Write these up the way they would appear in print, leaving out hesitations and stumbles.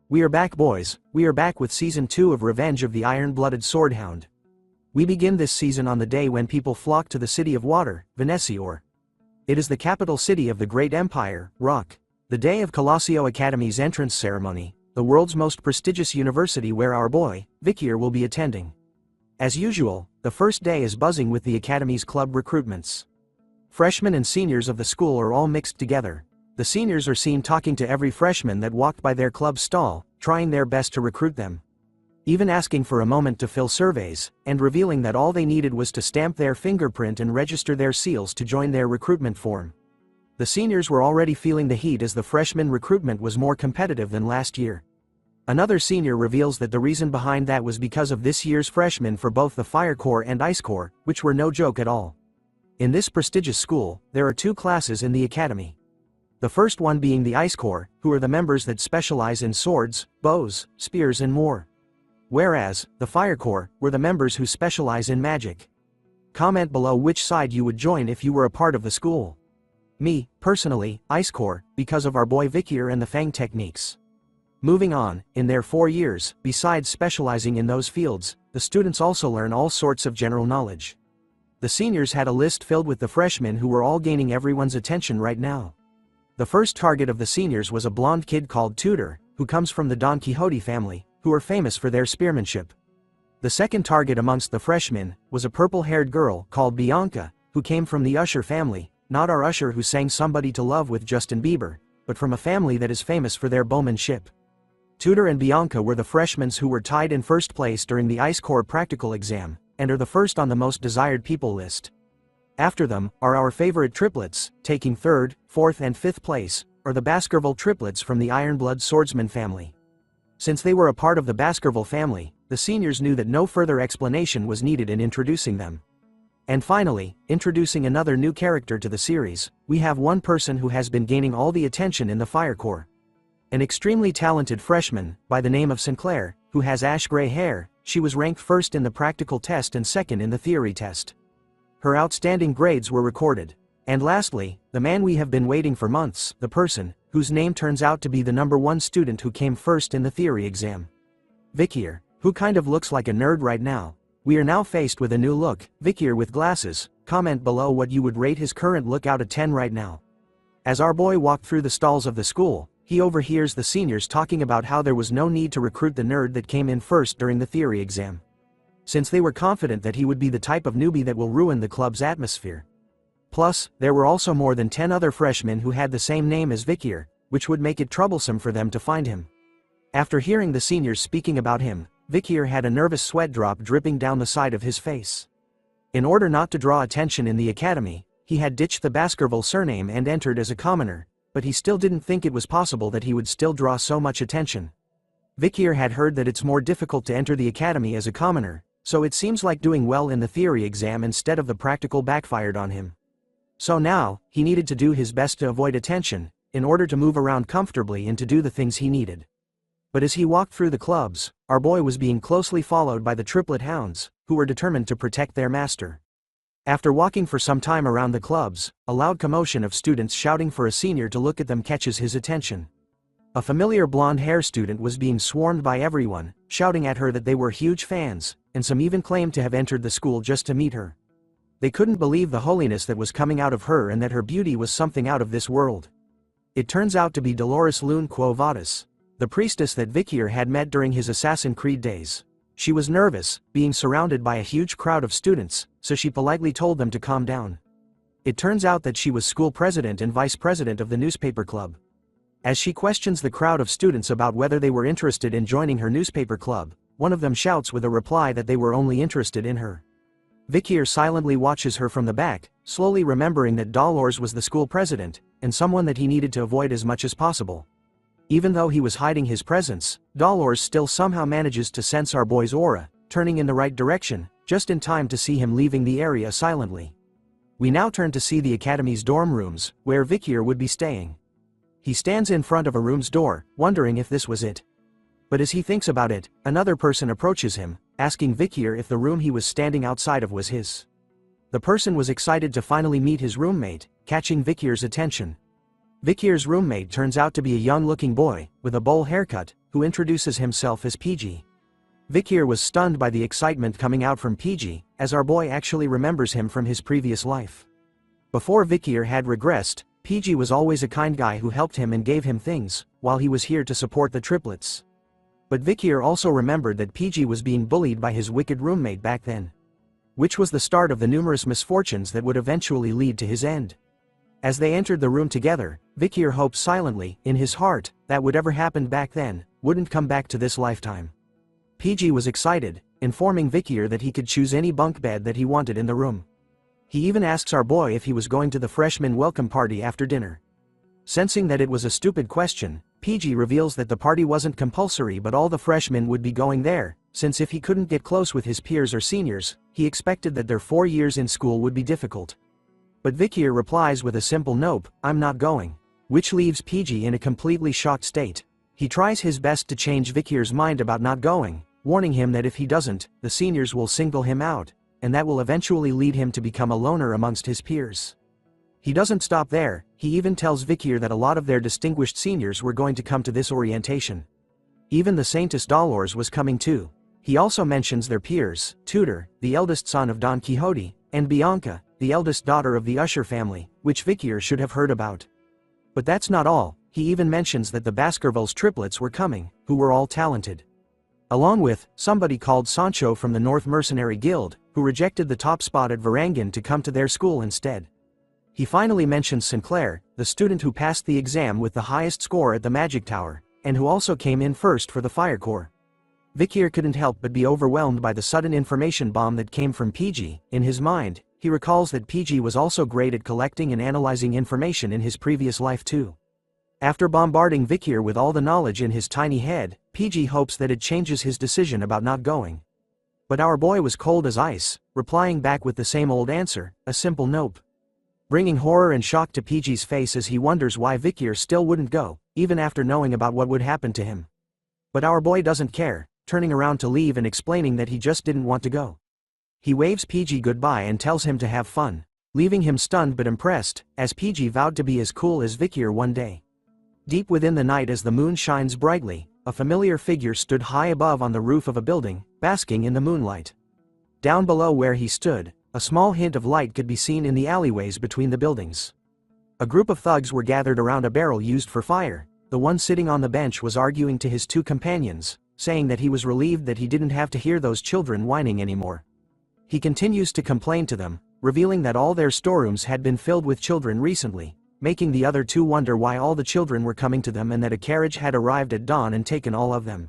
We are back, boys. We are back with Season 2 of Revenge of the Iron-Blooded Swordhound. We begin this season on the day when people flock to the City of Water, Venesior. It is the capital city of the great empire, Rock. The day of Colosseo Academy's entrance ceremony, the world's most prestigious university where our boy, Vikir, will be attending. As usual, the first day is buzzing with the Academy's club recruitments. Freshmen and seniors of the school are all mixed together. The seniors are seen talking to every freshman that walked by their club stall, trying their best to recruit them. Even asking for a moment to fill surveys, and revealing that all they needed was to stamp their fingerprint and register their seals to join their recruitment form. The seniors were already feeling the heat as the freshman recruitment was more competitive than last year. Another senior reveals that the reason behind that was because of this year's freshmen for both the Fire Corps and Ice Corps, which were no joke at all. In this prestigious school, there are two classes in the academy. The first one being the Ice Corps, who are the members that specialize in swords, bows, spears and more. Whereas, the Fire Corps were the members who specialize in magic. Comment below which side you would join if you were a part of the school. Me, personally, Ice Corps, because of our boy Vikir and the Fang techniques. Moving on, in their 4 years, besides specializing in those fields, the students also learn all sorts of general knowledge. The seniors had a list filled with the freshmen who were all gaining everyone's attention right now. The first target of the seniors was a blonde kid called Tudor, who comes from the Don Quixote family, who are famous for their spearmanship. The second target amongst the freshmen was a purple-haired girl called Bianca, who came from the Usher family, not our Usher who sang Somebody to Love with Justin Bieber, but from a family that is famous for their bowmanship. Tudor and Bianca were the freshmen who were tied in first place during the Ice Corps practical exam, and are the first on the most desired people list. After them are our favorite triplets, taking third, fourth and fifth place, or the Baskerville triplets from the Ironblood swordsman family. Since they were a part of the Baskerville family, the seniors knew that no further explanation was needed in introducing them. And finally, introducing another new character to the series, we have one person who has been gaining all the attention in the Fire Corps. An extremely talented freshman, by the name of Sinclair, who has ash-gray hair. She was ranked first in the practical test and second in the theory test. Her outstanding grades were recorded. And lastly, the man we have been waiting for months, the person, whose name turns out to be the #1 student who came first in the theory exam. Vikir, who kind of looks like a nerd right now. We are now faced with a new look, Vikir with glasses. Comment below what you would rate his current look out of 10 right now. As our boy walked through the stalls of the school, he overhears the seniors talking about how there was no need to recruit the nerd that came in first during the theory exam, since they were confident that he would be the type of newbie that will ruin the club's atmosphere. Plus, there were also more than 10 other freshmen who had the same name as Vikir, which would make it troublesome for them to find him. After hearing the seniors speaking about him, Vikir had a nervous sweat drop dripping down the side of his face. In order not to draw attention in the academy, he had ditched the Baskerville surname and entered as a commoner, but he still didn't think it was possible that he would still draw so much attention. Vikir had heard that it's more difficult to enter the academy as a commoner, so it seems like doing well in the theory exam instead of the practical backfired on him. So now, he needed to do his best to avoid attention, in order to move around comfortably and to do the things he needed. But as he walked through the clubs, our boy was being closely followed by the triplet hounds, who were determined to protect their master. After walking for some time around the clubs, a loud commotion of students shouting for a senior to look at them catches his attention. A familiar blonde-haired student was being swarmed by everyone, shouting at her that they were huge fans, and some even claimed to have entered the school just to meet her. They couldn't believe the holiness that was coming out of her and that her beauty was something out of this world. It turns out to be Dolores Lune Quo Vadis, the priestess that Vikir had met during his Assassin's Creed days. She was nervous, being surrounded by a huge crowd of students, so she politely told them to calm down. It turns out that she was school president and vice president of the newspaper club. As she questions the crowd of students about whether they were interested in joining her newspaper club, one of them shouts with a reply that they were only interested in her. Vikir silently watches her from the back, slowly remembering that Dolores was the school president, and someone that he needed to avoid as much as possible. Even though he was hiding his presence, Dolores still somehow manages to sense our boy's aura, turning in the right direction, just in time to see him leaving the area silently. We now turn to see the academy's dorm rooms, where Vikir would be staying. He stands in front of a room's door, wondering if this was it. But as he thinks about it, another person approaches him, asking Vikir if the room he was standing outside of was his. The person was excited to finally meet his roommate, catching Vikir's attention. Vikir's roommate turns out to be a young-looking boy, with a bowl haircut, who introduces himself as PG. Vikir was stunned by the excitement coming out from PG, as our boy actually remembers him from his previous life. Before Vikir had regressed, PG was always a kind guy who helped him and gave him things, while he was here to support the triplets. But Vikir also remembered that PG was being bullied by his wicked roommate back then, which was the start of the numerous misfortunes that would eventually lead to his end. As they entered the room together, Vikir hoped silently, in his heart, that whatever happened back then, wouldn't come back to this lifetime. PG was excited, informing Vikir that he could choose any bunk bed that he wanted in the room. He even asks our boy if he was going to the freshman welcome party after dinner. Sensing that it was a stupid question, PG reveals that the party wasn't compulsory but all the freshmen would be going there, since if he couldn't get close with his peers or seniors, he expected that their 4 years in school would be difficult. But Vikir replies with a simple nope, I'm not going, which leaves PG in a completely shocked state. He tries his best to change Vikir's mind about not going, warning him that if he doesn't, the seniors will single him out, and that will eventually lead him to become a loner amongst his peers. He doesn't stop there, he even tells Vikir that a lot of their distinguished seniors were going to come to this orientation. Even the Saintess Dolores was coming too. He also mentions their peers, Tudor, the eldest son of Don Quixote, and Bianca, the eldest daughter of the Usher family, which Vikir should have heard about. But that's not all, he even mentions that the Baskervilles triplets were coming, who were all talented. Along with, somebody called Sancho from the North Mercenary Guild, who rejected the top spot at Varangian to come to their school instead. He finally mentions Sinclair, the student who passed the exam with the highest score at the Magic Tower, and who also came in first for the Fire Corps. Vikir couldn't help but be overwhelmed by the sudden information bomb that came from PG. In his mind, he recalls that PG was also great at collecting and analyzing information in his previous life too. After bombarding Vikir with all the knowledge in his tiny head, PG hopes that it changes his decision about not going. But our boy was cold as ice, replying back with the same old answer, a simple nope. Bringing horror and shock to PG's face as he wonders why Vikir still wouldn't go, even after knowing about what would happen to him. But our boy doesn't care, turning around to leave and explaining that he just didn't want to go. He waves PG goodbye and tells him to have fun, leaving him stunned but impressed, as PG vowed to be as cool as Vikir one day. Deep within the night as the moon shines brightly, a familiar figure stood high above on the roof of a building, basking in the moonlight. Down below where he stood, a small hint of light could be seen in the alleyways between the buildings. A group of thugs were gathered around a barrel used for fire. The one sitting on the bench was arguing to his two companions, saying that he was relieved that he didn't have to hear those children whining anymore. He continues to complain to them, revealing that all their storerooms had been filled with children recently, making the other two wonder why all the children were coming to them and that a carriage had arrived at dawn and taken all of them.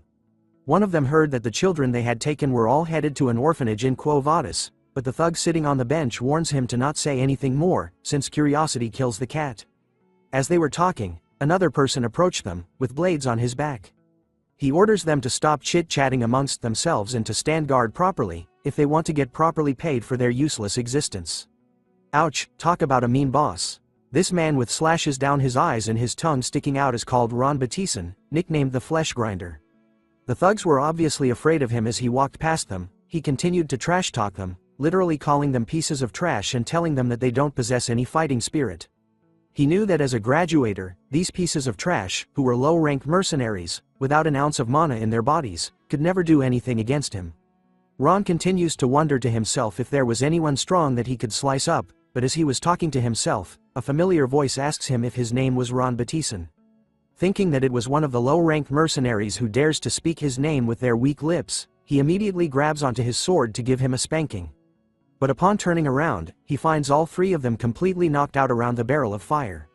One of them heard that the children they had taken were all headed to an orphanage in Quo Vadis, but the thug sitting on the bench warns him to not say anything more, since curiosity kills the cat. As they were talking, another person approached them, with blades on his back. He orders them to stop chit-chatting amongst themselves and to stand guard properly, if they want to get properly paid for their useless existence. Ouch, talk about a mean boss. This man with slashes down his eyes and his tongue sticking out is called Ron Batison, nicknamed the Flesh Grinder. The thugs were obviously afraid of him as he walked past them. He continued to trash talk them, literally calling them pieces of trash and telling them that they don't possess any fighting spirit. He knew that as a graduator, these pieces of trash, who were low-rank mercenaries, without an ounce of mana in their bodies, could never do anything against him. Ron continues to wonder to himself if there was anyone strong that he could slice up, but as he was talking to himself, a familiar voice asks him if his name was Ron Batison. Thinking that it was one of the low-ranked mercenaries who dares to speak his name with their weak lips, he immediately grabs onto his sword to give him a spanking. But upon turning around, he finds all three of them completely knocked out around the barrel of fire.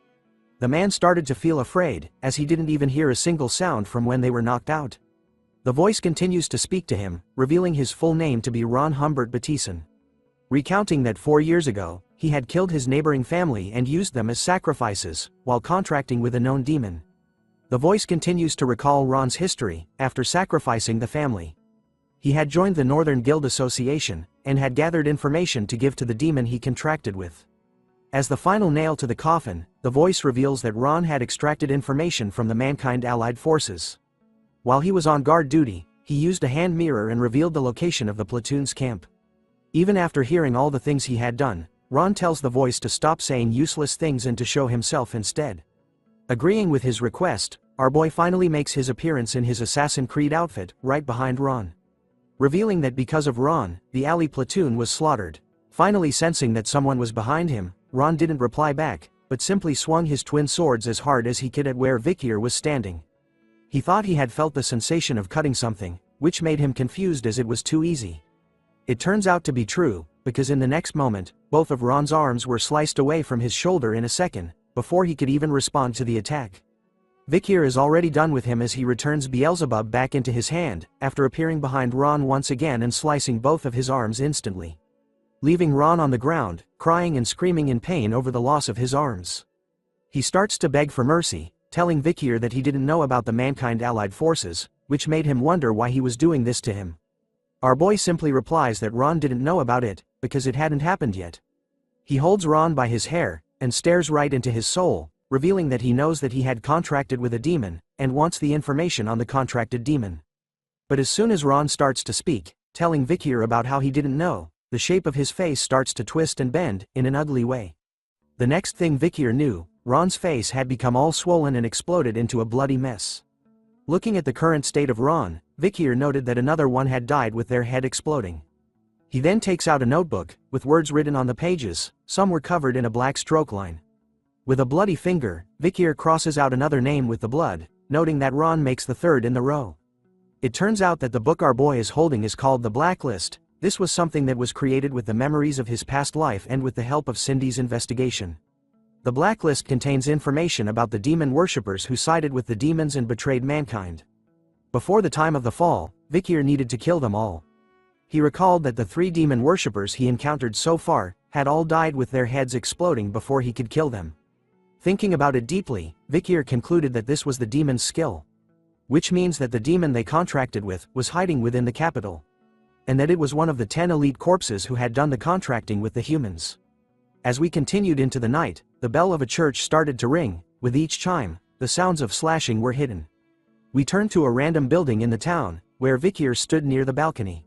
The man started to feel afraid, as he didn't even hear a single sound from when they were knocked out. The voice continues to speak to him, revealing his full name to be Ron Humbert Batison. Recounting that 4 years ago, he had killed his neighboring family and used them as sacrifices, while contracting with a known demon. The voice continues to recall Ron's history. After sacrificing the family, he had joined the Northern Guild Association, and had gathered information to give to the demon he contracted with. As the final nail to the coffin, the voice reveals that Ron had extracted information from the Mankind Allied Forces. While he was on guard duty, he used a hand mirror and revealed the location of the platoon's camp. Even after hearing all the things he had done, Ron tells the voice to stop saying useless things and to show himself instead. Agreeing with his request, our boy finally makes his appearance in his Assassin's Creed outfit, right behind Ron. Revealing that because of Ron, the alley platoon was slaughtered. Finally sensing that someone was behind him, Ron didn't reply back, but simply swung his twin swords as hard as he could at where Vikir was standing. He thought he had felt the sensation of cutting something, which made him confused as it was too easy. It turns out to be true, because in the next moment, both of Ron's arms were sliced away from his shoulder in a second, before he could even respond to the attack. Vikir is already done with him as he returns Beelzebub back into his hand, after appearing behind Ron once again and slicing both of his arms instantly. Leaving Ron on the ground, crying and screaming in pain over the loss of his arms. He starts to beg for mercy, telling Vikir that he didn't know about the Mankind Allied forces, which made him wonder why he was doing this to him. Our boy simply replies that Ron didn't know about it, because it hadn't happened yet. He holds Ron by his hair, and stares right into his soul, revealing that he knows that he had contracted with a demon, and wants the information on the contracted demon. But as soon as Ron starts to speak, telling Vikir about how he didn't know, the shape of his face starts to twist and bend, in an ugly way. The next thing Vikir knew, Ron's face had become all swollen and exploded into a bloody mess. Looking at the current state of Ron, Vikir noted that another one had died with their head exploding. He then takes out a notebook, with words written on the pages, some were covered in a black stroke line. With a bloody finger, Vikir crosses out another name with the blood, noting that Ron makes the third in the row. It turns out that the book our boy is holding is called The Blacklist. This was something that was created with the memories of his past life and with the help of Cindy's investigation. The Blacklist contains information about the demon worshippers who sided with the demons and betrayed mankind. Before the time of the fall, Vikir needed to kill them all. He recalled that the 3 demon worshippers he encountered so far had all died with their heads exploding before he could kill them. Thinking about it deeply, Vikir concluded that this was the demon's skill. Which means that the demon they contracted with was hiding within the capital. And that it was one of the 10 elite corpses who had done the contracting with the humans. As we continued into the night, the bell of a church started to ring. With each chime, the sounds of slashing were hidden. We turned to a random building in the town, where Vikir stood near the balcony.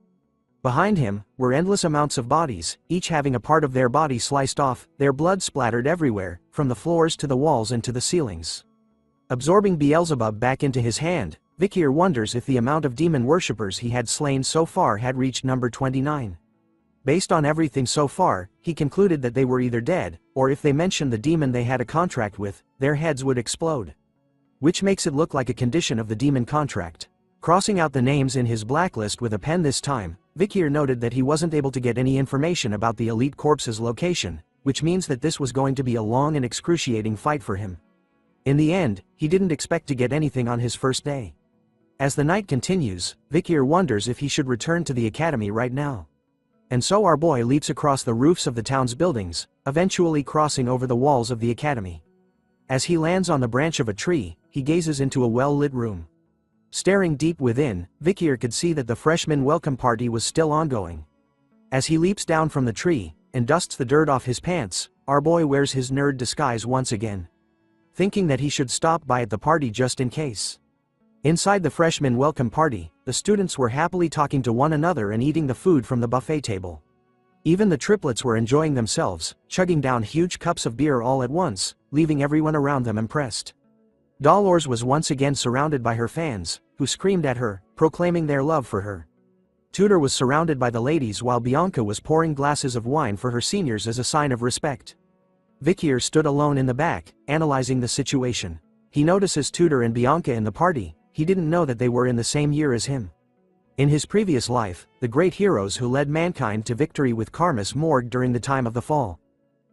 Behind him were endless amounts of bodies, each having a part of their body sliced off, their blood splattered everywhere, from the floors to the walls and to the ceilings. Absorbing Beelzebub back into his hand, Vikir wonders if the amount of demon worshippers he had slain so far had reached number 29. Based on everything so far, he concluded that they were either dead, or if they mentioned the demon they had a contract with, their heads would explode. Which makes it look like a condition of the demon contract. Crossing out the names in his blacklist with a pen this time, Vikir noted that he wasn't able to get any information about the elite corpse's location, which means that this was going to be a long and excruciating fight for him. In the end, he didn't expect to get anything on his first day. As the night continues, Vikir wonders if he should return to the academy right now. And so our boy leaps across the roofs of the town's buildings, eventually crossing over the walls of the academy. As he lands on the branch of a tree, he gazes into a well-lit room. Staring deep within, Vikir could see that the freshman welcome party was still ongoing. As he leaps down from the tree, and dusts the dirt off his pants, our boy wears his nerd disguise once again. Thinking that he should stop by at the party just in case. Inside the freshman welcome party, the students were happily talking to one another and eating the food from the buffet table. Even the triplets were enjoying themselves, chugging down huge cups of beer all at once, leaving everyone around them impressed. Dolores was once again surrounded by her fans, who screamed at her, proclaiming their love for her. Tudor was surrounded by the ladies while Bianca was pouring glasses of wine for her seniors as a sign of respect. Vikir stood alone in the back, analyzing the situation. He notices Tudor and Bianca in the party. He didn't know that they were in the same year as him. In his previous life, the great heroes who led mankind to victory with Karmas morgued during the time of the fall.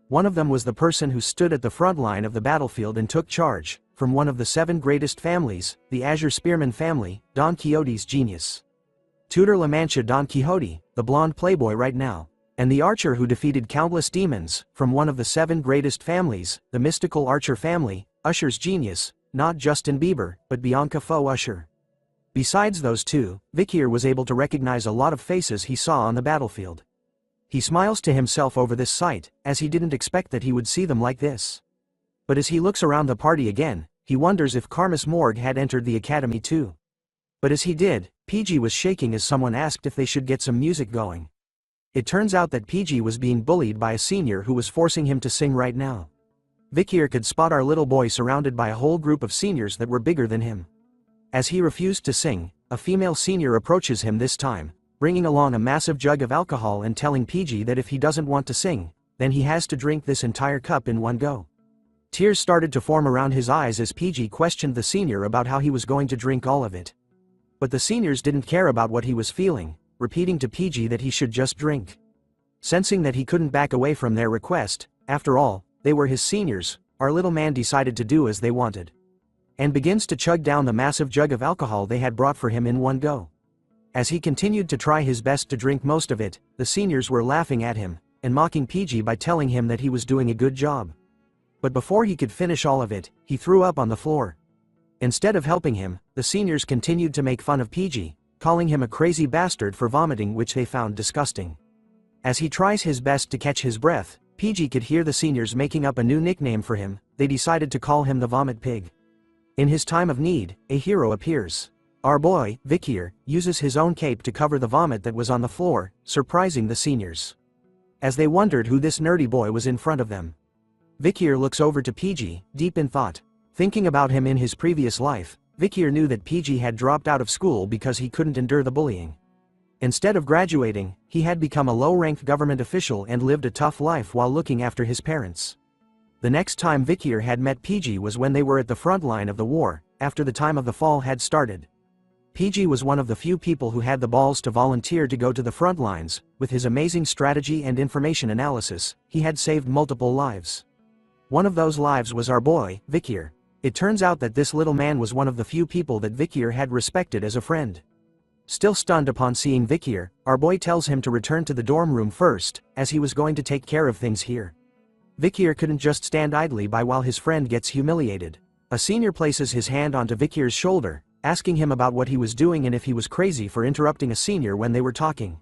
One of them was the person who stood at the front line of the battlefield and took charge, from one of the 7 greatest families, the Azure Spearman family, Don Quixote's genius. Tudor La Mancha Don Quixote, the blonde playboy right now, and the archer who defeated countless demons, from one of the 7 greatest families, the mystical Archer family, Usher's genius, not Justin Bieber, but Bianca Faux Usher. Besides those 2, Vikir was able to recognize a lot of faces he saw on the battlefield. He smiles to himself over this sight, as he didn't expect that he would see them like this. But as he looks around the party again, he wonders if Karmas Morg had entered the academy too. But as he did, PG was shaking as someone asked if they should get some music going. It turns out that PG was being bullied by a senior who was forcing him to sing right now. Vikir could spot our little boy surrounded by a whole group of seniors that were bigger than him. As he refused to sing, a female senior approaches him this time, bringing along a massive jug of alcohol and telling PG that if he doesn't want to sing, then he has to drink this entire cup in one go. Tears started to form around his eyes as PG questioned the senior about how he was going to drink all of it. But the seniors didn't care about what he was feeling, repeating to PG that he should just drink. Sensing that he couldn't back away from their request, after all, they were his seniors, our little man decided to do as they wanted. And begins to chug down the massive jug of alcohol they had brought for him in one go. As he continued to try his best to drink most of it, the seniors were laughing at him, and mocking PG by telling him that he was doing a good job. But before he could finish all of it, he threw up on the floor. Instead of helping him, the seniors continued to make fun of PG, calling him a crazy bastard for vomiting, which they found disgusting. As he tries his best to catch his breath, PG could hear the seniors making up a new nickname for him. They decided to call him the Vomit Pig. In his time of need, a hero appears. Our boy, Vikir, uses his own cape to cover the vomit that was on the floor, surprising the seniors. As they wondered who this nerdy boy was in front of them, Vikir looks over to PG, deep in thought. Thinking about him in his previous life, Vikir knew that PG had dropped out of school because he couldn't endure the bullying. Instead of graduating, he had become a low-ranked government official and lived a tough life while looking after his parents. The next time Vikir had met PG was when they were at the front line of the war, after the time of the fall had started. PG was one of the few people who had the balls to volunteer to go to the front lines. With his amazing strategy and information analysis, he had saved multiple lives. One of those lives was our boy, Vikir. It turns out that this little man was one of the few people that Vikir had respected as a friend. Still stunned upon seeing Vikir, our boy tells him to return to the dorm room first, as he was going to take care of things here. Vikir couldn't just stand idly by while his friend gets humiliated. A senior places his hand onto Vikir's shoulder, asking him about what he was doing and if he was crazy for interrupting a senior when they were talking.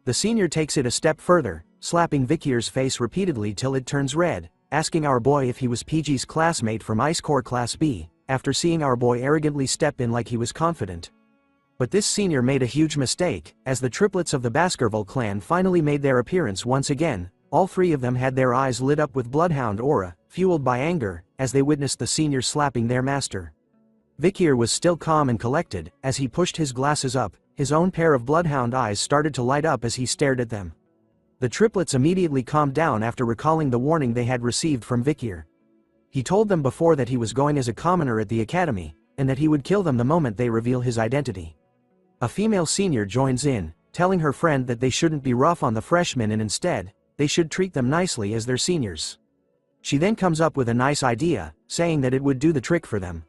The senior takes it a step further, slapping Vikir's face repeatedly till it turns red, asking our boy if he was PG's classmate from Ice Corps Class B, after seeing our boy arrogantly step in like he was confident. But this senior made a huge mistake, as the triplets of the Baskerville clan finally made their appearance once again. All three of them had their eyes lit up with bloodhound aura, fueled by anger, as they witnessed the senior slapping their master. Vikir was still calm and collected. As he pushed his glasses up, his own pair of bloodhound eyes started to light up as he stared at them. The triplets immediately calmed down after recalling the warning they had received from Vikir. He told them before that he was going as a commoner at the academy, and that he would kill them the moment they reveal his identity. A female senior joins in, telling her friend that they shouldn't be rough on the freshmen and instead, they should treat them nicely as their seniors. She then comes up with a nice idea, saying that it would do the trick for them.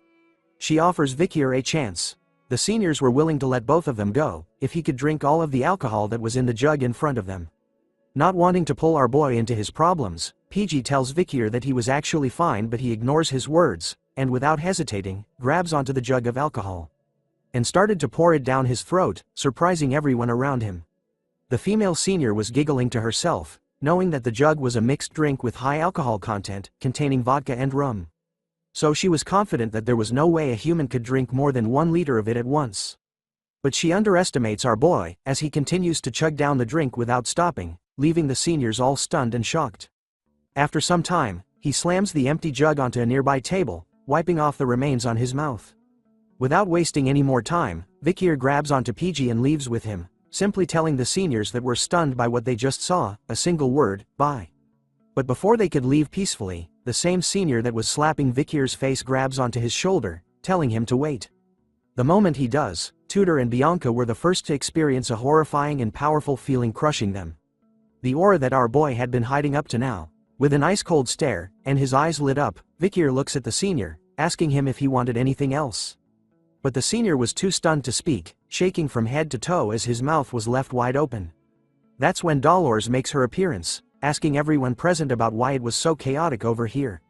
She offers Vikir a chance. The seniors were willing to let both of them go, if he could drink all of the alcohol that was in the jug in front of them. Not wanting to pull our boy into his problems, PG tells Vikir that he was actually fine, but he ignores his words, and without hesitating, grabs onto the jug of alcohol. And started to pour it down his throat, surprising everyone around him. The female senior was giggling to herself, knowing that the jug was a mixed drink with high alcohol content, containing vodka and rum. So she was confident that there was no way a human could drink more than 1 liter of it at once. But she underestimates our boy, as he continues to chug down the drink without stopping, leaving the seniors all stunned and shocked. After some time, he slams the empty jug onto a nearby table, wiping off the remains on his mouth. Without wasting any more time, Vikir grabs onto PG and leaves with him, simply telling the seniors that were stunned by what they just saw, a single word, bye. But before they could leave peacefully, the same senior that was slapping Vikir's face grabs onto his shoulder, telling him to wait. The moment he does, Tudor and Bianca were the first to experience a horrifying and powerful feeling crushing them. The aura that our boy had been hiding up to now. With an ice-cold stare, and his eyes lit up, Vikir looks at the senior, asking him if he wanted anything else. But the senior was too stunned to speak, shaking from head to toe as his mouth was left wide open. That's when Dolores makes her appearance, asking everyone present about why it was so chaotic over here.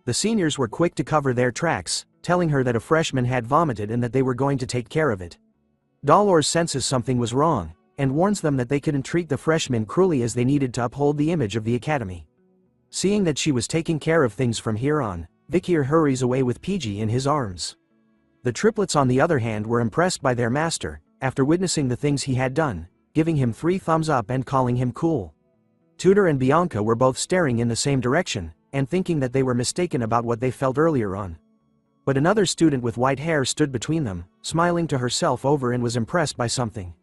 The seniors were quick to cover their tracks, telling her that a freshman had vomited and that they were going to take care of it. Dolores senses something was wrong, and warns them that they couldn't treat the freshmen cruelly as they needed to uphold the image of the academy. Seeing that she was taking care of things from here on, Vikir hurries away with PG in his arms. The triplets on the other hand were impressed by their master, after witnessing the things he had done, giving him 3 thumbs up and calling him cool. Tudor and Bianca were both staring in the same direction, and thinking that they were mistaken about what they felt earlier on. But another student with white hair stood between them, smiling to herself over and was impressed by something.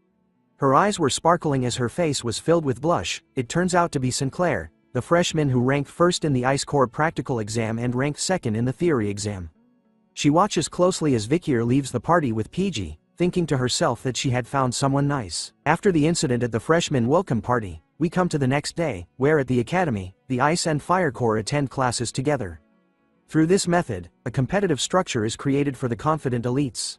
Her eyes were sparkling as her face was filled with blush. It turns out to be Sinclair, the freshman who ranked first in the Ice Core practical exam and ranked second in the theory exam. She watches closely as Vikier leaves the party with PG, thinking to herself that she had found someone nice. After the incident at the freshman welcome party, we come to the next day, where at the academy, the Ice and Fire Corps attend classes together. Through this method, a competitive structure is created for the confident elites.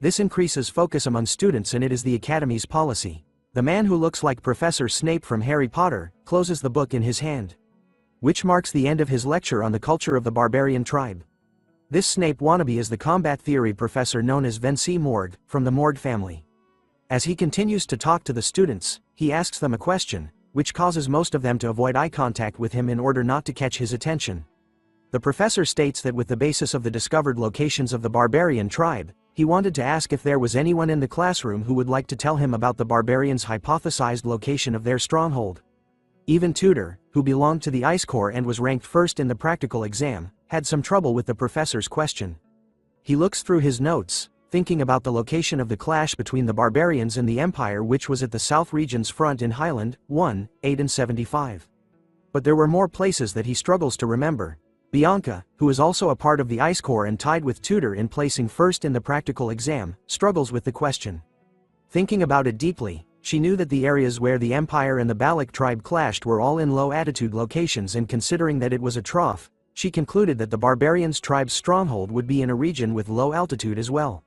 This increases focus among students and it is the academy's policy. The man who looks like Professor Snape from Harry Potter closes the book in his hand, which marks the end of his lecture on the culture of the barbarian tribe. This Snape wannabe is the combat theory professor known as Vinci Morgue, from the Morgue family. As he continues to talk to the students, he asks them a question, which causes most of them to avoid eye contact with him in order not to catch his attention. The professor states that with the basis of the discovered locations of the barbarian tribe, he wanted to ask if there was anyone in the classroom who would like to tell him about the barbarians' hypothesized location of their stronghold. Even Tudor, who belonged to the Ice Corps and was ranked first in the practical exam, had some trouble with the professor's question. He looks through his notes, thinking about the location of the clash between the barbarians and the Empire, which was at the South Region's front in Highland, 1, 8 and 75. But there were more places that he struggles to remember. Bianca, who is also a part of the Ice Corps and tied with Tudor in placing first in the practical exam, struggles with the question. Thinking about it deeply, she knew that the areas where the Empire and the Balak tribe clashed were all in low-altitude locations, and considering that it was a trough, she concluded that the barbarians' tribe's stronghold would be in a region with low altitude as well.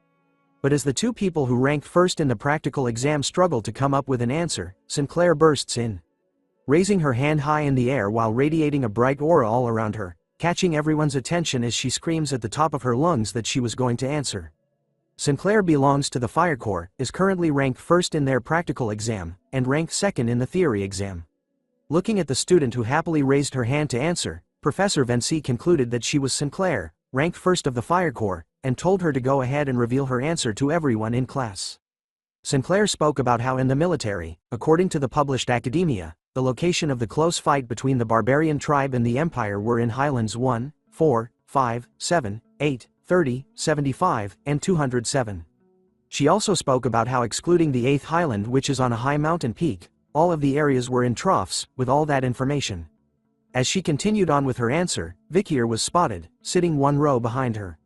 But as the two people who ranked first in the practical exam struggle to come up with an answer, Sinclair bursts in, raising her hand high in the air while radiating a bright aura all around her, catching everyone's attention as she screams at the top of her lungs that she was going to answer. Sinclair belongs to the Fire Corps, is currently ranked first in their practical exam, and ranked second in the theory exam. Looking at the student who happily raised her hand to answer, Professor Vinci concluded that she was Sinclair, ranked first of the Fire Corps, and told her to go ahead and reveal her answer to everyone in class. Sinclair spoke about how in the military, according to the published academia, the location of the close fight between the barbarian tribe and the Empire were in Highlands 1, 4, 5, 7, 8, 30, 75, and 207. She also spoke about how excluding the 8th Highland, which is on a high mountain peak, all of the areas were in troughs. With all that information, as she continued on with her answer, Vikier was spotted, sitting one row behind her.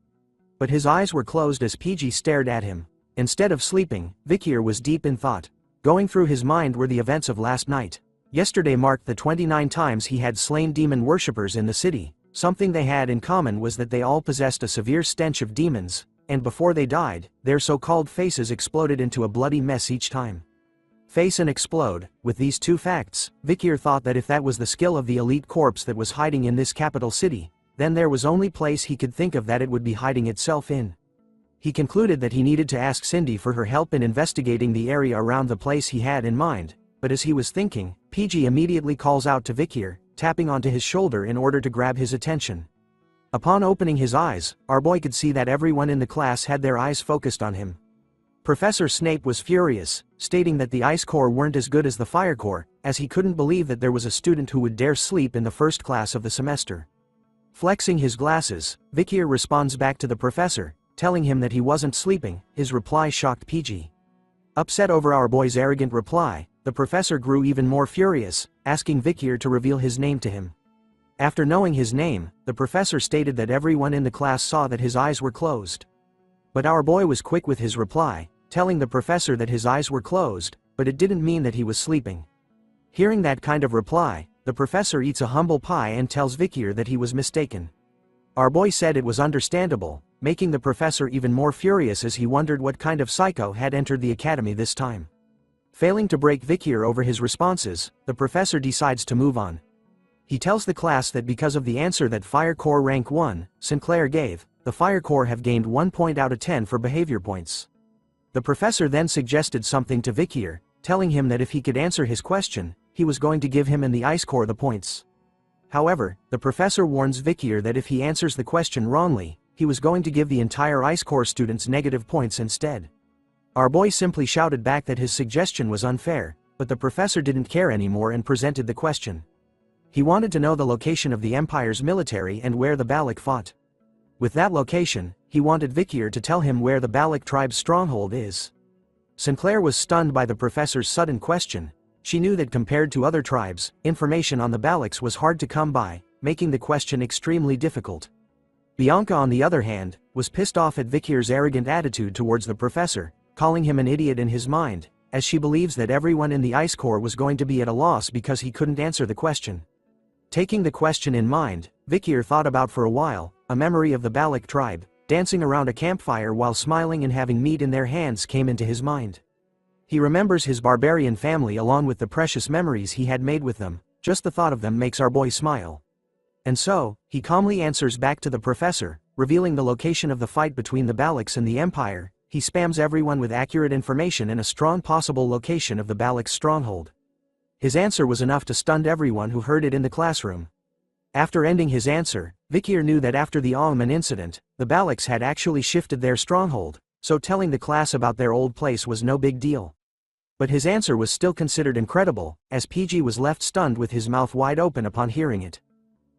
But his eyes were closed as PG stared at him. Instead of sleeping, Vikier was deep in thought. Going through his mind were the events of last night. Yesterday marked the 29 times he had slain demon worshippers in the city. Something they had in common was that they all possessed a severe stench of demons, and before they died, their so-called faces exploded into a bloody mess each time. Face and explode. With these two facts, Vikier thought that if that was the skill of the elite corpse that was hiding in this capital city, then there was only place he could think of that it would be hiding itself in. He concluded that he needed to ask Cindy for her help in investigating the area around the place he had in mind, but as he was thinking, PG immediately calls out to Vikier, tapping onto his shoulder in order to grab his attention. Upon opening his eyes, our boy could see that everyone in the class had their eyes focused on him. Professor Snape was furious, stating that the Ice Corps weren't as good as the Fire Corps, as he couldn't believe that there was a student who would dare sleep in the first class of the semester. Flexing his glasses, Vikier responds back to the professor, telling him that he wasn't sleeping. His reply shocked PG. Upset over our boy's arrogant reply, the professor grew even more furious, asking Vikier to reveal his name to him. After knowing his name, the professor stated that everyone in the class saw that his eyes were closed. But our boy was quick with his reply, telling the professor that his eyes were closed, but it didn't mean that he was sleeping. Hearing that kind of reply, the professor eats a humble pie and tells Vikier that he was mistaken. Our boy said it was understandable, making the professor even more furious as he wondered what kind of psycho had entered the academy this time. Failing to break Vikier over his responses, the professor decides to move on. He tells the class that because of the answer that Fire Corps rank 1, Sinclair gave, the Fire Corps have gained 1 point out of 10 for behavior points. The professor then suggested something to Vikier, telling him that if he could answer his question, he was going to give him and the Ice Corps the points. However, the professor warns Vikier that if he answers the question wrongly, he was going to give the entire Ice Corps students negative points instead. Our boy simply shouted back that his suggestion was unfair, but the professor didn't care anymore and presented the question. He wanted to know the location of the Empire's military and where the Balak fought. With that location, he wanted Vikier to tell him where the Balak tribe's stronghold is. Sinclair was stunned by the professor's sudden question. She knew that compared to other tribes, information on the Balaks was hard to come by, making the question extremely difficult. Bianca, on the other hand, was pissed off at Vikir's arrogant attitude towards the professor, calling him an idiot in his mind, as she believes that everyone in the Ice Corps was going to be at a loss because he couldn't answer the question. Taking the question in mind, Vikir thought about for a while, a memory of the Balak tribe, dancing around a campfire while smiling and having meat in their hands came into his mind. He remembers his barbarian family along with the precious memories he had made with them. Just the thought of them makes our boy smile. And so, he calmly answers back to the professor, revealing the location of the fight between the Balaks and the Empire. He spams everyone with accurate information and a strong possible location of the Balak's stronghold. His answer was enough to stun everyone who heard it in the classroom. After ending his answer, Vikir knew that after the Alman incident, the Balaks had actually shifted their stronghold, so telling the class about their old place was no big deal. But his answer was still considered incredible, as PG was left stunned with his mouth wide open upon hearing it.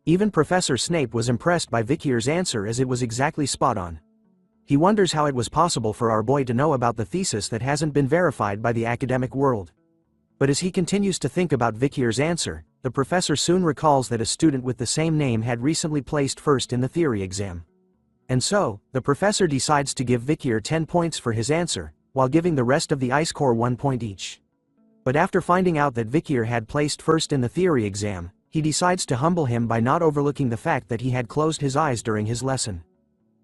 Even Professor Snape was impressed by Vikir's answer as it was exactly spot on. He wonders how it was possible for our boy to know about the thesis that hasn't been verified by the academic world. But as he continues to think about Vikir's answer, the professor soon recalls that a student with the same name had recently placed first in the theory exam. And so, the professor decides to give Vikir 10 points for his answer, while giving the rest of the Ice Corps 1 point each. But after finding out that Vikir had placed first in the theory exam, he decides to humble him by not overlooking the fact that he had closed his eyes during his lesson.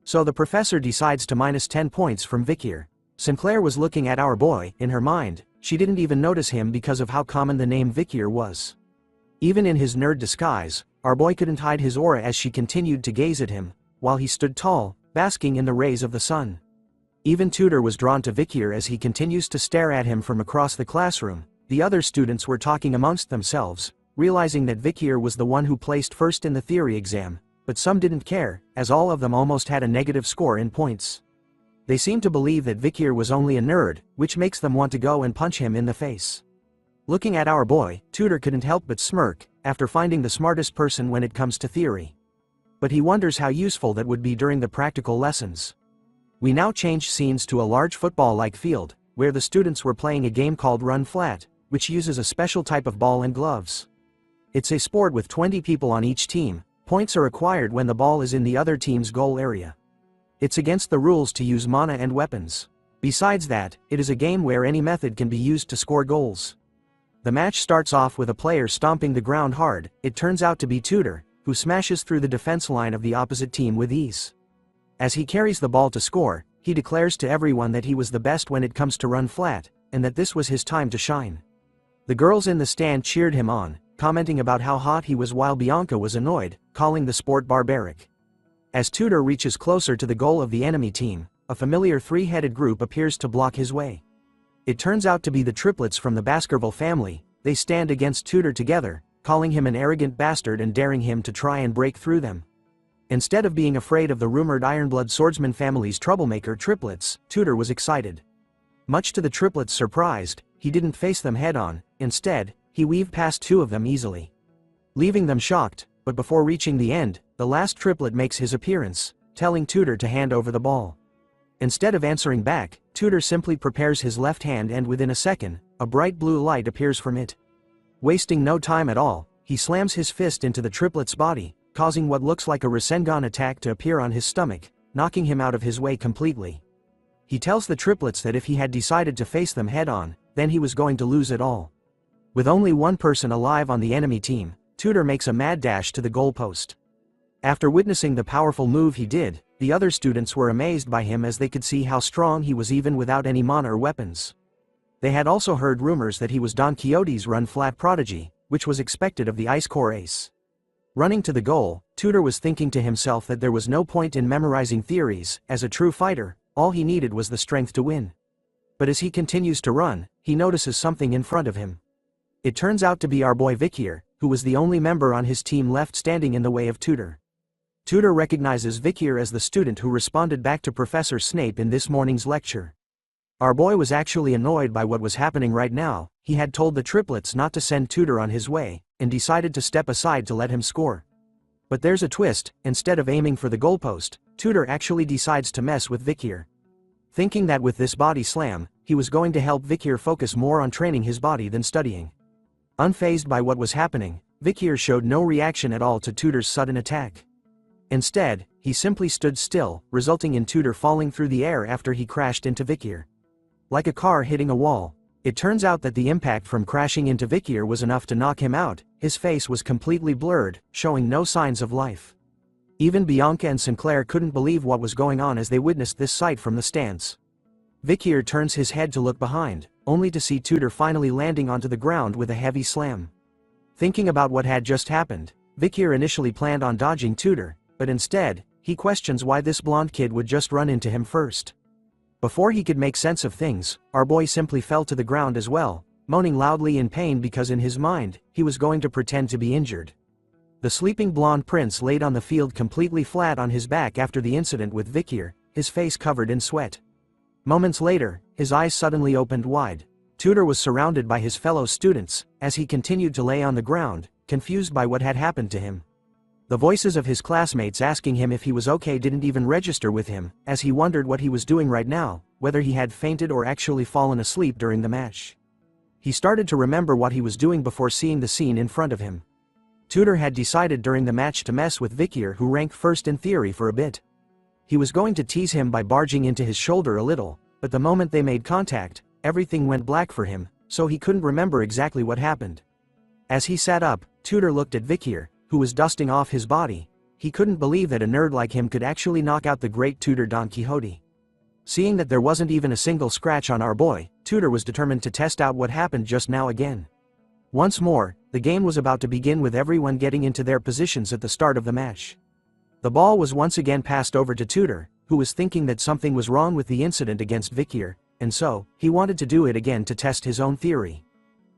So the professor decides to minus 10 points from Vikir. Sinclair was looking at our boy. In her mind, she didn't even notice him because of how common the name Vikir was. Even in his nerd disguise, our boy couldn't hide his aura as she continued to gaze at him, while he stood tall, basking in the rays of the sun. Even Tudor was drawn to Vikir as he continues to stare at him from across the classroom. The other students were talking amongst themselves, realizing that Vikir was the one who placed first in the theory exam, but some didn't care, as all of them almost had a negative score in points. They seemed to believe that Vikir was only a nerd, which makes them want to go and punch him in the face. Looking at our boy, Tudor couldn't help but smirk, after finding the smartest person when it comes to theory. But he wonders how useful that would be during the practical lessons. We now change scenes to a large football-like field, where the students were playing a game called Run Flat, which uses a special type of ball and gloves. It's a sport with 20 people on each team. Points are acquired when the ball is in the other team's goal area. It's against the rules to use mana and weapons. Besides that, it is a game where any method can be used to score goals. The match starts off with a player stomping the ground hard. It turns out to be Tudor, who smashes through the defense line of the opposite team with ease. As he carries the ball to score, he declares to everyone that he was the best when it comes to run flat, and that this was his time to shine. The girls in the stand cheered him on, commenting about how hot he was, while Bianca was annoyed, calling the sport barbaric. As Tudor reaches closer to the goal of the enemy team, a familiar three-headed group appears to block his way. It turns out to be the triplets from the Baskerville family. They stand against Tudor together, calling him an arrogant bastard and daring him to try and break through them. Instead of being afraid of the rumored Ironblood swordsman family's troublemaker triplets, Tudor was excited. Much to the triplets' surprise, he didn't face them head-on. Instead, he weaved past two of them easily, leaving them shocked. But before reaching the end, the last triplet makes his appearance, telling Tudor to hand over the ball. Instead of answering back, Tudor simply prepares his left hand, and within a second, a bright blue light appears from it. Wasting no time at all, he slams his fist into the triplet's body, causing what looks like a Rasengan attack to appear on his stomach, knocking him out of his way completely. He tells the triplets that if he had decided to face them head-on, then he was going to lose it all. With only one person alive on the enemy team, Tudor makes a mad dash to the goalpost. After witnessing the powerful move he did, the other students were amazed by him as they could see how strong he was even without any mana or weapons. They had also heard rumors that he was Don Quixote's run-flat prodigy, which was expected of the Ice Corps ace. Running to the goal, Tudor was thinking to himself that there was no point in memorizing theories. As a true fighter, all he needed was the strength to win. But as he continues to run, he notices something in front of him. It turns out to be our boy Vikir, who was the only member on his team left standing in the way of Tudor. Tudor recognizes Vikir as the student who responded back to Professor Snape in this morning's lecture. Our boy was actually annoyed by what was happening right now. He had told the triplets not to send Tutor on his way, and decided to step aside to let him score. But there's a twist. Instead of aiming for the goalpost, Tutor actually decides to mess with Vikir. Thinking that with this body slam, he was going to help Vikir focus more on training his body than studying. Unfazed by what was happening, Vikir showed no reaction at all to Tutor's sudden attack. Instead, he simply stood still, resulting in Tutor falling through the air after he crashed into Vikir. Like a car hitting a wall. It turns out that the impact from crashing into Vikir was enough to knock him out. His face was completely blurred, showing no signs of life. Even Bianca and Sinclair couldn't believe what was going on as they witnessed this sight from the stands. Vikir turns his head to look behind, only to see Tutor finally landing onto the ground with a heavy slam. Thinking about what had just happened, Vikir initially planned on dodging Tutor, but instead, he questions why this blonde kid would just run into him first. Before he could make sense of things, our boy simply fell to the ground as well, moaning loudly in pain because in his mind, he was going to pretend to be injured. The sleeping blonde prince laid on the field completely flat on his back after the incident with Vikir, his face covered in sweat. Moments later, his eyes suddenly opened wide. Tutor was surrounded by his fellow students, as he continued to lay on the ground, confused by what had happened to him. The voices of his classmates asking him if he was okay didn't even register with him, as he wondered what he was doing right now, whether he had fainted or actually fallen asleep during the match. He started to remember what he was doing before seeing the scene in front of him. Tutor had decided during the match to mess with Vikir, who ranked first in theory, for a bit. He was going to tease him by barging into his shoulder a little, but the moment they made contact, everything went black for him, so he couldn't remember exactly what happened. As he sat up, Tutor looked at Vikir, who was dusting off his body. He couldn't believe that a nerd like him could actually knock out the great Tutor Don Quixote. Seeing that there wasn't even a single scratch on our boy, Tutor was determined to test out what happened just now again. Once more, the game was about to begin with everyone getting into their positions at the start of the match. The ball was once again passed over to Tutor, who was thinking that something was wrong with the incident against Vikir, and so, he wanted to do it again to test his own theory.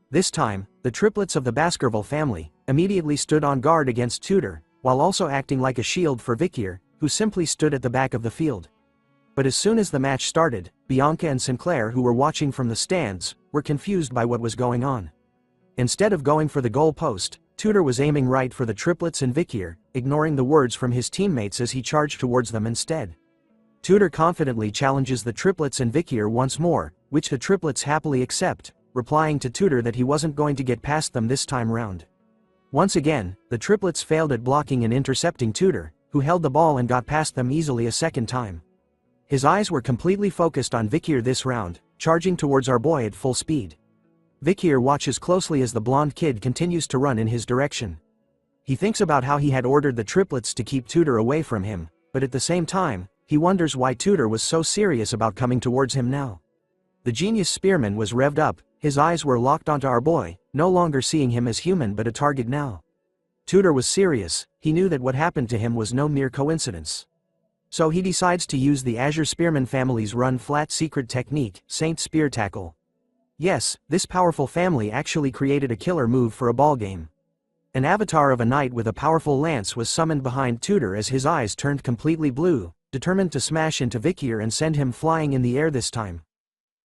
This time, the triplets of the Baskerville family immediately stood on guard against Tutor, while also acting like a shield for Vikir, who simply stood at the back of the field. But as soon as the match started, Bianca and Sinclair, who were watching from the stands, were confused by what was going on. Instead of going for the goal post, Tutor was aiming right for the triplets and Vikir, ignoring the words from his teammates as he charged towards them instead. Tutor confidently challenges the triplets and Vikir once more, which the triplets happily accept, replying to Tutor that he wasn't going to get past them this time round. Once again, the triplets failed at blocking and intercepting Tutor, who held the ball and got past them easily a second time. His eyes were completely focused on Vikir this round, charging towards our boy at full speed. Vikir watches closely as the blonde kid continues to run in his direction. He thinks about how he had ordered the triplets to keep Tutor away from him, but at the same time, he wonders why Tutor was so serious about coming towards him now. The genius spearman was revved up, his eyes were locked onto our boy, no longer seeing him as human but a target now. Tutor was serious. He knew that what happened to him was no mere coincidence. So he decides to use the Azure Spearman family's run-flat secret technique, Saint Spear Tackle. Yes, this powerful family actually created a killer move for a ball game. An avatar of a knight with a powerful lance was summoned behind Tutor as his eyes turned completely blue, determined to smash into Vikir and send him flying in the air this time.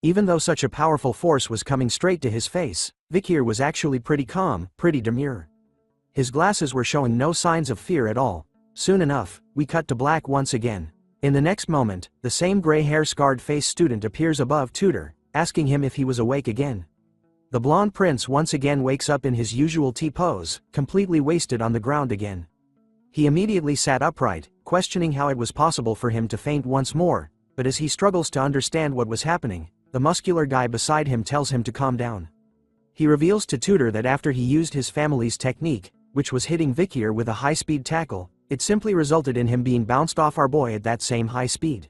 Even though such a powerful force was coming straight to his face, Vikir was actually pretty calm, pretty demure. His glasses were showing no signs of fear at all. Soon enough, we cut to black once again. In the next moment, the same gray-hair scarred-faced student appears above Tutor, asking him if he was awake again. The blonde prince once again wakes up in his usual T-pose, completely wasted on the ground again. He immediately sat upright, questioning how it was possible for him to faint once more, but as he struggles to understand what was happening, the muscular guy beside him tells him to calm down. He reveals to Tutor that after he used his family's technique, which was hitting Vikir with a high-speed tackle, it simply resulted in him being bounced off our boy at that same high speed.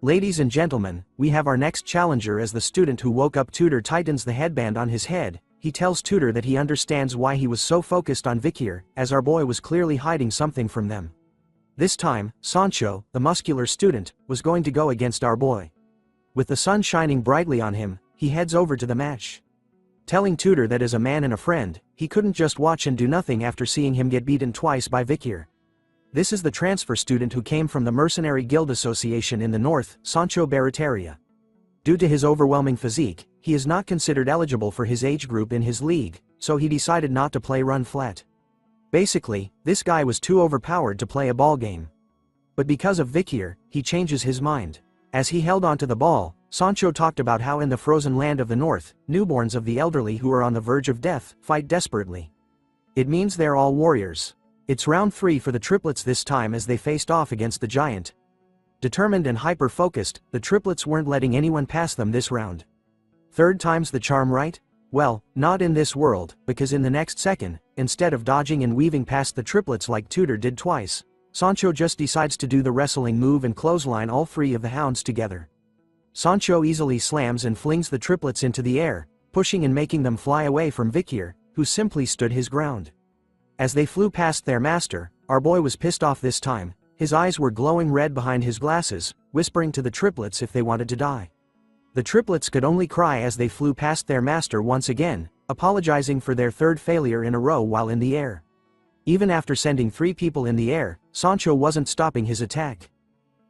Ladies and gentlemen, we have our next challenger as the student who woke up. Tutor tightens the headband on his head. He tells Tutor that he understands why he was so focused on Vikir, as our boy was clearly hiding something from them. This time, Sancho, the muscular student, was going to go against our boy. With the sun shining brightly on him, he heads over to the match. Telling Tutor that as a man and a friend, he couldn't just watch and do nothing after seeing him get beaten twice by Vikir. This is the transfer student who came from the Mercenary Guild Association in the north, Sancho Barataria. Due to his overwhelming physique, he is not considered eligible for his age group in his league, so he decided not to play run flat. Basically, this guy was too overpowered to play a ball game. But because of Vikir, he changes his mind. As he held onto the ball, Sancho talked about how in the frozen land of the north, newborns of the elderly who are on the verge of death, fight desperately. It means they're all warriors. It's round 3 for the triplets this time as they faced off against the giant. Determined and hyper-focused, the triplets weren't letting anyone pass them this round. Third time's the charm, right? Well, not in this world, because in the next second, instead of dodging and weaving past the triplets like Tudor did twice, Sancho just decides to do the wrestling move and clothesline all 3 of the hounds together. Sancho easily slams and flings the triplets into the air, pushing and making them fly away from Vikir, who simply stood his ground. As they flew past their master, our boy was pissed off this time. His eyes were glowing red behind his glasses, whispering to the triplets if they wanted to die. The triplets could only cry as they flew past their master once again, apologizing for their 3rd failure in a row while in the air. Even after sending 3 people in the air, Sancho wasn't stopping his attack.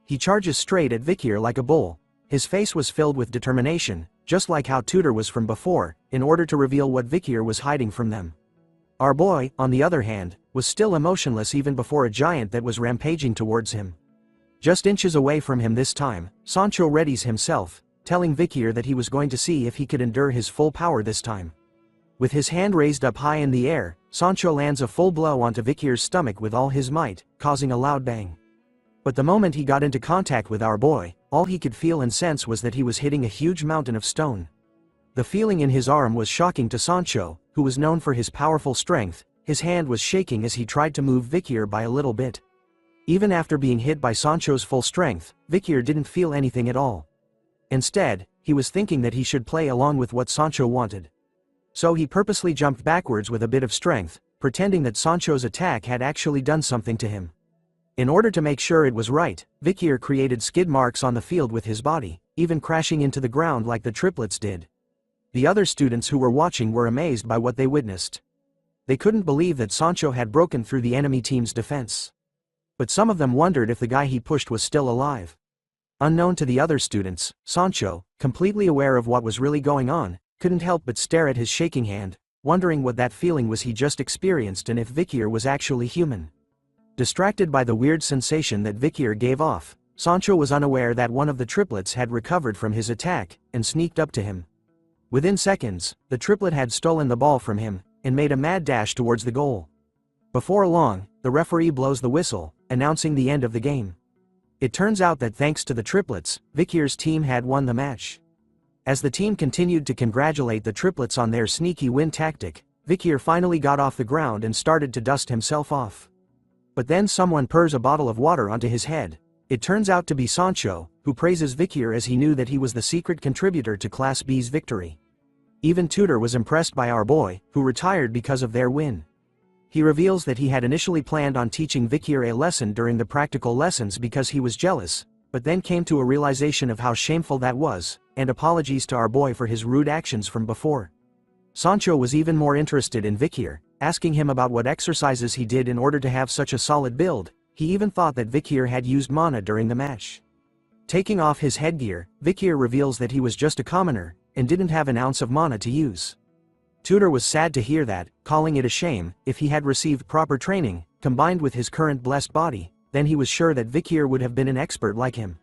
He charges straight at Vikir like a bull. His face was filled with determination, just like how Tudor was from before, in order to reveal what Vikir was hiding from them. Our boy, on the other hand, was still emotionless even before a giant that was rampaging towards him. Just inches away from him this time, Sancho readies himself, telling Vikir that he was going to see if he could endure his full power this time. With his hand raised up high in the air, Sancho lands a full blow onto Vikir's stomach with all his might, causing a loud bang. But the moment he got into contact with our boy, all he could feel and sense was that he was hitting a huge mountain of stone. The feeling in his arm was shocking to Sancho, who was known for his powerful strength. His hand was shaking as he tried to move Vikir by a little bit. Even after being hit by Sancho's full strength, Vikir didn't feel anything at all. Instead, he was thinking that he should play along with what Sancho wanted. So he purposely jumped backwards with a bit of strength, pretending that Sancho's attack had actually done something to him. In order to make sure it was right, Vikir created skid marks on the field with his body, even crashing into the ground like the triplets did. The other students who were watching were amazed by what they witnessed. They couldn't believe that Sancho had broken through the enemy team's defense. But some of them wondered if the guy he pushed was still alive. Unknown to the other students, Sancho, completely aware of what was really going on, couldn't help but stare at his shaking hand, wondering what that feeling was he just experienced and if Vikir was actually human. Distracted by the weird sensation that Vikir gave off, Sancho was unaware that one of the triplets had recovered from his attack and sneaked up to him. Within seconds, the triplet had stolen the ball from him and made a mad dash towards the goal. Before long, the referee blows the whistle, announcing the end of the game. It turns out that thanks to the triplets, Vikir's team had won the match. As the team continued to congratulate the triplets on their sneaky win tactic, Vikir finally got off the ground and started to dust himself off. But then someone pours a bottle of water onto his head. It turns out to be Sancho, who praises Vikir as he knew that he was the secret contributor to Class B's victory. Even Tudor was impressed by our boy, who retired because of their win. He reveals that he had initially planned on teaching Vikir a lesson during the practical lessons because he was jealous, but then came to a realization of how shameful that was, and apologies to our boy for his rude actions from before. Sancho was even more interested in Vikir, asking him about what exercises he did in order to have such a solid build. He even thought that Vikir had used mana during the match. Taking off his headgear, Vikir reveals that he was just a commoner, and didn't have an ounce of mana to use. Tudor was sad to hear that, calling it a shame. If he had received proper training, combined with his current blessed body, then he was sure that Vikir would have been an expert like him.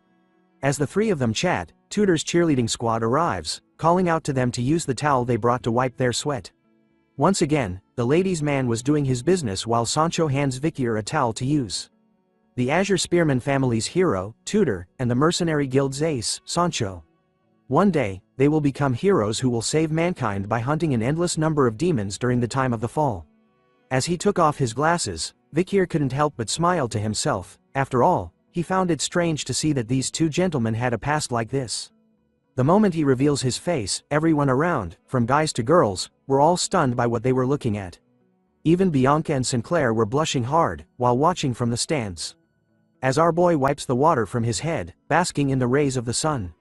As the 3 of them chat, Tudor's cheerleading squad arrives, calling out to them to use the towel they brought to wipe their sweat. Once again, the ladies' man was doing his business while Sancho hands Vikir a towel to use. The Azure Spearman family's hero, Tudor, and the Mercenary Guild's ace, Sancho. One day, they will become heroes who will save mankind by hunting an endless number of demons during the time of the fall. As he took off his glasses, Vikir couldn't help but smile to himself. After all, he found it strange to see that these 2 gentlemen had a past like this. The moment he reveals his face, everyone around, from guys to girls, were all stunned by what they were looking at. Even Bianca and Sinclair were blushing hard, while watching from the stands. As our boy wipes the water from his head, basking in the rays of the sun.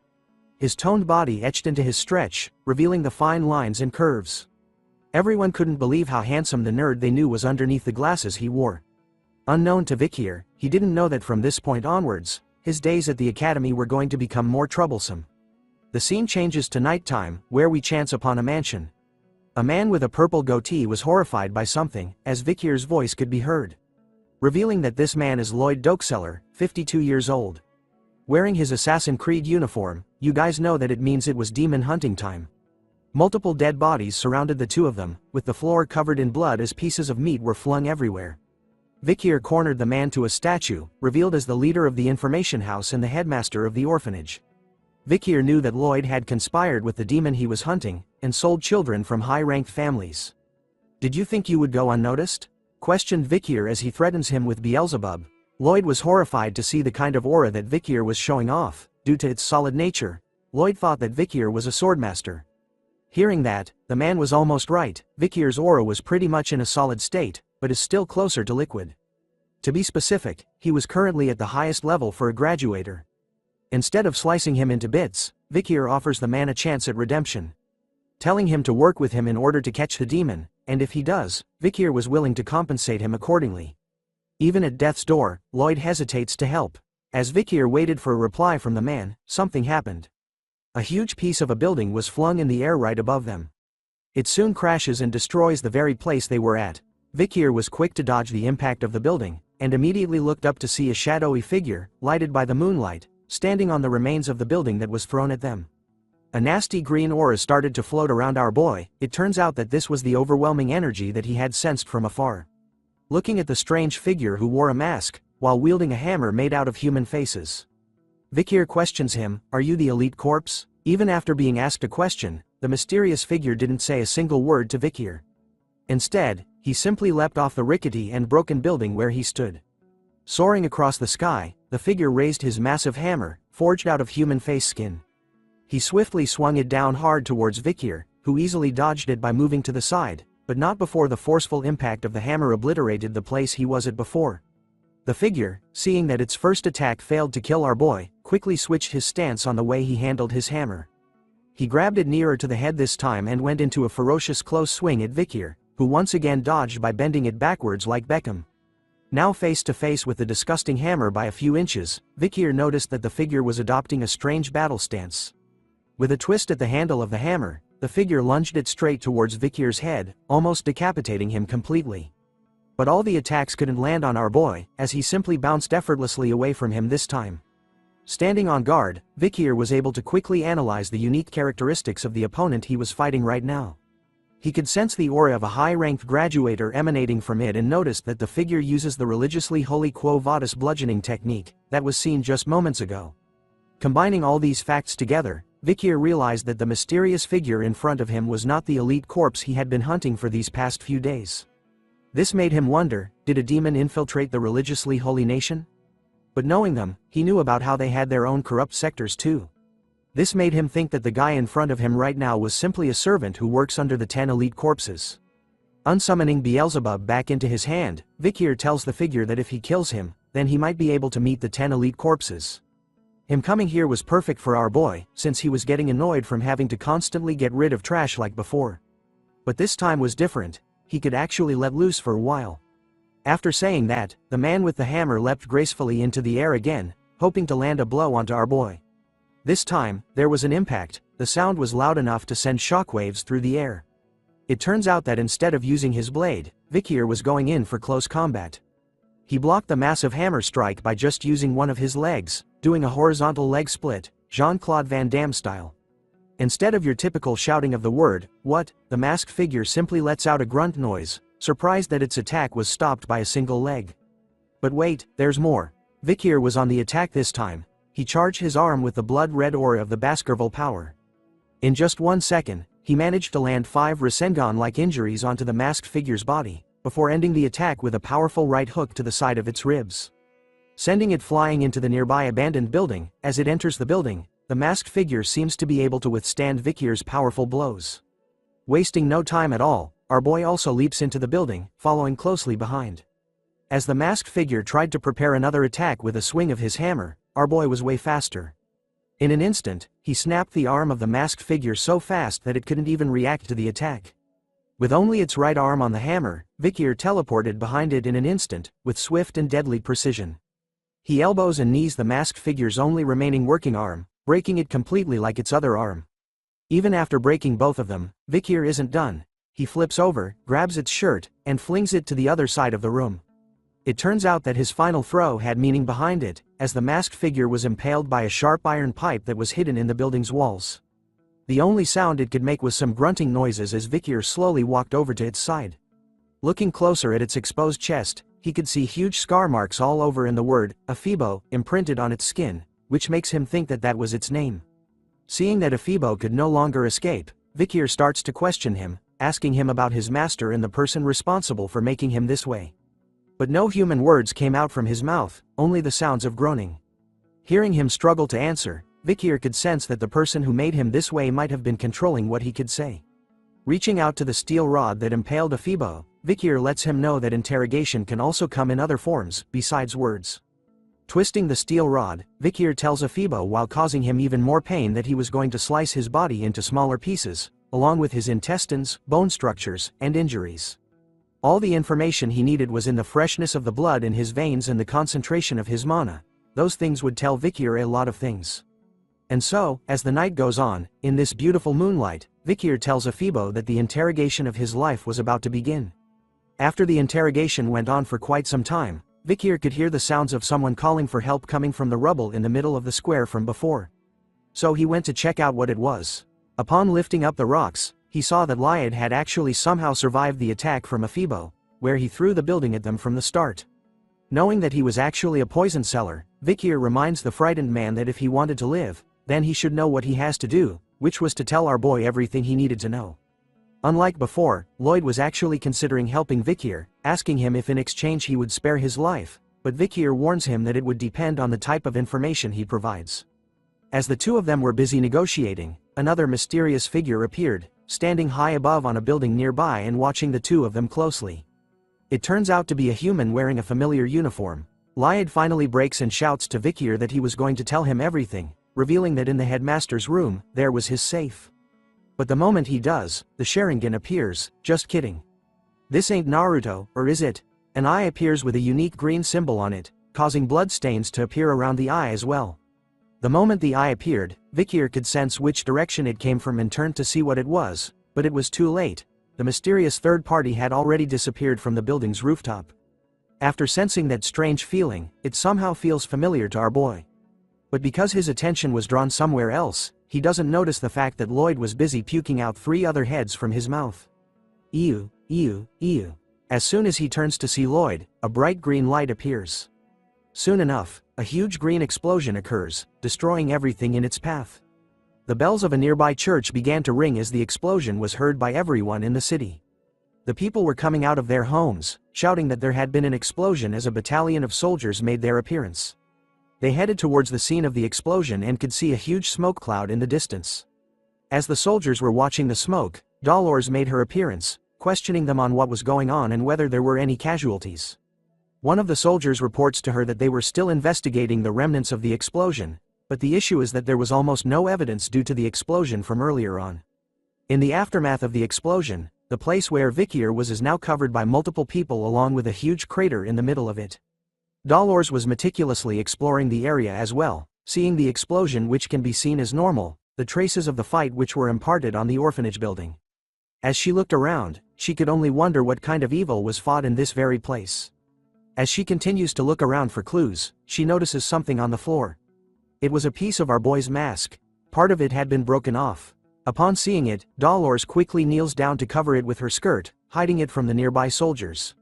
His toned body etched into his stretch, revealing the fine lines and curves. Everyone couldn't believe how handsome the nerd they knew was underneath the glasses he wore. Unknown to Vikir, he didn't know that from this point onwards, his days at the academy were going to become more troublesome. The scene changes to nighttime, where we chance upon a mansion. A man with a purple goatee was horrified by something, as Vikir's voice could be heard, revealing that this man is Lloyd Dokeseller, 52 years old. Wearing his Assassin's Creed uniform, you guys know that it means it was demon hunting time. Multiple dead bodies surrounded the two of them, with the floor covered in blood as pieces of meat were flung everywhere. Vikir cornered the man to a statue, revealed as the leader of the information house and the headmaster of the orphanage. Vikir knew that Lloyd had conspired with the demon he was hunting, and sold children from high-ranked families. "Did you think you would go unnoticed?" questioned Vikir as he threatens him with Beelzebub. Lloyd was horrified to see the kind of aura that Vikir was showing off. Due to its solid nature, Lloyd thought that Vikir was a swordmaster. Hearing that, the man was almost right. Vikir's aura was pretty much in a solid state, but is still closer to liquid. To be specific, he was currently at the highest level for a graduator. Instead of slicing him into bits, Vikir offers the man a chance at redemption, telling him to work with him in order to catch the demon, and if he does, Vikir was willing to compensate him accordingly. Even at death's door, Lloyd hesitates to help. As Vikir waited for a reply from the man, something happened. A huge piece of a building was flung in the air right above them. It soon crashes and destroys the very place they were at. Vikir was quick to dodge the impact of the building, and immediately looked up to see a shadowy figure, lighted by the moonlight, standing on the remains of the building that was thrown at them. A nasty green aura started to float around our boy. It turns out that this was the overwhelming energy that he had sensed from afar. Looking at the strange figure who wore a mask, while wielding a hammer made out of human faces, Vikir questions him, "Are you the elite corpse?" Even after being asked a question, the mysterious figure didn't say a single word to Vikir. Instead, he simply leapt off the rickety and broken building where he stood. Soaring across the sky, the figure raised his massive hammer, forged out of human face skin. He swiftly swung it down hard towards Vikir, who easily dodged it by moving to the side, but not before the forceful impact of the hammer obliterated the place he was at before. The figure, seeing that its first attack failed to kill our boy, quickly switched his stance on the way he handled his hammer. He grabbed it nearer to the head this time and went into a ferocious close swing at Vikir, who once again dodged by bending it backwards like Beckham. Now face to face with the disgusting hammer by a few inches, Vikir noticed that the figure was adopting a strange battle stance. With a twist at the handle of the hammer, the figure lunged it straight towards Vikir's head, almost decapitating him completely. But all the attacks couldn't land on our boy, as he simply bounced effortlessly away from him this time. Standing on guard, Vikir was able to quickly analyze the unique characteristics of the opponent he was fighting right now. He could sense the aura of a high-ranked graduator emanating from it and noticed that the figure uses the religiously holy Quo Vadis bludgeoning technique that was seen just moments ago. Combining all these facts together, Vikir realized that the mysterious figure in front of him was not the elite corpse he had been hunting for these past few days. This made him wonder, did a demon infiltrate the religiously holy nation? But knowing them, he knew about how they had their own corrupt sectors too. This made him think that the guy in front of him right now was simply a servant who works under the 10 elite corpses. Unsummoning Beelzebub back into his hand, Vikir tells the figure that if he kills him, then he might be able to meet the 10 elite corpses. Him coming here was perfect for our boy, since he was getting annoyed from having to constantly get rid of trash like before. But this time was different. He could actually let loose for a while. After saying that, the man with the hammer leapt gracefully into the air again, hoping to land a blow onto our boy. This time, there was an impact. The sound was loud enough to send shockwaves through the air. It turns out that instead of using his blade, Vikir was going in for close combat. He blocked the massive hammer strike by just using one of his legs, doing a horizontal leg split, Jean-Claude Van Damme style. Instead of your typical shouting of the word, "What?" the masked figure simply lets out a grunt noise, surprised that its attack was stopped by a single leg. But wait, there's more. Vikir was on the attack this time. He charged his arm with the blood-red aura of the Baskerville power. In just 1 second, he managed to land 5 Rasengan-like injuries onto the masked figure's body, before ending the attack with a powerful right hook to the side of its ribs, sending it flying into the nearby abandoned building. As it enters the building, the masked figure seems to be able to withstand Vikir's powerful blows. Wasting no time at all, our boy also leaps into the building, following closely behind. As the masked figure tried to prepare another attack with a swing of his hammer, our boy was way faster. In an instant, he snapped the arm of the masked figure so fast that it couldn't even react to the attack. With only its right arm on the hammer, Vikir teleported behind it in an instant, with swift and deadly precision. He elbows and knees the masked figure's only remaining working arm, breaking it completely like its other arm. Even after breaking both of them, Vikir isn't done. He flips over, grabs its shirt, and flings it to the other side of the room. It turns out that his final throw had meaning behind it, as the masked figure was impaled by a sharp iron pipe that was hidden in the building's walls. The only sound it could make was some grunting noises as Vikir slowly walked over to its side. Looking closer at its exposed chest, he could see huge scar marks all over and the word, Afibo, imprinted on its skin, which makes him think that that was its name. Seeing that Afibo could no longer escape, Vikir starts to question him, asking him about his master and the person responsible for making him this way. But no human words came out from his mouth, only the sounds of groaning. Hearing him struggle to answer, Vikir could sense that the person who made him this way might have been controlling what he could say. Reaching out to the steel rod that impaled Afibo, Vikir lets him know that interrogation can also come in other forms, besides words. Twisting the steel rod, Vikir tells Afibo while causing him even more pain that he was going to slice his body into smaller pieces, along with his intestines, bone structures, and injuries. All the information he needed was in the freshness of the blood in his veins and the concentration of his mana. Those things would tell Vikir a lot of things. And so, as the night goes on, in this beautiful moonlight, Vikir tells Afibo that the interrogation of his life was about to begin. After the interrogation went on for quite some time, Vikir could hear the sounds of someone calling for help coming from the rubble in the middle of the square from before. So he went to check out what it was. Upon lifting up the rocks, he saw that Lyad had actually somehow survived the attack from Afibo, where he threw the building at them from the start. Knowing that he was actually a poison seller, Vikir reminds the frightened man that if he wanted to live, then he should know what he has to do, which was to tell our boy everything he needed to know. Unlike before, Lloyd was actually considering helping Vikir, asking him if in exchange he would spare his life, but Vikir warns him that it would depend on the type of information he provides. As the two of them were busy negotiating, another mysterious figure appeared, standing high above on a building nearby and watching the two of them closely. It turns out to be a human wearing a familiar uniform. Lyad finally breaks and shouts to Vikir that he was going to tell him everything, revealing that in the headmaster's room, there was his safe. But the moment he does, the Sharingan appears. Just kidding. This ain't Naruto, or is it? An eye appears with a unique green symbol on it, causing blood stains to appear around the eye as well. The moment the eye appeared, Vikir could sense which direction it came from and turned to see what it was, but it was too late. The mysterious third party had already disappeared from the building's rooftop. After sensing that strange feeling, it somehow feels familiar to our boy. But because his attention was drawn somewhere else, he doesn't notice the fact that Lloyd was busy puking out 3 other heads from his mouth. Ew, ew, ew. As soon as he turns to see Lloyd, a bright green light appears. Soon enough, a huge green explosion occurs, destroying everything in its path. The bells of a nearby church began to ring as the explosion was heard by everyone in the city. The people were coming out of their homes, shouting that there had been an explosion as a battalion of soldiers made their appearance. They headed towards the scene of the explosion and could see a huge smoke cloud in the distance. As the soldiers were watching the smoke, Dolores made her appearance, questioning them on what was going on and whether there were any casualties. One of the soldiers reports to her that they were still investigating the remnants of the explosion, but the issue is that there was almost no evidence due to the explosion from earlier on. In the aftermath of the explosion, the place where Vikir was is now covered by multiple people along with a huge crater in the middle of it. Dolores was meticulously exploring the area as well, seeing the explosion which can be seen as normal, the traces of the fight which were imparted on the orphanage building. As she looked around, she could only wonder what kind of evil was fought in this very place. As she continues to look around for clues, she notices something on the floor. It was a piece of our boy's mask. Part of it had been broken off. Upon seeing it, Dolores quickly kneels down to cover it with her skirt, hiding it from the nearby soldiers.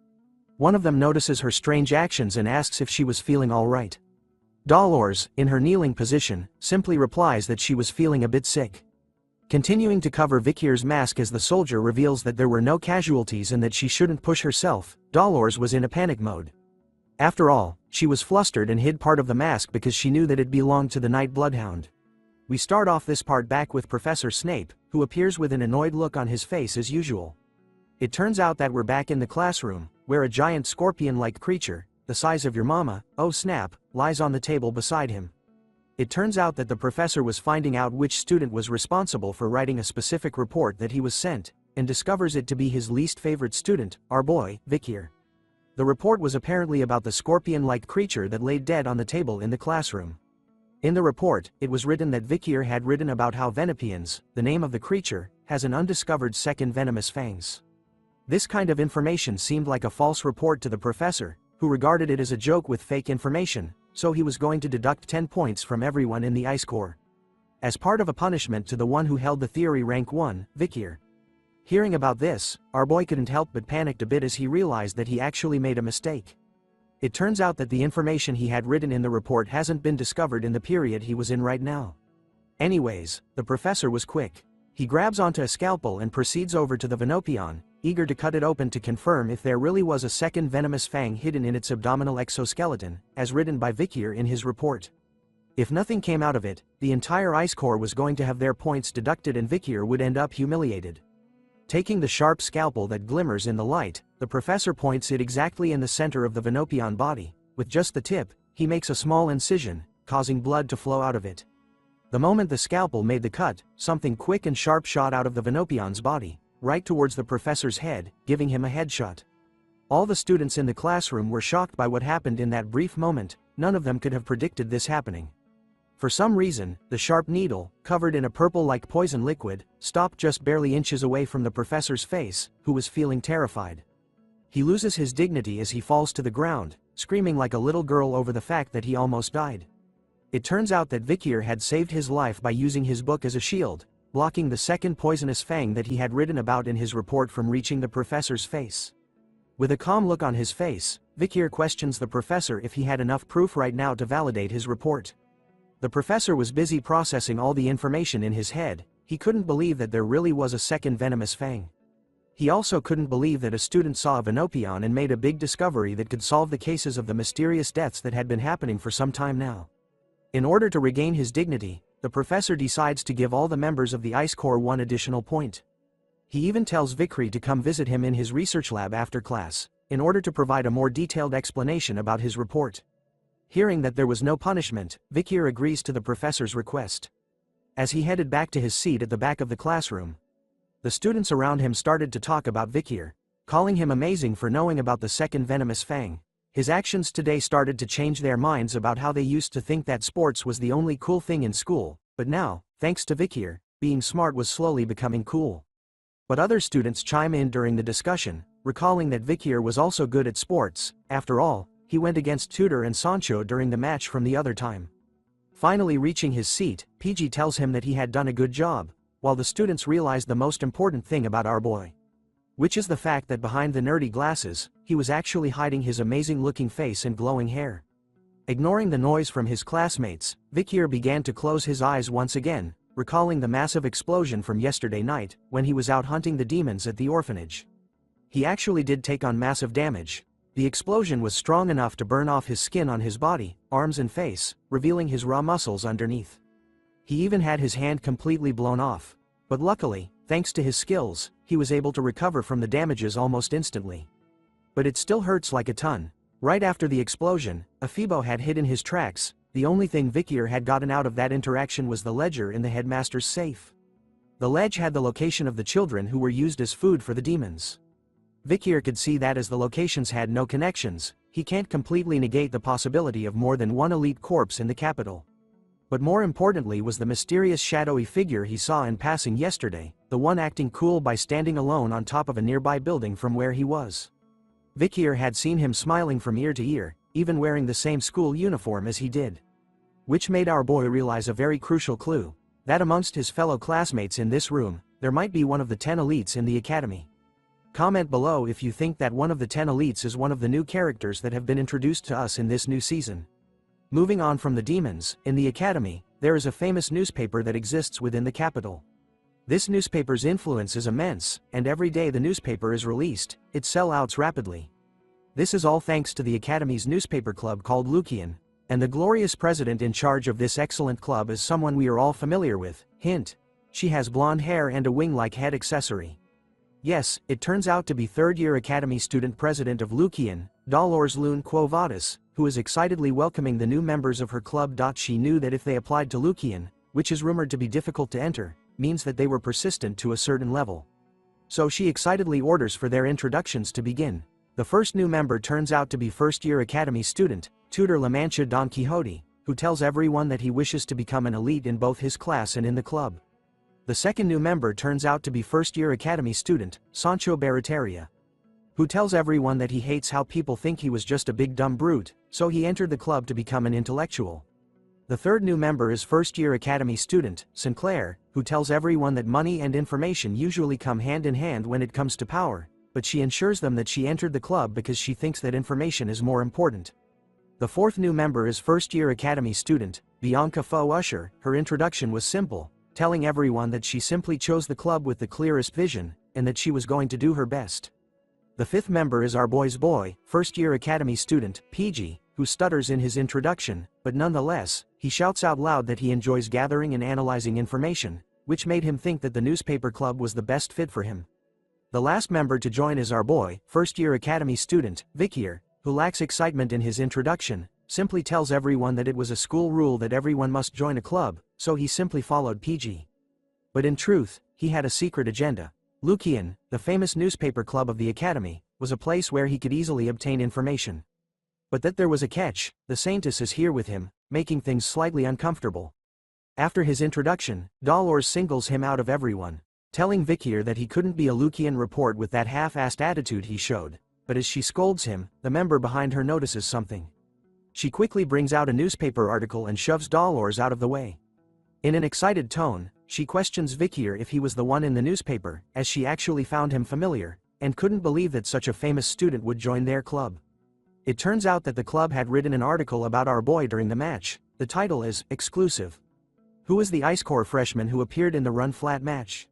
One of them notices her strange actions and asks if she was feeling all right. Dolores, in her kneeling position, simply replies that she was feeling a bit sick. Continuing to cover Vikir's mask as the soldier reveals that there were no casualties and that she shouldn't push herself, Dolores was in a panic mode. After all, she was flustered and hid part of the mask because she knew that it belonged to the Night Bloodhound. We start off this part back with Professor Snape, who appears with an annoyed look on his face as usual. It turns out that we're back in the classroom, where a giant scorpion-like creature, the size of your mama, oh snap, lies on the table beside him. It turns out that the professor was finding out which student was responsible for writing a specific report that he was sent, and discovers it to be his least favorite student, our boy, Vikir. The report was apparently about the scorpion-like creature that lay dead on the table in the classroom. In the report, it was written that Vikir had written about how Venepians, the name of the creature, has an undiscovered second venomous fangs. This kind of information seemed like a false report to the professor, who regarded it as a joke with fake information, so he was going to deduct 10 points from everyone in the Ice Corps, as part of a punishment to the one who held the theory rank 1, Vikir. Hearing about this, our boy couldn't help but panicked a bit as he realized that he actually made a mistake. It turns out that the information he had written in the report hasn't been discovered in the period he was in right now. Anyways, the professor was quick. He grabs onto a scalpel and proceeds over to the Venopion, eager to cut it open to confirm if there really was a second venomous fang hidden in its abdominal exoskeleton, as written by Vikir in his report. If nothing came out of it, the entire Ice Corps was going to have their points deducted and Vikir would end up humiliated. Taking the sharp scalpel that glimmers in the light, the professor points it exactly in the center of the Venopion body. With just the tip, he makes a small incision, causing blood to flow out of it. The moment the scalpel made the cut, something quick and sharp shot out of the Venopion's body, right towards the professor's head, giving him a headshot. All the students in the classroom were shocked by what happened in that brief moment. None of them could have predicted this happening. For some reason, the sharp needle, covered in a purple-like poison liquid, stopped just barely inches away from the professor's face, who was feeling terrified. He loses his dignity as he falls to the ground, screaming like a little girl over the fact that he almost died. It turns out that Vikir had saved his life by using his book as a shield, blocking the second poisonous fang that he had written about in his report from reaching the professor's face. With a calm look on his face, Vikir questions the professor if he had enough proof right now to validate his report. The professor was busy processing all the information in his head. He couldn't believe that there really was a second venomous fang. He also couldn't believe that a student saw a Venopion and made a big discovery that could solve the cases of the mysterious deaths that had been happening for some time now. In order to regain his dignity, the professor decides to give all the members of the Ice Corps one additional point. He even tells Vikri to come visit him in his research lab after class, in order to provide a more detailed explanation about his report. Hearing that there was no punishment, Vikir agrees to the professor's request. As he headed back to his seat at the back of the classroom, the students around him started to talk about Vikir, calling him amazing for knowing about the second venomous fang. His actions today started to change their minds about how they used to think that sports was the only cool thing in school, but now, thanks to Vikir, being smart was slowly becoming cool. But other students chime in during the discussion, recalling that Vikir was also good at sports. After all, he went against Tudor and Sancho during the match from the other time. Finally reaching his seat, PG tells him that he had done a good job, while the students realized the most important thing about our boy, which is the fact that behind the nerdy glasses, he was actually hiding his amazing-looking face and glowing hair. Ignoring the noise from his classmates, Vikir began to close his eyes once again, recalling the massive explosion from yesterday night, when he was out hunting the demons at the orphanage. He actually did take on massive damage. The explosion was strong enough to burn off his skin on his body, arms and face, revealing his raw muscles underneath. He even had his hand completely blown off. But luckily, thanks to his skills, he was able to recover from the damages almost instantly. But it still hurts like a ton. Right after the explosion, Afibo had hidden his tracks. The only thing Vikir had gotten out of that interaction was the ledger in the headmaster's safe. The ledge had the location of the children who were used as food for the demons. Vikir could see that as the locations had no connections, he can't completely negate the possibility of more than one elite corpse in the capital. But more importantly was the mysterious shadowy figure he saw in passing yesterday, the one acting cool by standing alone on top of a nearby building from where he was. Vikir had seen him smiling from ear to ear, even wearing the same school uniform as he did. Which made our boy realize a very crucial clue, that amongst his fellow classmates in this room, there might be one of the 10 elites in the academy. Comment below if you think that one of the 10 elites is one of the new characters that have been introduced to us in this new season. Moving on from the demons, in the academy, there is a famous newspaper that exists within the capital. This newspaper's influence is immense, and every day the newspaper is released, it sells out rapidly. This is all thanks to the academy's newspaper club called Lucian, and the glorious president in charge of this excellent club is someone we are all familiar with. Hint: she has blonde hair and a wing-like head accessory. Yes, it turns out to be third-year academy student president of Lucian, Dolores Lune Quo Vadis, who is excitedly welcoming the new members of her club. She knew that if they applied to Lucian, which is rumored to be difficult to enter, means that they were persistent to a certain level. So she excitedly orders for their introductions to begin. The first new member turns out to be first-year academy student, Tutor La Mancha Don Quixote, who tells everyone that he wishes to become an elite in both his class and in the club. The second new member turns out to be first-year academy student, Sancho Barataria, who tells everyone that he hates how people think he was just a big dumb brute, so he entered the club to become an intellectual. The third new member is first-year academy student, Sinclair, who tells everyone that money and information usually come hand in hand when it comes to power, but she ensures them that she entered the club because she thinks that information is more important. The fourth new member is first-year academy student, Bianca Faux Usher. Her introduction was simple, telling everyone that she simply chose the club with the clearest vision, and that she was going to do her best. The fifth member is our boy's boy, first-year academy student, PG, who stutters in his introduction, but nonetheless, he shouts out loud that he enjoys gathering and analyzing information, which made him think that the newspaper club was the best fit for him. The last member to join is our boy, first-year academy student, Vikier, who lacks excitement in his introduction, simply tells everyone that it was a school rule that everyone must join a club, so he simply followed PG. But in truth, he had a secret agenda. Lucian, the famous newspaper club of the academy, was a place where he could easily obtain information. But that there was a catch. The Saintess is here with him, making things slightly uncomfortable. After his introduction, Dolores singles him out of everyone, telling Vikier that he couldn't be a Lucian report with that half-assed attitude he showed, but as she scolds him, the member behind her notices something. She quickly brings out a newspaper article and shoves Dolores out of the way. In an excited tone, she questions Vikier if he was the one in the newspaper, as she actually found him familiar, and couldn't believe that such a famous student would join their club. It turns out that the club had written an article about our boy during the match. The title is Exclusive. Who is the Ice Core freshman who appeared in the run flat match?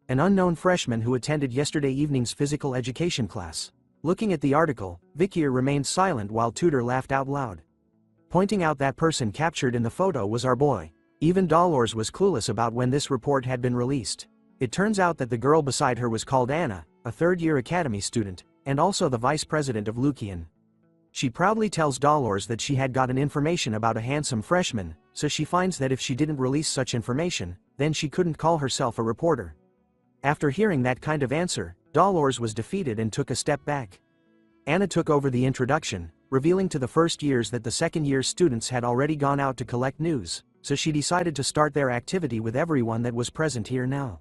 An unknown freshman who attended yesterday evening's physical education class. Looking at the article, Vikier remained silent while Tudor laughed out loud, pointing out that person captured in the photo was our boy. Even Dolores was clueless about when this report had been released. It turns out that the girl beside her was called Anna, a third-year academy student, and also the vice president of Lucian. She proudly tells Dolores that she had gotten information about a handsome freshman, so she finds that if she didn't release such information, then she couldn't call herself a reporter. After hearing that kind of answer, Dolores was defeated and took a step back. Anna took over the introduction, revealing to the first years that the second-year students had already gone out to collect news, so she decided to start their activity with everyone that was present here now.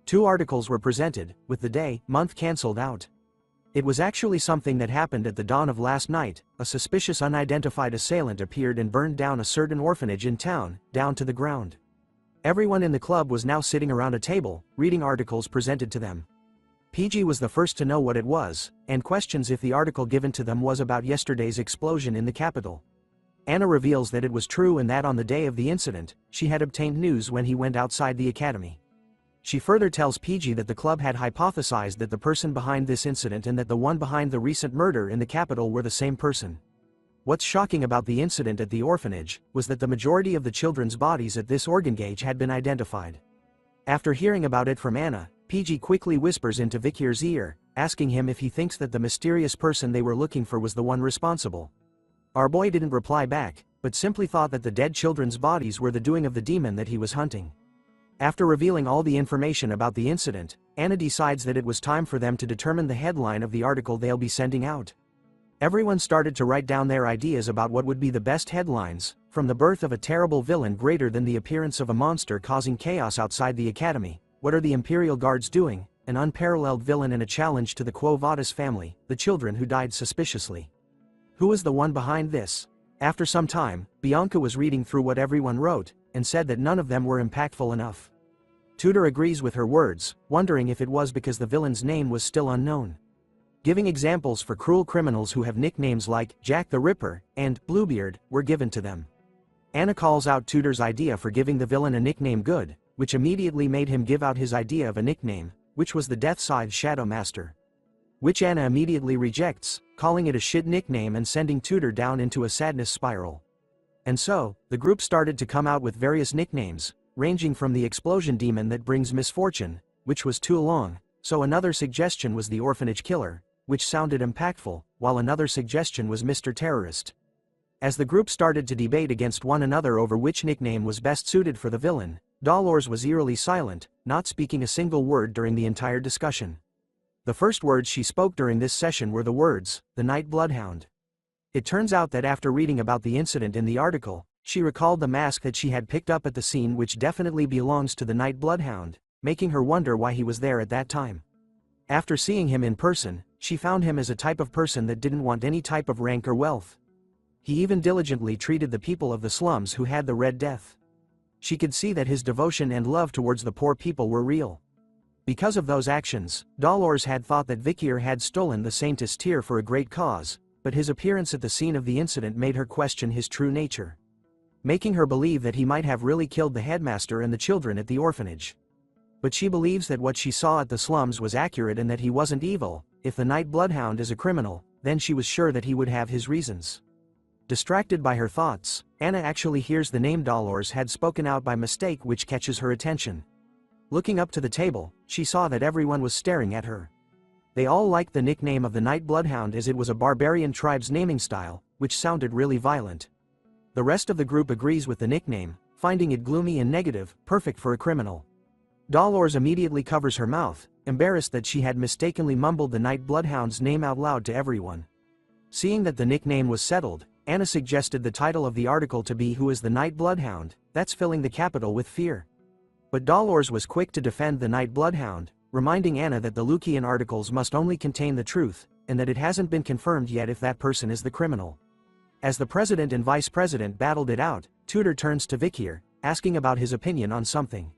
2 articles were presented, with the day, month cancelled out. It was actually something that happened at the dawn of last night. A suspicious unidentified assailant appeared and burned down a certain orphanage in town, down to the ground. Everyone in the club was now sitting around a table, reading articles presented to them. PG was the first to know what it was, and questions if the article given to them was about yesterday's explosion in the capital. Anna reveals that it was true and that on the day of the incident, she had obtained news when he went outside the academy. She further tells PG that the club had hypothesized that the person behind this incident and that the one behind the recent murder in the capital were the same person. What's shocking about the incident at the orphanage was that the majority of the children's bodies at this organ gauge had been identified. After hearing about it from Anna, PG quickly whispers into Vikir's ear, asking him if he thinks that the mysterious person they were looking for was the one responsible. Our boy didn't reply back, but simply thought that the dead children's bodies were the doing of the demon that he was hunting. After revealing all the information about the incident, Anna decides that it was time for them to determine the headline of the article they'll be sending out. Everyone started to write down their ideas about what would be the best headlines, from the birth of a terrible villain greater than the appearance of a monster causing chaos outside the academy, what are the Imperial Guards doing, an unparalleled villain and a challenge to the Quo Vadis family, the children who died suspiciously. Who is the one behind this? After some time, Bianca was reading through what everyone wrote, and said that none of them were impactful enough. Tudor agrees with her words, wondering if it was because the villain's name was still unknown. Giving examples for cruel criminals who have nicknames like Jack the Ripper and Bluebeard were given to them. Anna calls out Tudor's idea for giving the villain a nickname good, which immediately made him give out his idea of a nickname, which was the Death Scythe Shadow Master. Which Anna immediately rejects, calling it a shit nickname and sending Tudor down into a sadness spiral. And so, the group started to come out with various nicknames, ranging from the Explosion Demon that brings misfortune, which was too long, so another suggestion was the Orphanage Killer, which sounded impactful, while another suggestion was Mr. Terrorist. As the group started to debate against one another over which nickname was best suited for the villain, Dolores was eerily silent, not speaking a single word during the entire discussion. The first words she spoke during this session were the words, "The Night Bloodhound." It turns out that after reading about the incident in the article, She recalled the mask that she had picked up at the scene, which definitely belongs to the Night Bloodhound, making her wonder why he was there at that time. After seeing him in person, she found him as a type of person that didn't want any type of rank or wealth. He even diligently treated the people of the slums who had the Red Death. She could see that his devotion and love towards the poor people were real. Because of those actions, Dolores had thought that Vikir had stolen the Saintess tear for a great cause, but his appearance at the scene of the incident made her question his true nature, making her believe that he might have really killed the headmaster and the children at the orphanage. But she believes that what she saw at the slums was accurate and that he wasn't evil. If the Night Bloodhound is a criminal, then she was sure that he would have his reasons. Distracted by her thoughts, Anna actually hears the name Dolores had spoken out by mistake, which catches her attention. Looking up to the table, she saw that everyone was staring at her. They all liked the nickname of the Night Bloodhound as it was a barbarian tribe's naming style, which sounded really violent. The rest of the group agrees with the nickname, finding it gloomy and negative, perfect for a criminal. Dolores immediately covers her mouth, embarrassed that she had mistakenly mumbled the Night Bloodhound's name out loud to everyone. Seeing that the nickname was settled, Anna suggested the title of the article to be "Who is the Night Bloodhound?" That's filling the capital with fear. But Dolores was quick to defend the Night Bloodhound, reminding Anna that the Lucian articles must only contain the truth, and that it hasn't been confirmed yet if that person is the criminal. As the president and vice president battled it out, Tudor turns to Vikir, asking about his opinion on something.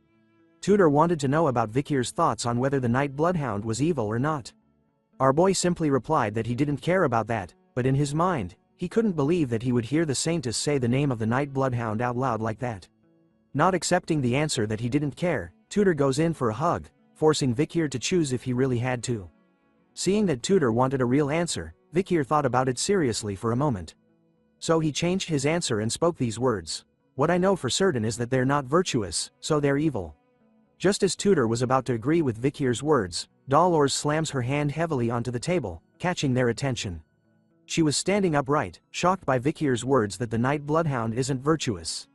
Tudor wanted to know about Vikir's thoughts on whether the Night Bloodhound was evil or not. Our boy simply replied that he didn't care about that, but in his mind, he couldn't believe that he would hear the Saintess say the name of the Night Bloodhound out loud like that. Not accepting the answer that he didn't care, Tudor goes in for a hug, forcing Vikir to choose if he really had to. Seeing that Tudor wanted a real answer, Vikir thought about it seriously for a moment. So he changed his answer and spoke these words. "What I know for certain is that they're not virtuous, so they're evil." Just as Tudor was about to agree with Vikir's words, Dolores slams her hand heavily onto the table, catching their attention. She was standing upright, shocked by Vikir's words that the Night Bloodhound isn't virtuous.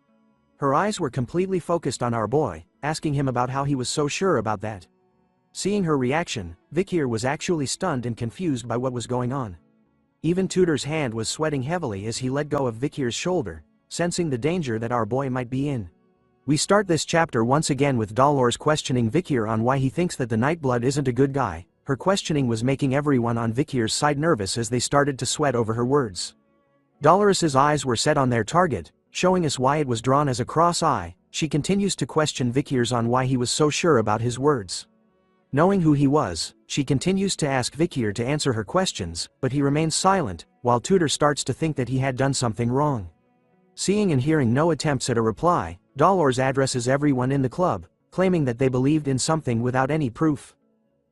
Her eyes were completely focused on our boy, asking him about how he was so sure about that. Seeing her reaction, Vikir was actually stunned and confused by what was going on. Even Tudor's hand was sweating heavily as he let go of Vikir's shoulder, sensing the danger that our boy might be in. We start this chapter once again with Dolores questioning Vikir on why he thinks that the Nightblood isn't a good guy. Her questioning was making everyone on Vikir's side nervous as they started to sweat over her words. Dolores's eyes were set on their target, showing us why it was drawn as a cross eye. She continues to question Vikir's on why he was so sure about his words. Knowing who he was, she continues to ask Vikir to answer her questions, but he remains silent, while Tudor starts to think that he had done something wrong. Seeing and hearing no attempts at a reply, Dolores addresses everyone in the club, claiming that they believed in something without any proof.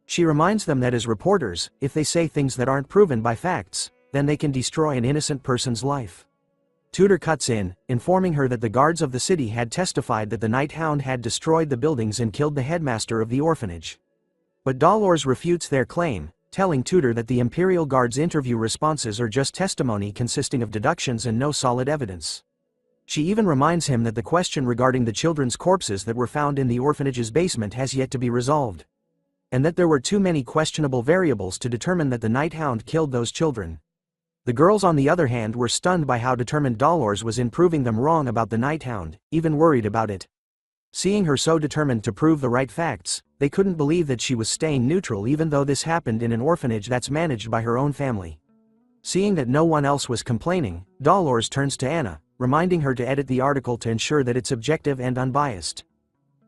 She reminds them that as reporters, if they say things that aren't proven by facts, then they can destroy an innocent person's life. Tudor cuts in, informing her that the guards of the city had testified that the Night Hound had destroyed the buildings and killed the headmaster of the orphanage. But Dolores refutes their claim, telling Tudor that the Imperial Guard's interview responses are just testimony consisting of deductions and no solid evidence. She even reminds him that the question regarding the children's corpses that were found in the orphanage's basement has yet to be resolved, and that there were too many questionable variables to determine that the Night Hound killed those children. The girls on the other hand were stunned by how determined Dolores was in proving them wrong about the Night Hound, even worried about it. Seeing her so determined to prove the right facts, they couldn't believe that she was staying neutral even though this happened in an orphanage that's managed by her own family. Seeing that no one else was complaining, Dolores turns to Anna, reminding her to edit the article to ensure that it's objective and unbiased.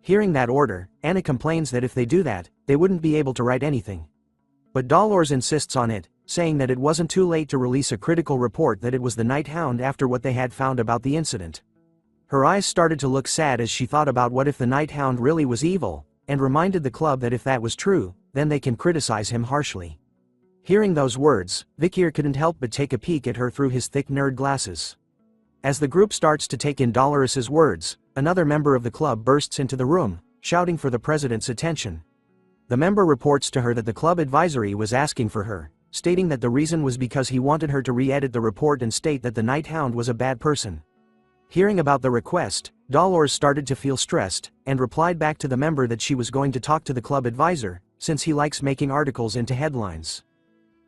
Hearing that order, Anna complains that if they do that, they wouldn't be able to write anything. But Dolores insists on it, saying that it wasn't too late to release a critical report that it was the Night Hound after what they had found about the incident. Her eyes started to look sad as she thought about what if the Night Hound really was evil, and reminded the club that if that was true, then they can criticize him harshly. Hearing those words, Vikir couldn't help but take a peek at her through his thick nerd glasses. As the group starts to take in Dolores's words, another member of the club bursts into the room, shouting for the president's attention. The member reports to her that the club advisory was asking for her, stating that the reason was because he wanted her to re-edit the report and state that the Night Hound was a bad person. Hearing about the request, Dolores started to feel stressed, and replied back to the member that she was going to talk to the club advisor, since he likes making articles into headlines.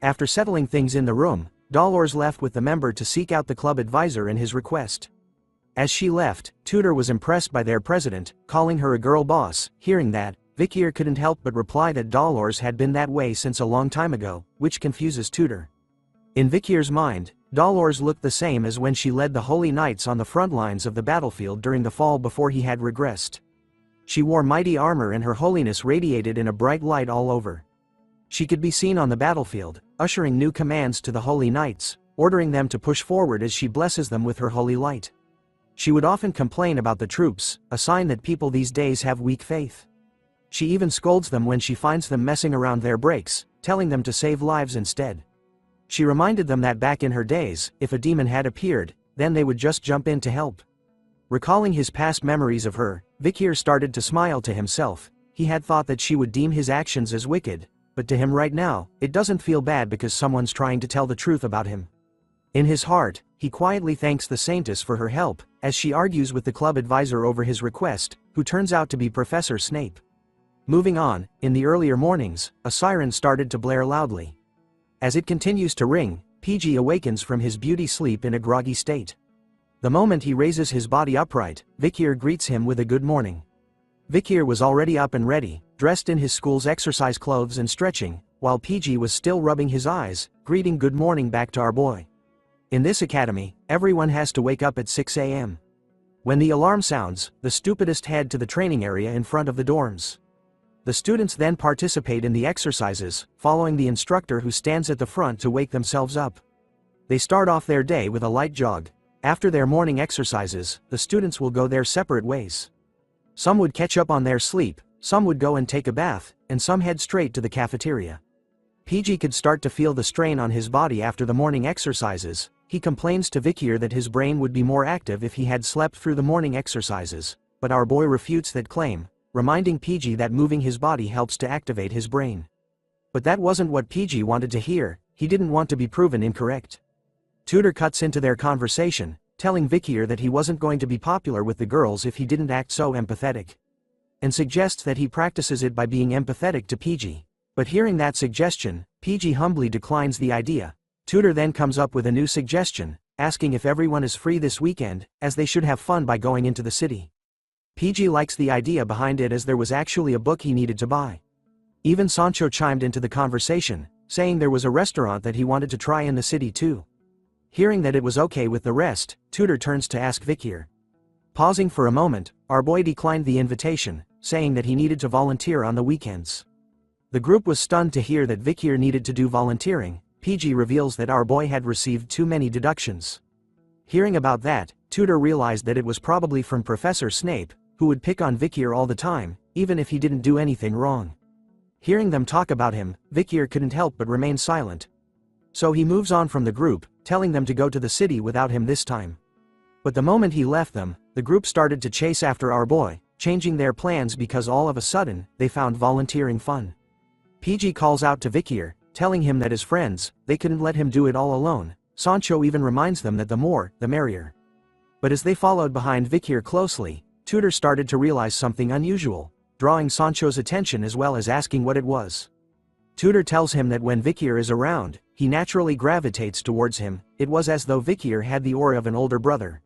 After settling things in the room, Dolores left with the member to seek out the club advisor and his request. As she left, Tudor was impressed by their president, calling her a girl boss. Hearing that, Vikier couldn't help but reply that Dolores had been that way since a long time ago, which confuses Tudor. In Vikier's mind, Dolores looked the same as when she led the Holy Knights on the front lines of the battlefield during the fall before he had regressed. She wore mighty armor and her holiness radiated in a bright light all over. She could be seen on the battlefield, ushering new commands to the Holy Knights, ordering them to push forward as she blesses them with her holy light. She would often complain about the troops, a sign that people these days have weak faith. She even scolds them when she finds them messing around their breaks, telling them to save lives instead. She reminded them that back in her days, if a demon had appeared, then they would just jump in to help. Recalling his past memories of her, Vikier started to smile to himself. He had thought that she would deem his actions as wicked, but to him right now, it doesn't feel bad because someone's trying to tell the truth about him. In his heart, he quietly thanks the Saintess for her help, as she argues with the club advisor over his request, who turns out to be Professor Snape. Moving on, in the earlier mornings, a siren started to blare loudly. As it continues to ring, PG awakens from his beauty sleep in a groggy state. The moment he raises his body upright, Vikier greets him with a good morning. Vikier was already up and ready, dressed in his school's exercise clothes and stretching, while PG was still rubbing his eyes, greeting good morning back to our boy. In this academy, everyone has to wake up at 6 a.m. When the alarm sounds, the stupidest head to the training area in front of the dorms. The students then participate in the exercises, following the instructor who stands at the front to wake themselves up. They start off their day with a light jog. After their morning exercises, the students will go their separate ways. Some would catch up on their sleep, some would go and take a bath, and some head straight to the cafeteria. PG could start to feel the strain on his body after the morning exercises. He complains to Vikier that his brain would be more active if he had slept through the morning exercises, but our boy refutes that claim, reminding PG that moving his body helps to activate his brain. But that wasn't what PG wanted to hear. He didn't want to be proven incorrect. Tudor cuts into their conversation, telling Vikier that he wasn't going to be popular with the girls if he didn't act so empathetic, and suggests that he practices it by being empathetic to PG. But hearing that suggestion, PG humbly declines the idea. Tudor then comes up with a new suggestion, asking if everyone is free this weekend, as they should have fun by going into the city. PG likes the idea behind it as there was actually a book he needed to buy. Even Sancho chimed into the conversation, saying there was a restaurant that he wanted to try in the city too. Hearing that it was okay with the rest, Tudor turns to ask Vikier. Pausing for a moment, our boy declined the invitation, saying that he needed to volunteer on the weekends. The group was stunned to hear that Vikier needed to do volunteering. PG reveals that our boy had received too many deductions. Hearing about that, Tudor realized that it was probably from Professor Snape, who would pick on Vikier all the time, even if he didn't do anything wrong. Hearing them talk about him, Vikier couldn't help but remain silent. So he moves on from the group, telling them to go to the city without him this time. But the moment he left them, the group started to chase after our boy, changing their plans because all of a sudden, they found volunteering fun. PG calls out to Vikier, telling him that as friends, they couldn't let him do it all alone. Sancho even reminds them that the more, the merrier. But as they followed behind Vikier closely, Tudor started to realize something unusual, drawing Sancho's attention as well as asking what it was. Tudor tells him that when Vikier is around, he naturally gravitates towards him. It was as though Vikier had the aura of an older brother.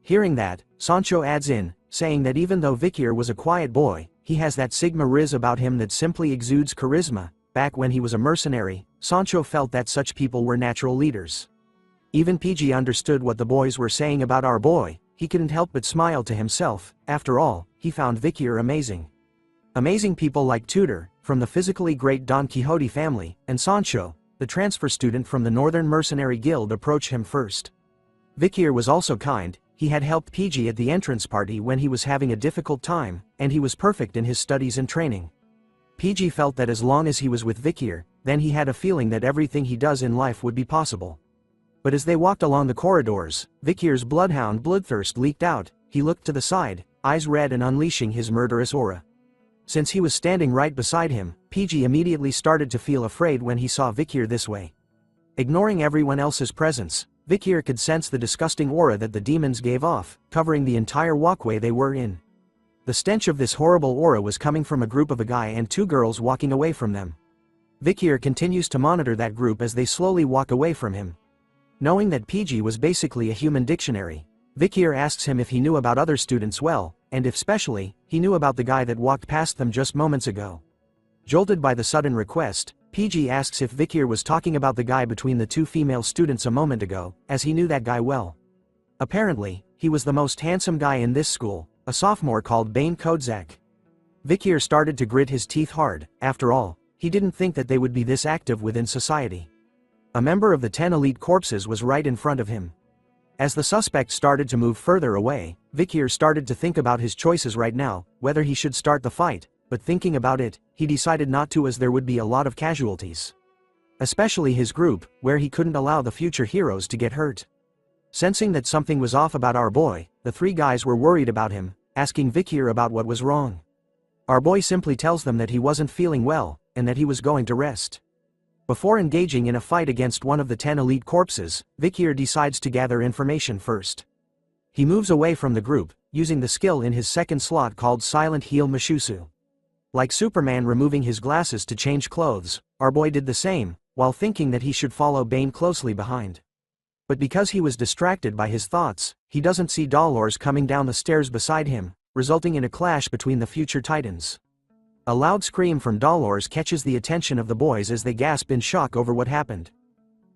Hearing that, Sancho adds in, saying that even though Vikier was a quiet boy, he has that Sigma Riz about him that simply exudes charisma. Back when he was a mercenary, Sancho felt that such people were natural leaders. Even PG understood what the boys were saying about our boy. He couldn't help but smile to himself. After all, he found Vikier amazing. Amazing people like Tudor, from the physically great Don Quixote family, and Sancho, the transfer student from the Northern Mercenary Guild, approached him first. Vikier was also kind. He had helped PG at the entrance party when he was having a difficult time, and he was perfect in his studies and training. PG felt that as long as he was with Vikier, then he had a feeling that everything he does in life would be possible. But as they walked along the corridors, Vikier's bloodhound bloodthirst leaked out. He looked to the side, eyes red and unleashing his murderous aura. Since he was standing right beside him, PG immediately started to feel afraid when he saw Vikier this way. Ignoring everyone else's presence, Vikier could sense the disgusting aura that the demons gave off, covering the entire walkway they were in. The stench of this horrible aura was coming from a group of a guy and two girls walking away from them. Vikier continues to monitor that group as they slowly walk away from him. Knowing that PG was basically a human dictionary, Vikir asks him if he knew about other students well, and if specially, he knew about the guy that walked past them just moments ago. Jolted by the sudden request, PG asks if Vikir was talking about the guy between the two female students a moment ago, as he knew that guy well. Apparently, he was the most handsome guy in this school, a sophomore called Bane Kodzak. Vikir started to grit his teeth hard. After all, he didn't think that they would be this active within society. A member of the 10 elite corpses was right in front of him. As the suspect started to move further away, Vikir started to think about his choices right now, whether he should start the fight, but thinking about it, he decided not to, as there would be a lot of casualties. Especially his group, where he couldn't allow the future heroes to get hurt. Sensing that something was off about our boy, the three guys were worried about him, asking Vikir about what was wrong. Our boy simply tells them that he wasn't feeling well, and that he was going to rest. Before engaging in a fight against one of the 10 elite corpses, Vikir decides to gather information first. He moves away from the group, using the skill in his second slot called Silent Heal Mushusu. Like Superman removing his glasses to change clothes, our boy did the same, while thinking that he should follow Bane closely behind. But because he was distracted by his thoughts, he doesn't see Dolores coming down the stairs beside him, resulting in a clash between the future titans. A loud scream from Dolores catches the attention of the boys as they gasp in shock over what happened.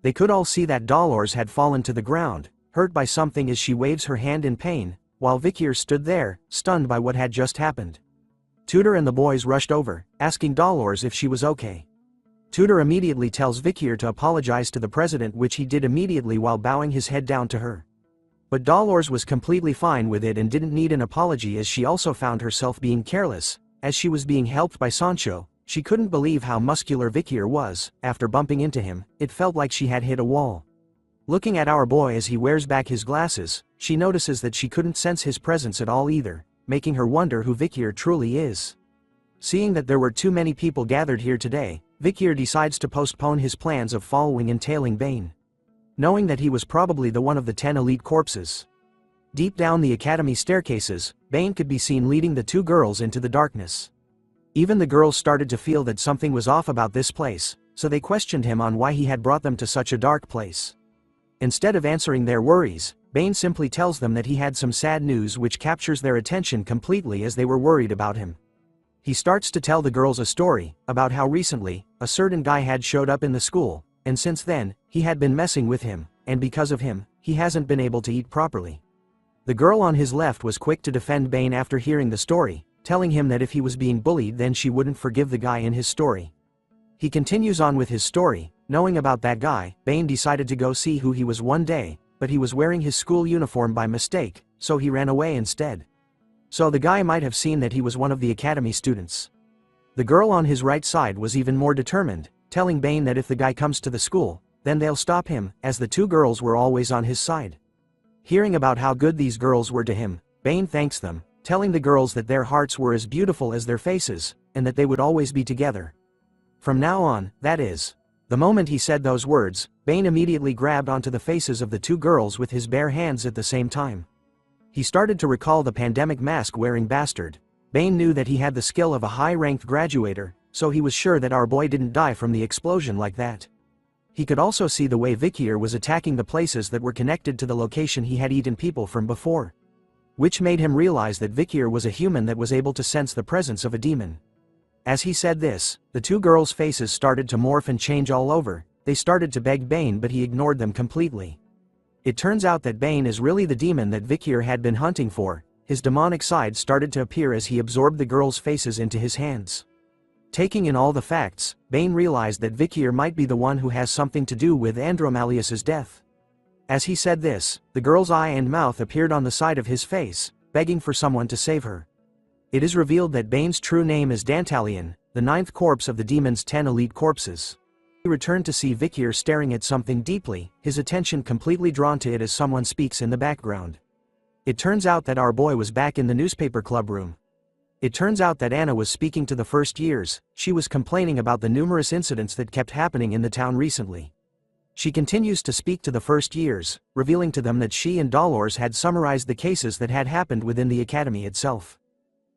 They could all see that Dolores had fallen to the ground, hurt by something, as she waves her hand in pain, while Vikir stood there, stunned by what had just happened. Tudor and the boys rushed over, asking Dolores if she was okay. Tudor immediately tells Vikir to apologize to the president, which he did immediately while bowing his head down to her. But Dolores was completely fine with it and didn't need an apology, as she also found herself being careless. As she was being helped by Sancho, she couldn't believe how muscular Vikir was. After bumping into him, it felt like she had hit a wall. Looking at our boy as he wears back his glasses, she notices that she couldn't sense his presence at all either, making her wonder who Vikir truly is. Seeing that there were too many people gathered here today, Vikir decides to postpone his plans of following and tailing Bane. Knowing that he was probably the one of the 10 elite corpses. Deep down the academy staircases, Bane could be seen leading the two girls into the darkness. Even the girls started to feel that something was off about this place, so they questioned him on why he had brought them to such a dark place. Instead of answering their worries, Bane simply tells them that he had some sad news, which captures their attention completely as they were worried about him. He starts to tell the girls a story about how recently, a certain guy had showed up in the school, and since then, he had been messing with him, and because of him, he hasn't been able to eat properly. The girl on his left was quick to defend Bane after hearing the story, telling him that if he was being bullied, then she wouldn't forgive the guy in his story. He continues on with his story. Knowing about that guy, Bane decided to go see who he was one day, but he was wearing his school uniform by mistake, so he ran away instead. So the guy might have seen that he was one of the academy students. The girl on his right side was even more determined, telling Bane that if the guy comes to the school, then they'll stop him, as the two girls were always on his side. Hearing about how good these girls were to him, Bane thanks them, telling the girls that their hearts were as beautiful as their faces, and that they would always be together. From now on, that is. The moment he said those words, Bane immediately grabbed onto the faces of the two girls with his bare hands at the same time. He started to recall the pandemic mask-wearing bastard. Bane knew that he had the skill of a high-ranked graduator, so he was sure that our boy didn't die from the explosion like that. He could also see the way Vikir was attacking the places that were connected to the location he had eaten people from before. Which made him realize that Vikir was a human that was able to sense the presence of a demon. As he said this, the two girls' faces started to morph and change all over. They started to beg Bane, but he ignored them completely. It turns out that Bane is really the demon that Vikir had been hunting for. His demonic side started to appear as he absorbed the girls' faces into his hands. Taking in all the facts, Bane realized that Vikir might be the one who has something to do with Andromalius's death. As he said this, the girl's eye and mouth appeared on the side of his face, begging for someone to save her. It is revealed that Bane's true name is Dantalion, the 9th corpse of the demon's 10 elite corpses. He returned to see Vikir staring at something deeply, his attention completely drawn to it as someone speaks in the background. It turns out that our boy was back in the newspaper club room. It turns out that Anna was speaking to the first years. She was complaining about the numerous incidents that kept happening in the town recently. She continues to speak to the first years, revealing to them that she and Dolores had summarized the cases that had happened within the academy itself.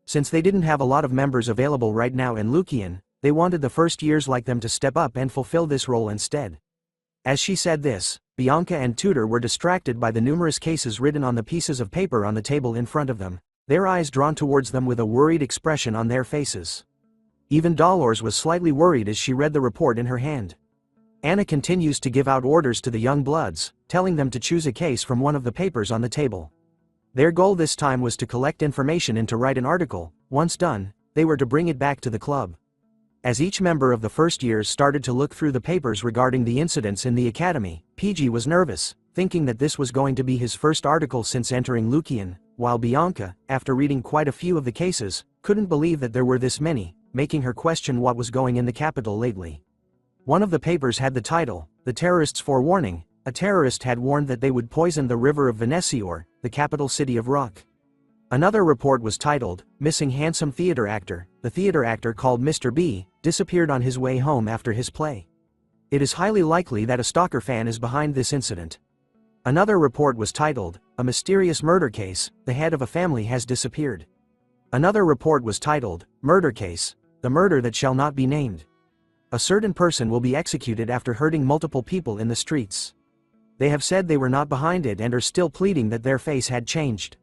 Since they didn't have a lot of members available right now in Lucian, they wanted the first years like them to step up and fulfill this role instead. As she said this, Bianca and Tudor were distracted by the numerous cases written on the pieces of paper on the table in front of them, their eyes drawn towards them with a worried expression on their faces. Even Dolores was slightly worried as she read the report in her hand. Anna continues to give out orders to the young bloods, telling them to choose a case from one of the papers on the table. Their goal this time was to collect information and to write an article. Once done, they were to bring it back to the club. As each member of the first years started to look through the papers regarding the incidents in the academy, PG was nervous, thinking that this was going to be his first article since entering Lucian, while Bianca, after reading quite a few of the cases, couldn't believe that there were this many, making her question what was going in the capital lately. One of the papers had the title, "The Terrorists' Forewarning." A terrorist had warned that they would poison the river of Venesior, the capital city of Rock. Another report was titled, "Missing Handsome Theater Actor." The theater actor called Mr. B disappeared on his way home after his play. It is highly likely that a stalker fan is behind this incident. Another report was titled, "A Mysterious Murder Case. The head of a family has disappeared." Another report was titled, "Murder Case. The Murder That Shall Not Be Named. A certain person will be executed after hurting multiple people in the streets. They have said they were not behind it and are still pleading that their face had changed."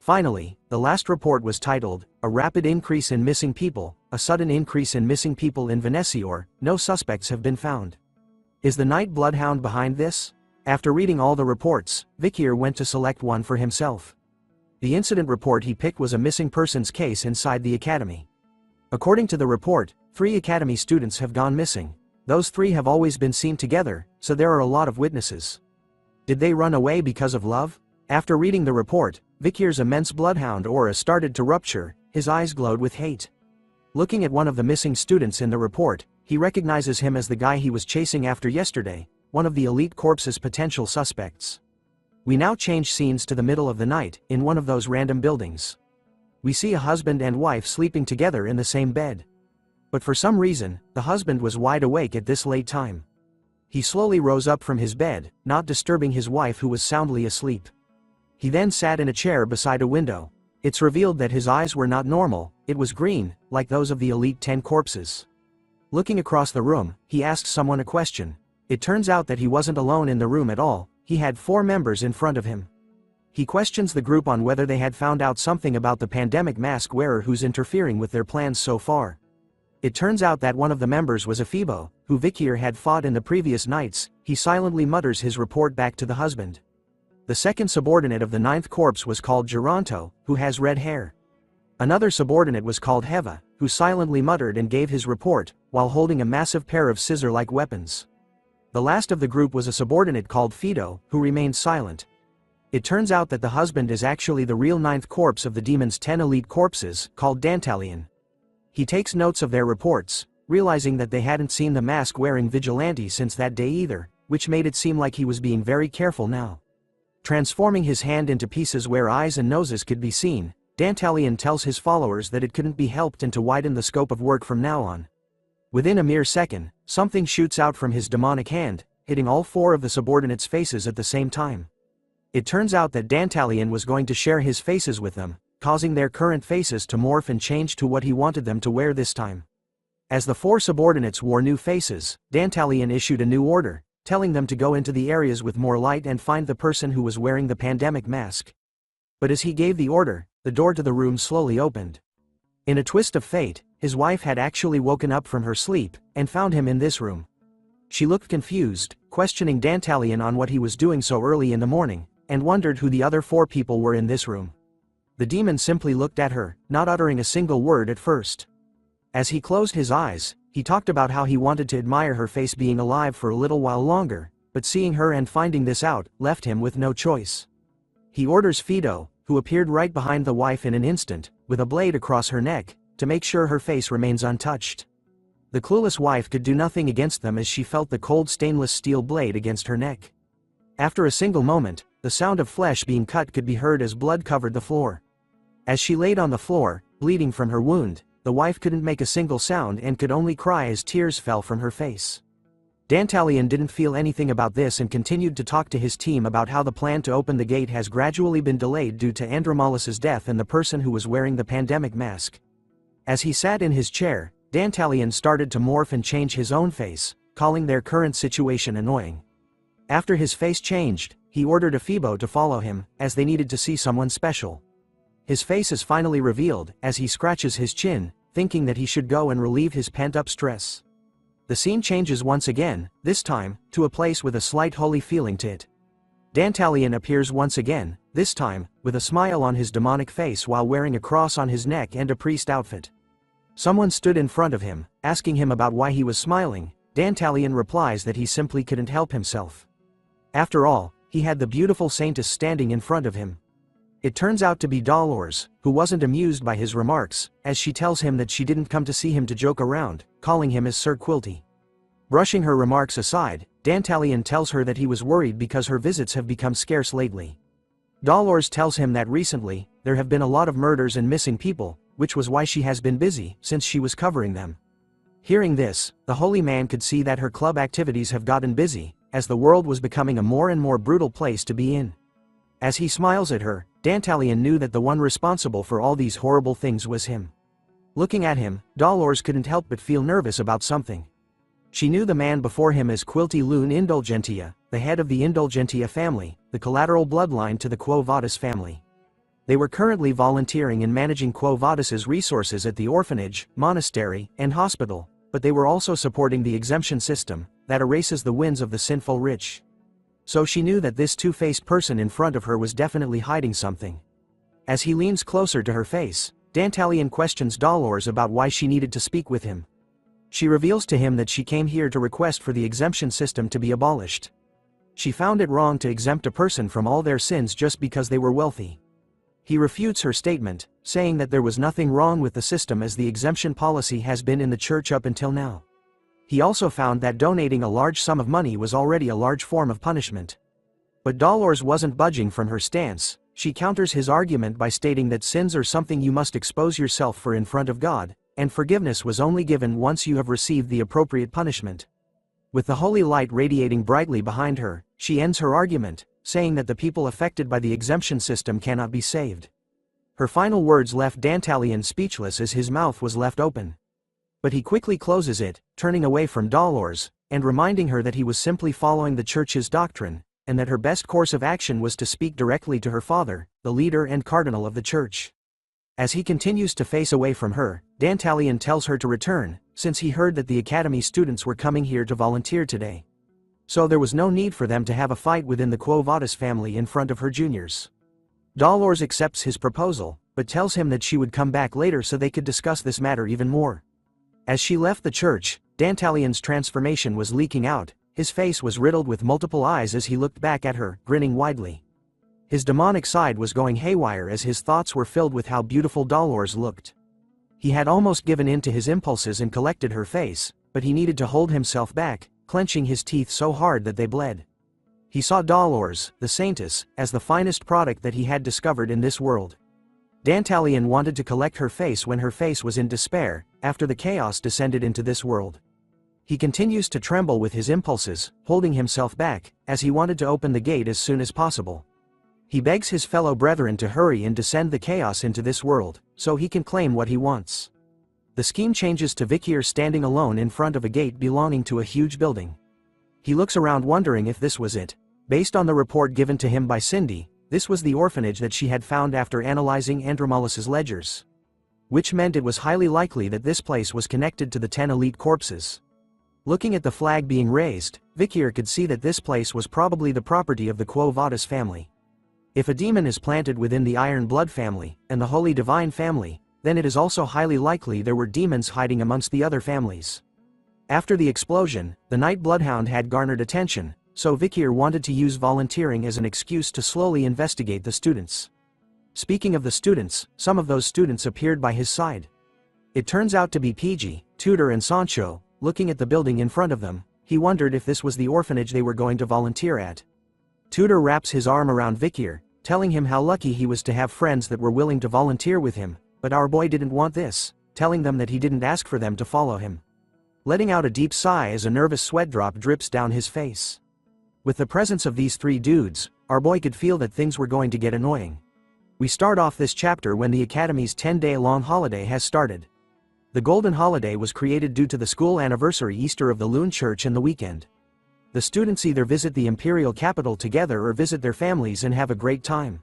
Finally, the last report was titled, "A Rapid Increase in Missing People. A Sudden Increase in Missing People in Venesior. No suspects have been found." Is the Night Bloodhound behind this? After reading all the reports, Vikier went to select one for himself. The incident report he picked was a missing persons case inside the academy. According to the report, 3 academy students have gone missing. Those 3 have always been seen together, so there are a lot of witnesses. Did they run away because of love? After reading the report, Vikir's immense bloodhound aura started to rupture, his eyes glowed with hate. Looking at one of the missing students in the report, he recognizes him as the guy he was chasing after yesterday, one of the elite corps's potential suspects. We now change scenes to the middle of the night, in one of those random buildings. We see a husband and wife sleeping together in the same bed. But for some reason, the husband was wide awake at this late time. He slowly rose up from his bed, not disturbing his wife who was soundly asleep. He then sat in a chair beside a window. It's revealed that his eyes were not normal, it was green, like those of the elite 10 corpses. Looking across the room, he asked someone a question. It turns out that he wasn't alone in the room at all, he had 4 members in front of him. He questions the group on whether they had found out something about the pandemic mask wearer who's interfering with their plans so far. It turns out that one of the members was Ephibo, who Vikier had fought in the previous nights. He silently mutters his report back to the husband. The second subordinate of the 9th corpse was called Geronto, who has red hair. Another subordinate was called Heva, who silently muttered and gave his report, while holding a massive pair of scissor-like weapons. The last of the group was a subordinate called Fido, who remained silent. It turns out that the husband is actually the real 9th corpse of the demon's 10 elite corpses, called Dantalion. He takes notes of their reports, realizing that they hadn't seen the mask-wearing vigilante since that day either, which made it seem like he was being very careful now. Transforming his hand into pieces where eyes and noses could be seen, Dantalion tells his followers that it couldn't be helped and to widen the scope of work from now on. Within a mere second, something shoots out from his demonic hand, hitting all 4 of the subordinates' faces at the same time. It turns out that Dantalion was going to share his faces with them, causing their current faces to morph and change to what he wanted them to wear this time. As the 4 subordinates wore new faces, Dantalion issued a new order, telling them to go into the areas with more light and find the person who was wearing the pandemic mask. But as he gave the order, the door to the room slowly opened. In a twist of fate, his wife had actually woken up from her sleep, and found him in this room. She looked confused, questioning Dantalion on what he was doing so early in the morning, and wondered who the other 4 people were in this room. The demon simply looked at her, not uttering a single word at first. As he closed his eyes, he talked about how he wanted to admire her face being alive for a little while longer, but seeing her and finding this out, left him with no choice. He orders Fido, who appeared right behind the wife in an instant, with a blade across her neck, to make sure her face remains untouched. The clueless wife could do nothing against them as she felt the cold stainless steel blade against her neck. After a single moment, the sound of flesh being cut could be heard as blood covered the floor. As she laid on the floor, bleeding from her wound, the wife couldn't make a single sound and could only cry as tears fell from her face. Dantalion didn't feel anything about this and continued to talk to his team about how the plan to open the gate has gradually been delayed due to Andromalus's death and the person who was wearing the pandemic mask. As he sat in his chair, Dantalion started to morph and change his own face, calling their current situation annoying. After his face changed, he ordered Afibo to follow him, as they needed to see someone special. His face is finally revealed, as he scratches his chin, thinking that he should go and relieve his pent-up stress. The scene changes once again, this time, to a place with a slight holy feeling to it. Dantalion appears once again, this time, with a smile on his demonic face while wearing a cross on his neck and a priest outfit. Someone stood in front of him, asking him about why he was smiling. Dantalion replies that he simply couldn't help himself. After all, he had the beautiful saintess standing in front of him. It turns out to be Dolores, who wasn't amused by his remarks, as she tells him that she didn't come to see him to joke around, calling him as Sir Quilty. Brushing her remarks aside, Dantalion tells her that he was worried because her visits have become scarce lately. Dolores tells him that recently, there have been a lot of murders and missing people, which was why she has been busy, since she was covering them. Hearing this, the holy man could see that her club activities have gotten busy, as the world was becoming a more and more brutal place to be in. As he smiles at her, Dantalion knew that the one responsible for all these horrible things was him. Looking at him, Dolores couldn't help but feel nervous about something. She knew the man before him as Quilty Loon Indulgentia, the head of the Indulgentia family, the collateral bloodline to the Quo Vadis family. They were currently volunteering in managing Quo Vadis's resources at the orphanage, monastery, and hospital, but they were also supporting the exemption system, that erases the wins of the sinful rich. So she knew that this two-faced person in front of her was definitely hiding something. As he leans closer to her face, Dantalion questions Dolores about why she needed to speak with him. She reveals to him that she came here to request for the exemption system to be abolished. She found it wrong to exempt a person from all their sins just because they were wealthy. He refutes her statement, saying that there was nothing wrong with the system as the exemption policy has been in the church up until now. He also found that donating a large sum of money was already a large form of punishment. But Dolores wasn't budging from her stance. She counters his argument by stating that sins are something you must expose yourself for in front of God, and forgiveness was only given once you have received the appropriate punishment. With the holy light radiating brightly behind her, she ends her argument, saying that the people affected by the exemption system cannot be saved. Her final words left Dantalion speechless as his mouth was left open. But he quickly closes it, turning away from Dolores, and reminding her that he was simply following the church's doctrine, and that her best course of action was to speak directly to her father, the leader and cardinal of the church. As he continues to face away from her, Dantalion tells her to return, since he heard that the academy students were coming here to volunteer today. So there was no need for them to have a fight within the Quo Vadis family in front of her juniors. Dolores accepts his proposal, but tells him that she would come back later so they could discuss this matter even more. As she left the church, Dantalion's transformation was leaking out. His face was riddled with multiple eyes as he looked back at her, grinning widely. His demonic side was going haywire as his thoughts were filled with how beautiful Dolores looked. He had almost given in to his impulses and collected her face, but he needed to hold himself back, clenching his teeth so hard that they bled. He saw Dolores, the saintess, as the finest product that he had discovered in this world. Dantalion wanted to collect her face when her face was in despair, after the chaos descended into this world. He continues to tremble with his impulses, holding himself back, as he wanted to open the gate as soon as possible. He begs his fellow brethren to hurry and descend the chaos into this world, so he can claim what he wants. The scheme changes to Vikir standing alone in front of a gate belonging to a huge building. He looks around wondering if this was it. Based on the report given to him by Cindy, this was the orphanage that she had found after analyzing Andromalus's ledgers. Which meant it was highly likely that this place was connected to the 10 elite corpses. Looking at the flag being raised, Vikir could see that this place was probably the property of the Quo Vadis family. If a demon is planted within the Iron Blood family, and the Holy Divine family, then it is also highly likely there were demons hiding amongst the other families. After the explosion, the Night Bloodhound had garnered attention, so Vikir wanted to use volunteering as an excuse to slowly investigate the students. Speaking of the students, some of those students appeared by his side. It turns out to be PG, Tudor and Sancho. Looking at the building in front of them, he wondered if this was the orphanage they were going to volunteer at. Tudor wraps his arm around Vikir, telling him how lucky he was to have friends that were willing to volunteer with him, but our boy didn't want this, telling them that he didn't ask for them to follow him. Letting out a deep sigh as a nervous sweat drop drips down his face. With the presence of these three dudes, our boy could feel that things were going to get annoying. We start off this chapter when the Academy's 10-day-long holiday has started. The Golden Holiday was created due to the school anniversary Easter of the Loon Church and the weekend. The students either visit the imperial capital together or visit their families and have a great time.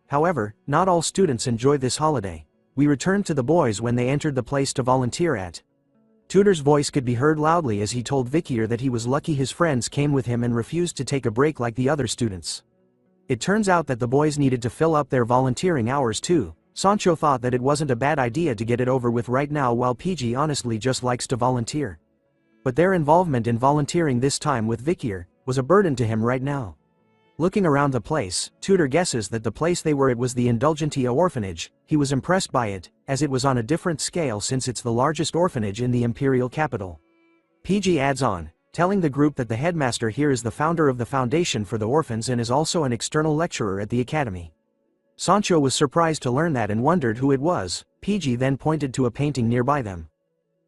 However, not all students enjoy this holiday. We returned to the boys when they entered the place to volunteer at. Tudor's voice could be heard loudly as he told Vikier that he was lucky his friends came with him and refused to take a break like the other students. It turns out that the boys needed to fill up their volunteering hours too. Sancho thought that it wasn't a bad idea to get it over with right now, while PG honestly just likes to volunteer. But their involvement in volunteering this time with Vikier was a burden to him right now. Looking around the place, Tudor guesses that the place they were at was the Indulgentia orphanage. He was impressed by it, as it was on a different scale since it's the largest orphanage in the imperial capital. PG adds on, telling the group that the headmaster here is the founder of the foundation for the orphans and is also an external lecturer at the academy. Sancho was surprised to learn that and wondered who it was. PG then pointed to a painting nearby them.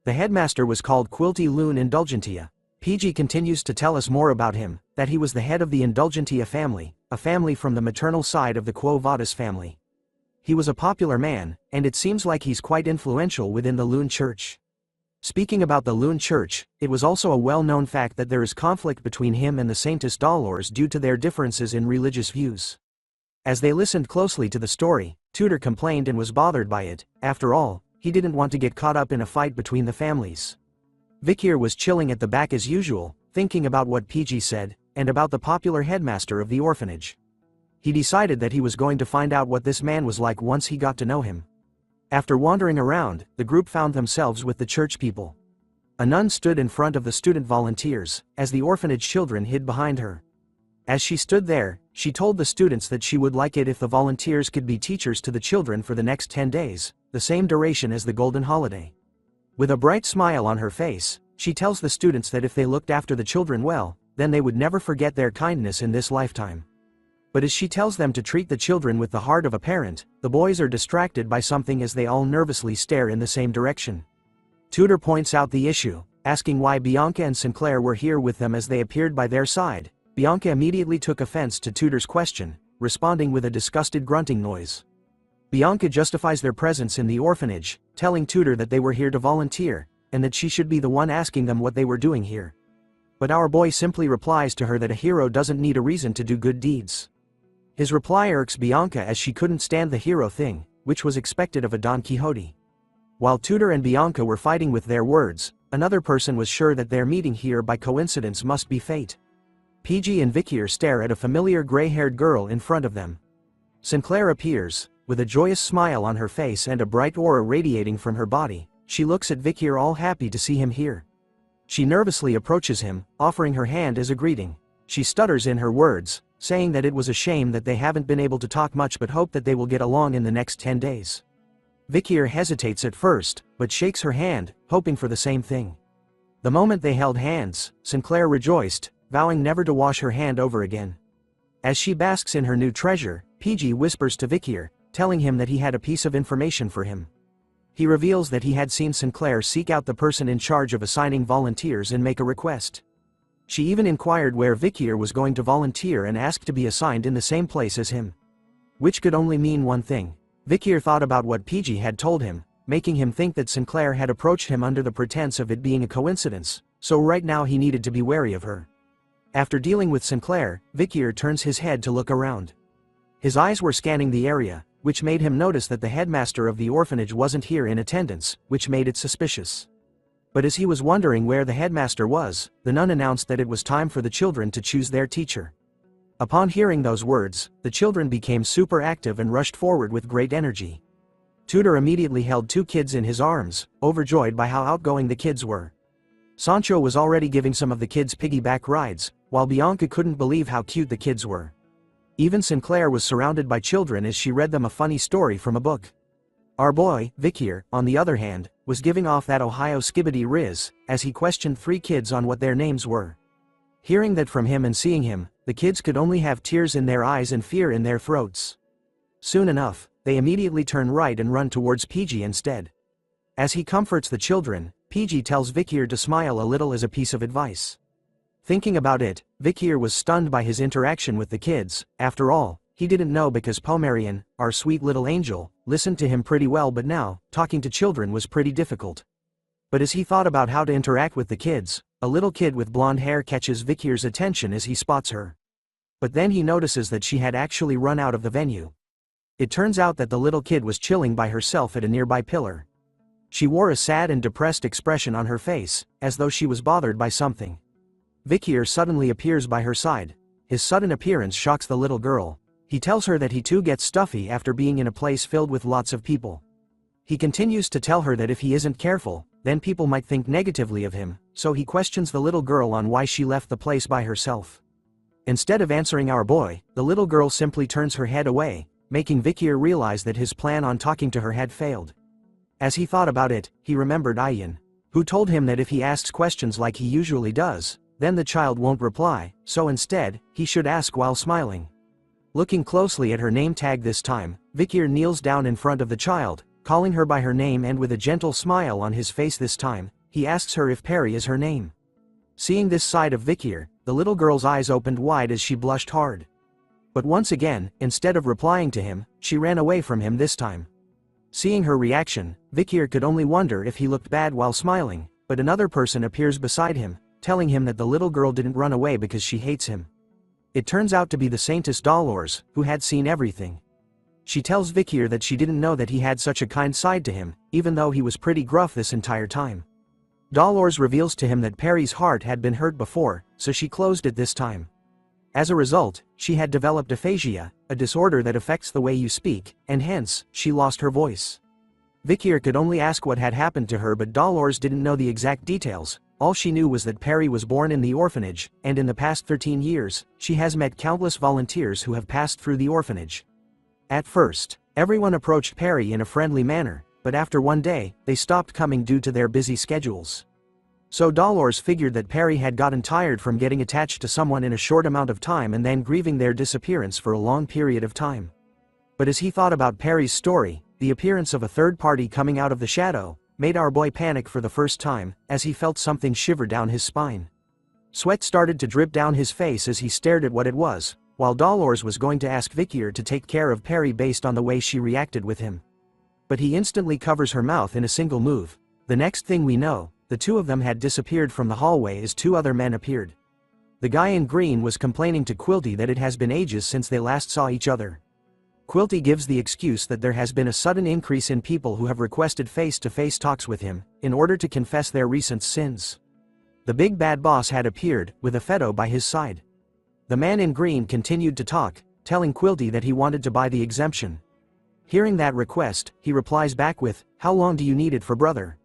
The headmaster was called Quilty Loon Indulgentia. PG continues to tell us more about him, that he was the head of the Indulgentia family, a family from the maternal side of the Quo Vadis family. He was a popular man, and it seems like he's quite influential within the Loon Church. Speaking about the Loon Church, it was also a well-known fact that there is conflict between him and the Saintus Dolores due to their differences in religious views. As they listened closely to the story, Tudor complained and was bothered by it. After all, he didn't want to get caught up in a fight between the families. Vikier was chilling at the back as usual, thinking about what PG said, and about the popular headmaster of the orphanage. He decided that he was going to find out what this man was like once he got to know him. After wandering around, the group found themselves with the church people. A nun stood in front of the student volunteers, as the orphanage children hid behind her. As she stood there, she told the students that she would like it if the volunteers could be teachers to the children for the next 10 days, the same duration as the Golden Holiday. With a bright smile on her face, she tells the students that if they looked after the children well, then they would never forget their kindness in this lifetime. But as she tells them to treat the children with the heart of a parent, the boys are distracted by something as they all nervously stare in the same direction. Tudor points out the issue, asking why Bianca and Sinclair were here with them as they appeared by their side. Bianca immediately took offense to Tudor's question, responding with a disgusted grunting noise. Bianca justifies their presence in the orphanage, telling Tudor that they were here to volunteer, and that she should be the one asking them what they were doing here. But our boy simply replies to her that a hero doesn't need a reason to do good deeds. His reply irks Bianca as she couldn't stand the hero thing, which was expected of a Don Quixote. While Tudor and Bianca were fighting with their words, another person was sure that their meeting here by coincidence must be fate. PG and Vikier stare at a familiar gray-haired girl in front of them. Sinclair appears, with a joyous smile on her face and a bright aura radiating from her body. She looks at Vikier all happy to see him here. She nervously approaches him, offering her hand as a greeting. She stutters in her words, saying that it was a shame that they haven't been able to talk much but hope that they will get along in the next 10 days. Vikier hesitates at first, but shakes her hand, hoping for the same thing. The moment they held hands, Sinclair rejoiced, vowing never to wash her hand over again. As she basks in her new treasure, PG whispers to Vikier, telling him that he had a piece of information for him. He reveals that he had seen Sinclair seek out the person in charge of assigning volunteers and make a request. She even inquired where Vikier was going to volunteer and asked to be assigned in the same place as him. Which could only mean one thing. Vikier thought about what PG had told him, making him think that Sinclair had approached him under the pretense of it being a coincidence, so right now he needed to be wary of her. After dealing with Sinclair, Vikier turns his head to look around. His eyes were scanning the area, which made him notice that the headmaster of the orphanage wasn't here in attendance, which made it suspicious. But as he was wondering where the headmaster was, the nun announced that it was time for the children to choose their teacher. Upon hearing those words, the children became super active and rushed forward with great energy. Tudor immediately held 2 kids in his arms, overjoyed by how outgoing the kids were. Sancho was already giving some of the kids piggyback rides, while Bianca couldn't believe how cute the kids were. Even Sinclair was surrounded by children as she read them a funny story from a book. Our boy, Vikier, on the other hand, was giving off that Ohio skibbity riz, as he questioned 3 kids on what their names were. Hearing that from him and seeing him, the kids could only have tears in their eyes and fear in their throats. Soon enough, they immediately turn right and run towards PG instead. As he comforts the children, PG tells Vikier to smile a little as a piece of advice. Thinking about it, Vikier was stunned by his interaction with the kids. After all, he didn't know because Pomerian, our sweet little angel, listened to him pretty well, but now, talking to children was pretty difficult. But as he thought about how to interact with the kids, a little kid with blonde hair catches Vikir's attention as he spots her. But then he notices that she had actually run out of the venue. It turns out that the little kid was chilling by herself at a nearby pillar. She wore a sad and depressed expression on her face, as though she was bothered by something. Vikir suddenly appears by her side. His sudden appearance shocks the little girl. He tells her that he too gets stuffy after being in a place filled with lots of people. He continues to tell her that if he isn't careful, then people might think negatively of him, so he questions the little girl on why she left the place by herself. Instead of answering our boy, the little girl simply turns her head away, making Vikir realize that his plan on talking to her had failed. As he thought about it, he remembered Ayan, who told him that if he asks questions like he usually does, then the child won't reply, so instead, he should ask while smiling. Looking closely at her name tag this time, Vikir kneels down in front of the child, calling her by her name, and with a gentle smile on his face this time, he asks her if Peri is her name. Seeing this side of Vikir, the little girl's eyes opened wide as she blushed hard. But once again, instead of replying to him, she ran away from him this time. Seeing her reaction, Vikir could only wonder if he looked bad while smiling, but another person appears beside him, telling him that the little girl didn't run away because she hates him. It turns out to be the Saintess Dolores, who had seen everything. She tells Vikir that she didn't know that he had such a kind side to him, even though he was pretty gruff this entire time. Dolores reveals to him that Peri's heart had been hurt before, so she closed it this time. As a result, she had developed aphasia, a disorder that affects the way you speak, and hence, she lost her voice. Vikir could only ask what had happened to her, but Dolores didn't know the exact details. All she knew was that Peri was born in the orphanage, and in the past 13 years, she has met countless volunteers who have passed through the orphanage. At first, everyone approached Peri in a friendly manner, but after one day, they stopped coming due to their busy schedules. So Dolores figured that Peri had gotten tired from getting attached to someone in a short amount of time and then grieving their disappearance for a long period of time. But as he thought about Peri's story, the appearance of a third party coming out of the shadow made our boy panic for the first time, as he felt something shiver down his spine. Sweat started to drip down his face as he stared at what it was, while Dolores was going to ask Vikir to take care of Peri based on the way she reacted with him. But he instantly covers her mouth in a single move. The next thing we know, the two of them had disappeared from the hallway as two other men appeared. The guy in green was complaining to Quilty that it has been ages since they last saw each other. Quilty gives the excuse that there has been a sudden increase in people who have requested face-to-face talks with him, in order to confess their recent sins. The big bad boss had appeared, with a Fedo by his side. The man in green continued to talk, telling Quilty that he wanted to buy the exemption. Hearing that request, he replies back with, "How long do you need it for, brother?"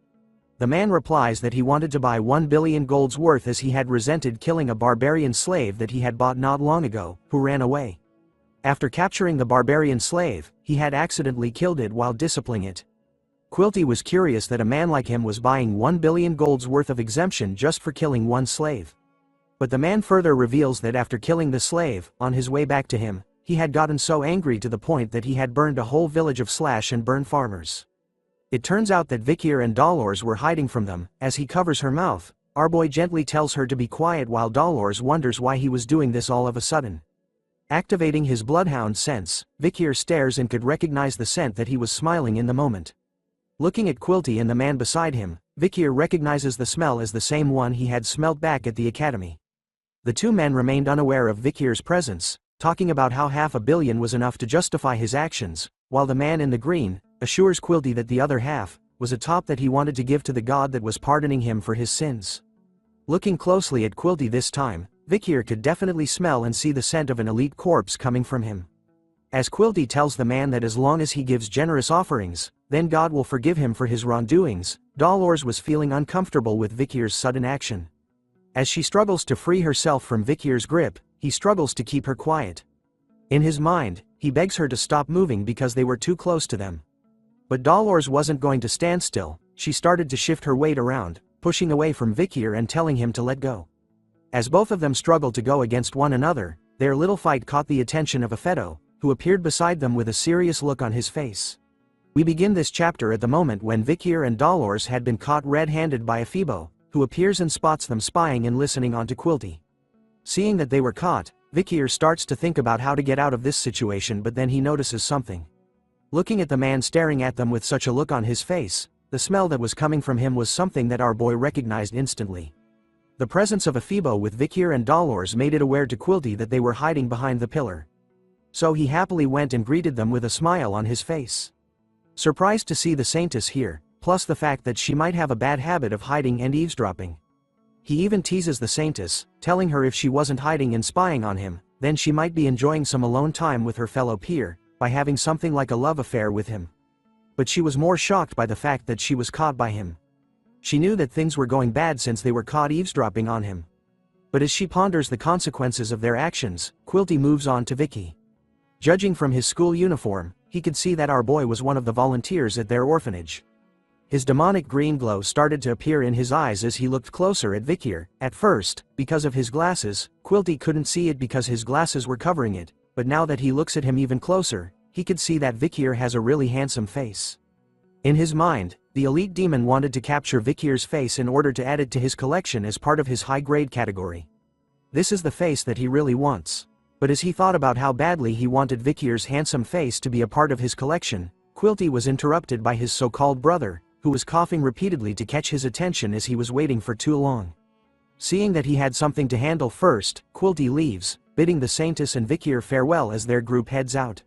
The man replies that he wanted to buy 1 billion gold's worth, as he had resented killing a barbarian slave that he had bought not long ago, who ran away. After capturing the barbarian slave, he had accidentally killed it while disciplining it. Quilty was curious that a man like him was buying 1 billion gold's worth of exemption just for killing one slave. But the man further reveals that after killing the slave, on his way back to him, he had gotten so angry to the point that he had burned a whole village of slash and burn farmers. It turns out that Vikir and Dolores were hiding from them. As he covers her mouth, our boy gently tells her to be quiet while Dolores wonders why he was doing this all of a sudden. Activating his bloodhound sense, Vikir stares and could recognize the scent that he was smiling in the moment. Looking at Quilty and the man beside him, Vikir recognizes the smell as the same one he had smelt back at the academy. The two men remained unaware of Vikir's presence, talking about how 500 million was enough to justify his actions, while the man in the green assures Quilty that the other half was a top that he wanted to give to the god that was pardoning him for his sins. Looking closely at Quilty this time, Vikir could definitely smell and see the scent of an elite corpse coming from him. As Quilty tells the man that as long as he gives generous offerings, then God will forgive him for his wrongdoings, Dolores was feeling uncomfortable with Vikir's sudden action. As she struggles to free herself from Vikir's grip, he struggles to keep her quiet. In his mind, he begs her to stop moving because they were too close to them. But Dolores wasn't going to stand still. She started to shift her weight around, pushing away from Vikir and telling him to let go. As both of them struggled to go against one another, their little fight caught the attention of a Fedo, who appeared beside them with a serious look on his face. We begin this chapter at the moment when Vikir and Dolores had been caught red-handed by a Phoebo, who appears and spots them spying and listening onto Quilty. Seeing that they were caught, Vikir starts to think about how to get out of this situation, but then he notices something. Looking at the man staring at them with such a look on his face, the smell that was coming from him was something that our boy recognized instantly. The presence of Afibo with Vikir and Dolores made it aware to Quilty that they were hiding behind the pillar. So he happily went and greeted them with a smile on his face. Surprised to see the Saintess here, plus the fact that she might have a bad habit of hiding and eavesdropping. He even teases the Saintess, telling her if she wasn't hiding and spying on him, then she might be enjoying some alone time with her fellow peer, by having something like a love affair with him. But she was more shocked by the fact that she was caught by him. She knew that things were going bad since they were caught eavesdropping on him. But as she ponders the consequences of their actions, Quilty moves on to Vicky. Judging from his school uniform, he could see that our boy was one of the volunteers at their orphanage. His demonic green glow started to appear in his eyes as he looked closer at Vikir. At first, because of his glasses, Quilty couldn't see it because his glasses were covering it, but now that he looks at him even closer, he could see that Vikir has a really handsome face. In his mind, the elite demon wanted to capture Vikir's face in order to add it to his collection as part of his high-grade category. This is the face that he really wants. But as he thought about how badly he wanted Vikir's handsome face to be a part of his collection, Quilty was interrupted by his so-called brother, who was coughing repeatedly to catch his attention as he was waiting for too long. Seeing that he had something to handle first, Quilty leaves, bidding the Saintess and Vikir farewell as their group heads out.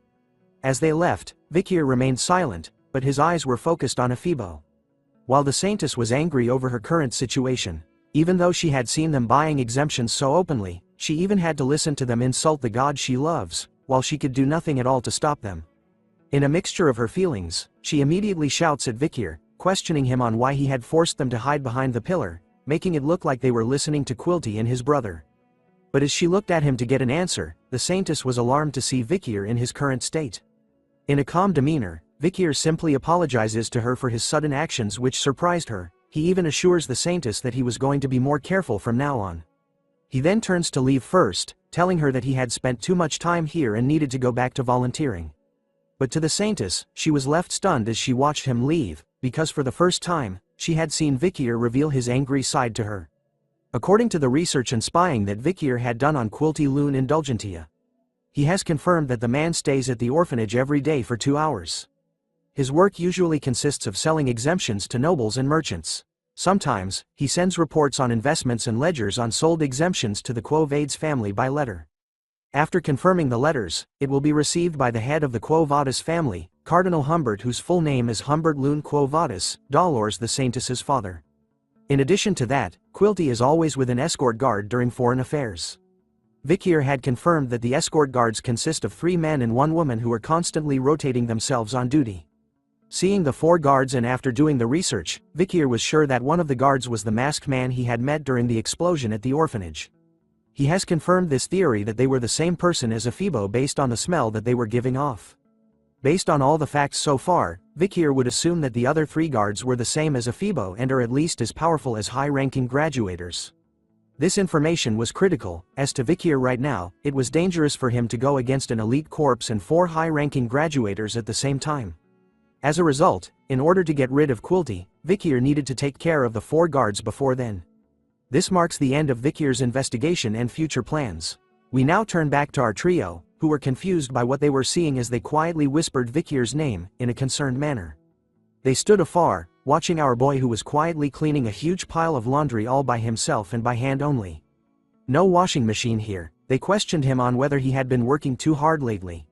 As they left, Vikir remained silent, but his eyes were focused on Afibo. While the Saintess was angry over her current situation, even though she had seen them buying exemptions so openly, she even had to listen to them insult the god she loves, while she could do nothing at all to stop them. In a mixture of her feelings, she immediately shouts at Vikir, questioning him on why he had forced them to hide behind the pillar, making it look like they were listening to Quilty and his brother. But as she looked at him to get an answer, the Saintess was alarmed to see Vikir in his current state. In a calm demeanor, Vikir simply apologizes to her for his sudden actions, which surprised her. He even assures the Saintess that he was going to be more careful from now on. He then turns to leave first, telling her that he had spent too much time here and needed to go back to volunteering. But to the Saintess, she was left stunned as she watched him leave, because for the first time, she had seen Vikir reveal his angry side to her. According to the research and spying that Vikir had done on Quilty Loon Indulgentia, he has confirmed that the man stays at the orphanage every day for 2 hours. His work usually consists of selling exemptions to nobles and merchants. Sometimes, he sends reports on investments and ledgers on sold exemptions to the Quo Vadis family by letter. After confirming the letters, it will be received by the head of the Quo Vadis family, Cardinal Humbert, whose full name is Humbert Loon Quo Vadis, Dolores the Saintess's father. In addition to that, Quilty is always with an escort guard during foreign affairs. Vikir had confirmed that the escort guards consist of 3 men and 1 woman who are constantly rotating themselves on duty. Seeing the 4 guards and after doing the research, Vikir was sure that one of the guards was the masked man he had met during the explosion at the orphanage. He has confirmed this theory that they were the same person as Afibo based on the smell that they were giving off. Based on all the facts so far, Vikir would assume that the other 3 guards were the same as Afibo and are at least as powerful as high-ranking graduators. This information was critical, as to Vikir right now, it was dangerous for him to go against an elite corps and 4 high-ranking graduators at the same time. As a result, in order to get rid of Quilty, Vikir needed to take care of the 4 guards before then. This marks the end of Vikir's investigation and future plans. We now turn back to our trio, who were confused by what they were seeing as they quietly whispered Vikir's name, in a concerned manner. They stood afar, watching our boy who was quietly cleaning a huge pile of laundry all by himself and by hand only. No washing machine here. They questioned him on whether he had been working too hard lately.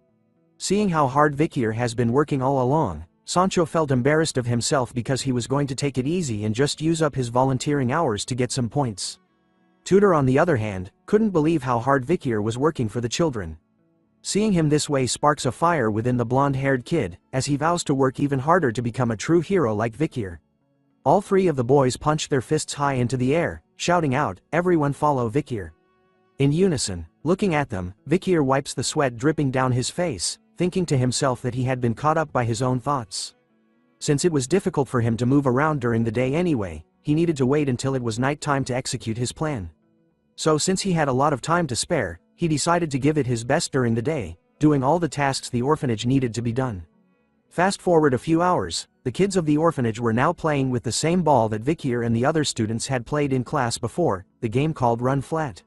Seeing how hard Vikir has been working all along, Sancho felt embarrassed of himself because he was going to take it easy and just use up his volunteering hours to get some points. Tudor, on the other hand, couldn't believe how hard Vikir was working for the children. Seeing him this way sparks a fire within the blonde-haired kid, as he vows to work even harder to become a true hero like Vikir. All 3 of the boys punched their fists high into the air, shouting out, "Everyone follow Vikir." In unison, looking at them, Vikir wipes the sweat dripping down his face, thinking to himself that he had been caught up by his own thoughts. Since it was difficult for him to move around during the day anyway, he needed to wait until it was night time to execute his plan. So since he had a lot of time to spare, he decided to give it his best during the day, doing all the tasks the orphanage needed to be done. Fast forward a few hours, the kids of the orphanage were now playing with the same ball that Vikir and the other students had played in class before, the game called Run Flat.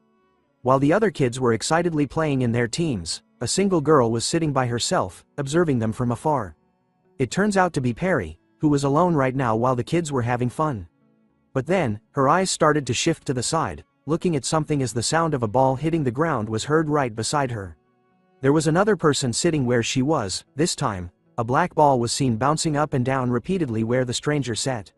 While the other kids were excitedly playing in their teams, a single girl was sitting by herself, observing them from afar. It turns out to be Perry, who was alone right now while the kids were having fun. But then, her eyes started to shift to the side, looking at something as the sound of a ball hitting the ground was heard right beside her. There was another person sitting where she was. This time, a black ball was seen bouncing up and down repeatedly where the stranger sat.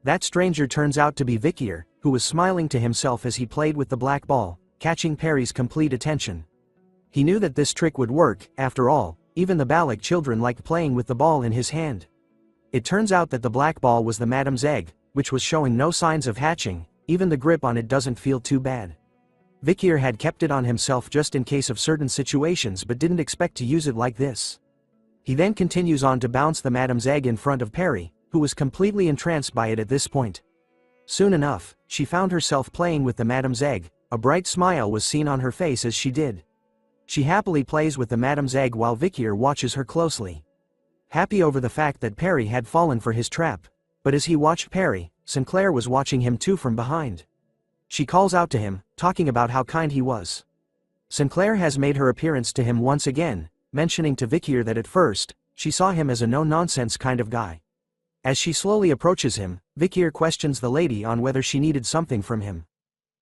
That stranger turns out to be Vikier, who was smiling to himself as he played with the black ball, catching Perry's complete attention. He knew that this trick would work. After all, even the Balak children liked playing with the ball in his hand. It turns out that the black ball was the madam's egg, which was showing no signs of hatching. Even the grip on it doesn't feel too bad. Vikier had kept it on himself just in case of certain situations but didn't expect to use it like this. He then continues on to bounce the madam's egg in front of Perry, who was completely entranced by it at this point. Soon enough, she found herself playing with the madam's egg. A bright smile was seen on her face as she did. She happily plays with the madam's egg while Vikier watches her closely, happy over the fact that Perry had fallen for his trap. But as he watched Perry, Sinclair was watching him too from behind. She calls out to him, talking about how kind he was. Sinclair has made her appearance to him once again, mentioning to Vikier that at first, she saw him as a no-nonsense kind of guy. As she slowly approaches him, Vikier questions the lady on whether she needed something from him.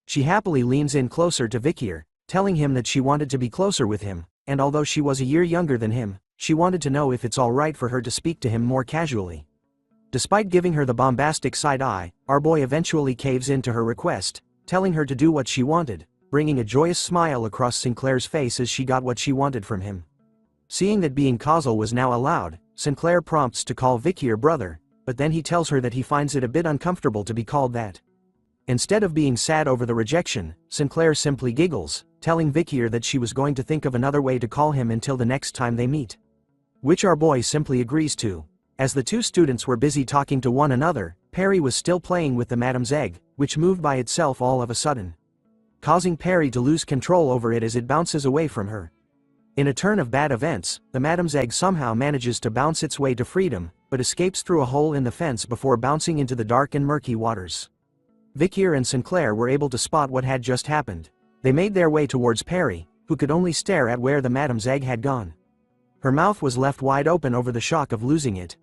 She happily leans in closer to Vikier, telling him that she wanted to be closer with him, and although she was a year younger than him, she wanted to know if it's alright for her to speak to him more casually. Despite giving her the bombastic side eye, our boy eventually caves in to her request, telling her to do what she wanted, bringing a joyous smile across Sinclair's face as she got what she wanted from him. Seeing that being causal was now allowed, Sinclair prompts to call Vikier brother, but then he tells her that he finds it a bit uncomfortable to be called that. Instead of being sad over the rejection, Sinclair simply giggles, telling Vikier that she was going to think of another way to call him until the next time they meet. Which our boy simply agrees to. As the two students were busy talking to one another, Perry was still playing with the madam's egg, which moved by itself all of a sudden, causing Perry to lose control over it as it bounces away from her. In a turn of bad events, the madam's egg somehow manages to bounce its way to freedom, but escapes through a hole in the fence before bouncing into the dark and murky waters. Vikier and Sinclair were able to spot what had just happened. They made their way towards Perry, who could only stare at where the madam's egg had gone. Her mouth was left wide open over the shock of losing it.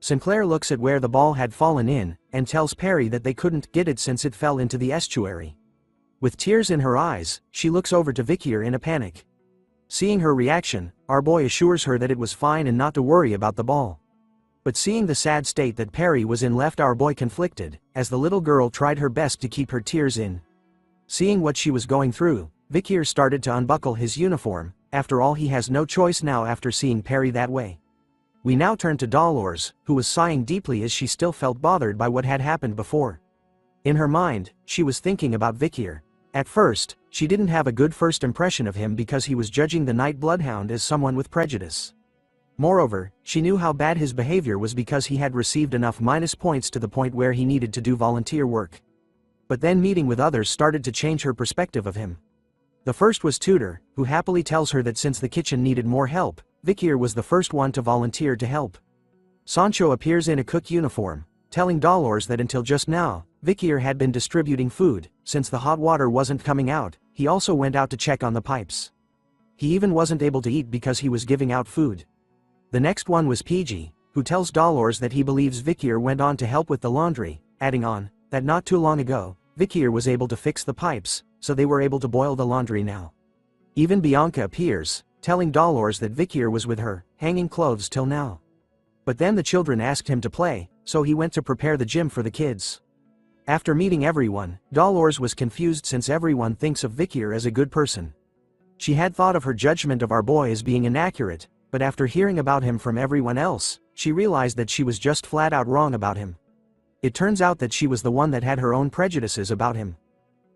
Sinclair looks at where the ball had fallen in, and tells Perry that they couldn't get it since it fell into the estuary. With tears in her eyes, she looks over to Vikier in a panic. Seeing her reaction, our boy assures her that it was fine and not to worry about the ball. But seeing the sad state that Perry was in left our boy conflicted, as the little girl tried her best to keep her tears in. Seeing what she was going through, Vikier started to unbuckle his uniform. After all, he has no choice now after seeing Perry that way. We now turn to Dolores, who was sighing deeply as she still felt bothered by what had happened before. In her mind, she was thinking about Vikier. At first, she didn't have a good first impression of him because he was judging the night bloodhound as someone with prejudice. Moreover, she knew how bad his behavior was because he had received enough minus points to the point where he needed to do volunteer work. But then meeting with others started to change her perspective of him. The first was Tudor, who happily tells her that since the kitchen needed more help, Vikier was the first one to volunteer to help. Sancho appears in a cook uniform, telling Dolores that until just now, Vikier had been distributing food. Since the hot water wasn't coming out, he also went out to check on the pipes. He even wasn't able to eat because he was giving out food. The next one was PG, who tells Dolores that he believes Vikier went on to help with the laundry, adding on, that not too long ago, Vikier was able to fix the pipes, so they were able to boil the laundry now. Even Bianca appears, telling Dolores that Vikier was with her, hanging clothes till now. But then the children asked him to play, so he went to prepare the gym for the kids. After meeting everyone, Dolores was confused since everyone thinks of Vikier as a good person. She had thought of her judgment of our boy as being inaccurate, but after hearing about him from everyone else, she realized that she was just flat out wrong about him. It turns out that she was the one that had her own prejudices about him.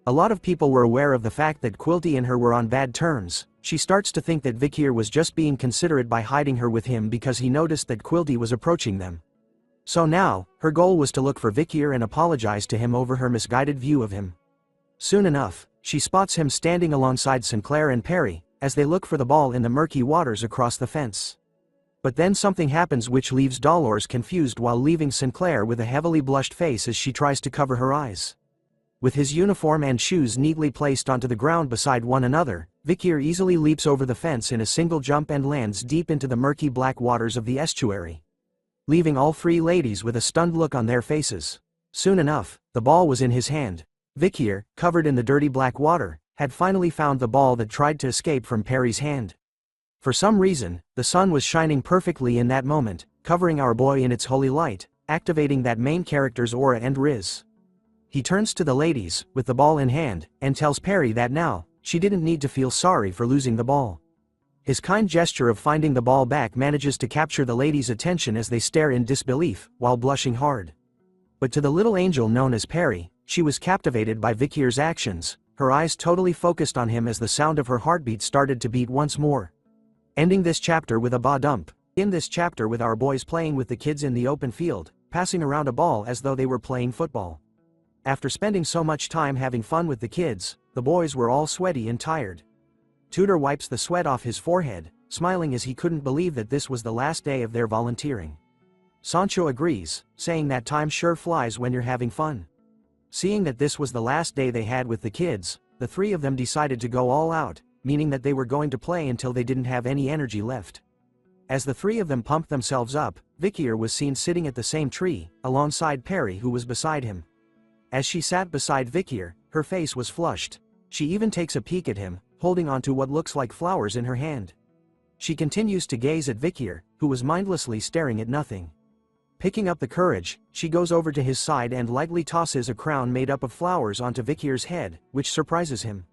A lot of people were aware of the fact that Quilty and her were on bad terms. She starts to think that Vikier was just being considerate by hiding her with him because he noticed that Quilty was approaching them. So now, her goal was to look for Vikier and apologize to him over her misguided view of him. Soon enough, she spots him standing alongside Sinclair and Perry, as they look for the ball in the murky waters across the fence. But then something happens which leaves Dolores confused while leaving Sinclair with a heavily blushed face as she tries to cover her eyes. With his uniform and shoes neatly placed onto the ground beside one another, Vikier easily leaps over the fence in a single jump and lands deep into the murky black waters of the estuary, leaving all three ladies with a stunned look on their faces. Soon enough, The ball was in his hand. Vikir, covered in the dirty black water, had finally found the ball that tried to escape from Perry's hand. For some reason, the sun was shining perfectly in that moment, covering our boy in its holy light, activating that main character's aura and riz. He turns to the ladies, with the ball in hand, and tells Perry that now, she didn't need to feel sorry for losing the ball. His kind gesture of finding the ball back manages to capture the ladies' attention as they stare in disbelief, while blushing hard. But to the little angel known as Perry, she was captivated by Vikir's actions, her eyes totally focused on him as the sound of her heartbeat started to beat once more. Ending this chapter with a ba-dump. In this chapter with our boys playing with the kids in the open field, passing around a ball as though they were playing football. After spending so much time having fun with the kids, the boys were all sweaty and tired. Tudor wipes the sweat off his forehead, smiling as he couldn't believe that this was the last day of their volunteering. Sancho agrees, saying that time sure flies when you're having fun. Seeing that this was the last day they had with the kids, the three of them decided to go all out, meaning that they were going to play until they didn't have any energy left. As the three of them pumped themselves up, Vikir was seen sitting at the same tree, alongside Perry who was beside him. As she sat beside Vikir, her face was flushed. She even takes a peek at him, holding onto what looks like flowers in her hand. She continues to gaze at Vikir, who was mindlessly staring at nothing. Picking up the courage, she goes over to his side and lightly tosses a crown made up of flowers onto Vikir's head, which surprises him.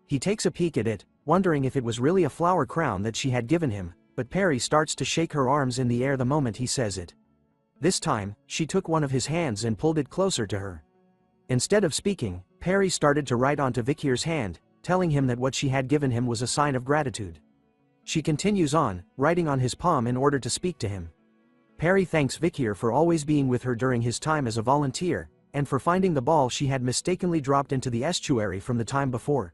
He takes a peek at it, wondering if it was really a flower crown that she had given him, but Perry starts to shake her arms in the air the moment he says it. This time, she took one of his hands and pulled it closer to her. Instead of speaking, Perry started to write onto Vikir's hand, telling him that what she had given him was a sign of gratitude. She continues on, writing on his palm in order to speak to him. Perry thanks Vikir for always being with her during his time as a volunteer, and for finding the ball she had mistakenly dropped into the estuary from the time before.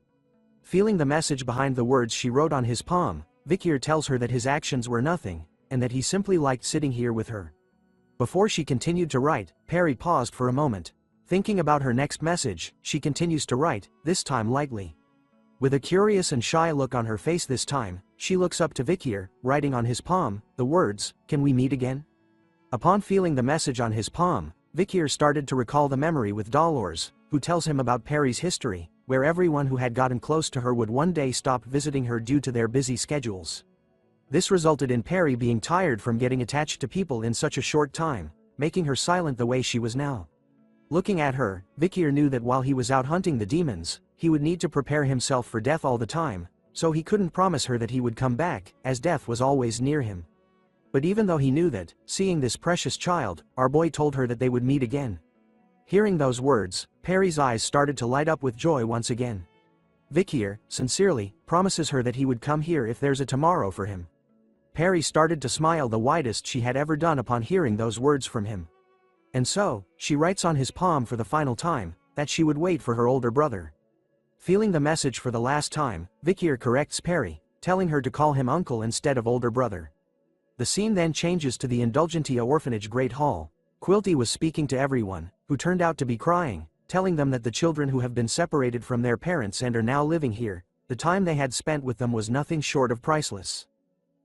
Feeling the message behind the words she wrote on his palm, Vikir tells her that his actions were nothing, and that he simply liked sitting here with her. Before she continued to write, Perry paused for a moment. Thinking about her next message, she continues to write, this time lightly. With a curious and shy look on her face this time, she looks up to Vikir, writing on his palm, the words, "Can we meet again?" Upon feeling the message on his palm, Vikir started to recall the memory with Dolores, who tells him about Perry's history, where everyone who had gotten close to her would one day stop visiting her due to their busy schedules. This resulted in Perry being tired from getting attached to people in such a short time, making her silent the way she was now. Looking at her, Vikir knew that while he was out hunting the demons, he would need to prepare himself for death all the time, so he couldn't promise her that he would come back, as death was always near him. But even though he knew that, seeing this precious child, our boy told her that they would meet again. Hearing those words, Perry's eyes started to light up with joy once again. Vikir, sincerely, promises her that he would come here if there's a tomorrow for him. Perry started to smile the widest she had ever done upon hearing those words from him. And so, she writes on his palm for the final time, that she would wait for her older brother. Feeling the message for the last time, Vikir corrects Perry, telling her to call him uncle instead of older brother. The scene then changes to the Indulgentia Orphanage Great Hall. Quilty was speaking to everyone, who turned out to be crying, telling them that the children who have been separated from their parents and are now living here, the time they had spent with them was nothing short of priceless.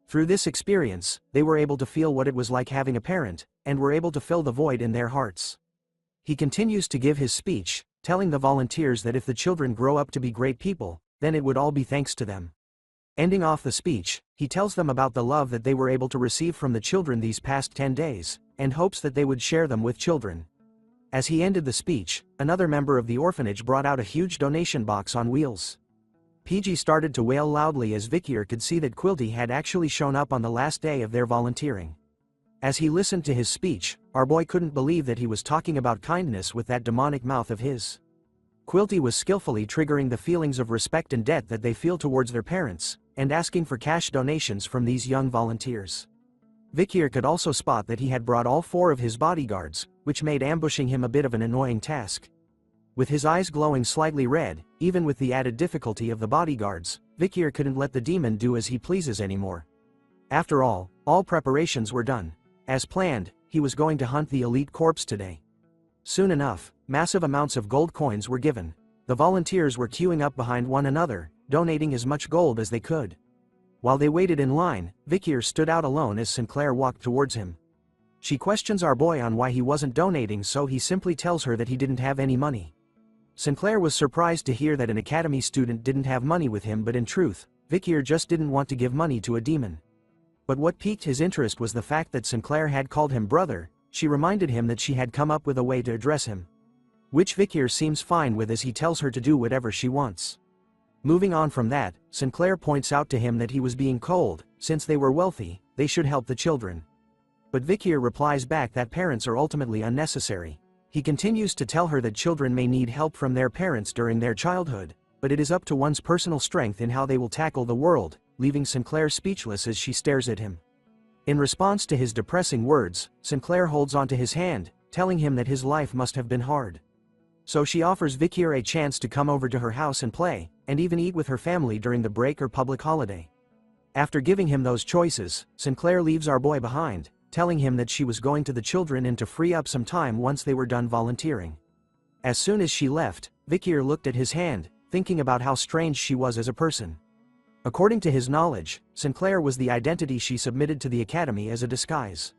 Through this experience, they were able to feel what it was like having a parent, and were able to fill the void in their hearts. He continues to give his speech, telling the volunteers that if the children grow up to be great people, then it would all be thanks to them. Ending off the speech, he tells them about the love that they were able to receive from the children these past 10 days, and hopes that they would share them with children. As he ended the speech, another member of the orphanage brought out a huge donation box on wheels. PG started to wail loudly as Vikir could see that Quilty had actually shown up on the last day of their volunteering. As he listened to his speech, our boy couldn't believe that he was talking about kindness with that demonic mouth of his. Quilty was skillfully triggering the feelings of respect and debt that they feel towards their parents, and asking for cash donations from these young volunteers. Vikir could also spot that he had brought all 4 of his bodyguards, which made ambushing him a bit of an annoying task. With his eyes glowing slightly red, even with the added difficulty of the bodyguards, Vikir couldn't let the demon do as he pleases anymore. After all preparations were done. As planned, he was going to hunt the elite corpse today. Soon enough, massive amounts of gold coins were given. The volunteers were queuing up behind one another, donating as much gold as they could. While they waited in line, Vikir stood out alone as Sinclair walked towards him. She questions our boy on why he wasn't donating, so he simply tells her that he didn't have any money. Sinclair was surprised to hear that an academy student didn't have money with him, but in truth, Vikier just didn't want to give money to a demon. But what piqued his interest was the fact that Sinclair had called him brother. She reminded him that she had come up with a way to address him, which Vikier seems fine with, as he tells her to do whatever she wants. Moving on from that, Sinclair points out to him that he was being cold. Since they were wealthy, they should help the children. But Vikier replies back that parents are ultimately unnecessary. He continues to tell her that children may need help from their parents during their childhood, but it is up to one's personal strength in how they will tackle the world, leaving Sinclair speechless as she stares at him. In response to his depressing words, Sinclair holds onto his hand, telling him that his life must have been hard. So she offers Vikier a chance to come over to her house and play, and even eat with her family during the break or public holiday. After giving him those choices, Sinclair leaves our boy behind, telling him that she was going to the children and to free up some time once they were done volunteering. As soon as she left, Vikier looked at his hand, thinking about how strange she was as a person. According to his knowledge, Sinclair was the identity she submitted to the academy as a disguise.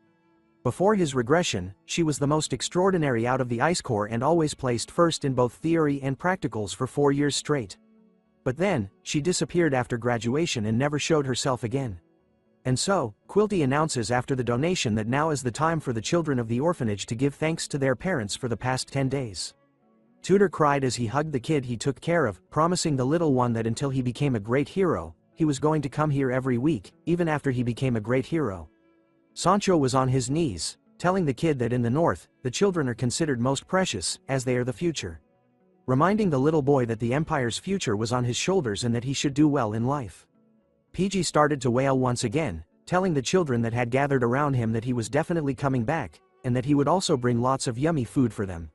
Before his regression, she was the most extraordinary out of the Ice Corps and always placed first in both theory and practicals for 4 years straight. But then, she disappeared after graduation and never showed herself again. And so, Quilty announces after the donation that now is the time for the children of the orphanage to give thanks to their parents for the past 10 days. Tudor cried as he hugged the kid he took care of, promising the little one that until he became a great hero, he was going to come here every week, even after he became a great hero. Sancho was on his knees, telling the kid that in the north, the children are considered most precious, as they are the future. Reminding the little boy that the empire's future was on his shoulders and that he should do well in life. PG started to wail once again, telling the children that had gathered around him that he was definitely coming back, and that he would also bring lots of yummy food for them.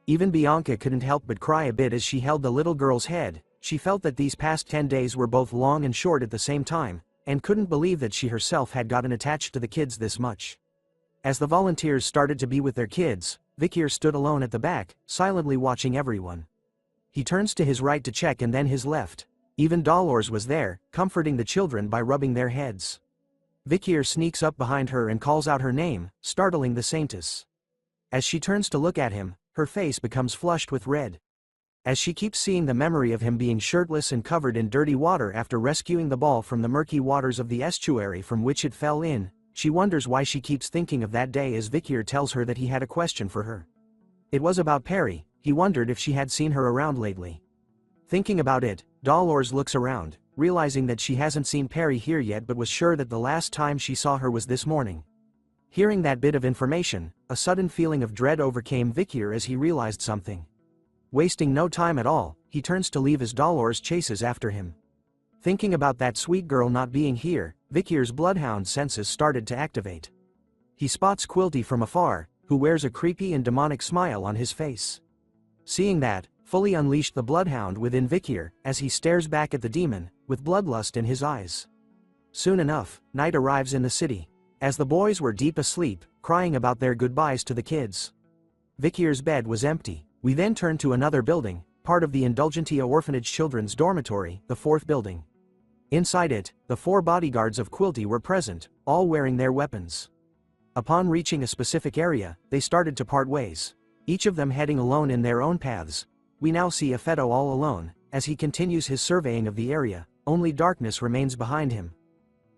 Even Bianca couldn't help but cry a bit as she held the little girl's head. She felt that these past 10 days were both long and short at the same time, and couldn't believe that she herself had gotten attached to the kids this much. As the volunteers started to be with their kids, Vikier stood alone at the back, silently watching everyone. He turns to his right to check and then his left. Even Dolores was there, comforting the children by rubbing their heads. Vikier sneaks up behind her and calls out her name, startling the Saintess. As she turns to look at him, her face becomes flushed with red. As she keeps seeing the memory of him being shirtless and covered in dirty water after rescuing the ball from the murky waters of the estuary from which it fell in, she wonders why she keeps thinking of that day as Vikier tells her that he had a question for her. It was about Perry. He wondered if she had seen her around lately. Thinking about it, Dolores looks around, realizing that she hasn't seen Perry here yet but was sure that the last time she saw her was this morning. Hearing that bit of information, a sudden feeling of dread overcame Vikier as he realized something. Wasting no time at all, he turns to leave as Dolores chases after him. Thinking about that sweet girl not being here, Vikier's bloodhound senses started to activate. He spots Quilty from afar, who wears a creepy and demonic smile on his face. Seeing that, fully unleashed the bloodhound within Vikier, as he stares back at the demon, with bloodlust in his eyes. Soon enough, night arrives in the city. As the boys were deep asleep, crying about their goodbyes to the kids. Vikier's bed was empty. We then turned to another building, part of the Indulgentia Orphanage Children's Dormitory, the 4th building. Inside it, the 4 bodyguards of Quilty were present, all wearing their weapons. Upon reaching a specific area, they started to part ways, each of them heading alone in their own paths. We now see Afeto all alone. As he continues his surveying of the area, only darkness remains behind him.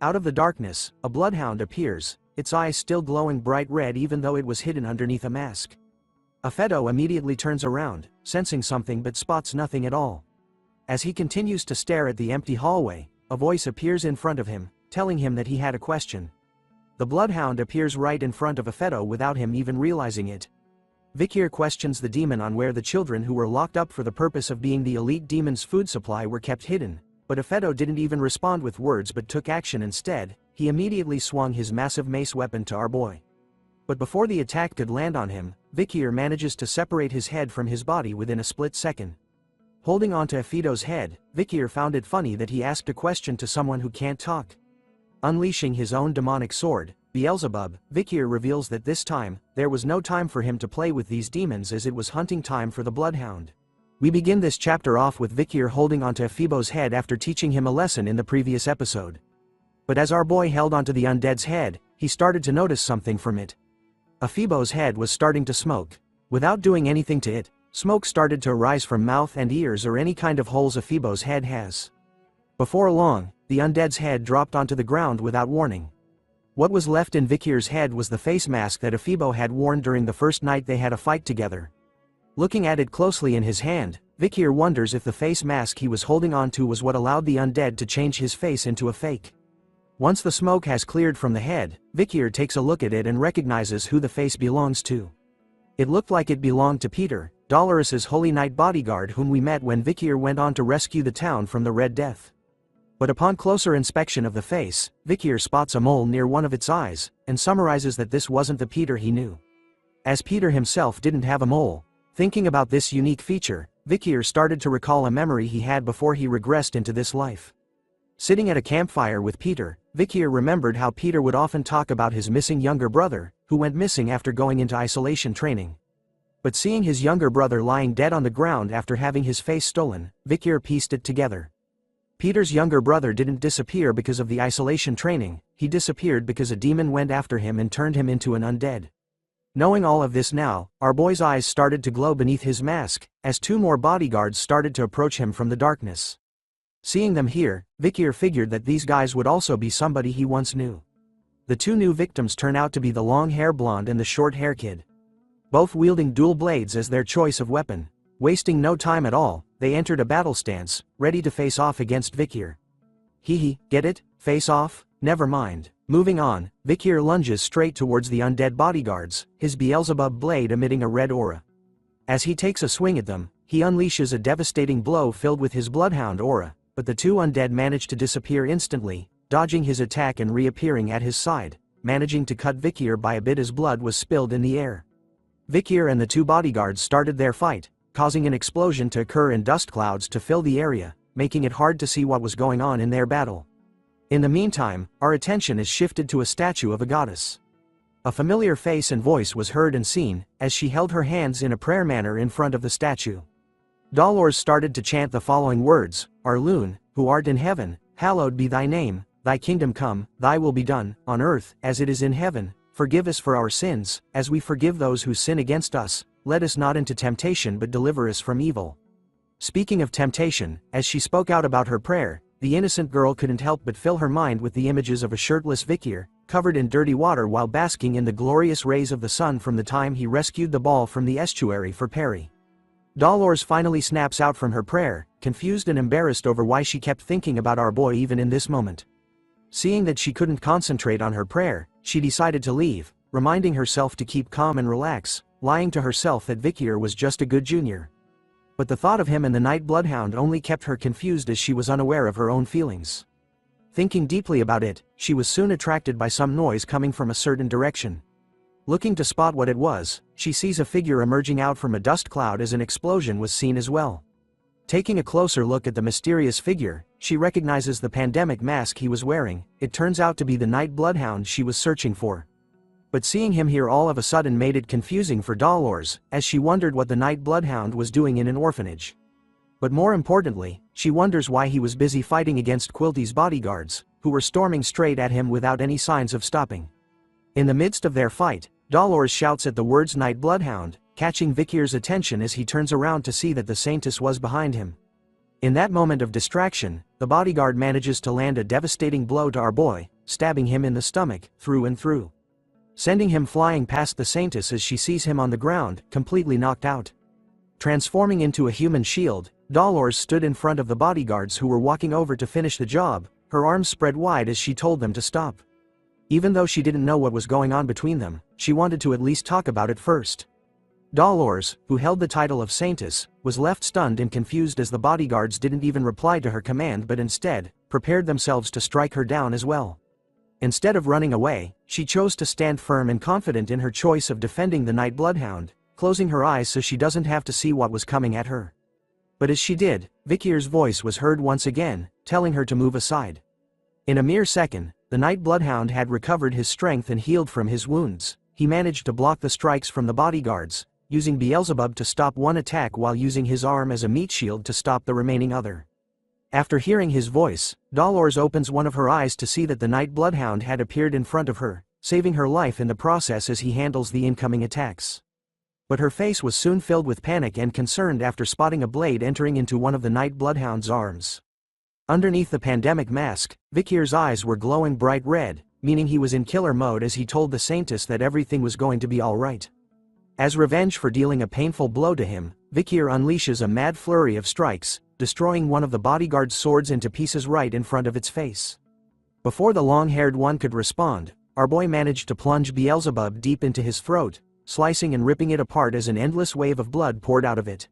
Out of the darkness, a bloodhound appears, its eyes still glowing bright red even though it was hidden underneath a mask. Afeto immediately turns around, sensing something but spots nothing at all. As he continues to stare at the empty hallway, a voice appears in front of him, telling him that he had a question. The bloodhound appears right in front of Afeto without him even realizing it. Vikier questions the demon on where the children who were locked up for the purpose of being the elite demon's food supply were kept hidden, but Afeto didn't even respond with words but took action instead. He immediately swung his massive mace weapon to our boy. But before the attack could land on him, Vikier manages to separate his head from his body within a split second. Holding onto Afeto's head, Vikier found it funny that he asked a question to someone who can't talk. Unleashing his own demonic sword, Beelzebub, Vikier reveals that this time, there was no time for him to play with these demons as it was hunting time for the bloodhound. We begin this chapter off with Vikier holding onto Ephibo's head after teaching him a lesson in the previous episode. But as our boy held onto the undead's head, he started to notice something from it. Afibo's head was starting to smoke. Without doing anything to it, smoke started to arise from mouth and ears or any kind of holes Afibo's head has. Before long, the undead's head dropped onto the ground without warning. What was left in Vikir's head was the face mask that Afibo had worn during the first night they had a fight together. Looking at it closely in his hand, Vikir wonders if the face mask he was holding onto was what allowed the undead to change his face into a fake. Once the smoke has cleared from the head, Vikir takes a look at it and recognizes who the face belongs to. It looked like it belonged to Peter, Dolores's Holy Knight bodyguard whom we met when Vikir went on to rescue the town from the Red Death. But upon closer inspection of the face, Vikir spots a mole near one of its eyes, and summarizes that this wasn't the Peter he knew. As Peter himself didn't have a mole, thinking about this unique feature, Vikir started to recall a memory he had before he regressed into this life. Sitting at a campfire with Peter, Vikir remembered how Peter would often talk about his missing younger brother, who went missing after going into isolation training. But seeing his younger brother lying dead on the ground after having his face stolen, Vikir pieced it together. Peter's younger brother didn't disappear because of the isolation training, he disappeared because a demon went after him and turned him into an undead. Knowing all of this now, our boy's eyes started to glow beneath his mask, as two more bodyguards started to approach him from the darkness. Seeing them here, Vikir figured that these guys would also be somebody he once knew. The two new victims turn out to be the long-hair blonde and the short-hair kid. Both wielding dual blades as their choice of weapon. Wasting no time at all, they entered a battle stance, ready to face off against Vikir. Hee, get it? Face off? Never mind. Moving on, Vikir lunges straight towards the undead bodyguards, his Beelzebub blade emitting a red aura. As he takes a swing at them, he unleashes a devastating blow filled with his bloodhound aura, but the two undead manage to disappear instantly, dodging his attack and reappearing at his side, managing to cut Vikir by a bit as blood was spilled in the air. Vikir and the two bodyguards started their fight, causing an explosion to occur and dust clouds to fill the area, making it hard to see what was going on in their battle. In the meantime, our attention is shifted to a statue of a goddess. A familiar face and voice was heard and seen, as she held her hands in a prayer manner in front of the statue. Dolores started to chant the following words: Our Loon, who art in heaven, hallowed be thy name, thy kingdom come, thy will be done, on earth, as it is in heaven. Forgive us for our sins, as we forgive those who sin against us. Let us not into temptation but deliver us from evil. Speaking of temptation, as she spoke out about her prayer, the innocent girl couldn't help but fill her mind with the images of a shirtless Vikir, covered in dirty water while basking in the glorious rays of the sun from the time he rescued the ball from the estuary for Perry. Dolores finally snaps out from her prayer, confused and embarrassed over why she kept thinking about our boy even in this moment. Seeing that she couldn't concentrate on her prayer, she decided to leave, reminding herself to keep calm and relax, lying to herself that Vikir was just a good junior. But the thought of him and the Night Bloodhound only kept her confused as she was unaware of her own feelings. Thinking deeply about it, she was soon attracted by some noise coming from a certain direction. Looking to spot what it was, she sees a figure emerging out from a dust cloud as an explosion was seen as well. Taking a closer look at the mysterious figure, she recognizes the pandemic mask he was wearing. It turns out to be the Night Bloodhound she was searching for. But seeing him here all of a sudden made it confusing for Dolores, as she wondered what the Night Bloodhound was doing in an orphanage. But more importantly, she wonders why he was busy fighting against Quilty's bodyguards, who were storming straight at him without any signs of stopping. In the midst of their fight, Dolores shouts at the words Night Bloodhound, catching Vikir's attention as he turns around to see that the Saintess was behind him. In that moment of distraction, the bodyguard manages to land a devastating blow to our boy, stabbing him in the stomach, through and through, sending him flying past the Saintess as she sees him on the ground, completely knocked out. Transforming into a human shield, Dolores stood in front of the bodyguards who were walking over to finish the job, her arms spread wide as she told them to stop. Even though she didn't know what was going on between them, she wanted to at least talk about it first. Dolores, who held the title of Saintess, was left stunned and confused as the bodyguards didn't even reply to her command but instead, prepared themselves to strike her down as well. Instead of running away, she chose to stand firm and confident in her choice of defending the Night Bloodhound, closing her eyes so she doesn't have to see what was coming at her. But as she did, Vikir's voice was heard once again, telling her to move aside. In a mere second, the Night Bloodhound had recovered his strength and healed from his wounds. He managed to block the strikes from the bodyguards, using Beelzebub to stop one attack while using his arm as a meat shield to stop the remaining other. After hearing his voice, Dolores opens one of her eyes to see that the Night Bloodhound had appeared in front of her, saving her life in the process as he handles the incoming attacks. But her face was soon filled with panic and concern after spotting a blade entering into one of the Night Bloodhound's arms. Underneath the pandemic mask, Vikir's eyes were glowing bright red, meaning he was in killer mode as he told the Saintess that everything was going to be alright. As revenge for dealing a painful blow to him, Vikir unleashes a mad flurry of strikes, destroying one of the bodyguard's swords into pieces right in front of its face. Before the long-haired one could respond, our boy managed to plunge Beelzebub deep into his throat, slicing and ripping it apart as an endless wave of blood poured out of it.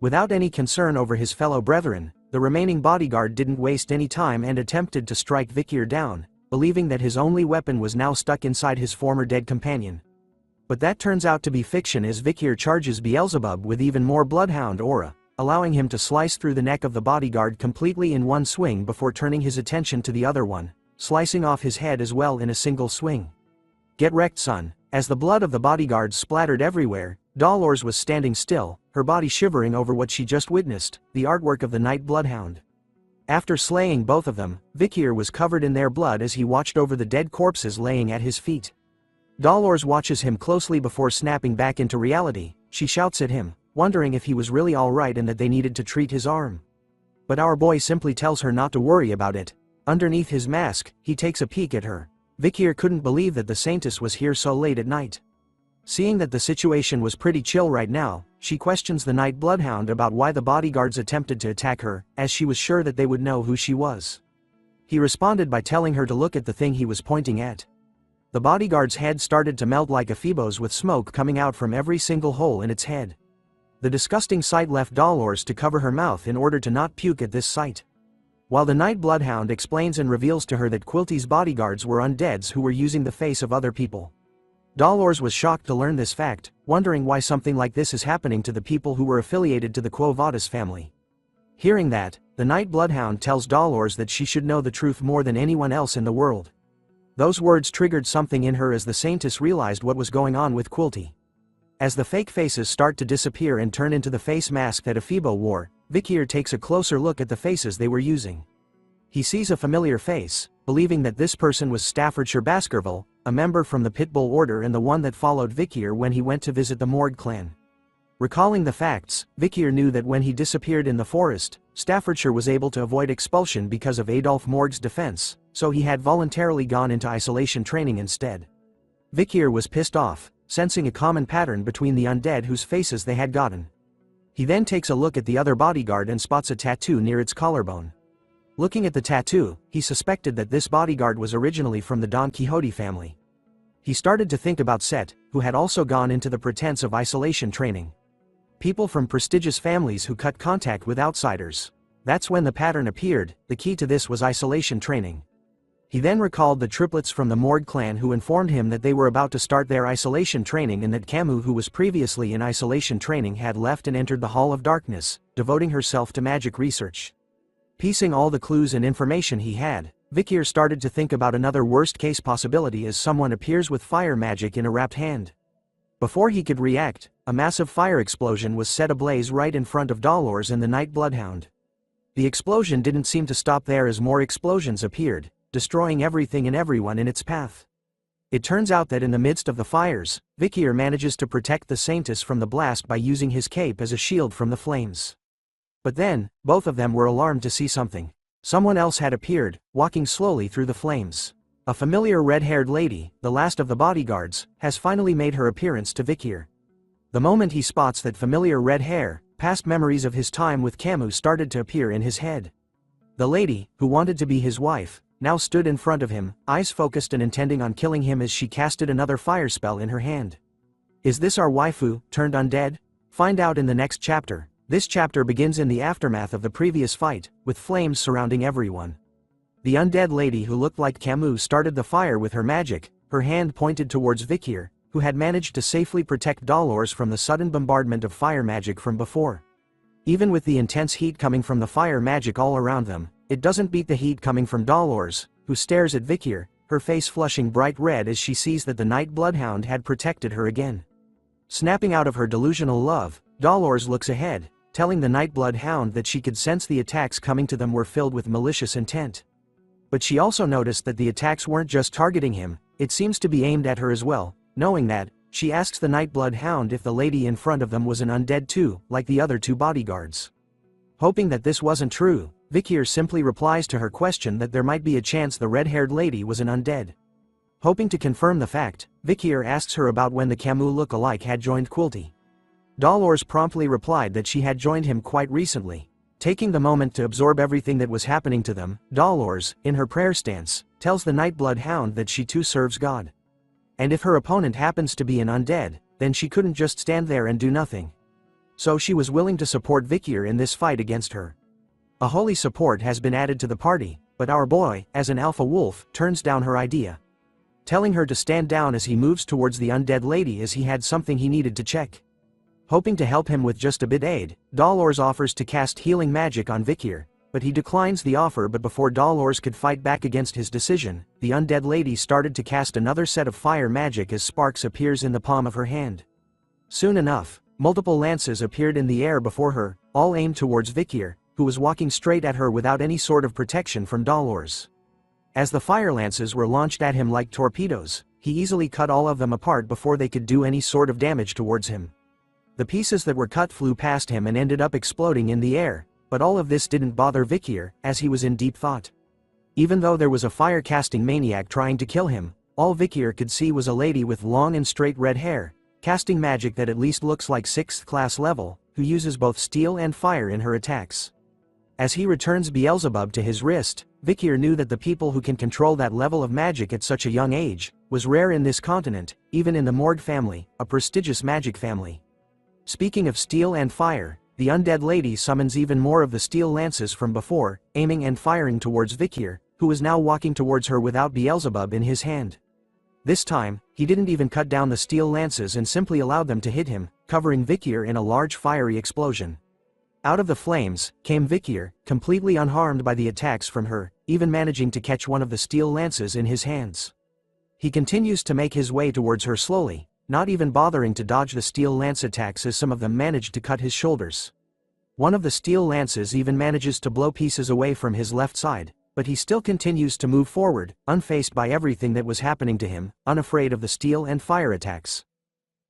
Without any concern over his fellow brethren, the remaining bodyguard didn't waste any time and attempted to strike Vikir down, believing that his only weapon was now stuck inside his former dead companion. But that turns out to be fiction as Vikir charges Beelzebub with even more bloodhound aura, allowing him to slice through the neck of the bodyguard completely in one swing before turning his attention to the other one, slicing off his head as well in a single swing. Get wrecked, son. As the blood of the bodyguard splattered everywhere, Dolores was standing still, her body shivering over what she just witnessed, the artwork of the Night Bloodhound. After slaying both of them, Vikir was covered in their blood as he watched over the dead corpses laying at his feet. Dolores watches him closely before snapping back into reality. She shouts at him, wondering if he was really alright and that they needed to treat his arm. But our boy simply tells her not to worry about it. Underneath his mask, he takes a peek at her. Vikir couldn't believe that the Saintess was here so late at night. Seeing that the situation was pretty chill right now, she questions the Night Bloodhound about why the bodyguards attempted to attack her, as she was sure that they would know who she was. He responded by telling her to look at the thing he was pointing at. The bodyguard's head started to melt like a phoebos with smoke coming out from every single hole in its head. The disgusting sight left Dolores to cover her mouth in order to not puke at this sight. While the Night Bloodhound explains and reveals to her that Quilty's bodyguards were undeads who were using the face of other people. Dolores was shocked to learn this fact, wondering why something like this is happening to the people who were affiliated to the Quo Vadis family. Hearing that, the Night Bloodhound tells Dolores that she should know the truth more than anyone else in the world. Those words triggered something in her as the Saintess realized what was going on with Quilty. As the fake faces start to disappear and turn into the face mask that Aphebo wore, Vikir takes a closer look at the faces they were using. He sees a familiar face, believing that this person was Staffordshire Baskerville, a member from the Pitbull Order and the one that followed Vikir when he went to visit the Morgue clan. Recalling the facts, Vikir knew that when he disappeared in the forest, Staffordshire was able to avoid expulsion because of Adolf Morgue's defense, so he had voluntarily gone into isolation training instead. Vikir was pissed off, sensing a common pattern between the undead whose faces they had gotten. He then takes a look at the other bodyguard and spots a tattoo near its collarbone. Looking at the tattoo, he suspected that this bodyguard was originally from the Don Quixote family. He started to think about Set, who had also gone into the pretense of isolation training. People from prestigious families who cut contact with outsiders. That's when the pattern appeared. The key to this was isolation training. He then recalled the triplets from the Morgue clan who informed him that they were about to start their isolation training and that Camus, who was previously in isolation training, had left and entered the Hall of Darkness, devoting herself to magic research. Piecing all the clues and information he had, Vikir started to think about another worst-case possibility as someone appears with fire magic in a wrapped hand. Before he could react, a massive fire explosion was set ablaze right in front of Dolores and the Night Bloodhound. The explosion didn't seem to stop there as more explosions appeared, destroying everything and everyone in its path. It turns out that in the midst of the fires, Vikir manages to protect the Saintess from the blast by using his cape as a shield from the flames. But then, both of them were alarmed to see something. Someone else had appeared, walking slowly through the flames. A familiar red-haired lady, the last of the bodyguards, has finally made her appearance to Vikir. The moment he spots that familiar red hair, past memories of his time with Camus started to appear in his head. The lady, who wanted to be his wife, now stood in front of him, eyes focused and intending on killing him as she casted another fire spell in her hand. Is this our waifu, turned undead? Find out in the next chapter. This chapter begins in the aftermath of the previous fight, with flames surrounding everyone. The undead lady who looked like Camus started the fire with her magic, her hand pointed towards Vikir, who had managed to safely protect Dolores from the sudden bombardment of fire magic from before. Even with the intense heat coming from the fire magic all around them, it doesn't beat the heat coming from Dolores, who stares at Vikir, her face flushing bright red as she sees that the Night Bloodhound had protected her again. Snapping out of her delusional love, Dolores looks ahead, telling the Night Bloodhound that she could sense the attacks coming to them were filled with malicious intent. But she also noticed that the attacks weren't just targeting him, It seems to be aimed at her as well. Knowing that, she asks the Nightblood Hound if the lady in front of them was an undead too, like the other two bodyguards. Hoping that this wasn't true, Vikir simply replies to her question that there might be a chance the red-haired lady was an undead. Hoping to confirm the fact, Vikir asks her about when the Camus look-alike had joined Quilty. Dolores promptly replied that she had joined him quite recently. Taking the moment to absorb everything that was happening to them, Dolores, in her prayer stance, tells the Nightblood Hound that she too serves God. And if her opponent happens to be an undead, then she couldn't just stand there and do nothing. So she was willing to support Vikir in this fight against her. A holy support has been added to the party, but our boy, as an alpha wolf, turns down her idea, telling her to stand down as he moves towards the undead lady as he had something he needed to check. Hoping to help him with just a bit aid, Dolores offers to cast healing magic on Vikir, but he declines the offer. But before Dolores could fight back against his decision, the undead lady started to cast another set of fire magic as sparks appears in the palm of her hand. Soon enough, multiple lances appeared in the air before her, all aimed towards Vikir, who was walking straight at her without any sort of protection from Dolores. As the fire lances were launched at him like torpedoes, he easily cut all of them apart before they could do any sort of damage towards him. The pieces that were cut flew past him and ended up exploding in the air, but all of this didn't bother Vikir, as he was in deep thought. Even though there was a fire-casting maniac trying to kill him, all Vikir could see was a lady with long and straight red hair, casting magic that at least looks like 6th class level, who uses both steel and fire in her attacks. As he returns Beelzebub to his wrist, Vikir knew that the people who can control that level of magic at such a young age was rare in this continent, even in the Morg family, a prestigious magic family. Speaking of steel and fire, the undead lady summons even more of the steel lances from before, aiming and firing towards Vikir, who is now walking towards her without Beelzebub in his hand. This time, he didn't even cut down the steel lances and simply allowed them to hit him, covering Vikir in a large fiery explosion. Out of the flames came Vikir, completely unharmed by the attacks from her, even managing to catch one of the steel lances in his hands. He continues to make his way towards her slowly, not even bothering to dodge the steel lance attacks as some of them managed to cut his shoulders. One of the steel lances even manages to blow pieces away from his left side, but he still continues to move forward, unfazed by everything that was happening to him, unafraid of the steel and fire attacks.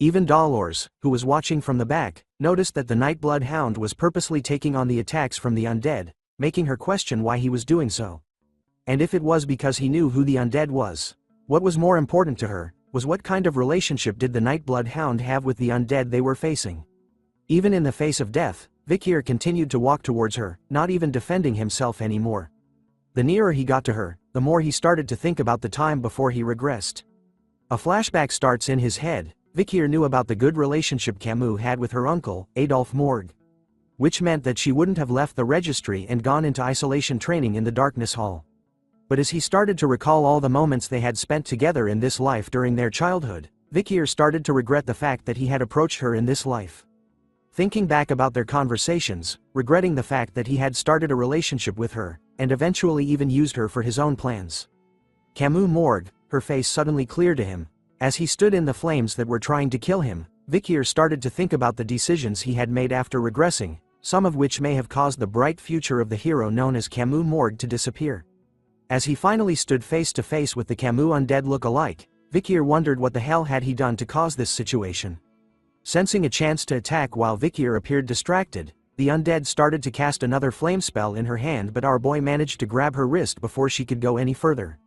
Even Dolores, who was watching from the back, noticed that the Nightblood Hound was purposely taking on the attacks from the undead, making her question why he was doing so. And if it was because he knew who the undead was. What was more important to her was what kind of relationship did the Nightblood Hound have with the undead they were facing. Even in the face of death, Vikir continued to walk towards her, not even defending himself anymore. The nearer he got to her, the more he started to think about the time before he regressed. A flashback starts in his head. Vikir knew about the good relationship Camus had with her uncle, Adolphe Morg, which meant that she wouldn't have left the registry and gone into isolation training in the Darkness Hall. But as he started to recall all the moments they had spent together in this life during their childhood, Vikir started to regret the fact that he had approached her in this life. Thinking back about their conversations, regretting the fact that he had started a relationship with her, and eventually even used her for his own plans. Camus Morg, her face suddenly cleared to him. As he stood in the flames that were trying to kill him, Vikir started to think about the decisions he had made after regressing, some of which may have caused the bright future of the hero known as Camus Morg to disappear. As he finally stood face to face with the Camus undead look-alike, Vikir wondered what the hell had he done to cause this situation. Sensing a chance to attack while Vikir appeared distracted, the undead started to cast another flame spell in her hand, but our boy managed to grab her wrist before she could go any further.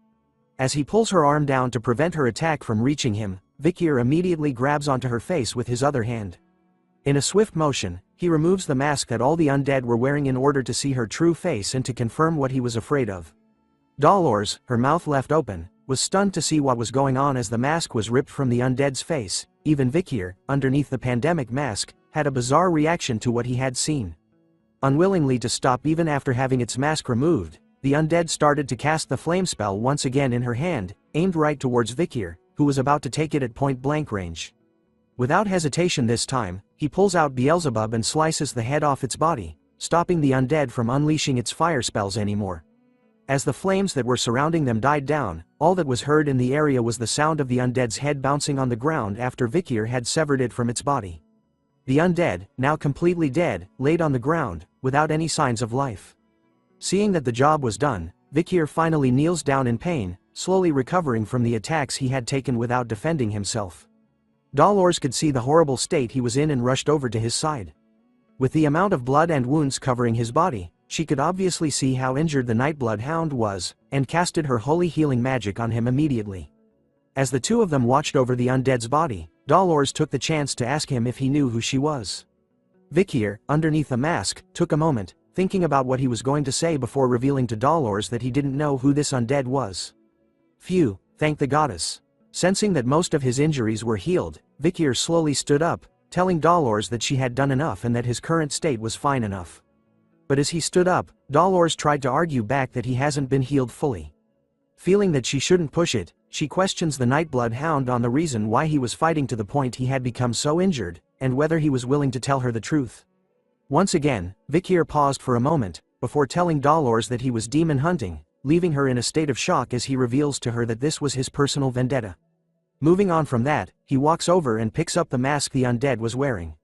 As he pulls her arm down to prevent her attack from reaching him, Vikir immediately grabs onto her face with his other hand. In a swift motion, he removes the mask that all the undead were wearing in order to see her true face and to confirm what he was afraid of. Dolores, her mouth left open, was stunned to see what was going on as the mask was ripped from the undead's face. Even Vikir, underneath the pandemic mask, had a bizarre reaction to what he had seen. Unwillingly to stop even after having its mask removed, the undead started to cast the flame spell once again in her hand, aimed right towards Vikir, who was about to take it at point-blank range. Without hesitation this time, he pulls out Beelzebub and slices the head off its body, stopping the undead from unleashing its fire spells anymore. As the flames that were surrounding them died down, all that was heard in the area was the sound of the undead's head bouncing on the ground after Vikir had severed it from its body. The undead, now completely dead, laid on the ground, without any signs of life. Seeing that the job was done, Vikir finally kneels down in pain, slowly recovering from the attacks he had taken without defending himself. Dolores could see the horrible state he was in and rushed over to his side. With the amount of blood and wounds covering his body, she could obviously see how injured the Nightblood Hound was, and casted her holy healing magic on him immediately. As the two of them watched over the undead's body, Dolores took the chance to ask him if he knew who she was. Vikir, underneath the mask, took a moment, thinking about what he was going to say before revealing to Dolores that he didn't know who this undead was. Phew, thank the goddess. Sensing that most of his injuries were healed, Vikir slowly stood up, telling Dolores that she had done enough and that his current state was fine enough. But as he stood up, Dolores tried to argue back that he hasn't been healed fully. Feeling that she shouldn't push it, she questions the Nightblood Hound on the reason why he was fighting to the point he had become so injured, and whether he was willing to tell her the truth. Once again, Vikir paused for a moment, before telling Dolores that he was demon hunting, leaving her in a state of shock as he reveals to her that this was his personal vendetta. Moving on from that, he walks over and picks up the mask the undead was wearing.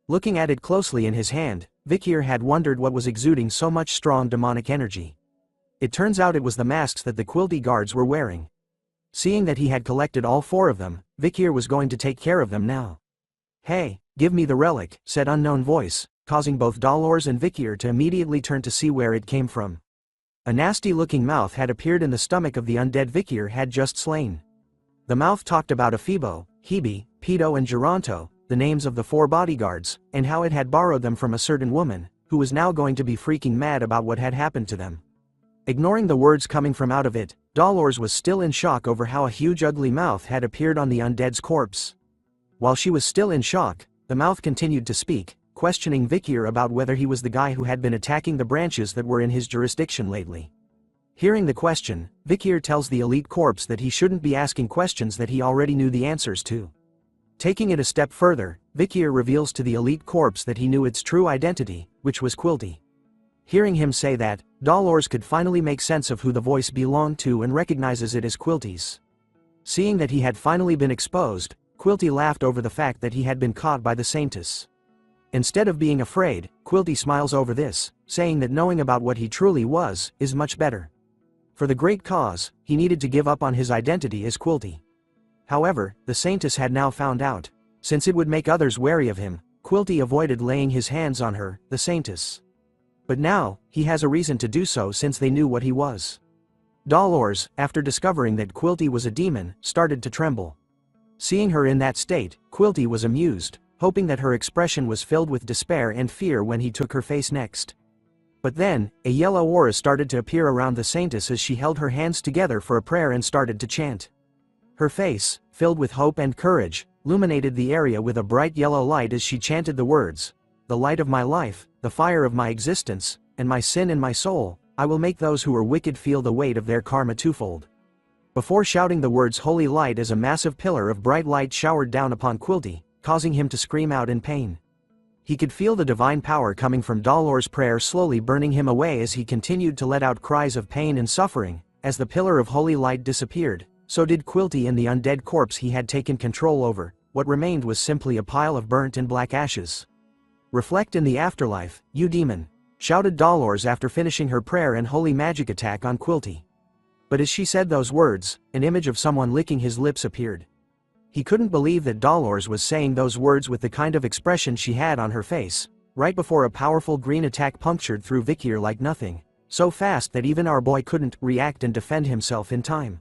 Looking at it closely in his hand, Vikir had wondered what was exuding so much strong demonic energy. It turns out it was the masks that the Quilty guards were wearing. Seeing that he had collected all 4 of them, Vikir was going to take care of them now. "Hey, give me the relic," said unknown voice, causing both Dolores and Vikir to immediately turn to see where it came from. A nasty-looking mouth had appeared in the stomach of the undead Vikir had just slain. The mouth talked about Ephibo, Hebe, Pedo and Geronto, the names of the 4 bodyguards, and how it had borrowed them from a certain woman, who was now going to be freaking mad about what had happened to them. Ignoring the words coming from out of it, Dolores was still in shock over how a huge ugly mouth had appeared on the undead's corpse. While she was still in shock, the mouth continued to speak, questioning Vikir about whether he was the guy who had been attacking the branches that were in his jurisdiction lately. Hearing the question, Vikir tells the elite corpse that he shouldn't be asking questions that he already knew the answers to. Taking it a step further, Vikir reveals to the elite corpse that he knew its true identity, which was Quilty. Hearing him say that, Dolores could finally make sense of who the voice belonged to and recognizes it as Quilty's. Seeing that he had finally been exposed, Quilty laughed over the fact that he had been caught by the Saintess. Instead of being afraid, Quilty smiles over this, saying that knowing about what he truly was is much better. For the great cause, he needed to give up on his identity as Quilty. However, the Saintess had now found out. Since it would make others wary of him, Quilty avoided laying his hands on her, the Saintess. But now, he has a reason to do so since they knew what he was. Dolores, after discovering that Quilty was a demon, started to tremble. Seeing her in that state, Quilty was amused, hoping that her expression was filled with despair and fear when he took her face next. But then, a yellow aura started to appear around the Saintess as she held her hands together for a prayer and started to chant. Her face, filled with hope and courage, illuminated the area with a bright yellow light as she chanted the words, "The light of my life, the fire of my existence, and my sin in my soul, I will make those who are wicked feel the weight of their karma twofold." Before shouting the words holy light as a massive pillar of bright light showered down upon Quilty, causing him to scream out in pain. He could feel the divine power coming from Dolores' prayer slowly burning him away as he continued to let out cries of pain and suffering. As the pillar of holy light disappeared, so did Quilty and the undead corpse he had taken control over. What remained was simply a pile of burnt and black ashes. "Reflect in the afterlife, you demon," shouted Dolores after finishing her prayer and holy magic attack on Quilty. But as she said those words, an image of someone licking his lips appeared. He couldn't believe that Dolores was saying those words with the kind of expression she had on her face, right before a powerful green attack punctured through Vikir like nothing, so fast that even our boy couldn't react and defend himself in time.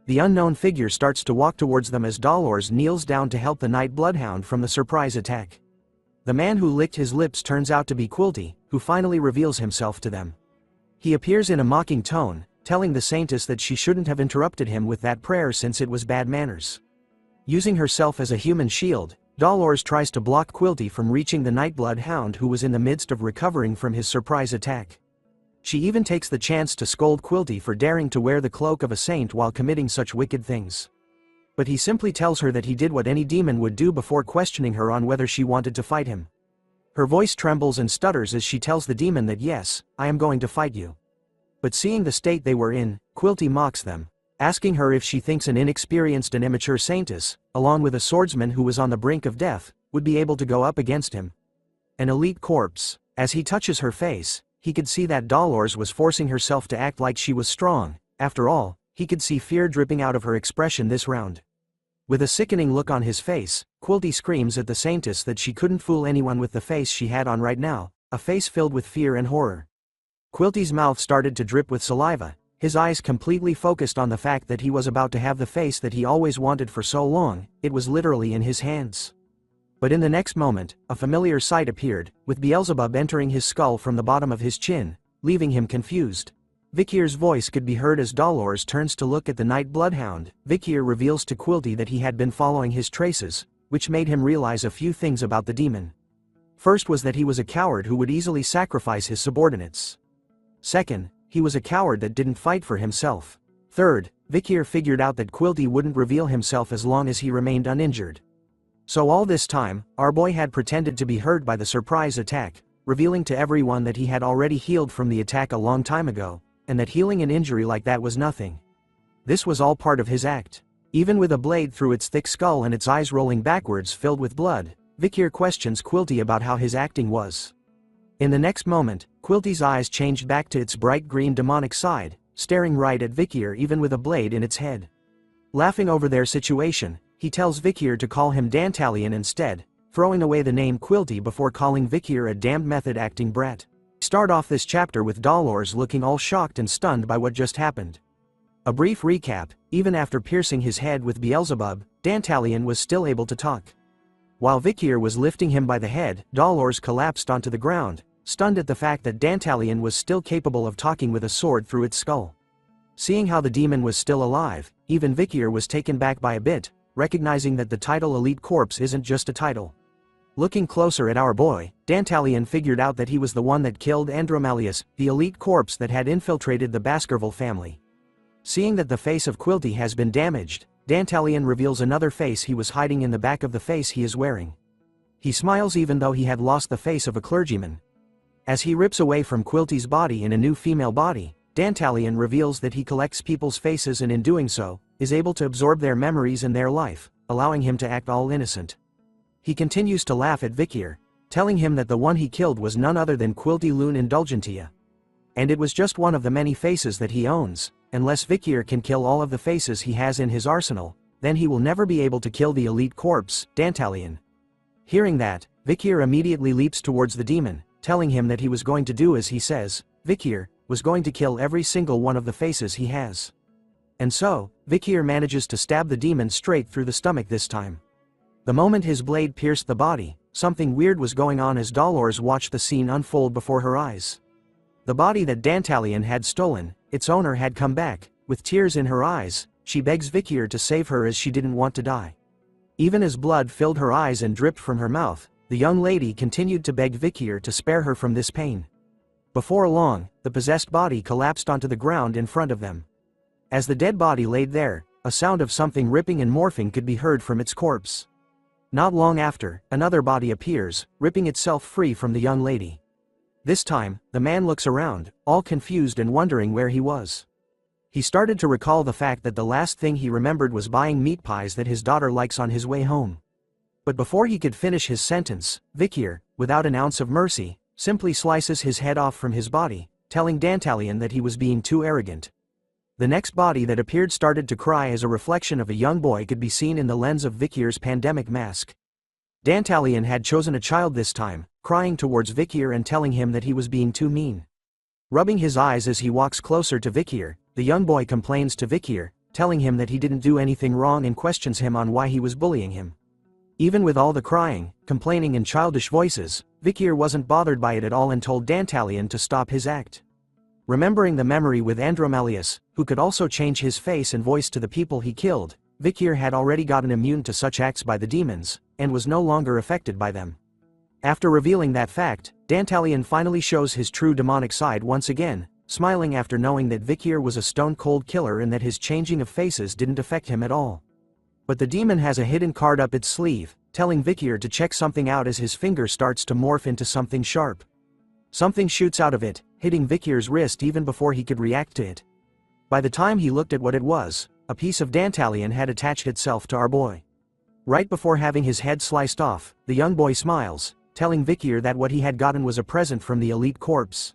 The unknown figure starts to walk towards them as Dolores kneels down to help the Night Bloodhound from the surprise attack. The man who licked his lips turns out to be Quilty, who finally reveals himself to them. He appears in a mocking tone, telling the Saintess that she shouldn't have interrupted him with that prayer since it was bad manners. Using herself as a human shield, Dolores tries to block Quilty from reaching the Nightblood Hound who was in the midst of recovering from his surprise attack. She even takes the chance to scold Quilty for daring to wear the cloak of a saint while committing such wicked things. But he simply tells her that he did what any demon would do before questioning her on whether she wanted to fight him. Her voice trembles and stutters as she tells the demon that yes, I am going to fight you. But seeing the state they were in, Quilty mocks them, asking her if she thinks an inexperienced and immature saintess, along with a swordsman who was on the brink of death, would be able to go up against him. An elite corpse. As he touches her face, he could see that Dolores was forcing herself to act like she was strong. After all, he could see fear dripping out of her expression this round. With a sickening look on his face, Quilty screams at the Saintess that she couldn't fool anyone with the face she had on right now, a face filled with fear and horror. Quilty's mouth started to drip with saliva, his eyes completely focused on the fact that he was about to have the face that he always wanted for so long. It was literally in his hands. But in the next moment, a familiar sight appeared, with Beelzebub entering his skull from the bottom of his chin, leaving him confused. Vikir's voice could be heard as Dolores turns to look at the night bloodhound. Vikir reveals to Quilty that he had been following his traces, which made him realize a few things about the demon. First was that he was a coward who would easily sacrifice his subordinates. Second, he was a coward that didn't fight for himself. Third, Vikir figured out that Quilty wouldn't reveal himself as long as he remained uninjured. So all this time, our boy had pretended to be hurt by the surprise attack, revealing to everyone that he had already healed from the attack a long time ago, and that healing an injury like that was nothing. This was all part of his act. Even with a blade through its thick skull and its eyes rolling backwards filled with blood, Vikir questions Quilty about how his acting was. In the next moment, Quilty's eyes changed back to its bright green demonic side, staring right at Vikir even with a blade in its head. Laughing over their situation, he tells Vikir to call him Dantalion instead, throwing away the name Quilty before calling Vikir a damned method-acting brat. Start off this chapter with Dolores looking all shocked and stunned by what just happened. A brief recap: even after piercing his head with Beelzebub, Dantalion was still able to talk. While Vikir was lifting him by the head, Dolores collapsed onto the ground, stunned at the fact that Dantalion was still capable of talking with a sword through its skull. Seeing how the demon was still alive, even Vikir was taken back by a bit, recognizing that the title Elite Corpse isn't just a title. Looking closer at our boy, Dantalion figured out that he was the one that killed Andromalius, the elite corpse that had infiltrated the Baskerville family. Seeing that the face of Quilty has been damaged, Dantalion reveals another face he was hiding in the back of the face he is wearing. He smiles even though he had lost the face of a clergyman. As he rips away from Quilty's body in a new female body, Dantalion reveals that he collects people's faces and in doing so, is able to absorb their memories and their life, allowing him to act all innocent. He continues to laugh at Vikir, telling him that the one he killed was none other than Quilty Loon Indulgentia. And it was just one of the many faces that he owns. Unless Vikir can kill all of the faces he has in his arsenal, then he will never be able to kill the elite corpse, Dantalion. Hearing that, Vikir immediately leaps towards the demon, telling him that he was going to do as he says. Vikir was going to kill every single one of the faces he has. And so, Vikir manages to stab the demon straight through the stomach this time. The moment his blade pierced the body, something weird was going on as Dolores watched the scene unfold before her eyes. The body that Dantalion had stolen, its owner had come back. With tears in her eyes, she begs Vikir to save her as she didn't want to die. Even as blood filled her eyes and dripped from her mouth, the young lady continued to beg Vikir to spare her from this pain. Before long, the possessed body collapsed onto the ground in front of them. As the dead body laid there, a sound of something ripping and morphing could be heard from its corpse. Not long after, another body appears, ripping itself free from the young lady. This time, the man looks around, all confused and wondering where he was. He started to recall the fact that the last thing he remembered was buying meat pies that his daughter likes on his way home. But before he could finish his sentence, Vikir, without an ounce of mercy, simply slices his head off from his body, telling Dantalion that he was being too arrogant. The next body that appeared started to cry as a reflection of a young boy could be seen in the lens of Vikir's pandemic mask. Dantalion had chosen a child this time, crying towards Vikir and telling him that he was being too mean. Rubbing his eyes as he walks closer to Vikir, the young boy complains to Vikir, telling him that he didn't do anything wrong and questions him on why he was bullying him. Even with all the crying, complaining and childish voices, Vikir wasn't bothered by it at all and told Dantalion to stop his act. Remembering the memory with Andromalius, who could also change his face and voice to the people he killed, Vikir had already gotten immune to such acts by the demons, and was no longer affected by them. After revealing that fact, Dantalion finally shows his true demonic side once again, smiling after knowing that Vikir was a stone-cold killer and that his changing of faces didn't affect him at all. But the demon has a hidden card up its sleeve, telling Vikir to check something out as his finger starts to morph into something sharp. Something shoots out of it, hitting Vikir's wrist even before he could react to it. By the time he looked at what it was, a piece of Dantalion had attached itself to our boy. Right before having his head sliced off, the young boy smiles, telling Vikir that what he had gotten was a present from the elite corpse.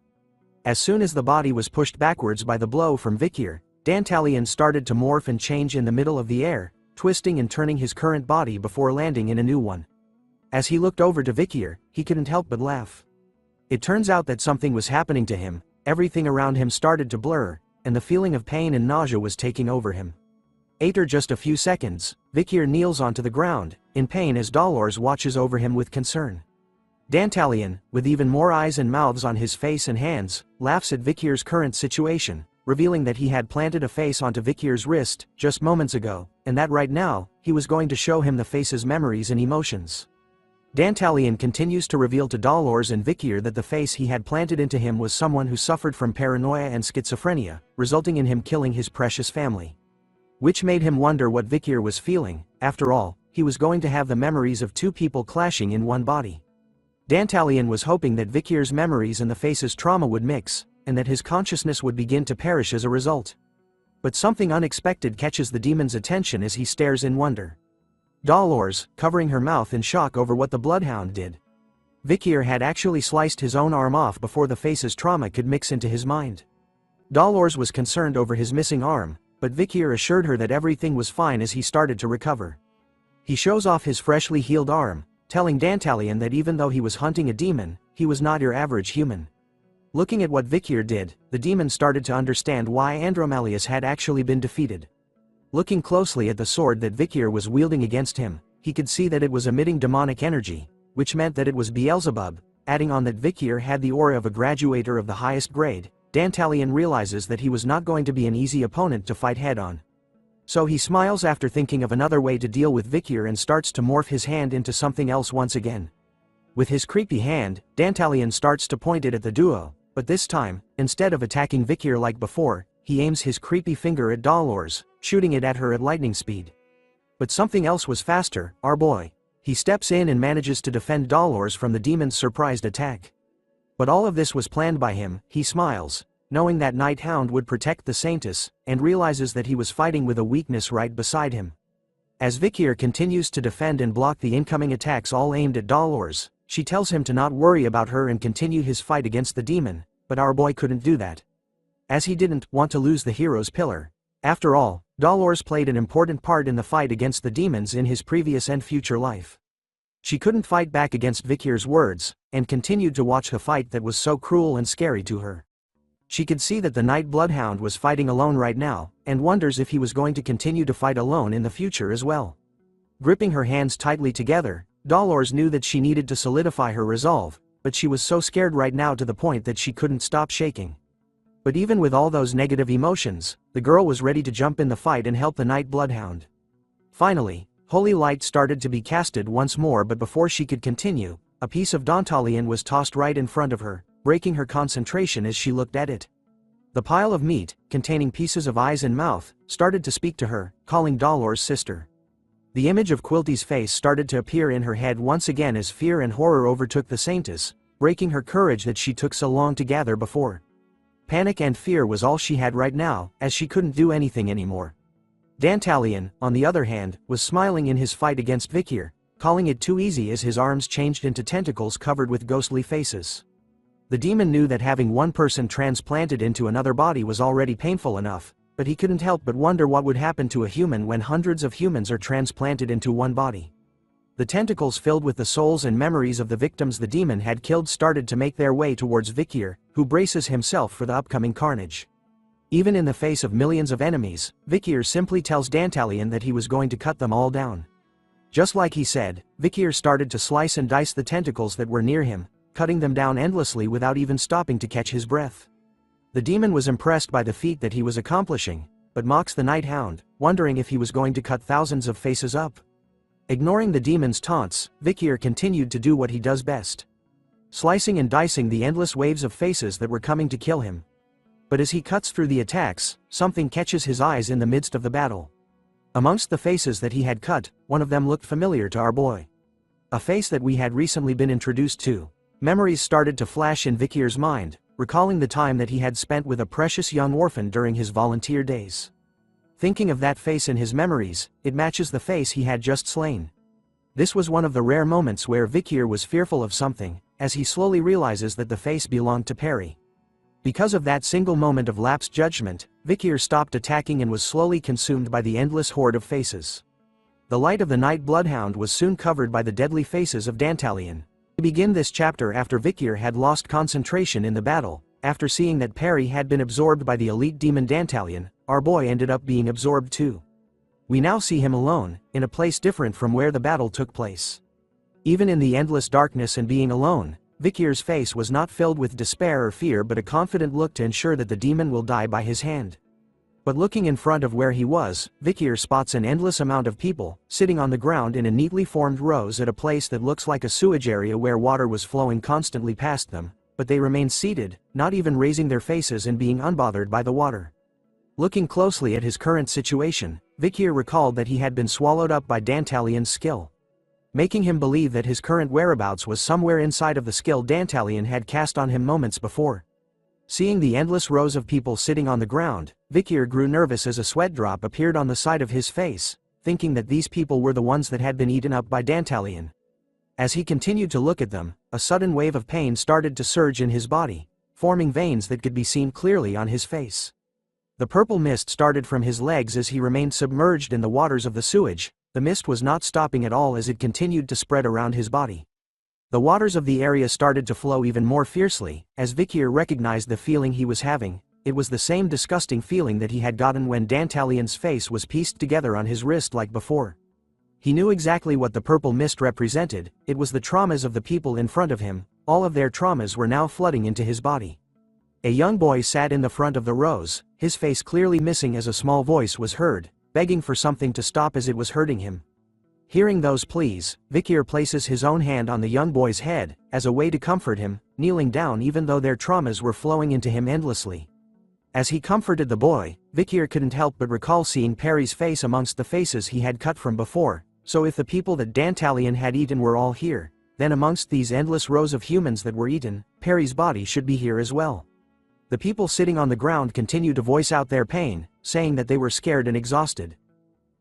As soon as the body was pushed backwards by the blow from Vikir, Dantalion started to morph and change in the middle of the air, twisting and turning his current body before landing in a new one. As he looked over to Vikir, he couldn't help but laugh. It turns out that something was happening to him, everything around him started to blur, and the feeling of pain and nausea was taking over him. After just a few seconds, Vikir kneels onto the ground, in pain as Dolores watches over him with concern. Dantalion, with even more eyes and mouths on his face and hands, laughs at Vikir's current situation, revealing that he had planted a face onto Vikir's wrist just moments ago, and that right now, he was going to show him the face's memories and emotions. Dantalion continues to reveal to Dolores and Vikir that the face he had planted into him was someone who suffered from paranoia and schizophrenia, resulting in him killing his precious family. Which made him wonder what Vikir was feeling. After all, he was going to have the memories of two people clashing in one body. Dantalion was hoping that Vikir's memories and the face's trauma would mix, and that his consciousness would begin to perish as a result. But something unexpected catches the demon's attention as he stares in wonder. Dolores, covering her mouth in shock over what the bloodhound did. Vikir had actually sliced his own arm off before the face's trauma could mix into his mind. Dolores was concerned over his missing arm, but Vikir assured her that everything was fine as he started to recover. He shows off his freshly healed arm, telling Dantalion that even though he was hunting a demon, he was not your average human. Looking at what Vikir did, the demon started to understand why Andromalius had actually been defeated. Looking closely at the sword that Vikir was wielding against him, he could see that it was emitting demonic energy, which meant that it was Beelzebub. Adding on that Vikir had the aura of a graduator of the highest grade, Dantalion realizes that he was not going to be an easy opponent to fight head-on. So he smiles after thinking of another way to deal with Vikir and starts to morph his hand into something else once again. With his creepy hand, Dantalion starts to point it at the duo, but this time, instead of attacking Vikir like before, he aims his creepy finger at Dolores, shooting it at her at lightning speed. But something else was faster. Our boy. He steps in and manages to defend Dolores from the demon's surprised attack. But all of this was planned by him. He smiles, knowing that Night Hound would protect the Saintess, and realizes that he was fighting with a weakness right beside him. As Vikir continues to defend and block the incoming attacks all aimed at Dolores, she tells him to not worry about her and continue his fight against the demon, but our boy couldn't do that. As he didn't want to lose the hero's pillar. After all, Dolores played an important part in the fight against the demons in his previous and future life. She couldn't fight back against Vikir's words, and continued to watch the fight that was so cruel and scary to her. She could see that the Night Bloodhound was fighting alone right now, and wonders if he was going to continue to fight alone in the future as well. Gripping her hands tightly together, Dolores knew that she needed to solidify her resolve, but she was so scared right now to the point that she couldn't stop shaking. But even with all those negative emotions, the girl was ready to jump in the fight and help the Night Bloodhound. Finally, holy light started to be casted once more, but before she could continue, a piece of Dantalion was tossed right in front of her, breaking her concentration as she looked at it. The pile of meat, containing pieces of eyes and mouth, started to speak to her, calling Dolores sister. The image of Quilty's face started to appear in her head once again as fear and horror overtook the Saintess, breaking her courage that she took so long to gather before. Panic and fear was all she had right now, as she couldn't do anything anymore. Dantalion, on the other hand, was smiling in his fight against Vikir, calling it too easy as his arms changed into tentacles covered with ghostly faces. The demon knew that having one person transplanted into another body was already painful enough, but he couldn't help but wonder what would happen to a human when hundreds of humans are transplanted into one body. The tentacles filled with the souls and memories of the victims the demon had killed started to make their way towards Vikir, who braces himself for the upcoming carnage. Even in the face of millions of enemies, Vikir simply tells Dantalion that he was going to cut them all down. Just like he said, Vikir started to slice and dice the tentacles that were near him, cutting them down endlessly without even stopping to catch his breath. The demon was impressed by the feat that he was accomplishing, but mocks the Night Hound, wondering if he was going to cut thousands of faces up. Ignoring the demon's taunts, Vikir continued to do what he does best. Slicing and dicing the endless waves of faces that were coming to kill him. But as he cuts through the attacks, something catches his eyes in the midst of the battle. Amongst the faces that he had cut, one of them looked familiar to our boy. A face that we had recently been introduced to. Memories started to flash in Vikir's mind, recalling the time that he had spent with a precious young orphan during his volunteer days. Thinking of that face in his memories, it matches the face he had just slain. This was one of the rare moments where Vikir was fearful of something, as he slowly realizes that the face belonged to Perry. Because of that single moment of lapsed judgment, Vikir stopped attacking and was slowly consumed by the endless horde of faces. The light of the night bloodhound was soon covered by the deadly faces of Dantalion. We begin this chapter after Vikir had lost concentration in the battle. After seeing that Perry had been absorbed by the elite demon Dantalion, our boy ended up being absorbed too. We now see him alone, in a place different from where the battle took place. Even in the endless darkness and being alone, Vikir's face was not filled with despair or fear but a confident look to ensure that the demon will die by his hand. But looking in front of where he was, Vikir spots an endless amount of people, sitting on the ground in a neatly formed rows at a place that looks like a sewage area where water was flowing constantly past them, but they remained seated, not even raising their faces and being unbothered by the water. Looking closely at his current situation, Vikir recalled that he had been swallowed up by Dantalion's skill, making him believe that his current whereabouts was somewhere inside of the skill Dantalion had cast on him moments before. Seeing the endless rows of people sitting on the ground, Vikir grew nervous as a sweat drop appeared on the side of his face, thinking that these people were the ones that had been eaten up by Dantalion. As he continued to look at them, a sudden wave of pain started to surge in his body, forming veins that could be seen clearly on his face. The purple mist started from his legs as he remained submerged in the waters of the sewage. The mist was not stopping at all as it continued to spread around his body. The waters of the area started to flow even more fiercely. As Vikir recognized the feeling he was having, it was the same disgusting feeling that he had gotten when Dantalion's face was pieced together on his wrist like before. He knew exactly what the purple mist represented. It was the traumas of the people in front of him. All of their traumas were now flooding into his body. A young boy sat in the front of the rows, his face clearly missing as a small voice was heard, begging for something to stop as it was hurting him. Hearing those pleas, Vikir places his own hand on the young boy's head, as a way to comfort him, kneeling down even though their traumas were flowing into him endlessly. As he comforted the boy, Vikir couldn't help but recall seeing Perry's face amongst the faces he had cut from before. So if the people that Dantalion had eaten were all here, then amongst these endless rows of humans that were eaten, Perry's body should be here as well. The people sitting on the ground continued to voice out their pain, saying that they were scared and exhausted.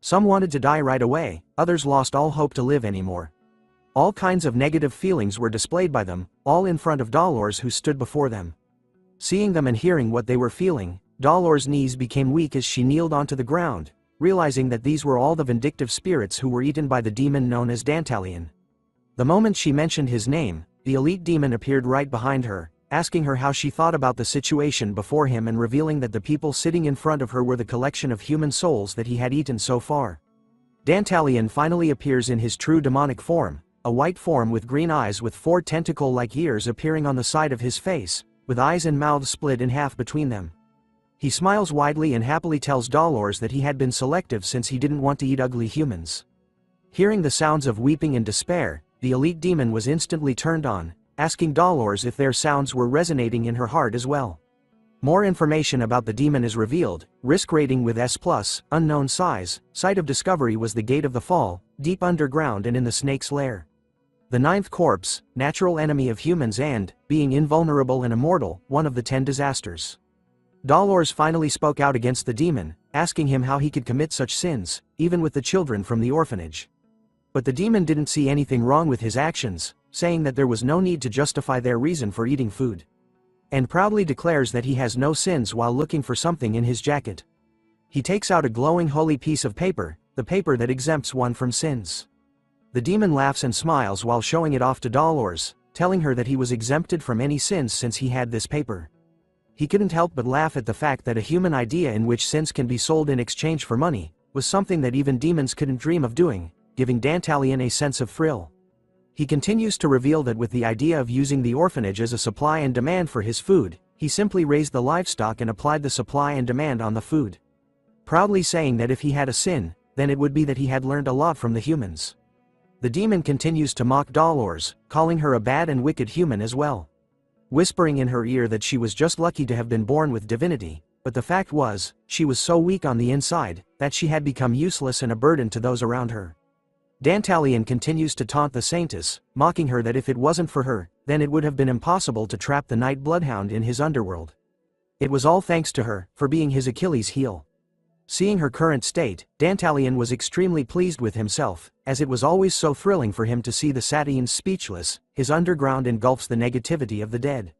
Some wanted to die right away, others lost all hope to live anymore. All kinds of negative feelings were displayed by them, all in front of Dolores who stood before them. Seeing them and hearing what they were feeling, Dolores' knees became weak as she kneeled onto the ground, realizing that these were all the vindictive spirits who were eaten by the demon known as Dantalion. The moment she mentioned his name, the elite demon appeared right behind her, asking her how she thought about the situation before him and revealing that the people sitting in front of her were the collection of human souls that he had eaten so far. Dantalion finally appears in his true demonic form, a white form with green eyes with 4 tentacle-like ears appearing on the side of his face, with eyes and mouth split in half between them. He smiles widely and happily tells Dolores that he had been selective since he didn't want to eat ugly humans. Hearing the sounds of weeping and despair, the elite demon was instantly turned on, asking Dolores if their sounds were resonating in her heart as well. More information about the demon is revealed. Risk rating with S+, unknown size, site of discovery was the Gate of the Fall, deep underground and in the snake's lair. The 9th corpse, natural enemy of humans and, being invulnerable and immortal, one of the 10 disasters. Dolores finally spoke out against the demon, asking him how he could commit such sins, even with the children from the orphanage. But the demon didn't see anything wrong with his actions, saying that there was no need to justify their reason for eating food. And proudly declares that he has no sins while looking for something in his jacket. He takes out a glowing holy piece of paper, the paper that exempts one from sins. The demon laughs and smiles while showing it off to Dolores, telling her that he was exempted from any sins since he had this paper. He couldn't help but laugh at the fact that a human idea in which sins can be sold in exchange for money, was something that even demons couldn't dream of doing, giving Dantalion a sense of thrill. He continues to reveal that with the idea of using the orphanage as a supply and demand for his food, he simply raised the livestock and applied the supply and demand on the food. Proudly saying that if he had a sin, then it would be that he had learned a lot from the humans. The demon continues to mock Dolores, calling her a bad and wicked human as well. Whispering in her ear that she was just lucky to have been born with divinity, but the fact was, she was so weak on the inside, that she had become useless and a burden to those around her. Dantalion continues to taunt the Saintess, mocking her that if it wasn't for her, then it would have been impossible to trap the Night Bloodhound in his underworld. It was all thanks to her, for being his Achilles' heel. Seeing her current state, Dantalion was extremely pleased with himself, as it was always so thrilling for him to see the Satyans speechless. His underground engulfs the negativity of the dead.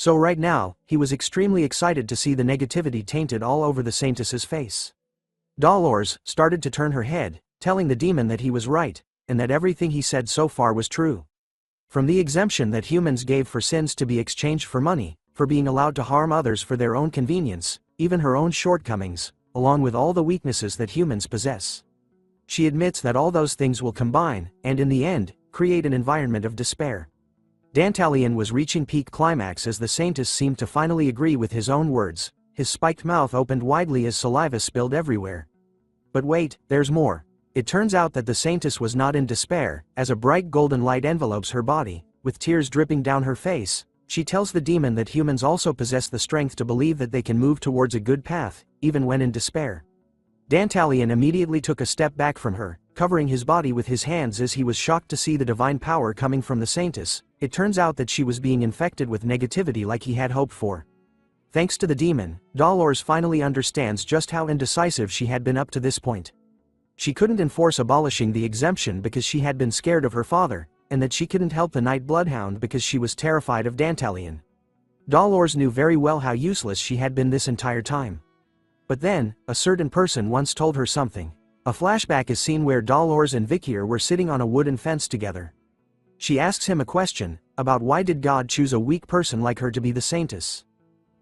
So right now, he was extremely excited to see the negativity tainted all over the Saintess's face. Dolores started to turn her head, telling the demon that he was right, and that everything he said so far was true. From the exemption that humans gave for sins to be exchanged for money, for being allowed to harm others for their own convenience, even her own shortcomings, along with all the weaknesses that humans possess. She admits that all those things will combine, and in the end, create an environment of despair. Dantalion was reaching peak climax as the Saintess seemed to finally agree with his own words. His spiked mouth opened widely as saliva spilled everywhere. But wait, there's more. It turns out that the Saintess was not in despair, as a bright golden light envelopes her body, with tears dripping down her face. She tells the demon that humans also possess the strength to believe that they can move towards a good path, even when in despair. Dantalion immediately took a step back from her, covering his body with his hands as he was shocked to see the divine power coming from the Saintess. It turns out that she was being infected with negativity like he had hoped for. Thanks to the demon, Dolores finally understands just how indecisive she had been up to this point. She couldn't enforce abolishing the exemption because she had been scared of her father, and that she couldn't help the Night Bloodhound because she was terrified of Dantalion. Dolores knew very well how useless she had been this entire time. But then, a certain person once told her something. A flashback is seen where Dolores and Vikir were sitting on a wooden fence together. She asks him a question, about why did God choose a weak person like her to be the Saintess.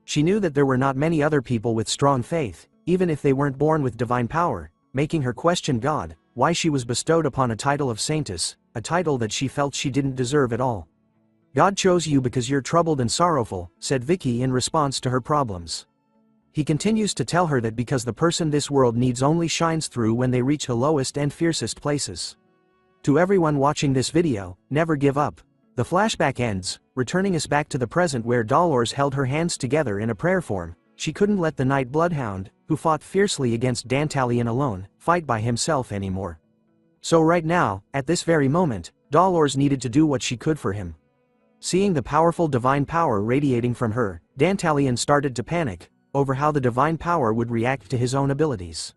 She knew that there were not many other people with strong faith, even if they weren't born with divine power, making her question God, why she was bestowed upon a title of Saintess, a title that she felt she didn't deserve at all. God chose you because you're troubled and sorrowful, said Vicky in response to her problems. He continues to tell her that because the person this world needs only shines through when they reach the lowest and fiercest places. To everyone watching this video, never give up. The flashback ends, returning us back to the present where Dolores held her hands together in a prayer form. She couldn't let the Night Bloodhound, who fought fiercely against Dantalion alone, fight by himself anymore. So right now, at this very moment, Dolores needed to do what she could for him. Seeing the powerful divine power radiating from her, Dantalion started to panic over how the divine power would react to his own abilities.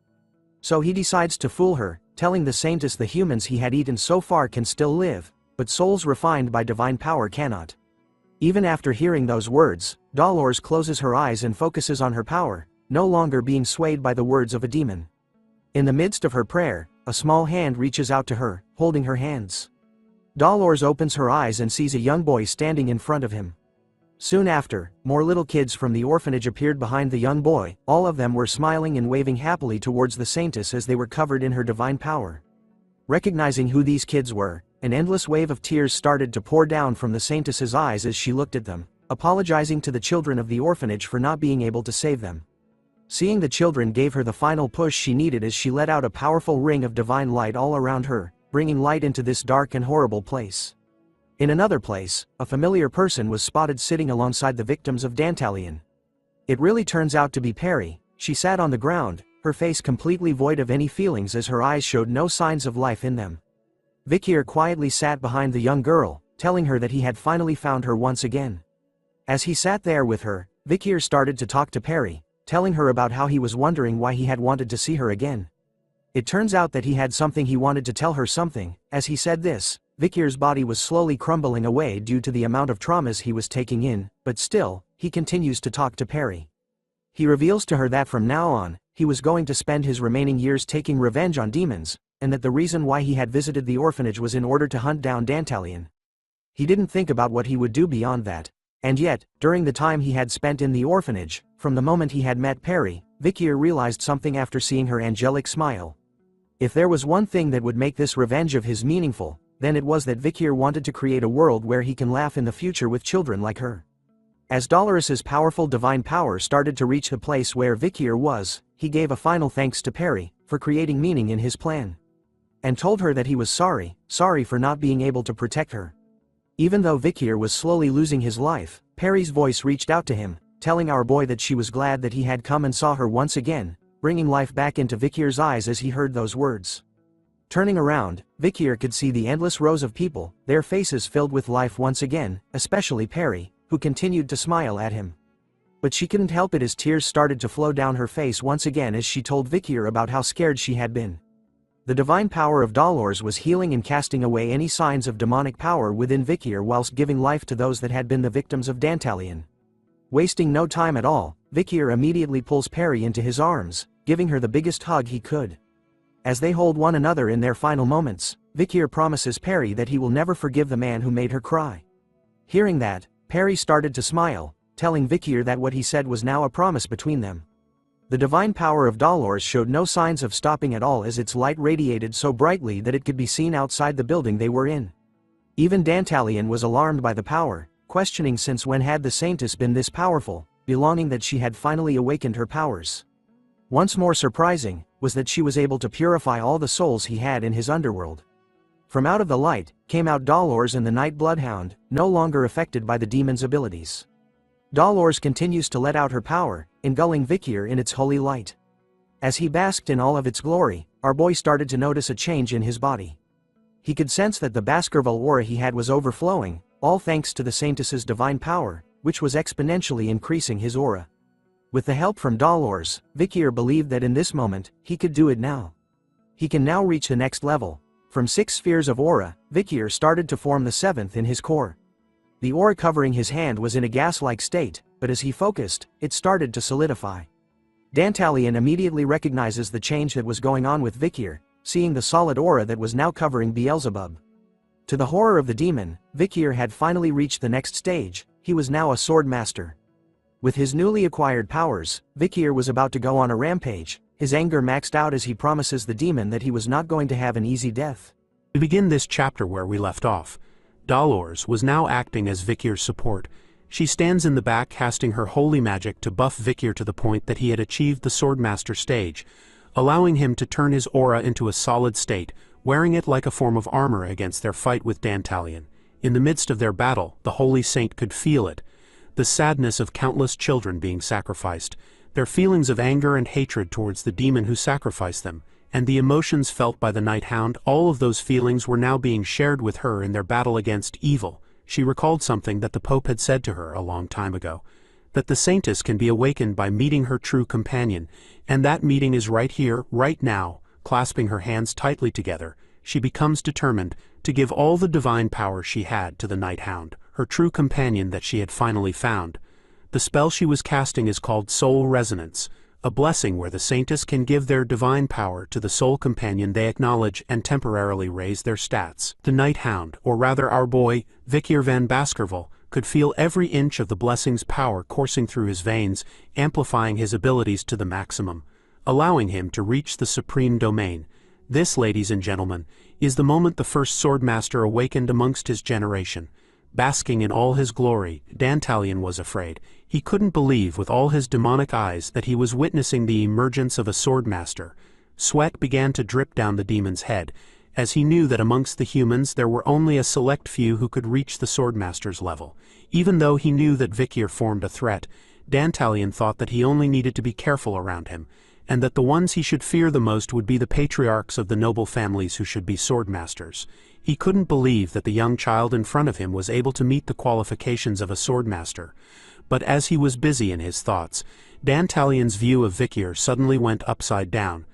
So he decides to fool her, telling the Saintess the humans he had eaten so far can still live, but souls refined by divine power cannot. Even after hearing those words, Dolores closes her eyes and focuses on her power, no longer being swayed by the words of a demon. In the midst of her prayer, a small hand reaches out to her, holding her hands. Dolores opens her eyes and sees a young boy standing in front of him. Soon after, more little kids from the orphanage appeared behind the young boy. All of them were smiling and waving happily towards the Saintess as they were covered in her divine power. Recognizing who these kids were, an endless wave of tears started to pour down from the Saintess's eyes as she looked at them, apologizing to the children of the orphanage for not being able to save them. Seeing the children gave her the final push she needed as she let out a powerful ring of divine light all around her, bringing light into this dark and horrible place. In another place, a familiar person was spotted sitting alongside the victims of Dantalion. It really turns out to be Perry. She sat on the ground, her face completely void of any feelings as her eyes showed no signs of life in them. Vikir quietly sat behind the young girl, telling her that he had finally found her once again. As he sat there with her, Vikir started to talk to Perry, telling her about how he was wondering why he had wanted to see her again. It turns out that he had something he wanted to tell her something. As he said this, Vikir's body was slowly crumbling away due to the amount of traumas he was taking in, but still, he continues to talk to Perry. He reveals to her that from now on, he was going to spend his remaining years taking revenge on demons, and that the reason why he had visited the orphanage was in order to hunt down Dantalion. He didn't think about what he would do beyond that. And yet, during the time he had spent in the orphanage, from the moment he had met Perry, Vikir realized something after seeing her angelic smile. If there was one thing that would make this revenge of his meaningful, then it was that Vikir wanted to create a world where he can laugh in the future with children like her. As Dolores's powerful divine power started to reach the place where Vikir was, he gave a final thanks to Perry for creating meaning in his plan. And told her that he was sorry for not being able to protect her. Even though Vikir was slowly losing his life, Perry's voice reached out to him, telling our boy that she was glad that he had come and saw her once again, bringing life back into Vikir's eyes as he heard those words. Turning around, Vikir could see the endless rows of people, their faces filled with life once again, especially Perry, who continued to smile at him. But she couldn't help it as tears started to flow down her face once again as she told Vikir about how scared she had been. The divine power of Dolores was healing and casting away any signs of demonic power within Vikir whilst giving life to those that had been the victims of Dantalion. Wasting no time at all, Vikier immediately pulls Perry into his arms, giving her the biggest hug he could. As they hold one another in their final moments, Vikier promises Perry that he will never forgive the man who made her cry. Hearing that, Perry started to smile, telling Vikier that what he said was now a promise between them. The divine power of Dolores showed no signs of stopping at all as its light radiated so brightly that it could be seen outside the building they were in. Even Dantalion was alarmed by the power, questioning since when had the Saintess been this powerful, belonging that she had finally awakened her powers. Once more surprising, was that she was able to purify all the souls he had in his underworld. From out of the light, came out Dolores and the Night Bloodhound, no longer affected by the demon's abilities. Dolores continues to let out her power, engulfing Vikier in its holy light. As he basked in all of its glory, our boy started to notice a change in his body. He could sense that the Baskerville aura he had was overflowing, all thanks to the Saintess's divine power, which was exponentially increasing his aura. With the help from Dolores, Vikier believed that in this moment, he could do it now. He can now reach the next level. From 6 spheres of aura, Vikier started to form the 7th in his core. The aura covering his hand was in a gas-like state, but as he focused, it started to solidify. Dantalion immediately recognizes the change that was going on with Vikier, seeing the solid aura that was now covering Beelzebub. To the horror of the demon, Vikier had finally reached the next stage. He was now a sword master. With his newly acquired powers, Vikier was about to go on a rampage, his anger maxed out as he promises the demon that he was not going to have an easy death. We begin this chapter where we left off. Dolores was now acting as Vikier's support. She stands in the back casting her holy magic to buff Vikier to the point that he had achieved the Swordmaster stage, allowing him to turn his aura into a solid state, wearing it like a form of armor against their fight with Dantalion. In the midst of their battle, the Holy Saint could feel it. The sadness of countless children being sacrificed, their feelings of anger and hatred towards the demon who sacrificed them, and the emotions felt by the Night Hound, all of those feelings were now being shared with her in their battle against evil. She recalled something that the Pope had said to her a long time ago, that the Saintess can be awakened by meeting her true companion, and that meeting is right here, right now. Clasping her hands tightly together, she becomes determined to give all the divine power she had to the Night Hound, her true companion that she had finally found. The spell she was casting is called Soul Resonance, a blessing where the Saintess can give their divine power to the soul companion they acknowledge and temporarily raise their stats. The Night Hound, or rather our boy, Vikier van Baskerville, could feel every inch of the blessing's power coursing through his veins, amplifying his abilities to the maximum, allowing him to reach the supreme domain. This, ladies and gentlemen, is the moment the first Swordmaster awakened amongst his generation. Basking in all his glory, Dantalion was afraid. He couldn't believe with all his demonic eyes that he was witnessing the emergence of a Swordmaster. Sweat began to drip down the demon's head, as he knew that amongst the humans there were only a select few who could reach the Swordmaster's level. Even though he knew that Vikier formed a threat, Dantalion thought that he only needed to be careful around him, and that the ones he should fear the most would be the patriarchs of the noble families who should be swordmasters. He couldn't believe that the young child in front of him was able to meet the qualifications of a swordmaster. But as he was busy in his thoughts, Dantalion's view of Vikier suddenly went upside down,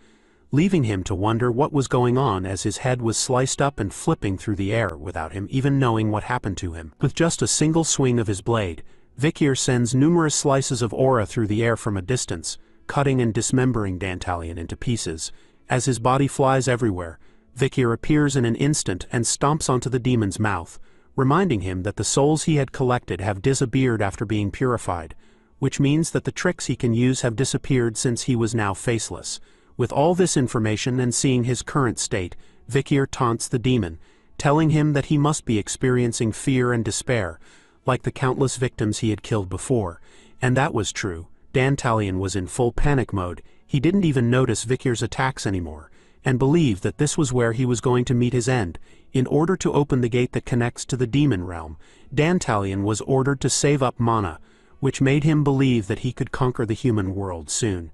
leaving him to wonder what was going on as his head was sliced up and flipping through the air without him even knowing what happened to him. With just a single swing of his blade, Vikier sends numerous slices of aura through the air from a distance, cutting and dismembering Dantalion into pieces. As his body flies everywhere, Vikier appears in an instant and stomps onto the demon's mouth, reminding him that the souls he had collected have disappeared after being purified, which means that the tricks he can use have disappeared since he was now faceless. With all this information and seeing his current state, Vikier taunts the demon, telling him that he must be experiencing fear and despair, like the countless victims he had killed before. And that was true. Dantalion was in full panic mode. He didn't even notice Vikier's attacks anymore, and believed that this was where he was going to meet his end. In order to open the gate that connects to the demon realm, Dantalion was ordered to save up mana, which made him believe that he could conquer the human world soon.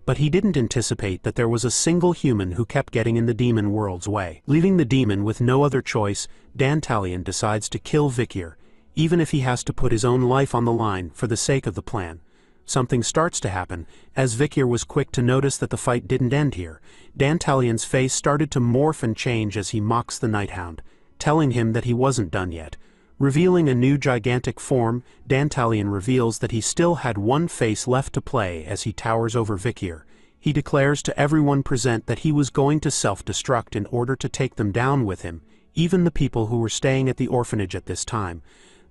But he didn't anticipate that there was a single human who kept getting in the demon world's way. Leaving the demon with no other choice, Dantalion decides to kill Vikier, even if he has to put his own life on the line for the sake of the plan. Something starts to happen, as Vikier was quick to notice that the fight didn't end here. Dantalion's face started to morph and change as he mocks the Night Hound, telling him that he wasn't done yet. Revealing a new gigantic form, Dantalion reveals that he still had one face left to play as he towers over Vikir. He declares to everyone present that he was going to self-destruct in order to take them down with him, even the people who were staying at the orphanage at this time.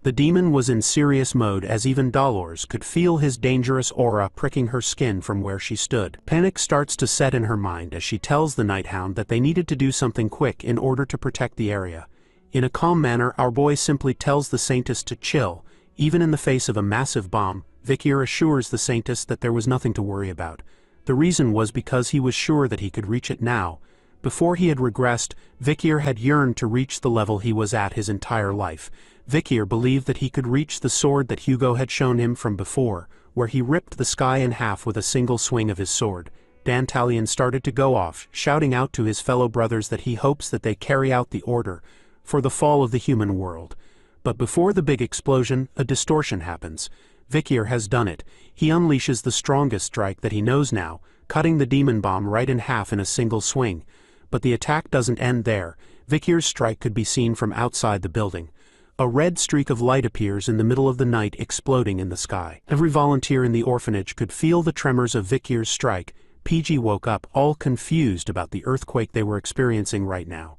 The demon was in serious mode as even Dolores could feel his dangerous aura pricking her skin from where she stood. Panic starts to set in her mind as she tells the Nighthound that they needed to do something quick in order to protect the area. In a calm manner, our boy simply tells the Saintess to chill. Even in the face of a massive bomb, Vikir assures the Saintess that there was nothing to worry about. The reason was because he was sure that he could reach it now. Before he had regressed, Vikir had yearned to reach the level he was at his entire life. Vikir believed that he could reach the sword that Hugo had shown him from before, where he ripped the sky in half with a single swing of his sword. Dantalion started to go off, shouting out to his fellow brothers that he hopes that they carry out the order for the fall of the human world. But before the big explosion, a distortion happens. Vikir has done it. He unleashes the strongest strike that he knows now, cutting the demon bomb right in half in a single swing. But the attack doesn't end there. Vikir's strike could be seen from outside the building. A red streak of light appears in the middle of the night, exploding in the sky. Every volunteer in the orphanage could feel the tremors of Vikir's strike. PG woke up, all confused about the earthquake they were experiencing right now.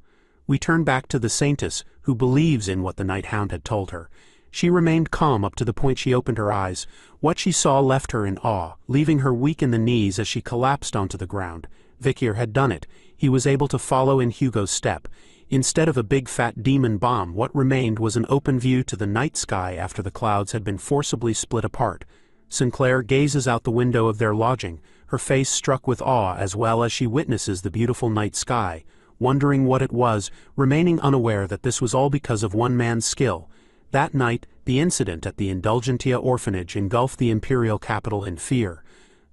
We turn back to the Saintess, who believes in what the Nighthound had told her. She remained calm up to the point she opened her eyes. What she saw left her in awe, leaving her weak in the knees as she collapsed onto the ground. Vikir had done it. He was able to follow in Hugo's step. Instead of a big fat demon bomb, what remained was an open view to the night sky after the clouds had been forcibly split apart. Sinclair gazes out the window of their lodging, her face struck with awe as well as she witnesses the beautiful night sky, wondering what it was, remaining unaware that this was all because of one man's skill. That night, the incident at the Indulgentia orphanage engulfed the imperial capital in fear.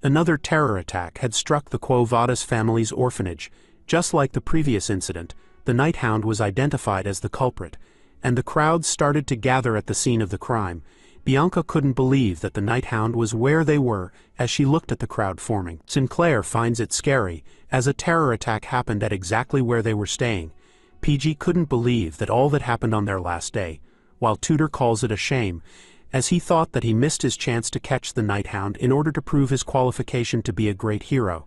Another terror attack had struck the Quo Vadis family's orphanage. Just like the previous incident, the Nighthound was identified as the culprit, and the crowds started to gather at the scene of the crime. Bianca couldn't believe that the Nighthound was where they were as she looked at the crowd forming. Sinclair finds it scary, as a terror attack happened at exactly where they were staying. PG couldn't believe that all that happened on their last day, while Tudor calls it a shame, as he thought that he missed his chance to catch the Nighthound in order to prove his qualification to be a great hero.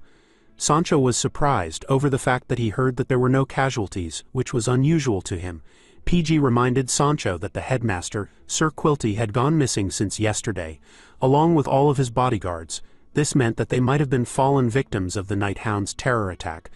Sancho was surprised over the fact that he heard that there were no casualties, which was unusual to him. PG reminded Sancho that the headmaster, Sir Quilty, had gone missing since yesterday, along with all of his bodyguards. This meant that they might have been fallen victims of the Nighthound's terror attack.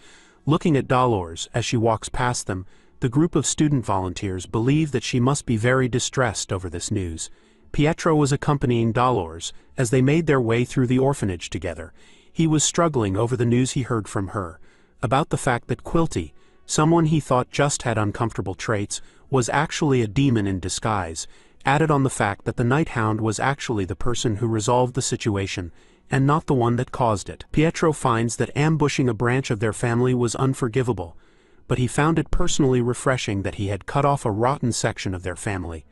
Looking at Dolores as she walks past them, the group of student volunteers believe that she must be very distressed over this news. Pietro was accompanying Dolores as they made their way through the orphanage together. He was struggling over the news he heard from her, about the fact that Quilty, someone he thought just had uncomfortable traits, was actually a demon in disguise, added on the fact that the Nighthound was actually the person who resolved the situation, and not the one that caused it. Pietro finds that ambushing a branch of their family was unforgivable, but he found it personally refreshing that he had cut off a rotten section of their family.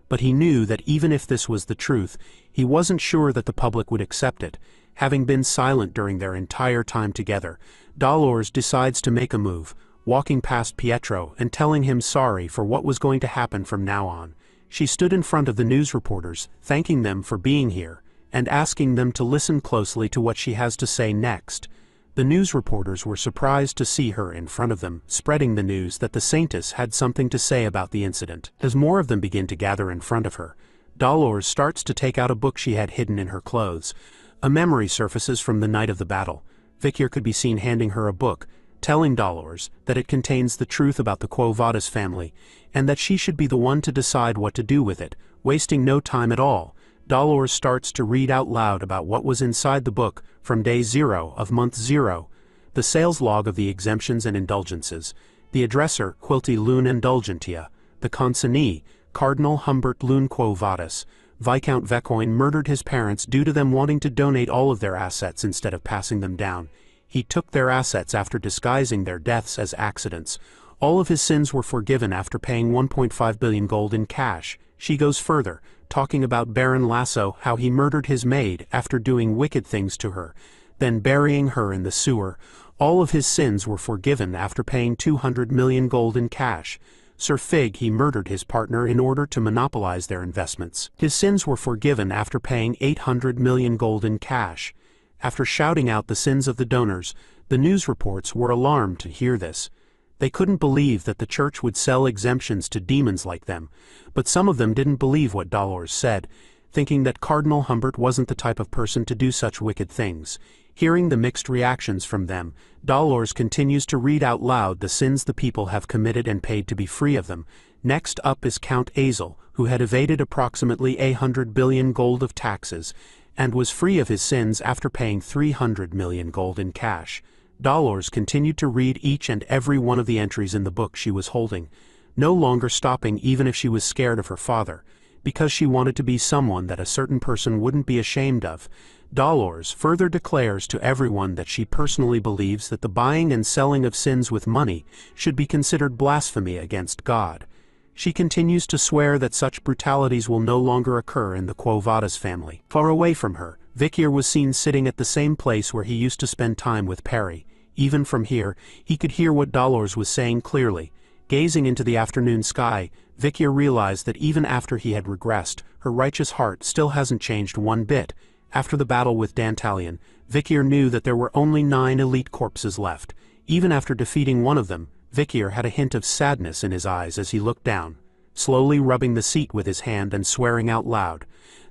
But he knew that even if this was the truth, he wasn't sure that the public would accept it. Having been silent during their entire time together, Dolores decides to make a move, walking past Pietro and telling him sorry for what was going to happen from now on. She stood in front of the news reporters, thanking them for being here, and asking them to listen closely to what she has to say next. The news reporters were surprised to see her in front of them, spreading the news that the Saintess had something to say about the incident. As more of them begin to gather in front of her, Dolores starts to take out a book she had hidden in her clothes. A memory surfaces from the night of the battle. Vikir could be seen handing her a book, telling Dolores that it contains the truth about the Quo Vadis family, and that she should be the one to decide what to do with it. Wasting no time at all, Dolores starts to read out loud about what was inside the book from day 0 of month 0, the sales log of the exemptions and indulgences, the addressor Quilty Lune Indulgentia, the consignee Cardinal Humbert Lune Quo Vadis. Viscount Vecoin murdered his parents due to them wanting to donate all of their assets instead of passing them down. He took their assets after disguising their deaths as accidents. All of his sins were forgiven after paying 1.5 billion gold in cash. She goes further, talking about Baron Lasso, how he murdered his maid after doing wicked things to her, then burying her in the sewer. All of his sins were forgiven after paying 200 million gold in cash. Sir Fig he murdered his partner in order to monopolize their investments. His sins were forgiven after paying 800 million gold in cash. After shouting out the sins of the donors, the news reports were alarmed to hear this. They couldn't believe that the church would sell exemptions to demons like them, but some of them didn't believe what Dolores said, thinking that Cardinal Humbert wasn't the type of person to do such wicked things. Hearing the mixed reactions from them, Dolores continues to read out loud the sins the people have committed and paid to be free of them. Next up is Count Azel, who had evaded approximately 100 billion gold of taxes, and was free of his sins after paying 300 million gold in cash. Dolores continued to read each and every one of the entries in the book she was holding, no longer stopping even if she was scared of her father, because she wanted to be someone that a certain person wouldn't be ashamed of. Dolores further declares to everyone that she personally believes that the buying and selling of sins with money should be considered blasphemy against God. She continues to swear that such brutalities will no longer occur in the Quo Vadis family. Far away from her, Vikier was seen sitting at the same place where he used to spend time with Perry. Even from here, he could hear what Dolores was saying clearly. Gazing into the afternoon sky, Vikier realized that even after he had regressed, her righteous heart still hasn't changed one bit. After the battle with Dantalion, Vikier knew that there were only 9 elite corpses left. Even after defeating one of them, Vikier had a hint of sadness in his eyes as he looked down, slowly rubbing the seat with his hand and swearing out loud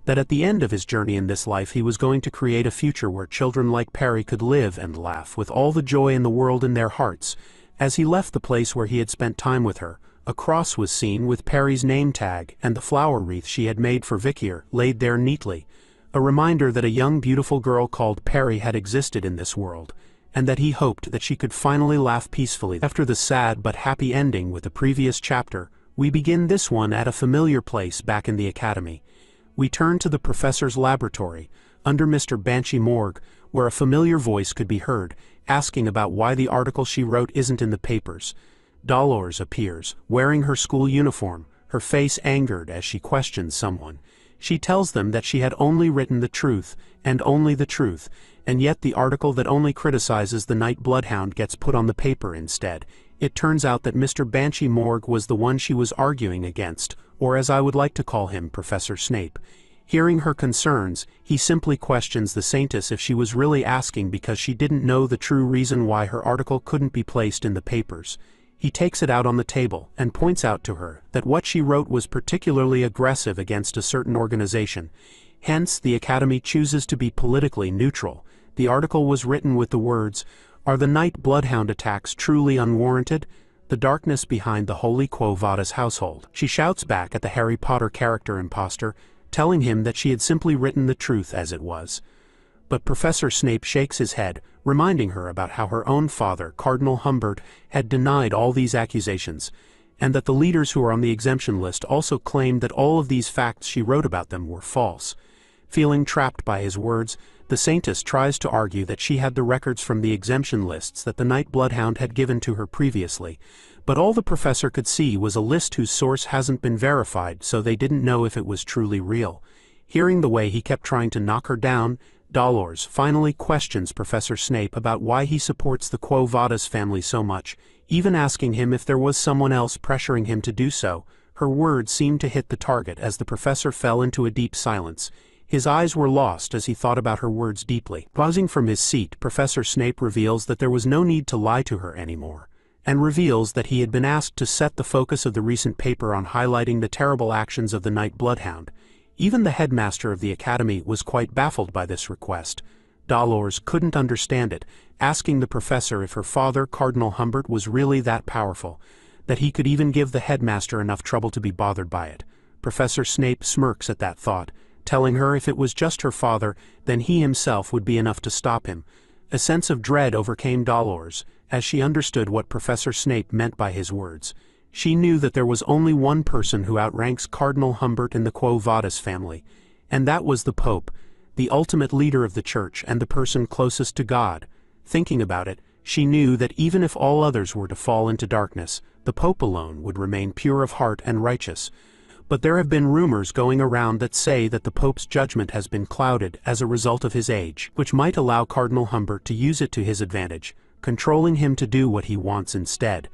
that at the end of his journey in this life he was going to create a future where children like Perry could live and laugh with all the joy in the world in their hearts. As he left the place where he had spent time with her, a cross was seen with Perry's name tag and the flower wreath she had made for Vikier laid there neatly, a reminder that a young beautiful girl called Perry had existed in this world, and that he hoped that she could finally laugh peacefully. After the sad but happy ending with the previous chapter, we begin this one at a familiar place back in the academy. We turn to the professor's laboratory, under Mr. Banshee Morgue, where a familiar voice could be heard, asking about why the article she wrote isn't in the papers. Dolores appears, wearing her school uniform, her face angered as she questions someone. She tells them that she had only written the truth, and only the truth, and yet the article that only criticizes the Night Bloodhound gets put on the paper instead. It turns out that Mr. Banshee Morgue was the one she was arguing against, or as I would like to call him, Professor Snape. Hearing her concerns, he simply questions the Saintess if she was really asking because she didn't know the true reason why her article couldn't be placed in the papers. He takes it out on the table and points out to her that what she wrote was particularly aggressive against a certain organization. Hence, the Academy chooses to be politically neutral. The article was written with the words, "Are the Night Bloodhound attacks truly unwarranted? The darkness behind the Holy Quo Vadis household." She shouts back at the Harry Potter character imposter, telling him that she had simply written the truth as it was. But Professor Snape shakes his head, reminding her about how her own father, Cardinal Humbert, had denied all these accusations, and that the leaders who are on the exemption list also claimed that all of these facts she wrote about them were false. Feeling trapped by his words, the Saintess tries to argue that she had the records from the exemption lists that the Night Bloodhound had given to her previously, but all the professor could see was a list whose source hasn't been verified, so they didn't know if it was truly real. Hearing the way he kept trying to knock her down, Dolores finally questions Professor Snape about why he supports the Quo Vadis family so much, even asking him if there was someone else pressuring him to do so. Her words seemed to hit the target as the professor fell into a deep silence. His eyes were lost as he thought about her words deeply. Pausing from his seat, Professor Snape reveals that there was no need to lie to her anymore, and reveals that he had been asked to set the focus of the recent paper on highlighting the terrible actions of the Night Bloodhound. Even the headmaster of the academy was quite baffled by this request. Dolores couldn't understand it, asking the professor if her father, Cardinal Humbert, was really that powerful, that he could even give the headmaster enough trouble to be bothered by it. Professor Snape smirks at that thought, telling her if it was just her father, then he himself would be enough to stop him. A sense of dread overcame Dolores, as she understood what Professor Snape meant by his words. She knew that there was only one person who outranks Cardinal Humbert in the Quo Vadis family, and that was the Pope, the ultimate leader of the Church and the person closest to God. Thinking about it, she knew that even if all others were to fall into darkness, the Pope alone would remain pure of heart and righteous. But there have been rumors going around that say that the Pope's judgment has been clouded as a result of his age, which might allow Cardinal Humbert to use it to his advantage, controlling him to do what he wants instead.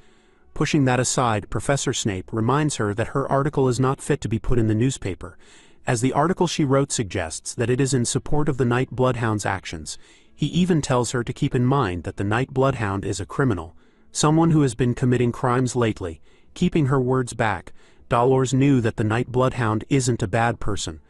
Pushing that aside, Professor Snape reminds her that her article is not fit to be put in the newspaper, as the article she wrote suggests that it is in support of the Night Bloodhound's actions. He even tells her to keep in mind that the Night Bloodhound is a criminal, someone who has been committing crimes lately. Keeping her words back, Dolores knew that the Night Bloodhound isn't a bad person.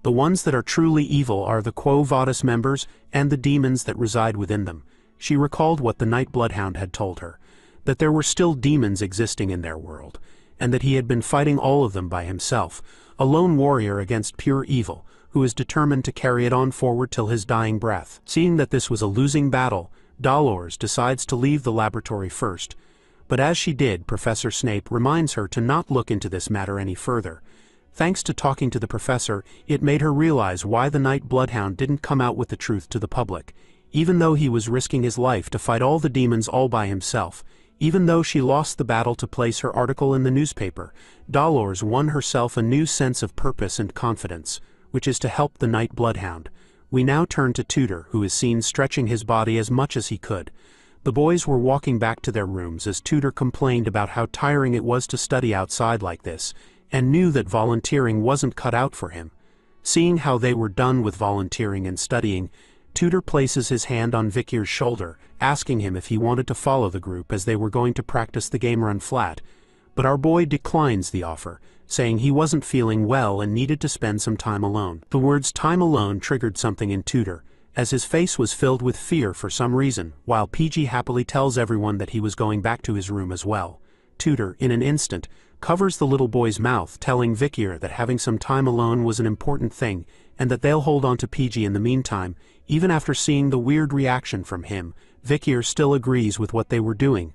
The ones that are truly evil are the Quo Vadis members and the demons that reside within them. She recalled what the Night Bloodhound had told her, that there were still demons existing in their world, and that he had been fighting all of them by himself, a lone warrior against pure evil, who is determined to carry it on forward till his dying breath. Seeing that this was a losing battle, Dolores decides to leave the laboratory first, but as she did, Professor Snape reminds her to not look into this matter any further. Thanks to talking to the professor, it made her realize why the Night Bloodhound didn't come out with the truth to the public. Even though he was risking his life to fight all the demons all by himself, even though she lost the battle to place her article in the newspaper, Dolores won herself a new sense of purpose and confidence, which is to help the Night Bloodhound. We now turn to Tudor, who is seen stretching his body as much as he could. The boys were walking back to their rooms as Tudor complained about how tiring it was to study outside like this, and knew that volunteering wasn't cut out for him. Seeing how they were done with volunteering and studying, Tudor places his hand on Vikir's shoulder, asking him if he wanted to follow the group as they were going to practice the game run flat. But our boy declines the offer, saying he wasn't feeling well and needed to spend some time alone. The words time alone triggered something in Tudor, as his face was filled with fear for some reason, while PG happily tells everyone that he was going back to his room as well. Tudor, in an instant, covers the little boy's mouth, telling Vikir that having some time alone was an important thing, and that they'll hold on to PG in the meantime. Even after seeing the weird reaction from him, Vikir still agrees with what they were doing.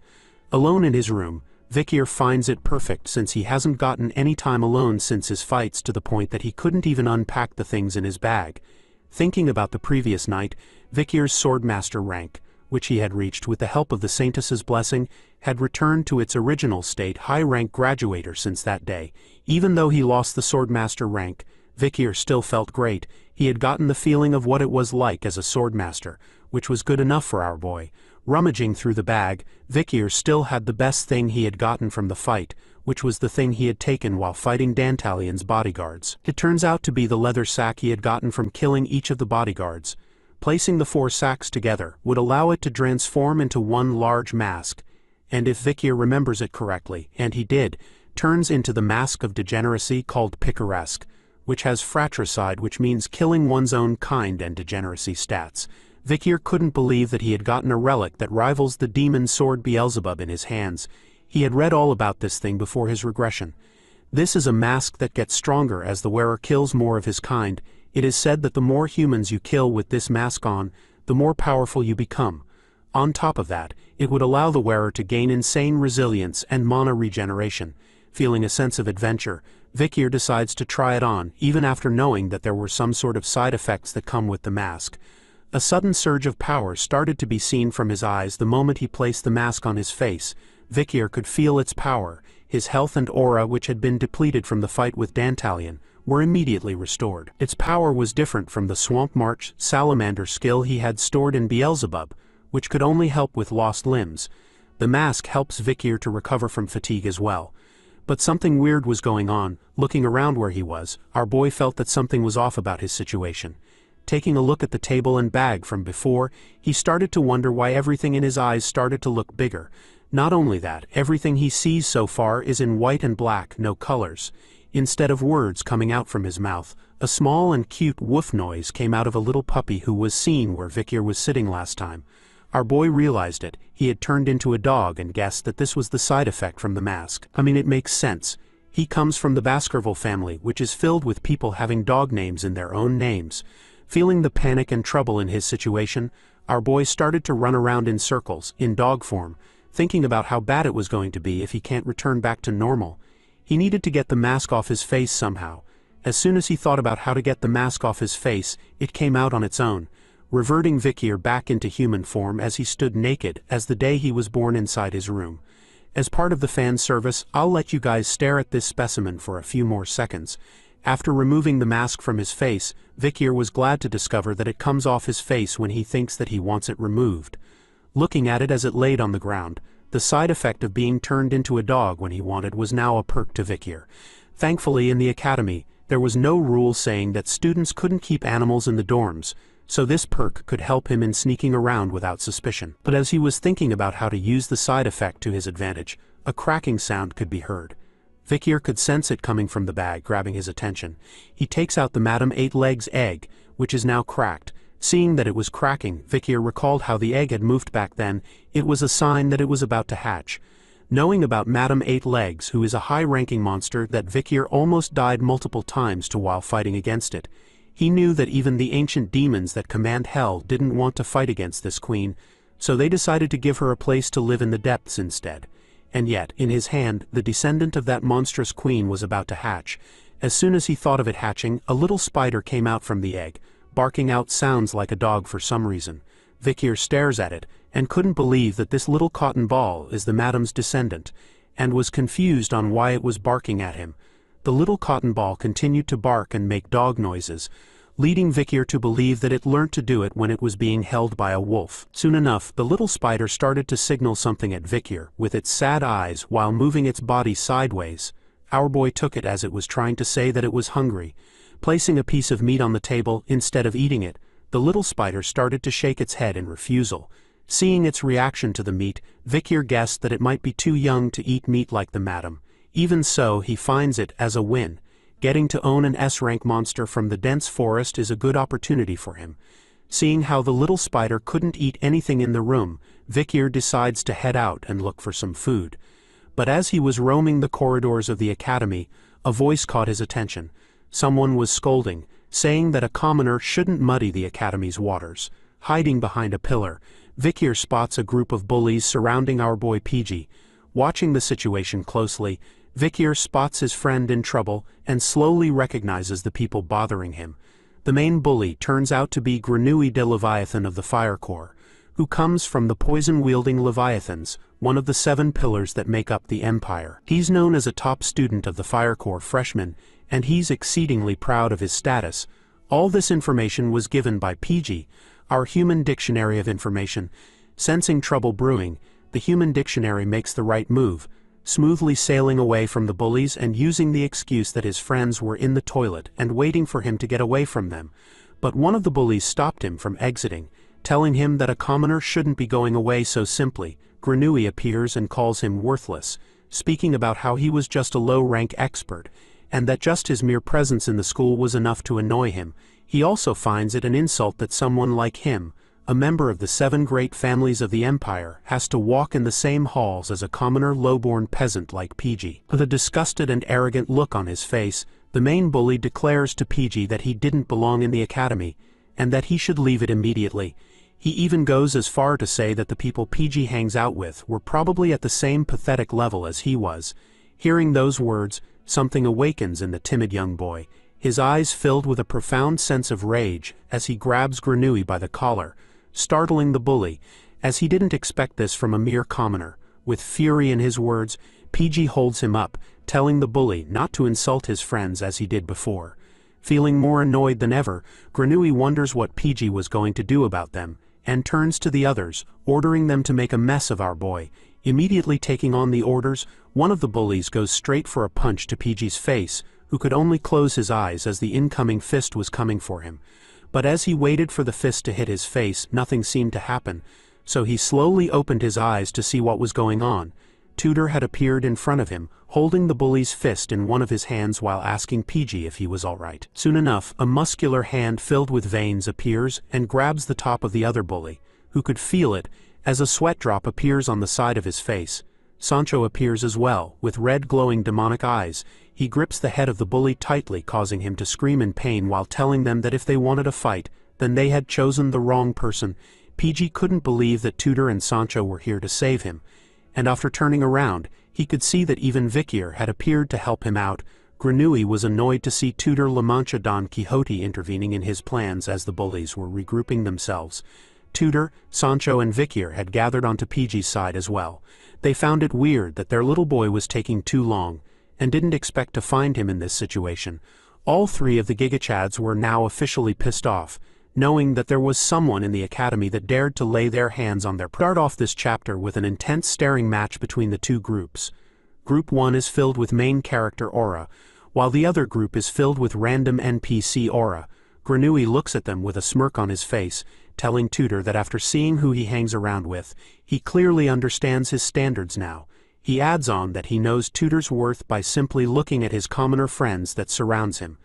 Alone in his room, Vikir finds it perfect since he hasn't gotten any time alone since his fights, to the point that he couldn't even unpack the things in his bag. Thinking about the previous night, Vikir's Swordmaster rank, which he had reached with the help of the Saintess's blessing, had returned to its original state, high-rank graduator since that day. Even though he lost the Swordmaster rank, Vikir still felt great. He had gotten the feeling of what it was like as a Swordmaster, which was good enough for our boy. Rummaging through the bag, Vikir still had the best thing he had gotten from the fight, which was the thing he had taken while fighting Dantalion's bodyguards. It turns out to be the leather sack he had gotten from killing each of the bodyguards. Placing the 4 sacks together would allow it to transform into one large mask, and if Vikir remembers it correctly, and he did, turns into the mask of degeneracy called Picaresque, which has fratricide, which means killing one's own kind, and degeneracy stats. Vikir couldn't believe that he had gotten a relic that rivals the demon sword Beelzebub in his hands. He had read all about this thing before his regression. This is a mask that gets stronger as the wearer kills more of his kind. It is said that the more humans you kill with this mask on, the more powerful you become. On top of that, it would allow the wearer to gain insane resilience and mana regeneration. Feeling a sense of adventure, Vikir decides to try it on, even after knowing that there were some sort of side effects that come with the mask. A sudden surge of power started to be seen from his eyes the moment he placed the mask on his face. Vikir could feel its power. His health and aura, which had been depleted from the fight with Dantalion, were immediately restored. Its power was different from the Swamp March salamander skill he had stored in Beelzebub, which could only help with lost limbs. The mask helps Vikir to recover from fatigue as well. But something weird was going on. Looking around where he was, our boy felt that something was off about his situation. Taking a look at the table and bag from before, he started to wonder why everything in his eyes started to look bigger. Not only that, everything he sees so far is in white and black, no colors. Instead of words coming out from his mouth, a small and cute woof noise came out of a little puppy who was seen where Vikir was sitting last time. Our boy realized it. He had turned into a dog and guessed that this was the side effect from the mask. I mean, it makes sense. He comes from the Baskerville family, which is filled with people having dog names in their own names. Feeling the panic and trouble in his situation, our boy started to run around in circles, in dog form, thinking about how bad it was going to be if he can't return back to normal. He needed to get the mask off his face somehow. As soon as he thought about how to get the mask off his face, it came out on its own, reverting Vikir back into human form as he stood naked as the day he was born inside his room. As part of the fan service, I'll let you guys stare at this specimen for a few more seconds. After removing the mask from his face, Vikir was glad to discover that it comes off his face when he thinks that he wants it removed. Looking at it as it laid on the ground, The side effect of being turned into a dog when he wanted was now a perk to Vikyr. Thankfully, in the academy, there was no rule saying that students couldn't keep animals in the dorms, so this perk could help him in sneaking around without suspicion. But as he was thinking about how to use the side effect to his advantage, a cracking sound could be heard. Vikyr could sense it coming from the bag, grabbing his attention. He takes out the Madame Eight Legs egg, which is now cracked. Seeing that it was cracking, Vikyr recalled how the egg had moved back then. It was a sign that it was about to hatch. Knowing about Madame Eight Legs, who is a high-ranking monster that Vikyr almost died multiple times to while fighting against it, he knew that even the ancient demons that command hell didn't want to fight against this queen, so they decided to give her a place to live in the depths instead. And yet, in his hand, the descendant of that monstrous queen was about to hatch. As soon as he thought of it hatching, a little spider came out from the egg, barking out sounds like a dog for some reason. Vikyr stares at it, and couldn't believe that this little cotton ball is the madam's descendant, and was confused on why it was barking at him. The little cotton ball continued to bark and make dog noises, leading Vikyr to believe that it learnt to do it when it was being held by a wolf. Soon enough, the little spider started to signal something at Vikyr, with its sad eyes while moving its body sideways. Our boy took it as it was trying to say that it was hungry. Placing a piece of meat on the table instead of eating it, the little spider started to shake its head in refusal. Seeing its reaction to the meat, Vikyr guessed that it might be too young to eat meat like the madam. Even so, he finds it as a win. Getting to own an S-rank monster from the dense forest is a good opportunity for him. Seeing how the little spider couldn't eat anything in the room, Vikyr decides to head out and look for some food. But as he was roaming the corridors of the academy, a voice caught his attention. Someone was scolding, saying that a commoner shouldn't muddy the academy's waters. Hiding behind a pillar, Vikyr spots a group of bullies surrounding our boy PG. Watching the situation closely, Vikyr spots his friend in trouble and slowly recognizes the people bothering him. The main bully turns out to be Grenouille de Leviathan of the Fire Corps, who comes from the poison-wielding Leviathans, one of the 7 pillars that make up the Empire. He's known as a top student of the Fire Corps freshman, and he's exceedingly proud of his status. All this information was given by PG, our Human Dictionary of Information. Sensing trouble brewing, the Human Dictionary makes the right move, smoothly sailing away from the bullies and using the excuse that his friends were in the toilet and waiting for him to get away from them. But one of the bullies stopped him from exiting, telling him that a commoner shouldn't be going away so simply. Grenouille appears and calls him worthless, speaking about how he was just a low-rank expert, and that just his mere presence in the school was enough to annoy him. He also finds it an insult that someone like him, a member of the 7 great families of the Empire, has to walk in the same halls as a commoner low-born peasant like PG. With a disgusted and arrogant look on his face, the main bully declares to PG that he didn't belong in the academy, and that he should leave it immediately. He even goes as far to say that the people PG hangs out with were probably at the same pathetic level as he was. Hearing those words, something awakens in the timid young boy, his eyes filled with a profound sense of rage as he grabs Grenouille by the collar, startling the bully, as he didn't expect this from a mere commoner. With fury in his words, PG holds him up, telling the bully not to insult his friends as he did before. Feeling more annoyed than ever, Grenouille wonders what PG was going to do about them, and turns to the others, ordering them to make a mess of our boy. Immediately taking on the orders, one of the bullies goes straight for a punch to PG's face, who could only close his eyes as the incoming fist was coming for him. But as he waited for the fist to hit his face, nothing seemed to happen, so he slowly opened his eyes to see what was going on. Tudor had appeared in front of him, holding the bully's fist in one of his hands while asking PG if he was all right. Soon enough, a muscular hand filled with veins appears and grabs the top of the other bully, who could feel it, as a sweat drop appears on the side of his face. Sancho appears as well, with red glowing demonic eyes. He grips the head of the bully tightly, causing him to scream in pain while telling them that if they wanted a fight, then they had chosen the wrong person. PG couldn't believe that Tudor and Sancho were here to save him, and after turning around, he could see that even Vikyr had appeared to help him out. Grenouille was annoyed to see Tudor La Mancha Don Quixote intervening in his plans as the bullies were regrouping themselves. Tudor, Sancho and Vikyr had gathered onto PG's side as well. They found it weird that their little boy was taking too long, and didn't expect to find him in this situation. All 3 of the Gigachads were now officially pissed off. knowing that there was someone in the academy that dared to lay their hands on their Start off this chapter with an intense staring match between the two groups. Group 1 is filled with main character aura, while the other group is filled with random NPC aura. Granui looks at them with a smirk on his face, telling Tutor that after seeing who he hangs around with, he clearly understands his standards now. He adds on that he knows Tutor's worth by simply looking at his commoner friends that surrounds him.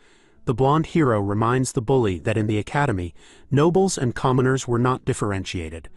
The blonde hero reminds the bully that in the academy, nobles and commoners were not differentiated,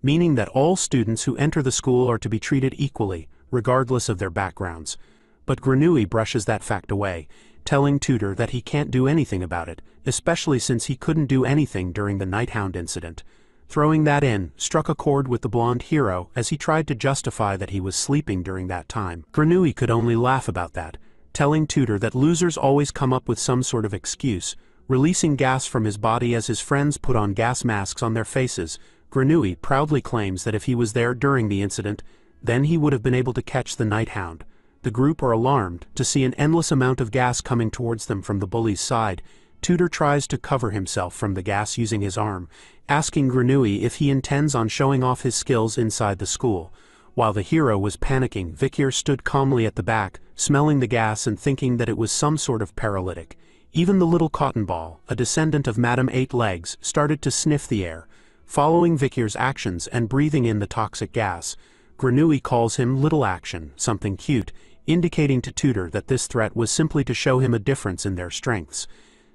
meaning that all students who enter the school are to be treated equally, regardless of their backgrounds. But Granui brushes that fact away, telling Tutor that he can't do anything about it, especially since he couldn't do anything during the Nighthound incident. Throwing that in struck a chord with the blonde hero as he tried to justify that he was sleeping during that time. Granui could only laugh about that, telling Tutor that losers always come up with some sort of excuse, releasing gas from his body as his friends put on gas masks on their faces. Granui proudly claims that if he was there during the incident, then he would have been able to catch the Nighthound. The group are alarmed to see an endless amount of gas coming towards them from the bully's side. Tutor tries to cover himself from the gas using his arm, asking Granui if he intends on showing off his skills inside the school. While the hero was panicking, Vikir stood calmly at the back, smelling the gas and thinking that it was some sort of paralytic. Even the little cotton ball, a descendant of Madame Eight Legs, started to sniff the air, following Vikir's actions and breathing in the toxic gas. Granui calls him Little Action, something cute, indicating to Tutor that this threat was simply to show him a difference in their strengths.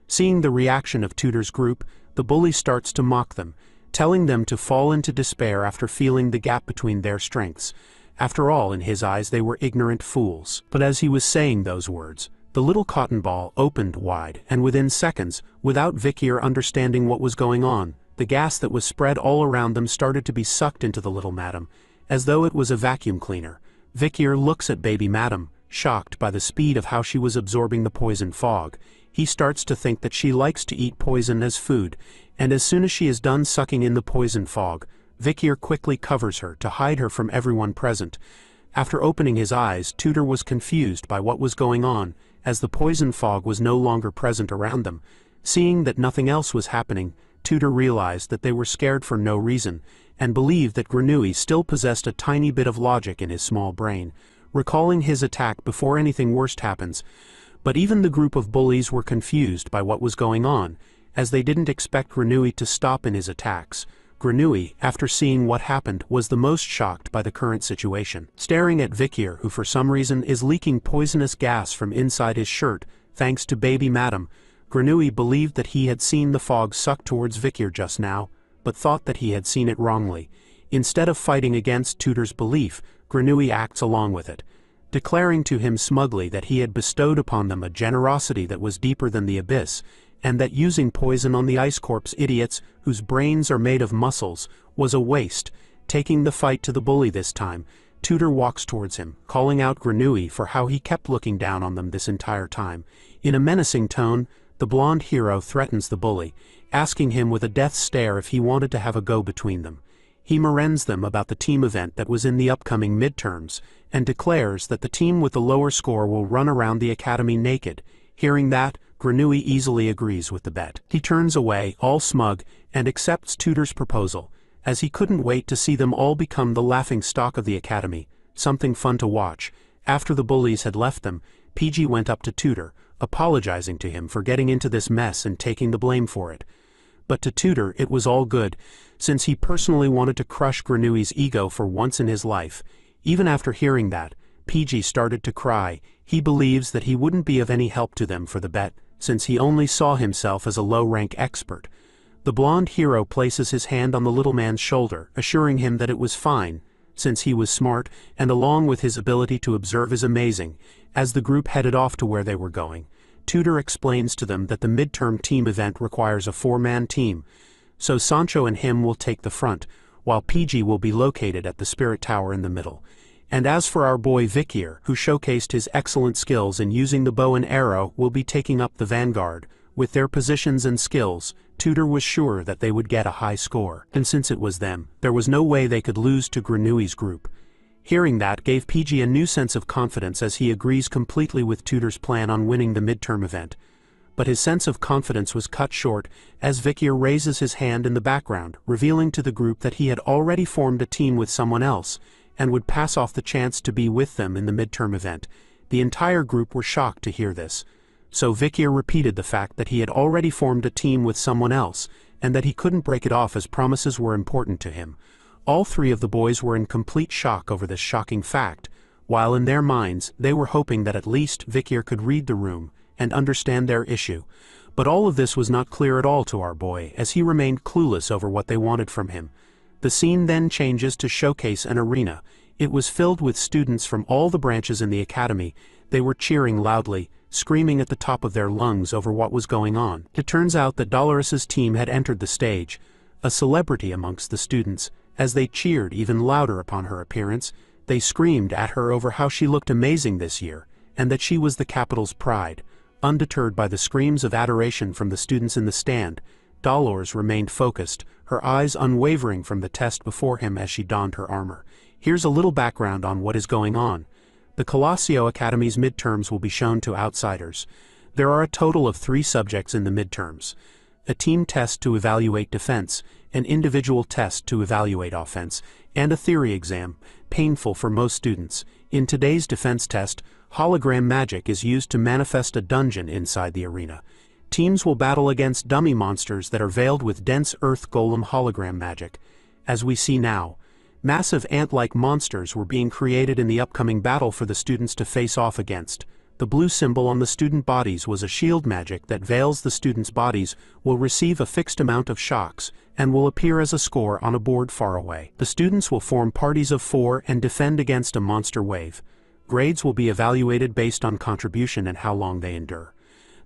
Seeing the reaction of Tutor's group, the bully starts to mock them, telling them to fall into despair after feeling the gap between their strengths. After all, in his eyes they were ignorant fools. But as he was saying those words, the little cotton ball opened wide, and within seconds, without Vikir understanding what was going on, the gas that was spread all around them started to be sucked into the little madam, as though it was a vacuum cleaner. Vikir looks at baby madam, shocked by the speed of how she was absorbing the poison fog. He starts to think that she likes to eat poison as food, and as soon as she is done sucking in the poison fog, Vikir quickly covers her to hide her from everyone present. After opening his eyes, Tutor was confused by what was going on, as the poison fog was no longer present around them. Seeing that nothing else was happening, Tutor realized that they were scared for no reason, and believed that Granui still possessed a tiny bit of logic in his small brain, recalling his attack before anything worse happens. But even the group of bullies were confused by what was going on, as they didn't expect Granui to stop in his attacks. Granui, after seeing what happened, was the most shocked by the current situation. Staring at Vikir, who for some reason is leaking poisonous gas from inside his shirt, thanks to baby madam, Granui believed that he had seen the fog suck towards Vikir just now, but thought that he had seen it wrongly. Instead of fighting against Tutor's belief, Granui acts along with it, declaring to him smugly that he had bestowed upon them a generosity that was deeper than the abyss, and that using poison on the Ice Corp's idiots, whose brains are made of muscles, was a waste. Taking the fight to the bully this time, Tutor walks towards him, calling out Granui for how he kept looking down on them this entire time. In a menacing tone, the blonde hero threatens the bully, asking him with a death stare if he wanted to have a go between them. He marens them about the team event that was in the upcoming midterms, and declares that the team with the lower score will run around the academy naked. Hearing that, Granui easily agrees with the bet. He turns away, all smug, and accepts Tutor's proposal, as he couldn't wait to see them all become the laughing stock of the academy, something fun to watch. After the bullies had left them, PG went up to Tutor, apologizing to him for getting into this mess and taking the blame for it. But to Tutor it was all good, since he personally wanted to crush Granui's ego for once in his life. Even after hearing that, PG started to cry. He believes that he wouldn't be of any help to them for the bet, since he only saw himself as a low-rank expert. The blonde hero places his hand on the little man's shoulder, assuring him that it was fine, since he was smart, and along with his ability to observe is amazing. As the group headed off to where they were going, Tutor explains to them that the midterm team event requires a 4-man team, so Sancho and him will take the front, while PG will be located at the Spirit Tower in the middle. And as for our boy Vikir, who showcased his excellent skills in using the bow and arrow, will be taking up the vanguard. With their positions and skills, Tutor was sure that they would get a high score, and since it was them, there was no way they could lose to Granui's group. Hearing that gave PG a new sense of confidence as he agrees completely with Tutor's plan on winning the midterm event. but his sense of confidence was cut short as Vikir raises his hand in the background, revealing to the group that he had already formed a team with someone else, and would pass off the chance to be with them in the midterm event. The entire group were shocked to hear this. So Vikir repeated the fact that he had already formed a team with someone else, and that he couldn't break it off as promises were important to him. All three of the boys were in complete shock over this shocking fact, while in their minds they were hoping that at least Vikir could read the room and understand their issue. But all of this was not clear at all to our boy, as he remained clueless over what they wanted from him. The scene then changes to showcase an arena. It was filled with students from all the branches in the academy. They were cheering loudly, screaming at the top of their lungs over what was going on. It turns out that Dolores's team had entered the stage, a celebrity amongst the students. As they cheered even louder upon her appearance, they screamed at her over how she looked amazing this year, and that she was the capital's pride. Undeterred by the screams of adoration from the students in the stand, Dolores remained focused, her eyes unwavering from the test before him as she donned her armor. Here's a little background on what is going on. The Colosio Academy's midterms will be shown to outsiders. There are a total of 3 subjects in the midterms: a team test to evaluate defense, an individual test to evaluate offense, and a theory exam, painful for most students. In today's defense test, hologram magic is used to manifest a dungeon inside the arena. Teams will battle against dummy monsters that are veiled with dense earth golem hologram magic. As we see now, massive ant-like monsters were being created in the upcoming battle for the students to face off against. The blue symbol on the student bodies was a shield magic that veils the students' bodies, will receive a fixed amount of shocks, and will appear as a score on a board far away. The students will form parties of 4 and defend against a monster wave. Grades will be evaluated based on contribution and how long they endure.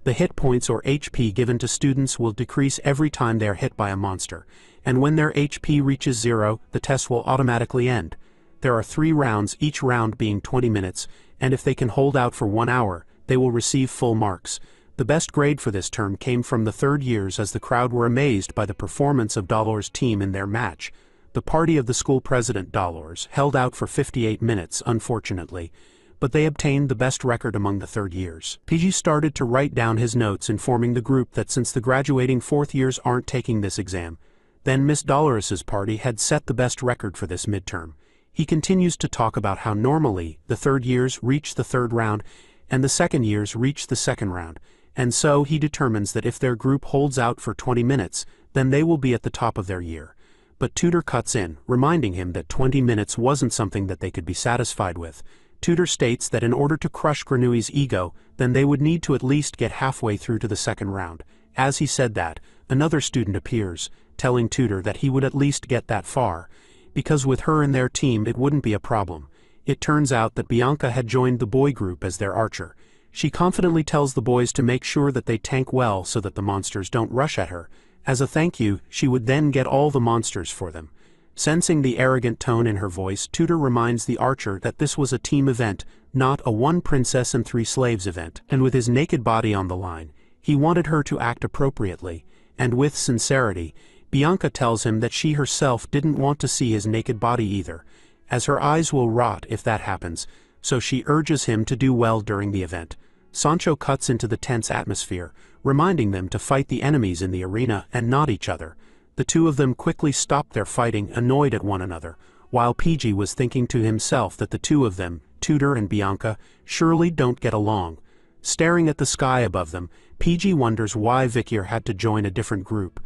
The hit points or HP given to students will decrease every time they are hit by a monster, and when their HP reaches 0, the test will automatically end. There are 3 rounds, each round being 20 minutes, and if they can hold out for 1 hour, they will receive full marks. The best grade for this term came from the 3rd years, as the crowd were amazed by the performance of Dolores' team in their match. The party of the school president, Dolores, held out for 58 minutes, unfortunately, but they obtained the best record among the 3rd years. PG started to write down his notes, informing the group that since the graduating 4th years aren't taking this exam, then Miss Dolores's party had set the best record for this midterm. He continues to talk about how normally the 3rd years reach the 3rd round and the 2nd years reach the 2nd round, and so he determines that if their group holds out for 20 minutes, then they will be at the top of their year. But Tutor cuts in, reminding him that 20 minutes wasn't something that they could be satisfied with. Tutor states that in order to crush Granui's ego, then they would need to at least get halfway through to the 2nd round. As he said that, another student appears, telling Tutor that he would at least get that far, because with her in their team it wouldn't be a problem. It turns out that Bianca had joined the boy group as their archer. She confidently tells the boys to make sure that they tank well so that the monsters don't rush at her. As a thank you, she would then get all the monsters for them. Sensing the arrogant tone in her voice, Tutor reminds the archer that this was a team event, not a 1 princess and 3 slaves event, and with his naked body on the line, he wanted her to act appropriately, and with sincerity. Bianca tells him that she herself didn't want to see his naked body either, as her eyes will rot if that happens, so she urges him to do well during the event. Sancho cuts into the tense atmosphere, reminding them to fight the enemies in the arena and not each other. The two of them quickly stopped their fighting, annoyed at one another, while PG was thinking to himself that the two of them, Tutor and Bianca, surely don't get along. Staring at the sky above them, PG wonders why Vikir had to join a different group.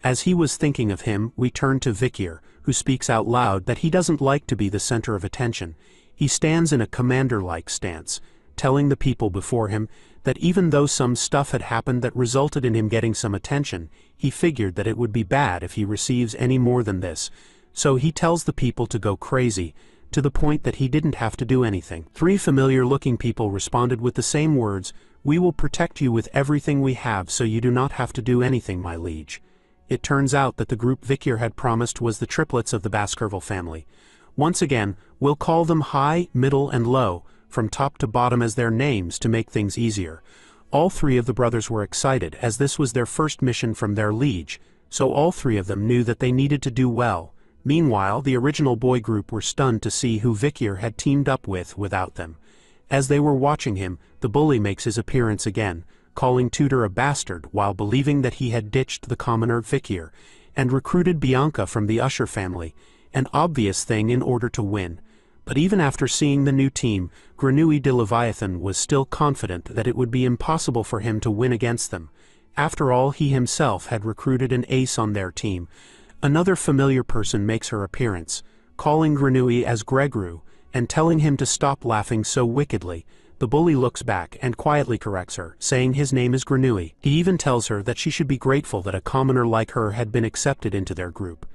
As he was thinking of him, we turn to Vikir, who speaks out loud that he doesn't like to be the center of attention. He stands in a commander-like stance, telling the people before him that even though some stuff had happened that resulted in him getting some attention, he figured that it would be bad if he receives any more than this. So he tells the people to go crazy, to the point that he didn't have to do anything. 3 familiar-looking people responded with the same words, "We will protect you with everything we have so you do not have to do anything, my liege." It turns out that the group Vikir had promised was the triplets of the Baskerville family. Once again, we'll call them high, middle, and low, from top to bottom as their names to make things easier. All 3 of the brothers were excited as this was their first mission from their liege, so all 3 of them knew that they needed to do well. Meanwhile, the original boy group were stunned to see who Vikir had teamed up with without them. As they were watching him, the bully makes his appearance again, calling Tudor a bastard while believing that he had ditched the commoner Vikir, and recruited Bianca from the Usher family, an obvious thing in order to win. But even after seeing the new team, Grenouille de Leviathan was still confident that it would be impossible for him to win against them. After all, he himself had recruited an ace on their team. Another familiar person makes her appearance, calling Grenouille as Gregru, and telling him to stop laughing so wickedly. The bully looks back and quietly corrects her, saying his name is Grenouille. He even tells her that she should be grateful that a commoner like her had been accepted into their group.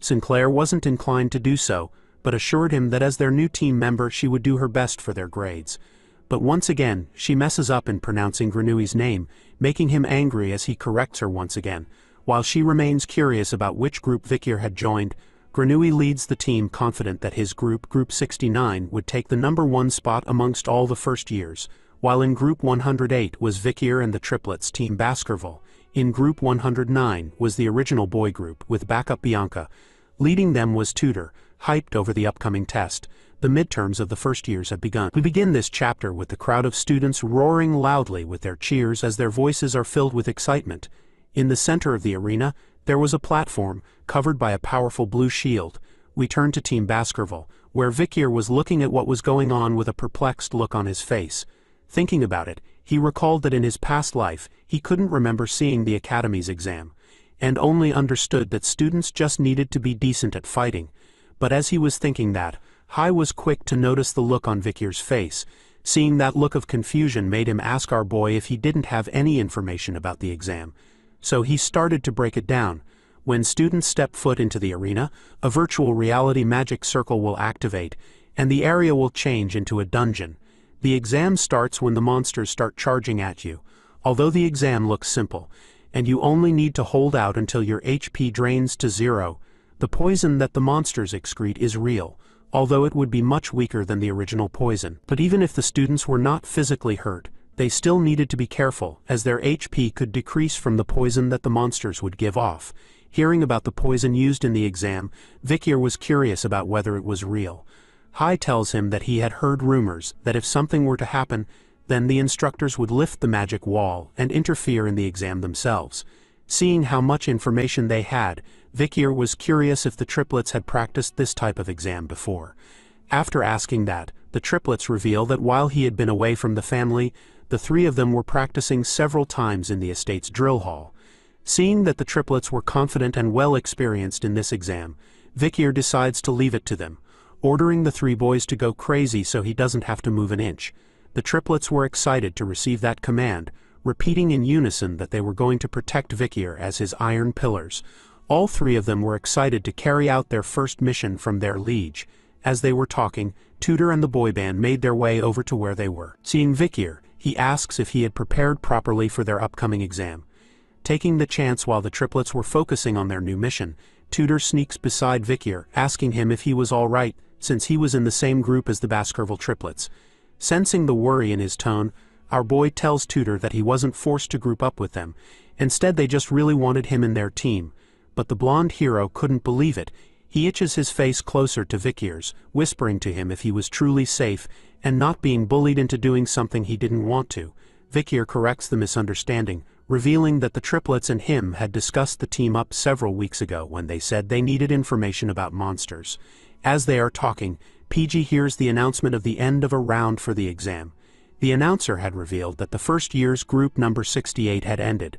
Sinclair wasn't inclined to do so, but assured him that as their new team member she would do her best for their grades. But once again, she messes up in pronouncing Grenouille's name, making him angry as he corrects her once again. While she remains curious about which group Vikir had joined, Grenouille leads the team confident that his group, Group 69, would take the #1 spot amongst all the first years, while in Group 108 was Vikir and the triplets Team Baskerville. In Group 109 was the original boy group, with backup Bianca. Leading them was Tudor, hyped over the upcoming test. The midterms of the first years have begun. We begin this chapter with the crowd of students roaring loudly with their cheers as their voices are filled with excitement. In the center of the arena, there was a platform, covered by a powerful blue shield. We turn to Team Baskerville, where Vikir was looking at what was going on with a perplexed look on his face. Thinking about it, he recalled that in his past life, he couldn't remember seeing the Academy's exam, and only understood that students just needed to be decent at fighting. But as he was thinking that, Hai was quick to notice the look on Vikir's face. Seeing that look of confusion made him ask our boy if he didn't have any information about the exam. So he started to break it down. When students step foot into the arena, a virtual reality magic circle will activate, and the area will change into a dungeon. The exam starts when the monsters start charging at you. Although the exam looks simple, and you only need to hold out until your HP drains to 0, the poison that the monsters excrete is real, although it would be much weaker than the original poison. But even if the students were not physically hurt, they still needed to be careful, as their HP could decrease from the poison that the monsters would give off. Hearing about the poison used in the exam, Vikir was curious about whether it was real. Hai tells him that he had heard rumors that if something were to happen, then the instructors would lift the magic wall and interfere in the exam themselves. Seeing how much information they had, Vikir was curious if the triplets had practiced this type of exam before. After asking that, the triplets reveal that while he had been away from the family, the three of them were practicing several times in the estate's drill hall. Seeing that the triplets were confident and well experienced in this exam, Vikir decides to leave it to them, ordering the three boys to go crazy so he doesn't have to move an inch. The triplets were excited to receive that command, repeating in unison that they were going to protect Vikir as his iron pillars. All three of them were excited to carry out their first mission from their liege. As they were talking, Tudor and the boy band made their way over to where they were. Seeing Vikir, he asks if he had prepared properly for their upcoming exam. Taking the chance while the triplets were focusing on their new mission, Tudor sneaks beside Vikir, asking him if he was all right, since he was in the same group as the Baskerville triplets. Sensing the worry in his tone, our boy tells Tudor that he wasn't forced to group up with them. Instead, they just really wanted him in their team. But the blonde hero couldn't believe it. He itches his face closer to Vikir's, whispering to him if he was truly safe and not being bullied into doing something he didn't want to. Vikir corrects the misunderstanding, revealing that the triplets and him had discussed the team up several weeks ago when they said they needed information about monsters. As they are talking, PG hears the announcement of the end of a round for the exam. The announcer had revealed that the first year's group number 68 had ended.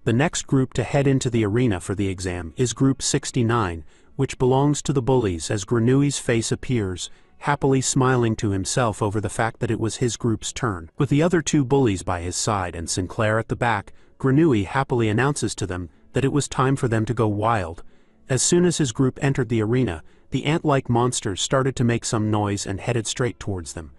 The next group to head into the arena for the exam is Group 69, which belongs to the bullies, as Grenouille's face appears, happily smiling to himself over the fact that it was his group's turn. With the other two bullies by his side and Sinclair at the back, Grenouille happily announces to them that it was time for them to go wild. As soon as his group entered the arena, the ant-like monsters started to make some noise and headed straight towards them.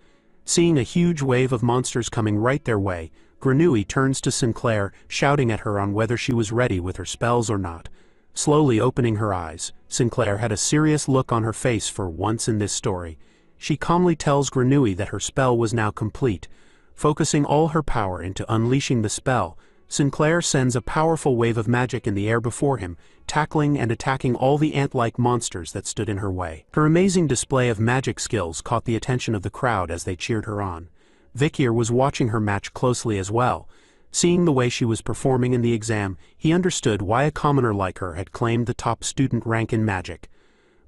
Seeing a huge wave of monsters coming right their way, Grenouille turns to Sinclair, shouting at her on whether she was ready with her spells or not. Slowly opening her eyes, Sinclair had a serious look on her face for once in this story. She calmly tells Grenouille that her spell was now complete. Focusing all her power into unleashing the spell, Sinclair sends a powerful wave of magic in the air before him, tackling and attacking all the ant-like monsters that stood in her way. Her amazing display of magic skills caught the attention of the crowd as they cheered her on. Vikir was watching her match closely as well. Seeing the way she was performing in the exam, he understood why a commoner like her had claimed the top student rank in magic.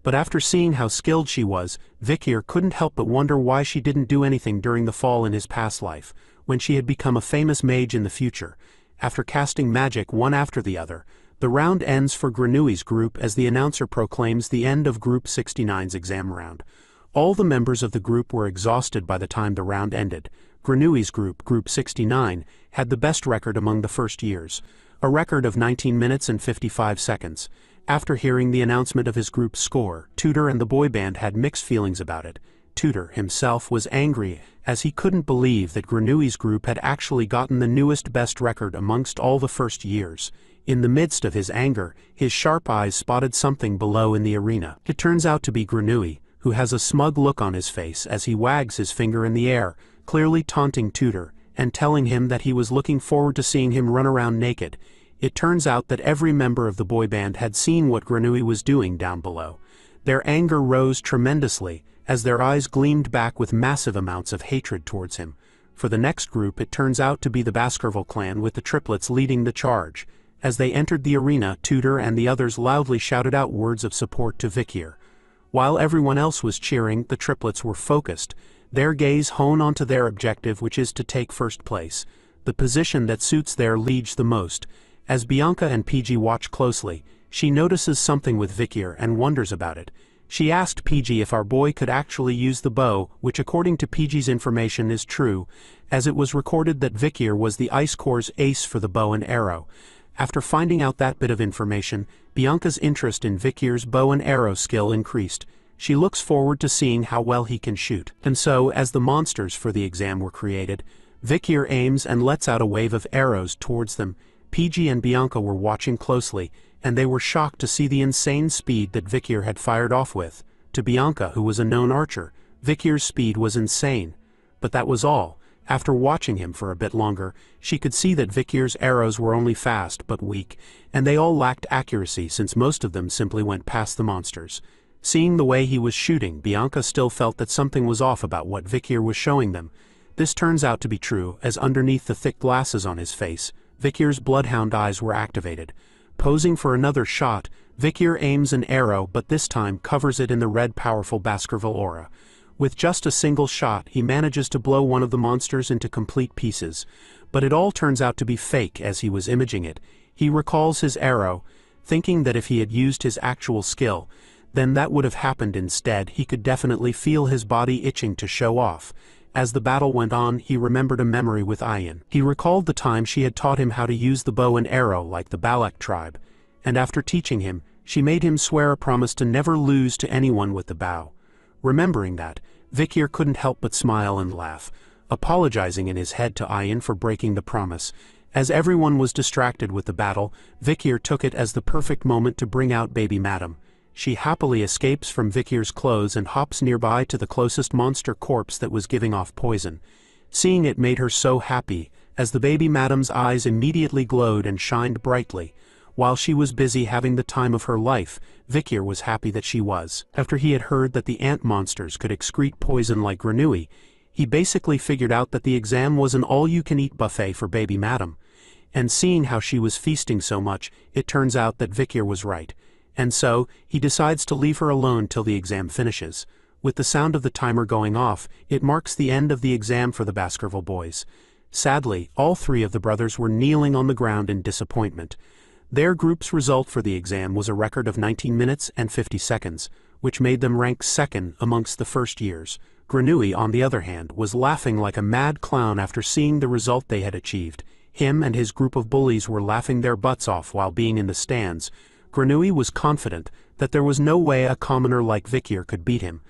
But after seeing how skilled she was, Vikir couldn't help but wonder why she didn't do anything during the fall in his past life, when she had become a famous mage in the future. After casting magic one after the other, the round ends for Granui's group as the announcer proclaims the end of Group 69's exam round. All the members of the group were exhausted by the time the round ended. Granui's group, Group 69, had the best record among the first years, a record of 19 minutes and 55 seconds. After hearing the announcement of his group's score, Tutor and the boy band had mixed feelings about it. Tutor himself was angry, as he couldn't believe that Granui's group had actually gotten the newest best record amongst all the first years. In the midst of his anger, his sharp eyes spotted something below in the arena. It turns out to be Granui, who has a smug look on his face as he wags his finger in the air, clearly taunting Tutor, and telling him that he was looking forward to seeing him run around naked. It turns out that every member of the boy band had seen what Granui was doing down below. Their anger rose tremendously, as their eyes gleamed back with massive amounts of hatred towards him. For the next group, it turns out to be the Baskerville clan with the triplets leading the charge. As they entered the arena, Tutor and the others loudly shouted out words of support to Vikir. While everyone else was cheering, the triplets were focused, their gaze honed onto their objective, which is to take first place, the position that suits their liege the most. As Bianca and PG watch closely, she notices something with Vikir and wonders about it. She asked PG if our boy could actually use the bow, which according to PG's information is true, as it was recorded that Vikir was the Ice Corps' ace for the bow and arrow. After finding out that bit of information, Bianca's interest in Vikir's bow and arrow skill increased. She looks forward to seeing how well he can shoot. And so, as the monsters for the exam were created, Vikir aims and lets out a wave of arrows towards them. PG and Bianca were watching closely, and they were shocked to see the insane speed that Vikir had fired off with. To Bianca, who was a known archer, Vikir's speed was insane. But that was all. After watching him for a bit longer, she could see that Vikir's arrows were only fast but weak, and they all lacked accuracy since most of them simply went past the monsters. Seeing the way he was shooting, Bianca still felt that something was off about what Vikir was showing them. This turns out to be true, as underneath the thick glasses on his face, Vikir's bloodhound eyes were activated. Posing for another shot, Vikir aims an arrow but this time covers it in the red powerful Baskerville aura. With just a single shot, he manages to blow one of the monsters into complete pieces. But it all turns out to be fake as he was imaging it. He recalls his arrow, thinking that if he had used his actual skill, then that would have happened instead. He could definitely feel his body itching to show off. As the battle went on, he remembered a memory with Ayan. He recalled the time she had taught him how to use the bow and arrow like the Balak tribe, and after teaching him, she made him swear a promise to never lose to anyone with the bow. Remembering that, Vikir couldn't help but smile and laugh, apologizing in his head to Ayan for breaking the promise. As everyone was distracted with the battle, Vikir took it as the perfect moment to bring out baby Madam. She happily escapes from Vikir's clothes and hops nearby to the closest monster corpse that was giving off poison. Seeing it made her so happy, as the baby Madam's eyes immediately glowed and shined brightly. While she was busy having the time of her life, Vikir was happy that she was. After he had heard that the ant monsters could excrete poison like Granui, he basically figured out that the exam was an all-you-can-eat buffet for baby Madam. And seeing how she was feasting so much, it turns out that Vikir was right. And so, he decides to leave her alone till the exam finishes. With the sound of the timer going off, it marks the end of the exam for the Baskerville boys. Sadly, all three of the brothers were kneeling on the ground in disappointment. Their group's result for the exam was a record of 19 minutes and 50 seconds, which made them rank second amongst the first years. Granui, on the other hand, was laughing like a mad clown after seeing the result they had achieved. Him and his group of bullies were laughing their butts off while being in the stands. Granui was confident that there was no way a commoner like Vikir could beat him.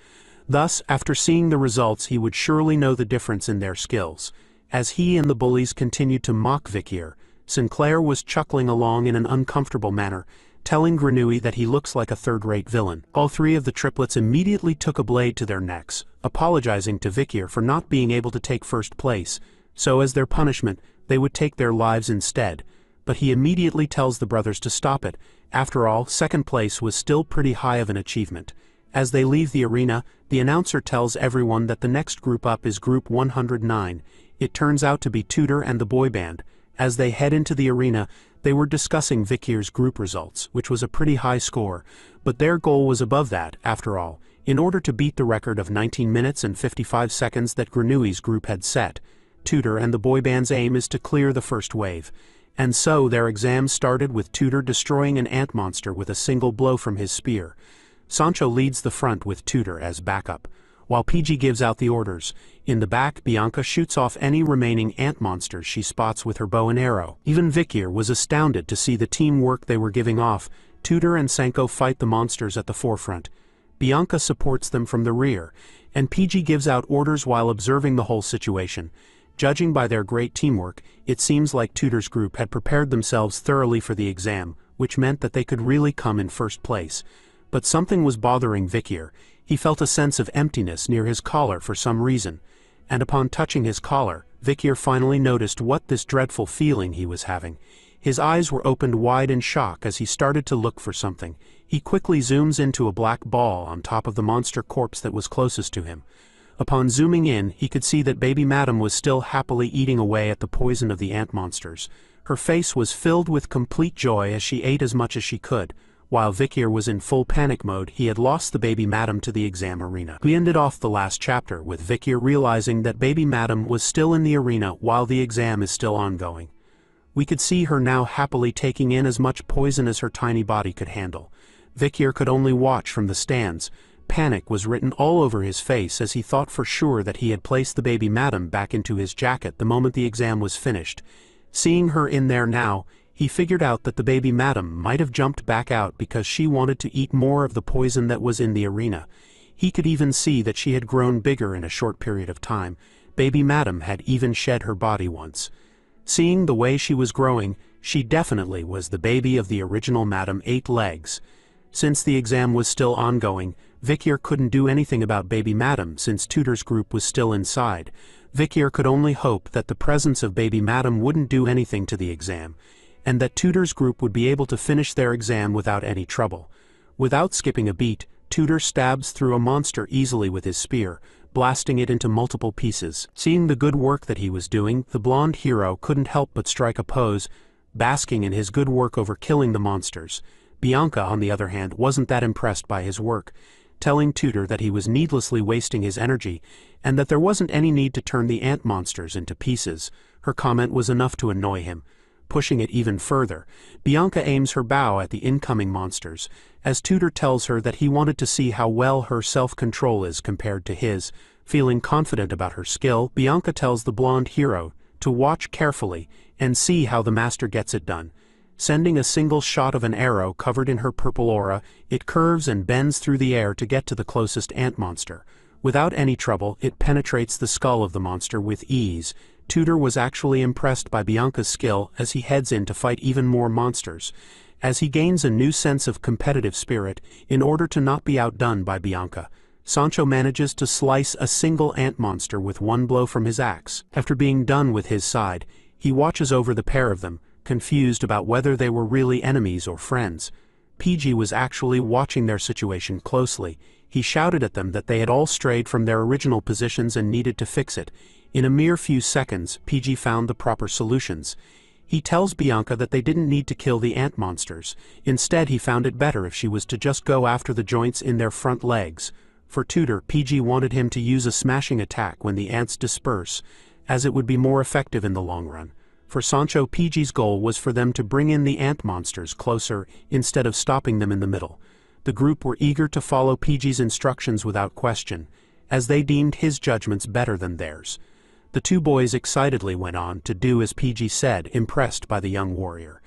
Thus, after seeing the results, he would surely know the difference in their skills. As he and the bullies continued to mock Vikir, Sinclair was chuckling along in an uncomfortable manner, telling Granui that he looks like a third-rate villain. All three of the triplets immediately took a blade to their necks, apologizing to Vikir for not being able to take first place, so as their punishment, they would take their lives instead. But he immediately tells the brothers to stop it. After all, second place was still pretty high of an achievement. As they leave the arena, the announcer tells everyone that the next group up is Group 109. It turns out to be Tutor and the boy band. As they head into the arena, they were discussing Vikir's group results, which was a pretty high score, but their goal was above that, after all, in order to beat the record of 19 minutes and 55 seconds that Granui's group had set. Tudor and the boy band's aim is to clear the first wave. And so their exam started with Tudor destroying an ant monster with a single blow from his spear. Sancho leads the front with Tudor as backup, while PG gives out the orders. In the back, Bianca shoots off any remaining ant monsters she spots with her bow and arrow. Even Vikir was astounded to see the teamwork they were giving off. Tudor and Sancho fight the monsters at the forefront. Bianca supports them from the rear, and PG gives out orders while observing the whole situation. Judging by their great teamwork, it seems like Tudor's group had prepared themselves thoroughly for the exam, which meant that they could really come in first place. But something was bothering Vikir. He felt a sense of emptiness near his collar for some reason, and upon touching his collar, Vikir finally noticed what this dreadful feeling he was having. His eyes were opened wide in shock as he started to look for something. He quickly zooms into a black ball on top of the monster corpse that was closest to him. Upon zooming in, he could see that baby Madam was still happily eating away at the poison of the ant monsters. Her face was filled with complete joy as she ate as much as she could. While Vikir was in full panic mode, he had lost the baby Madam to the exam arena. We ended off the last chapter with Vikir realizing that baby Madam was still in the arena while the exam is still ongoing. We could see her now happily taking in as much poison as her tiny body could handle. Vikir could only watch from the stands. Panic was written all over his face as he thought for sure that he had placed the baby Madam back into his jacket the moment the exam was finished. Seeing her in there now, he figured out that the baby Madam might have jumped back out because she wanted to eat more of the poison that was in the arena. He could even see that she had grown bigger in a short period of time. Baby Madam had even shed her body once. Seeing the way she was growing, she definitely was the baby of the original Madam Eight Legs. Since the exam was still ongoing, Vikir couldn't do anything about baby Madam since Tudor's group was still inside. Vikir could only hope that the presence of baby Madam wouldn't do anything to the exam, and that Tudor's group would be able to finish their exam without any trouble. Without skipping a beat, Tudor stabs through a monster easily with his spear, blasting it into multiple pieces. Seeing the good work that he was doing, the blonde hero couldn't help but strike a pose, basking in his good work over killing the monsters. Bianca, on the other hand, wasn't that impressed by his work, telling Tudor that he was needlessly wasting his energy, and that there wasn't any need to turn the ant monsters into pieces. Her comment was enough to annoy him. Pushing it even further, Bianca aims her bow at the incoming monsters, as Tudor tells her that he wanted to see how well her self-control is compared to his. Feeling confident about her skill, Bianca tells the blonde hero to watch carefully and see how the master gets it done. Sending a single shot of an arrow covered in her purple aura, it curves and bends through the air to get to the closest ant monster. Without any trouble, it penetrates the skull of the monster with ease. Tudor was actually impressed by Bianca's skill as he heads in to fight even more monsters. As he gains a new sense of competitive spirit, in order to not be outdone by Bianca, Sancho manages to slice a single ant monster with one blow from his axe. After being done with his side, he watches over the pair of them, confused about whether they were really enemies or friends. PG was actually watching their situation closely. He shouted at them that they had all strayed from their original positions and needed to fix it. In a mere few seconds, PG found the proper solutions. He tells Bianca that they didn't need to kill the ant monsters. Instead, he found it better if she was to just go after the joints in their front legs. For Tudor, PG wanted him to use a smashing attack when the ants disperse, as it would be more effective in the long run. For Sancho, PG's goal was for them to bring in the ant monsters closer instead of stopping them in the middle. The group were eager to follow PG's instructions without question, as they deemed his judgments better than theirs. The two boys excitedly went on to do as PG said, impressed by the young warrior.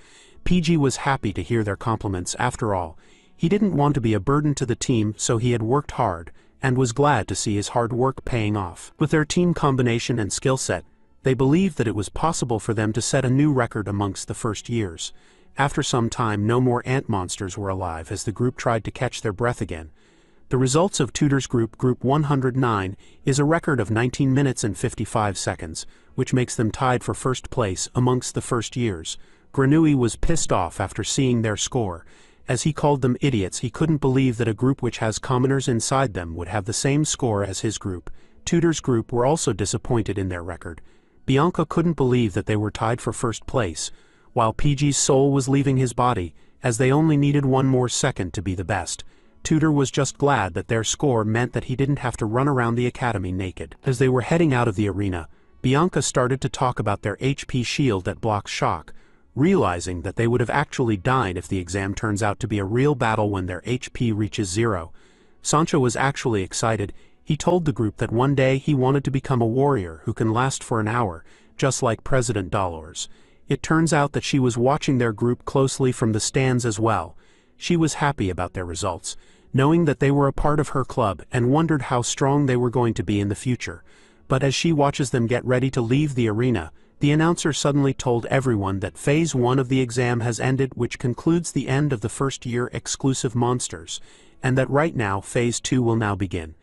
PG was happy to hear their compliments after all. He didn't want to be a burden to the team, so he had worked hard, and was glad to see his hard work paying off. With their team combination and skill set, they believed that it was possible for them to set a new record amongst the first years. After some time, no more ant monsters were alive as the group tried to catch their breath again. The results of Tudor's group, Group 109, is a record of 19 minutes and 55 seconds, which makes them tied for first place amongst the first years. Granui was pissed off after seeing their score. As he called them idiots, he couldn't believe that a group which has commoners inside them would have the same score as his group. Tudor's group were also disappointed in their record. Bianca couldn't believe that they were tied for first place, while PG's soul was leaving his body, as they only needed one more second to be the best. Tudor was just glad that their score meant that he didn't have to run around the academy naked. As they were heading out of the arena, Bianca started to talk about their HP shield that blocks shock, realizing that they would have actually died if the exam turns out to be a real battle when their HP reaches 0. Sancho was actually excited. He told the group that one day he wanted to become a warrior who can last for an hour, just like President Dolores. It turns out that she was watching their group closely from the stands as well. She was happy about their results, knowing that they were a part of her club, and wondered how strong they were going to be in the future. But as she watches them get ready to leave the arena, the announcer suddenly told everyone that Phase 1 of the exam has ended, which concludes the end of the first-year exclusive monsters, and that right now Phase 2 will now begin.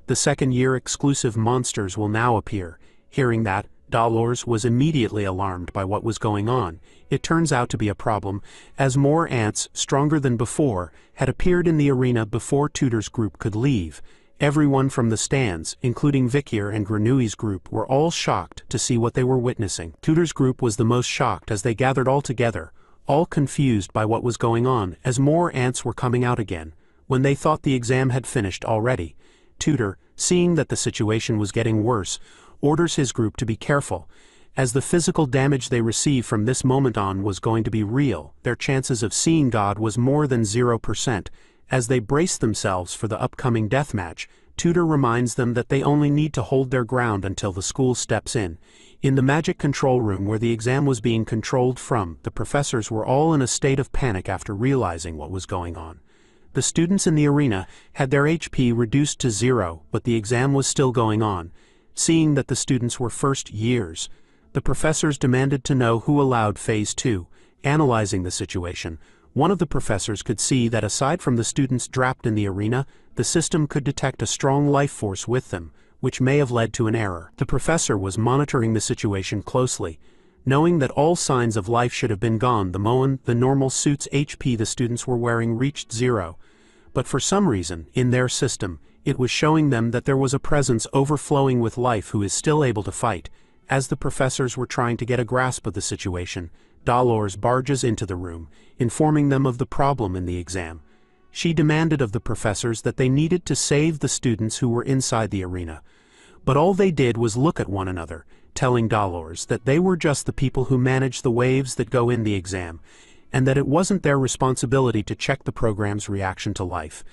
The second-year exclusive monsters will now appear. Hearing that, Dolores was immediately alarmed by what was going on. It turns out to be a problem, as more ants, stronger than before, had appeared in the arena before Tudor's group could leave. Everyone from the stands, including Vikir and Granui's group, were all shocked to see what they were witnessing. Tudor's group was the most shocked as they gathered all together, all confused by what was going on, as more ants were coming out again, when they thought the exam had finished already. Tudor, seeing that the situation was getting worse, orders his group to be careful, as the physical damage they received from this moment on was going to be real. Their chances of seeing God was more than 0%. As they braced themselves for the upcoming deathmatch, Tudor reminds them that they only need to hold their ground until the school steps in. In the magic control room where the exam was being controlled from, the professors were all in a state of panic after realizing what was going on. The students in the arena had their HP reduced to 0, but the exam was still going on. Seeing that the students were first years, the professors demanded to know who allowed Phase 2. Analyzing the situation, one of the professors could see that aside from the students trapped in the arena, the system could detect a strong life force with them, which may have led to an error. The professor was monitoring the situation closely, knowing that all signs of life should have been gone the normal suit's HP the students were wearing reached 0. But for some reason, in their system, it was showing them that there was a presence overflowing with life who is still able to fight. As the professors were trying to get a grasp of the situation, Dolores barges into the room, informing them of the problem in the exam. She demanded of the professors that they needed to save the students who were inside the arena. But all they did was look at one another, telling Dolores that they were just the people who manage the waves that go in the exam, and that it wasn't their responsibility to check the program's reaction to life.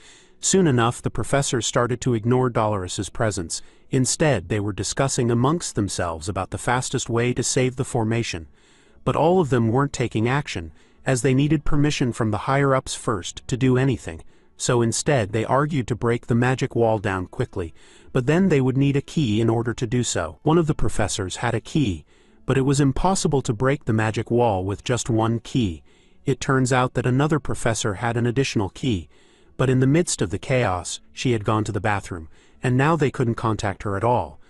Soon enough, the professors started to ignore Dolores's presence. Instead, they were discussing amongst themselves about the fastest way to save the formation. But all of them weren't taking action, as they needed permission from the higher-ups first to do anything. So instead, they argued to break the magic wall down quickly, but then they would need a key in order to do so. One of the professors had a key, but it was impossible to break the magic wall with just one key. It turns out that another professor had an additional key, but in the midst of the chaos, she had gone to the bathroom, and now they couldn't contact her at all.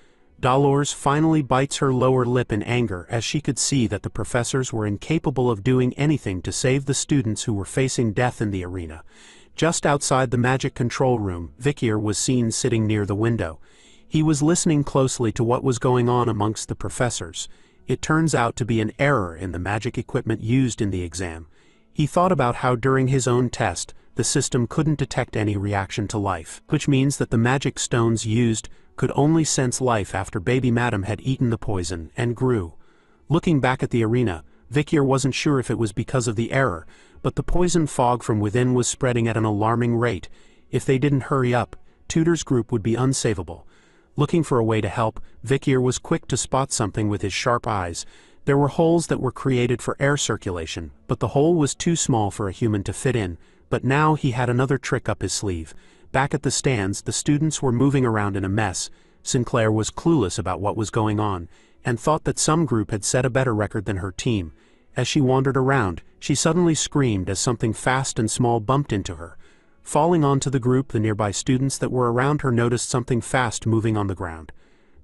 Dolores finally bites her lower lip in anger as she could see that the professors were incapable of doing anything to save the students who were facing death in the arena. Just outside the magic control room, Vikir was seen sitting near the window. He was listening closely to what was going on amongst the professors. It turns out to be an error in the magic equipment used in the exam. He thought about how during his own test, the system couldn't detect any reaction to life, which means that the magic stones used could only sense life after Baby Madam had eaten the poison and grew. Looking back at the arena, Vikir wasn't sure if it was because of the error, but the poison fog from within was spreading at an alarming rate. If they didn't hurry up, Tudor's group would be unsavable. Looking for a way to help, Vikir was quick to spot something with his sharp eyes. There were holes that were created for air circulation, but the hole was too small for a human to fit in. But now he had another trick up his sleeve. Back at the stands, the students were moving around in a mess. Sinclair was clueless about what was going on, and thought that some group had set a better record than her team. As she wandered around, she suddenly screamed as something fast and small bumped into her. Falling onto the group, the nearby students that were around her noticed something fast moving on the ground.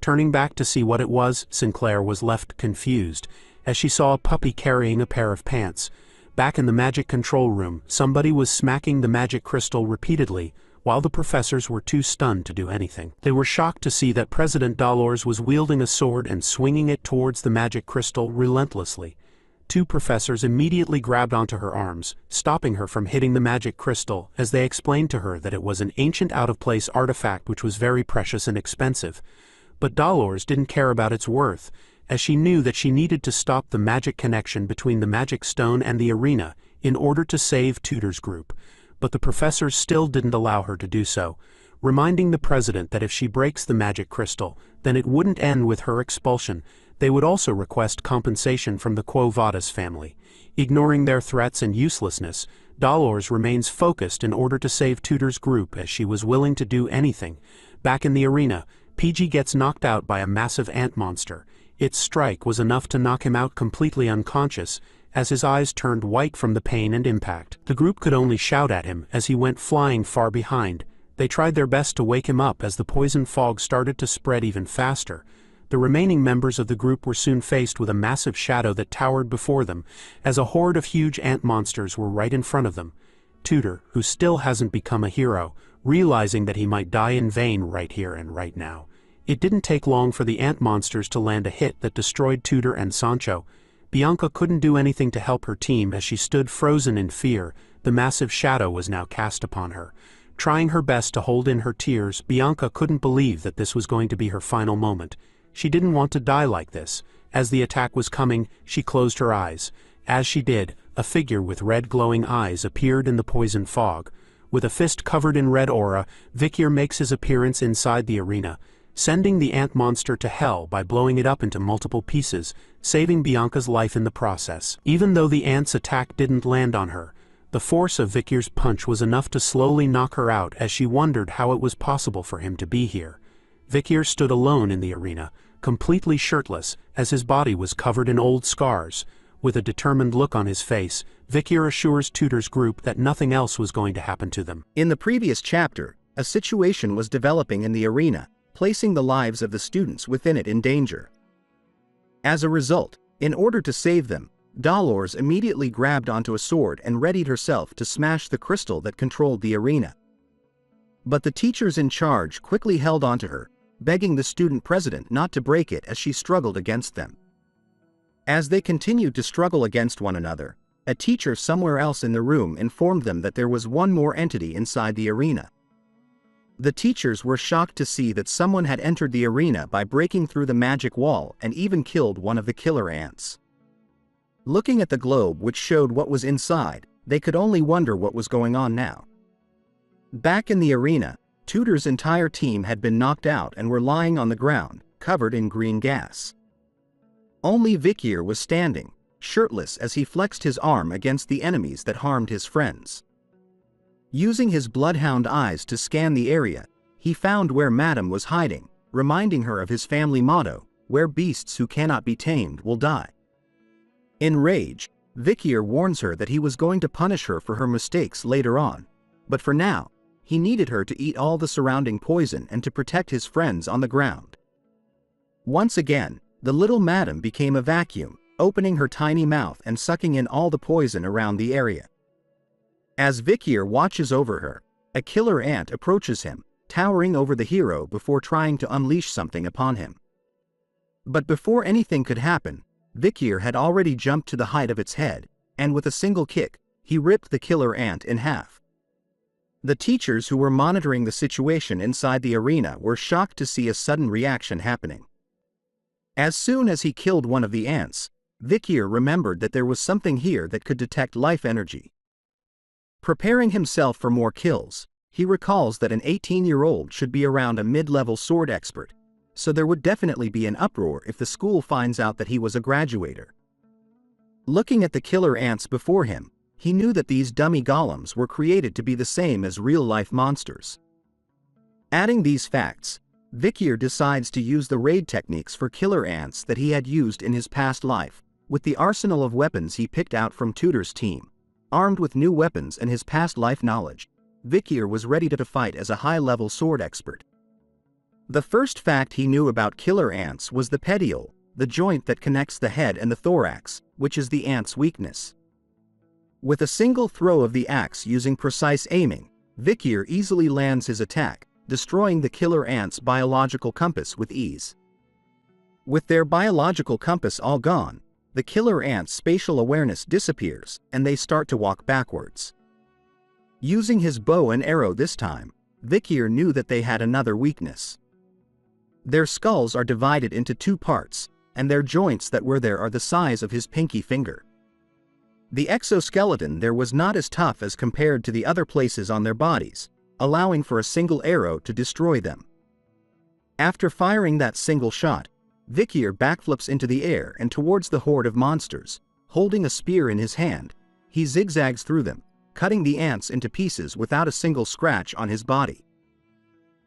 Turning back to see what it was, Sinclair was left confused, as she saw a puppy carrying a pair of pants. Back in the magic control room, somebody was smacking the magic crystal repeatedly, while the professors were too stunned to do anything. They were shocked to see that President Dolores was wielding a sword and swinging it towards the magic crystal relentlessly. Two professors immediately grabbed onto her arms, stopping her from hitting the magic crystal, as they explained to her that it was an ancient out-of-place artifact which was very precious and expensive. But Dolores didn't care about its worth, as she knew that she needed to stop the magic connection between the magic stone and the arena in order to save Tudor's group. But the professors still didn't allow her to do so, reminding the president that if she breaks the magic crystal, then it wouldn't end with her expulsion. They would also request compensation from the Quo Vadis family. Ignoring their threats and uselessness, Dolores remains focused in order to save Tudor's group, as she was willing to do anything. Back in the arena, PG gets knocked out by a massive ant monster. Its strike was enough to knock him out completely unconscious, as his eyes turned white from the pain and impact. The group could only shout at him as he went flying far behind. They tried their best to wake him up as the poison fog started to spread even faster. The remaining members of the group were soon faced with a massive shadow that towered before them, as a horde of huge ant monsters were right in front of them. Tudor, who still hasn't become a hero, realizing that he might die in vain right here and right now. It didn't take long for the ant monsters to land a hit that destroyed Tudor and Sancho. Bianca couldn't do anything to help her team as she stood frozen in fear. The massive shadow was now cast upon her. Trying her best to hold in her tears, Bianca couldn't believe that this was going to be her final moment. She didn't want to die like this. As the attack was coming, she closed her eyes. As she did, a figure with red glowing eyes appeared in the poison fog. With a fist covered in red aura, Vikir makes his appearance inside the arena, sending the ant monster to hell by blowing it up into multiple pieces, saving Bianca's life in the process. Even though the ant's attack didn't land on her, the force of Vikir's punch was enough to slowly knock her out, as she wondered how it was possible for him to be here. Vikir stood alone in the arena, completely shirtless, as his body was covered in old scars. With a determined look on his face, Vikir assures Tudor's group that nothing else was going to happen to them. In the previous chapter, a situation was developing in the arena, placing the lives of the students within it in danger. As a result, in order to save them, Dolores immediately grabbed onto a sword and readied herself to smash the crystal that controlled the arena. But the teachers in charge quickly held onto her, begging the student president not to break it as she struggled against them. As they continued to struggle against one another, a teacher somewhere else in the room informed them that there was one more entity inside the arena. The teachers were shocked to see that someone had entered the arena by breaking through the magic wall and even killed one of the killer ants. Looking at the globe which showed what was inside, they could only wonder what was going on now. Back in the arena, Tudor's entire team had been knocked out and were lying on the ground, covered in green gas. Only Vikir was standing, shirtless, as he flexed his arm against the enemies that harmed his friends. Using his bloodhound eyes to scan the area, he found where Madame was hiding, reminding her of his family motto, "Where beasts who cannot be tamed will die." In rage, Vikir warns her that he was going to punish her for her mistakes later on, but for now, he needed her to eat all the surrounding poison and to protect his friends on the ground. Once again, the little Madame became a vacuum, opening her tiny mouth and sucking in all the poison around the area. As Vikir watches over her, a killer ant approaches him, towering over the hero before trying to unleash something upon him. But before anything could happen, Vikir had already jumped to the height of its head, and with a single kick, he ripped the killer ant in half. The teachers who were monitoring the situation inside the arena were shocked to see a sudden reaction happening. As soon as he killed one of the ants, Vikir remembered that there was something here that could detect life energy. Preparing himself for more kills, he recalls that an 18-year-old should be around a mid-level sword expert, so there would definitely be an uproar if the school finds out that he was a graduator. Looking at the killer ants before him, he knew that these dummy golems were created to be the same as real-life monsters. Adding these facts, Vikir decides to use the raid techniques for killer ants that he had used in his past life, with the arsenal of weapons he picked out from Tudor's team. Armed with new weapons and his past life knowledge, Vikir was ready to fight as a high-level sword expert. The first fact he knew about killer ants was the petiole, the joint that connects the head and the thorax, which is the ant's weakness. With a single throw of the axe using precise aiming, Vikir easily lands his attack, destroying the killer ants' biological compass with ease. With their biological compass all gone, the killer ants' spatial awareness disappears and they start to walk backwards. Using his bow and arrow this time, Vikir knew that they had another weakness. Their skulls are divided into two parts, and their joints that were there are the size of his pinky finger. The exoskeleton there was not as tough as compared to the other places on their bodies, allowing for a single arrow to destroy them. After firing that single shot, Vikir backflips into the air and towards the horde of monsters. Holding a spear in his hand, he zigzags through them, cutting the ants into pieces without a single scratch on his body.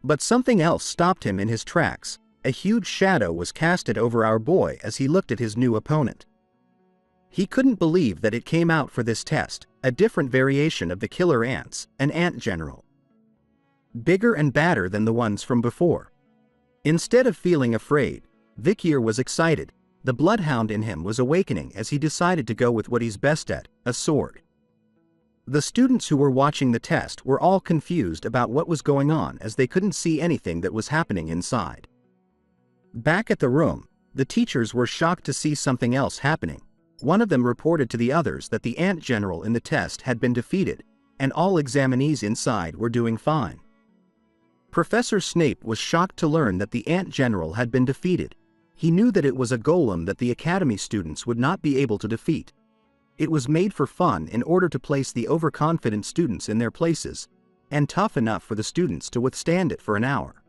But something else stopped him in his tracks. A huge shadow was casted over our boy as he looked at his new opponent. He couldn't believe that it came out for this test, a different variation of the killer ants, an ant general. Bigger and badder than the ones from before. Instead of feeling afraid, Vikir was excited. The bloodhound in him was awakening as he decided to go with what he's best at, a sword. The students who were watching the test were all confused about what was going on as they couldn't see anything that was happening inside. Back at the room, the teachers were shocked to see something else happening. One of them reported to the others that the ant general in the test had been defeated, and all examinees inside were doing fine. Professor Snape was shocked to learn that the ant general had been defeated. He knew that it was a golem that the academy students would not be able to defeat. It was made for fun in order to place the overconfident students in their places, and tough enough for the students to withstand it for an hour.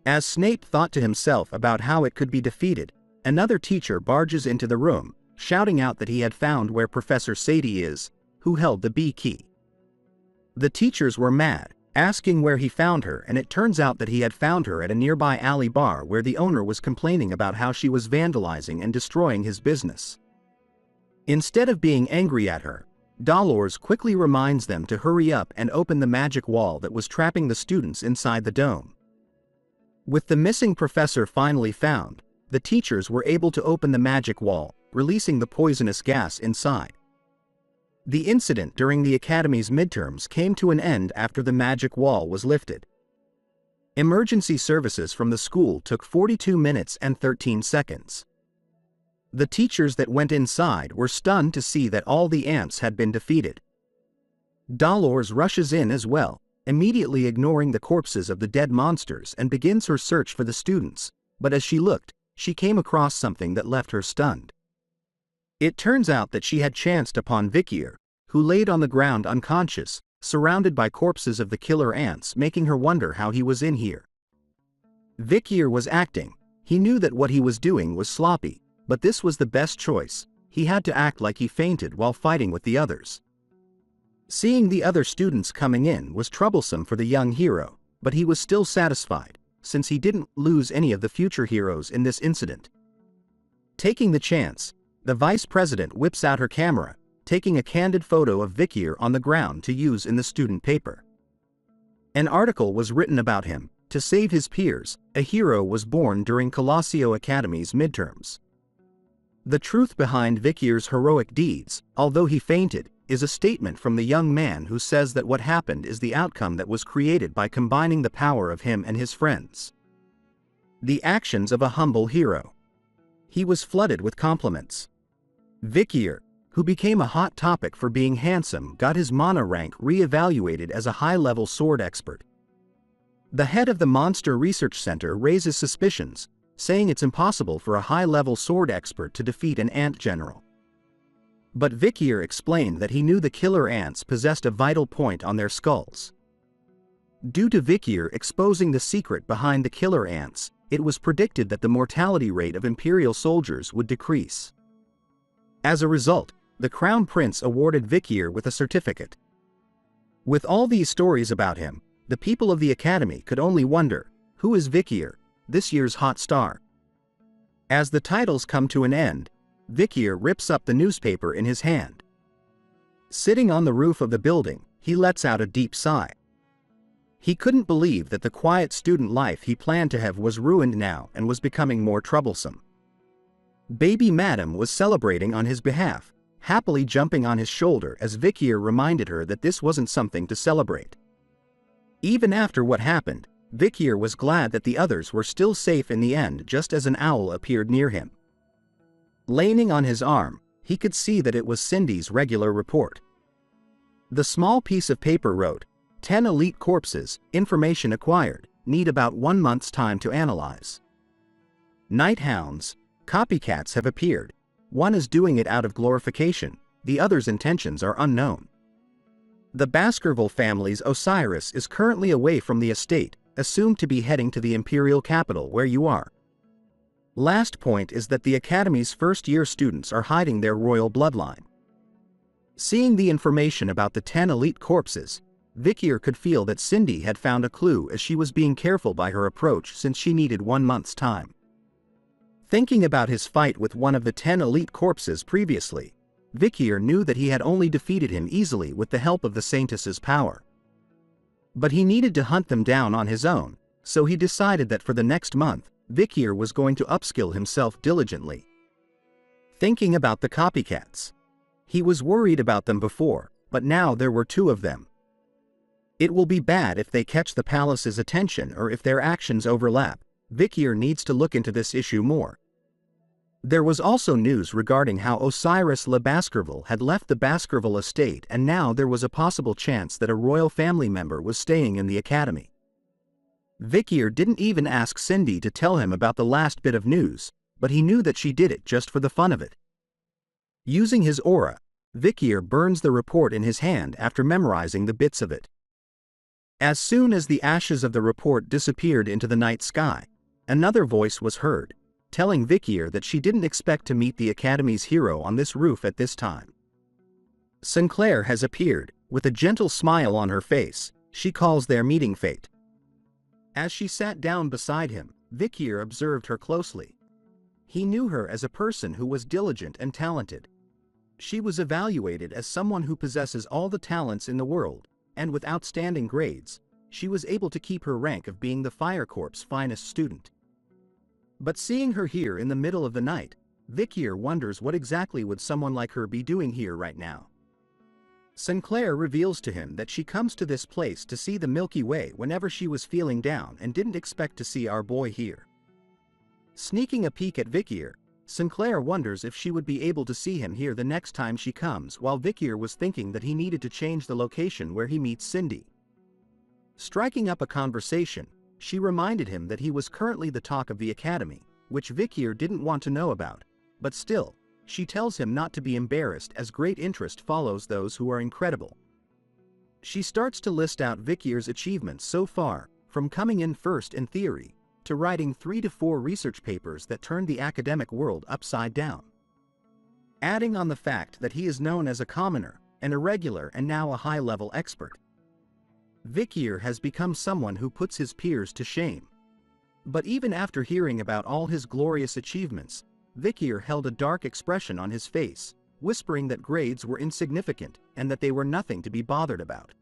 As Snape thought to himself about how it could be defeated, another teacher barges into the room, shouting out that he had found where Professor Sadie is, who held the bee key. The teachers were mad, asking where he found her, and it turns out that he had found her at a nearby alley bar where the owner was complaining about how she was vandalizing and destroying his business. Instead of being angry at her, Dolores quickly reminds them to hurry up and open the magic wall that was trapping the students inside the dome. With the missing professor finally found, the teachers were able to open the magic wall, releasing the poisonous gas inside. The incident during the academy's midterms came to an end after the magic wall was lifted. Emergency services from the school took 42 minutes and 13 seconds. The teachers that went inside were stunned to see that all the ants had been defeated. Dolores rushes in as well, immediately ignoring the corpses of the dead monsters and begins her search for the students, but as she looked, she came across something that left her stunned. It turns out that she had chanced upon Vikir, who laid on the ground unconscious, surrounded by corpses of the killer ants, making her wonder how he was in here. Vikir was acting. He knew that what he was doing was sloppy, but this was the best choice. He had to act like he fainted while fighting with the others. Seeing the other students coming in was troublesome for the young hero, but he was still satisfied, since he didn't lose any of the future heroes in this incident. Taking the chance, the vice president whips out her camera, taking a candid photo of Vikir on the ground to use in the student paper. An article was written about him. To save his peers, a hero was born during Colosseo Academy's midterms. The truth behind Vikir's heroic deeds, although he fainted, is a statement from the young man who says that what happened is the outcome that was created by combining the power of him and his friends. The actions of a humble hero. He was flooded with compliments. Vikir, who became a hot topic for being handsome, got his mana rank re-evaluated as a high-level sword expert. The head of the Monster Research Center raises suspicions, saying it's impossible for a high-level sword expert to defeat an ant general. But Vikir explained that he knew the killer ants possessed a vital point on their skulls. Due to Vikir exposing the secret behind the killer ants, it was predicted that the mortality rate of Imperial soldiers would decrease. As a result, the Crown Prince awarded Vikir with a certificate. With all these stories about him, the people of the Academy could only wonder, who is Vikir, this year's hot star? As the titles come to an end, Vikir rips up the newspaper in his hand. Sitting on the roof of the building, he lets out a deep sigh. He couldn't believe that the quiet student life he planned to have was ruined now and was becoming more troublesome. Baby Madam was celebrating on his behalf, happily jumping on his shoulder as Vikir reminded her that this wasn't something to celebrate. Even after what happened, Vikier was glad that the others were still safe in the end just as an owl appeared near him. Leaning on his arm, he could see that it was Cindy's regular report. The small piece of paper wrote, 10 elite corpses, information acquired, need about 1 month's time to analyze. Night hounds, copycats have appeared. One is doing it out of glorification, the other's intentions are unknown. The Baskerville family's Osiris is currently away from the estate, assumed to be heading to the imperial capital where you are. Last point is that the Academy's first-year students are hiding their royal bloodline. Seeing the information about the 10 elite corpses, Vikier could feel that Cindy had found a clue as she was being careful by her approach since she needed 1 month's time. Thinking about his fight with one of the 10 elite corpses previously, Vikier knew that he had only defeated him easily with the help of the Saintess's power. But he needed to hunt them down on his own, so he decided that for the next month, Vikier was going to upskill himself diligently. Thinking about the copycats. He was worried about them before, but now there were 2 of them. It will be bad if they catch the palace's attention or if their actions overlap. Vikier needs to look into this issue more. There was also news regarding how Osiris Le Baskerville had left the Baskerville estate, and now there was a possible chance that a royal family member was staying in the academy. Vikier didn't even ask Cindy to tell him about the last bit of news, but he knew that she did it just for the fun of it. Using his aura, Vikier burns the report in his hand after memorizing the bits of it. As soon as the ashes of the report disappeared into the night sky, another voice was heard, telling Vikier that she didn't expect to meet the Academy's hero on this roof at this time. Sinclair has appeared, with a gentle smile on her face. She calls their meeting fate. As she sat down beside him, Vikier observed her closely. He knew her as a person who was diligent and talented. She was evaluated as someone who possesses all the talents in the world, and with outstanding grades, she was able to keep her rank of being the Fire Corps' finest student. But seeing her here in the middle of the night, Vikier wonders what exactly would someone like her be doing here right now. Sinclair reveals to him that she comes to this place to see the Milky Way whenever she was feeling down and didn't expect to see our boy here. Sneaking a peek at Vikier, Sinclair wonders if she would be able to see him here the next time she comes, while Vikier was thinking that he needed to change the location where he meets Cindy. Striking up a conversation, she reminded him that he was currently the talk of the academy, which Vikier didn't want to know about, but still, she tells him not to be embarrassed as great interest follows those who are incredible. She starts to list out Vikier's achievements so far, from coming in first in theory, to writing 3 to 4 research papers that turned the academic world upside down. Adding on the fact that he is known as a commoner, an irregular and now a high-level expert. Vikier has become someone who puts his peers to shame. But even after hearing about all his glorious achievements, Vikier held a dark expression on his face, whispering that grades were insignificant and that they were nothing to be bothered about.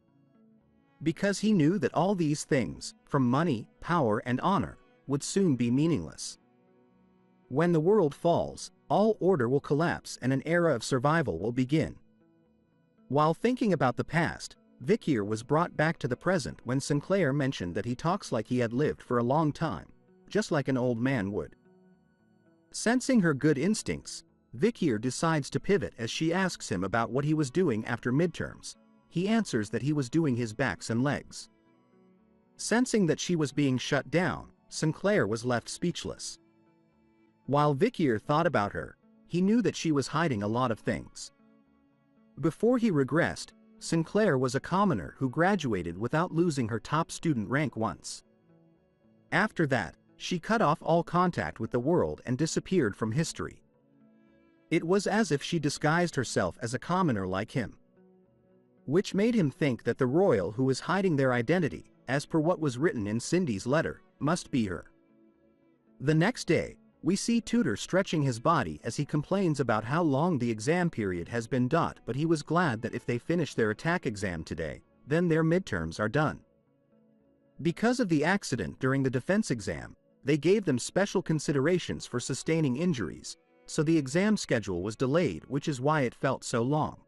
Because he knew that all these things, from money, power, and honor, would soon be meaningless. When the world falls, all order will collapse and an era of survival will begin. While thinking about the past, Vikier was brought back to the present when Sinclair mentioned that he talks like he had lived for a long time, just like an old man would. Sensing her good instincts, Vikier decides to pivot as she asks him about what he was doing after midterms. He answers that he was doing his backs and legs. Sensing that she was being shut down, Sinclair was left speechless. While Vikier thought about her, he knew that she was hiding a lot of things. Before he regressed, Sinclair was a commoner who graduated without losing her top student rank once. After that, she cut off all contact with the world and disappeared from history. It was as if she disguised herself as a commoner like him. Which made him think that the royal who was hiding their identity, as per what was written in Cindy's letter, must be her. The next day, we see Tudor stretching his body as he complains about how long the exam period has been, but he was glad that if they finish their attack exam today, then their midterms are done. Because of the accident during the defense exam, they gave them special considerations for sustaining injuries, so the exam schedule was delayed, which is why it felt so long.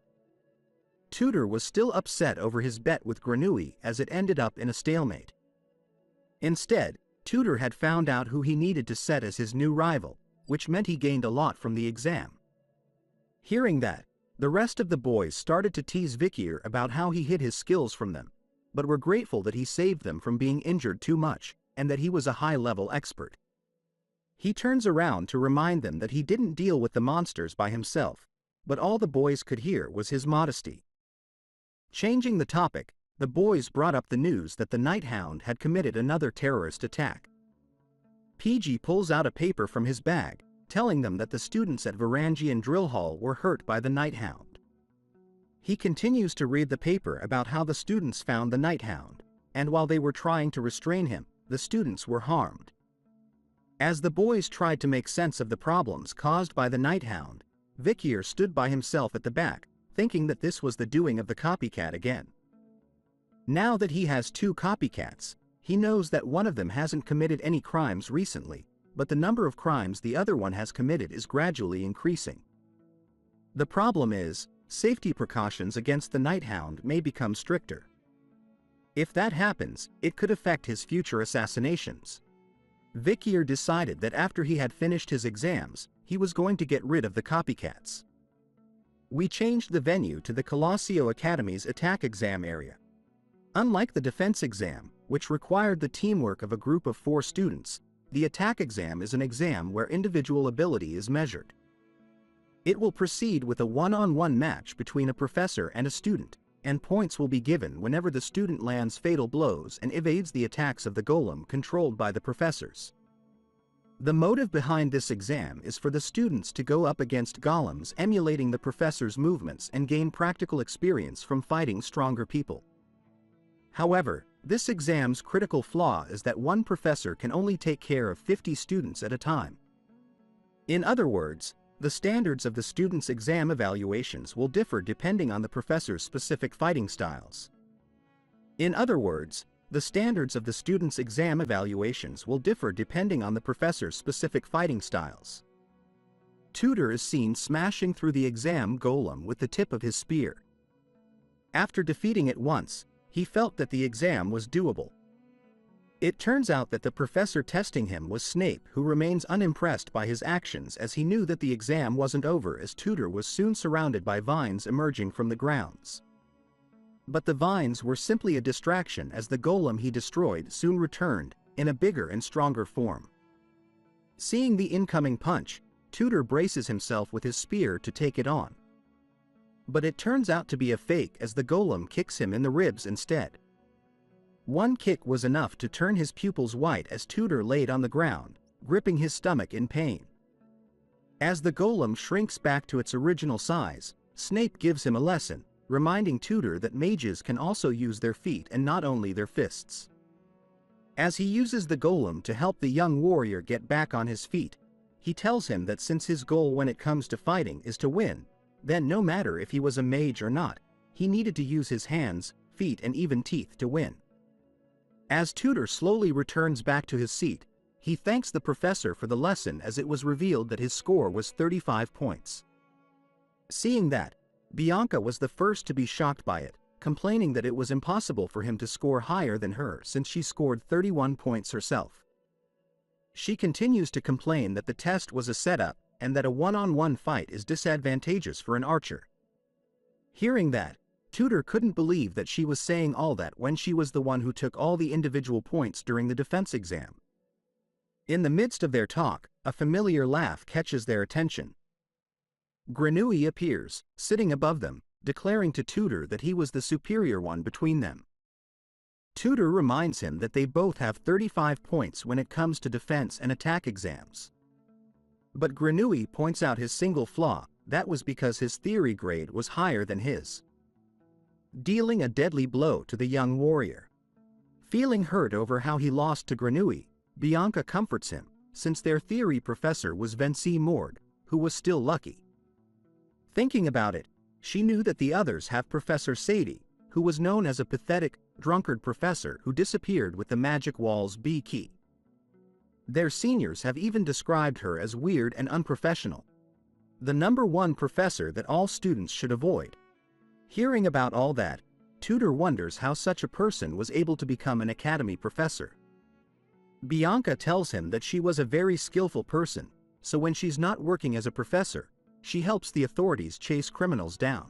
Tutor was still upset over his bet with Granui as it ended up in a stalemate. Instead, Tutor had found out who he needed to set as his new rival, which meant he gained a lot from the exam. Hearing that, the rest of the boys started to tease Vikir about how he hid his skills from them, but were grateful that he saved them from being injured too much, and that he was a high-level expert. He turns around to remind them that he didn't deal with the monsters by himself, but all the boys could hear was his modesty. Changing the topic, the boys brought up the news that the Night Hound had committed another terrorist attack. PG pulls out a paper from his bag, telling them that the students at Varangian Drill Hall were hurt by the Night Hound. He continues to read the paper about how the students found the Night Hound, and while they were trying to restrain him, the students were harmed. As the boys tried to make sense of the problems caused by the Night Hound, Vikir stood by himself at the back, thinking that this was the doing of the copycat again. Now that he has two copycats, he knows that one of them hasn't committed any crimes recently, but the number of crimes the other one has committed is gradually increasing. The problem is, safety precautions against the Night Hound may become stricter. If that happens, it could affect his future assassinations. Vikir decided that after he had finished his exams, he was going to get rid of the copycats. We changed the venue to the Colosseo Academy's attack exam area. Unlike the defense exam, which required the teamwork of a group of 4 students, the attack exam is an exam where individual ability is measured. It will proceed with a one-on-one match between a professor and a student, and points will be given whenever the student lands fatal blows and evades the attacks of the golem controlled by the professors. The motive behind this exam is for the students to go up against golems emulating the professor's movements and gain practical experience from fighting stronger people. However, this exam's critical flaw is that one professor can only take care of 50 students at a time. In other words, the standards of the students' exam evaluations will differ depending on the professor's specific fighting styles. In other words, the standards of the students' exam evaluations will differ depending on the professor's specific fighting styles. Tutor is seen smashing through the exam golem with the tip of his spear. After defeating it once, he felt that the exam was doable. It turns out that the professor testing him was Snape, who remains unimpressed by his actions as he knew that the exam wasn't over as Tutor was soon surrounded by vines emerging from the grounds. But the vines were simply a distraction as the golem he destroyed soon returned, in a bigger and stronger form. Seeing the incoming punch, Tutor braces himself with his spear to take it on. But it turns out to be a fake as the golem kicks him in the ribs instead. One kick was enough to turn his pupils white as Tutor laid on the ground, gripping his stomach in pain. As the golem shrinks back to its original size, Snape gives him a lesson, reminding Tutor that mages can also use their feet and not only their fists. As he uses the golem to help the young warrior get back on his feet, he tells him that since his goal when it comes to fighting is to win, then no matter if he was a mage or not, he needed to use his hands, feet and even teeth to win. As Tutor slowly returns back to his seat, he thanks the professor for the lesson as it was revealed that his score was 35 points. Seeing that, Bianca was the first to be shocked by it, complaining that it was impossible for him to score higher than her since she scored 31 points herself. She continues to complain that the test was a setup and that a one-on-one fight is disadvantageous for an archer. Hearing that, Tutor couldn't believe that she was saying all that when she was the one who took all the individual points during the defense exam. In the midst of their talk, a familiar laugh catches their attention. Granui appears, sitting above them, declaring to Tutor that he was the superior one between them. Tutor reminds him that they both have 35 points when it comes to defense and attack exams. But Granui points out his single flaw, that was because his theory grade was higher than his. Dealing a deadly blow to the young warrior. Feeling hurt over how he lost to Granui, Bianca comforts him, since their theory professor was Vinci Mord, who was still lucky. Thinking about it, she knew that the others have Professor Sadie, who was known as a pathetic, drunkard professor who disappeared with the magic wall's B key. Their seniors have even described her as weird and unprofessional. The #1 professor that all students should avoid. Hearing about all that, Tutor wonders how such a person was able to become an academy professor. Bianca tells him that she was a very skillful person, so when she's not working as a professor, she helps the authorities chase criminals down.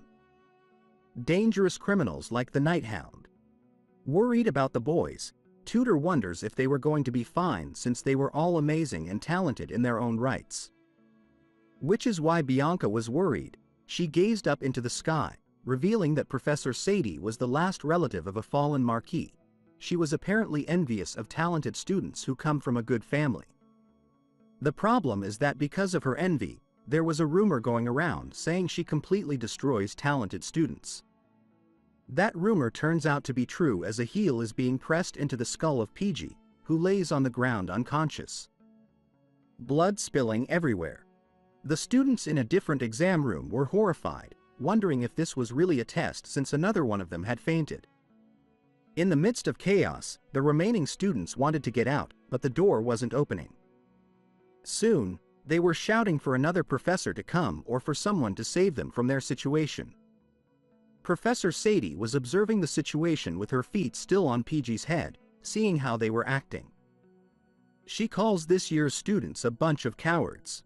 Dangerous criminals like the Night Hound. Worried about the boys, Tutor wonders if they were going to be fine since they were all amazing and talented in their own rights. Which is why Bianca was worried. She gazed up into the sky, revealing that Professor Sadie was the last relative of a fallen marquis. She was apparently envious of talented students who come from a good family. The problem is that because of her envy, there was a rumor going around saying she completely destroys talented students. That rumor turns out to be true as a heel is being pressed into the skull of PG, who lays on the ground unconscious. Blood spilling everywhere. The students in a different exam room were horrified, wondering if this was really a test since another one of them had fainted. In the midst of chaos, the remaining students wanted to get out, but the door wasn't opening. Soon, they were shouting for another professor to come or for someone to save them from their situation. Professor Sadie was observing the situation with her feet still on PG's head, seeing how they were acting. She calls this year's students a bunch of cowards.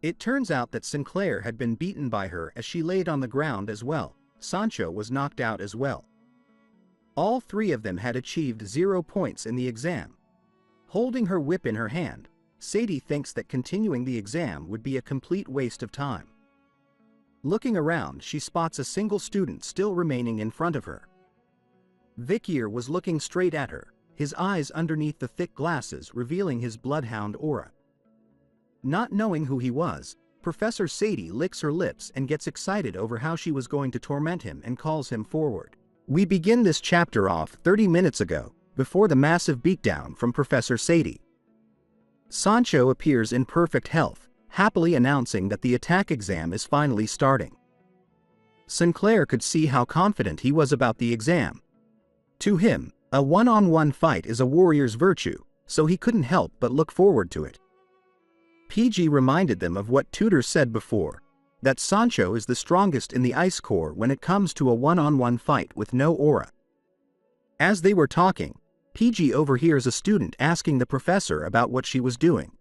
It turns out that Sinclair had been beaten by her as she laid on the ground as well. Sancho was knocked out as well. All three of them had achieved 0 points in the exam. Holding her whip in her hand, Sadie thinks that continuing the exam would be a complete waste of time. Looking around, she spots a single student still remaining in front of her. Vikier was looking straight at her, his eyes underneath the thick glasses revealing his bloodhound aura. Not knowing who he was, Professor Sadie licks her lips and gets excited over how she was going to torment him and calls him forward. We begin this chapter off 30 minutes ago, before the massive beatdown from Professor Sadie. Sancho appears in perfect health, happily announcing that the attack exam is finally starting. Sinclair could see how confident he was about the exam. To him, a one-on-one fight is a warrior's virtue, so he couldn't help but look forward to it. PG reminded them of what Tutor said before, that Sancho is the strongest in the Ice Corps when it comes to a one-on-one fight with no aura. As they were talking, PG overhears a student asking the professor about what she was doing.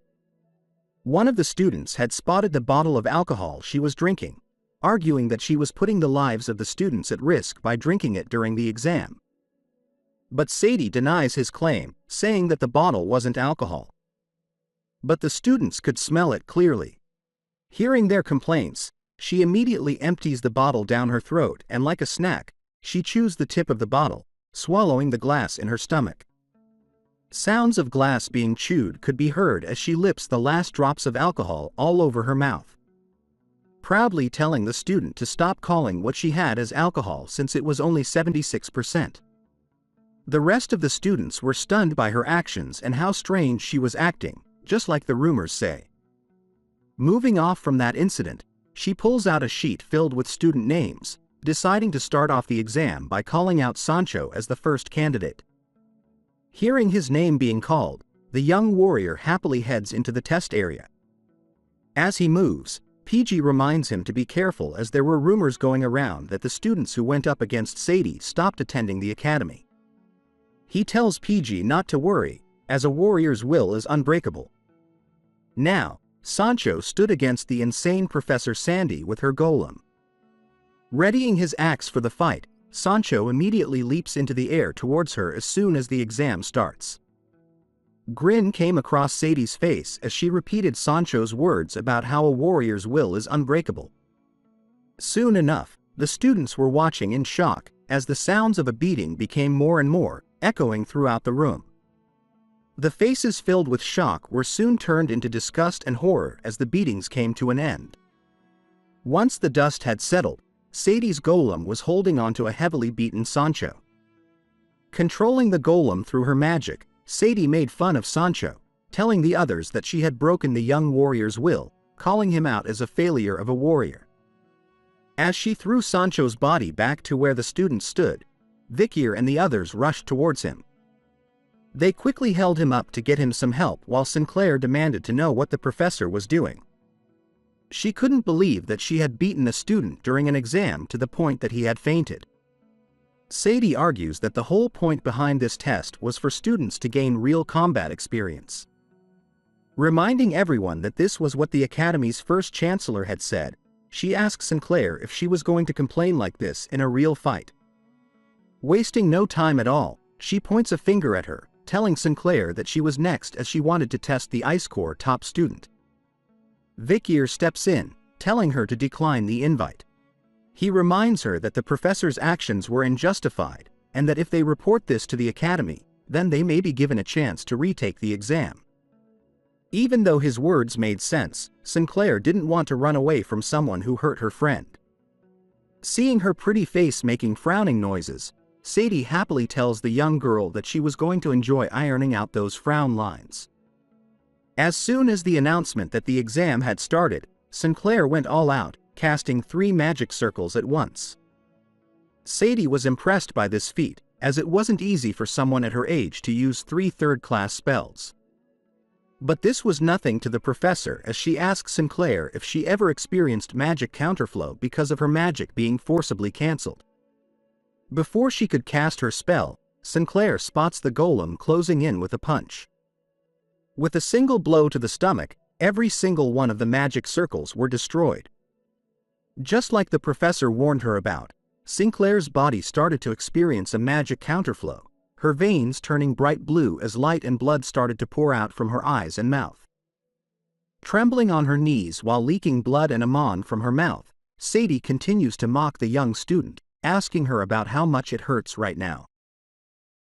One of the students had spotted the bottle of alcohol she was drinking, arguing that she was putting the lives of the students at risk by drinking it during the exam. But Sadie denies his claim, saying that the bottle wasn't alcohol. But the students could smell it clearly. Hearing their complaints, she immediately empties the bottle down her throat and like a snack, she chews the tip of the bottle, swallowing the glass in her stomach. Sounds of glass being chewed could be heard as she lips the last drops of alcohol all over her mouth. Proudly telling the student to stop calling what she had as alcohol since it was only 76%. The rest of the students were stunned by her actions and how strange she was acting, just like the rumors say. Moving off from that incident, she pulls out a sheet filled with student names, deciding to start off the exam by calling out Sancho as the first candidate. Hearing his name being called, the young warrior happily heads into the test area. As he moves, PG reminds him to be careful as there were rumors going around that the students who went up against Sadie stopped attending the academy. He tells PG not to worry, as a warrior's will is unbreakable. Now, Sancho stood against the insane Professor Sandy with her golem. Readying his axe for the fight, Sancho immediately leaps into the air towards her as soon as the exam starts. Grin came across Sadie's face as she repeated Sancho's words about how a warrior's will is unbreakable. Soon enough, the students were watching in shock as the sounds of a beating became more and more, echoing throughout the room. The faces filled with shock were soon turned into disgust and horror as the beatings came to an end. Once the dust had settled, Sadie's golem was holding onto a heavily beaten Sancho. Controlling the golem through her magic, Sadie made fun of Sancho, telling the others that she had broken the young warrior's will, calling him out as a failure of a warrior. As she threw Sancho's body back to where the students stood, Vikier and the others rushed towards him. They quickly held him up to get him some help while Sinclair demanded to know what the professor was doing. She couldn't believe that she had beaten a student during an exam to the point that he had fainted. Sadie argues that the whole point behind this test was for students to gain real combat experience. Reminding everyone that this was what the Academy's first chancellor had said, she asks Sinclair if she was going to complain like this in a real fight. Wasting no time at all, she points a finger at her, telling Sinclair that she was next as she wanted to test the Ice Corps top student. Vikier steps in, telling her to decline the invite. He reminds her that the professor's actions were unjustified, and that if they report this to the Academy, then they may be given a chance to retake the exam. Even though his words made sense, Sinclair didn't want to run away from someone who hurt her friend. Seeing her pretty face making frowning noises, Sadie happily tells the young girl that she was going to enjoy ironing out those frown lines. As soon as the announcement that the exam had started, Sinclair went all out, casting 3 magic circles at once. Sadie was impressed by this feat, as it wasn't easy for someone at her age to use 3 third-class spells. But this was nothing to the professor, as she asked Sinclair if she ever experienced magic counterflow because of her magic being forcibly cancelled. Before she could cast her spell, Sinclair spots the golem closing in with a punch. With a single blow to the stomach, every single one of the magic circles were destroyed. Just like the professor warned her about, Sinclair's body started to experience a magic counterflow, her veins turning bright blue as light and blood started to pour out from her eyes and mouth. Trembling on her knees while leaking blood and amon from her mouth, Sadie continues to mock the young student, asking her about how much it hurts right now.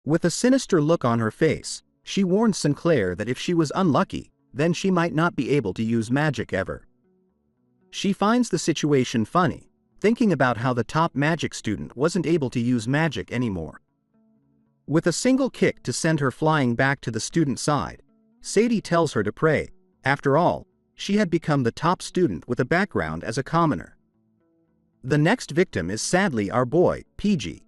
With a sinister look on her face, she warns Sinclair that if she was unlucky, then she might not be able to use magic ever. She finds the situation funny, thinking about how the top magic student wasn't able to use magic anymore. With a single kick to send her flying back to the student side, Sadie tells her to pray. After all, she had become the top student with a background as a commoner. The next victim is sadly our boy, PG,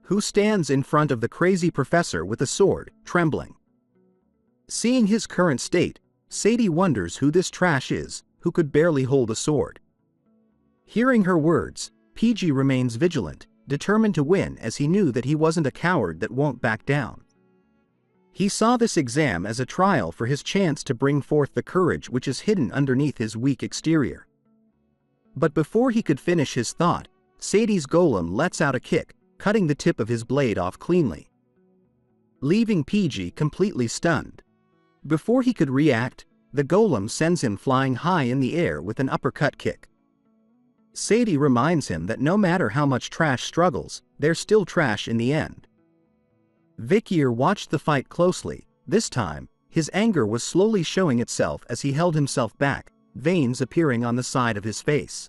who stands in front of the crazy professor with a sword, trembling. Seeing his current state, Sadie wonders who this trash is, who could barely hold a sword. Hearing her words, PG remains vigilant, determined to win, as he knew that he wasn't a coward that won't back down. He saw this exam as a trial for his chance to bring forth the courage which is hidden underneath his weak exterior. But before he could finish his thought, Sadie's golem lets out a kick, cutting the tip of his blade off cleanly, leaving PG completely stunned. Before he could react, the golem sends him flying high in the air with an uppercut kick. Sadie reminds him that no matter how much trash struggles, they're still trash in the end. Vikier watched the fight closely. This time, his anger was slowly showing itself as he held himself back, veins appearing on the side of his face.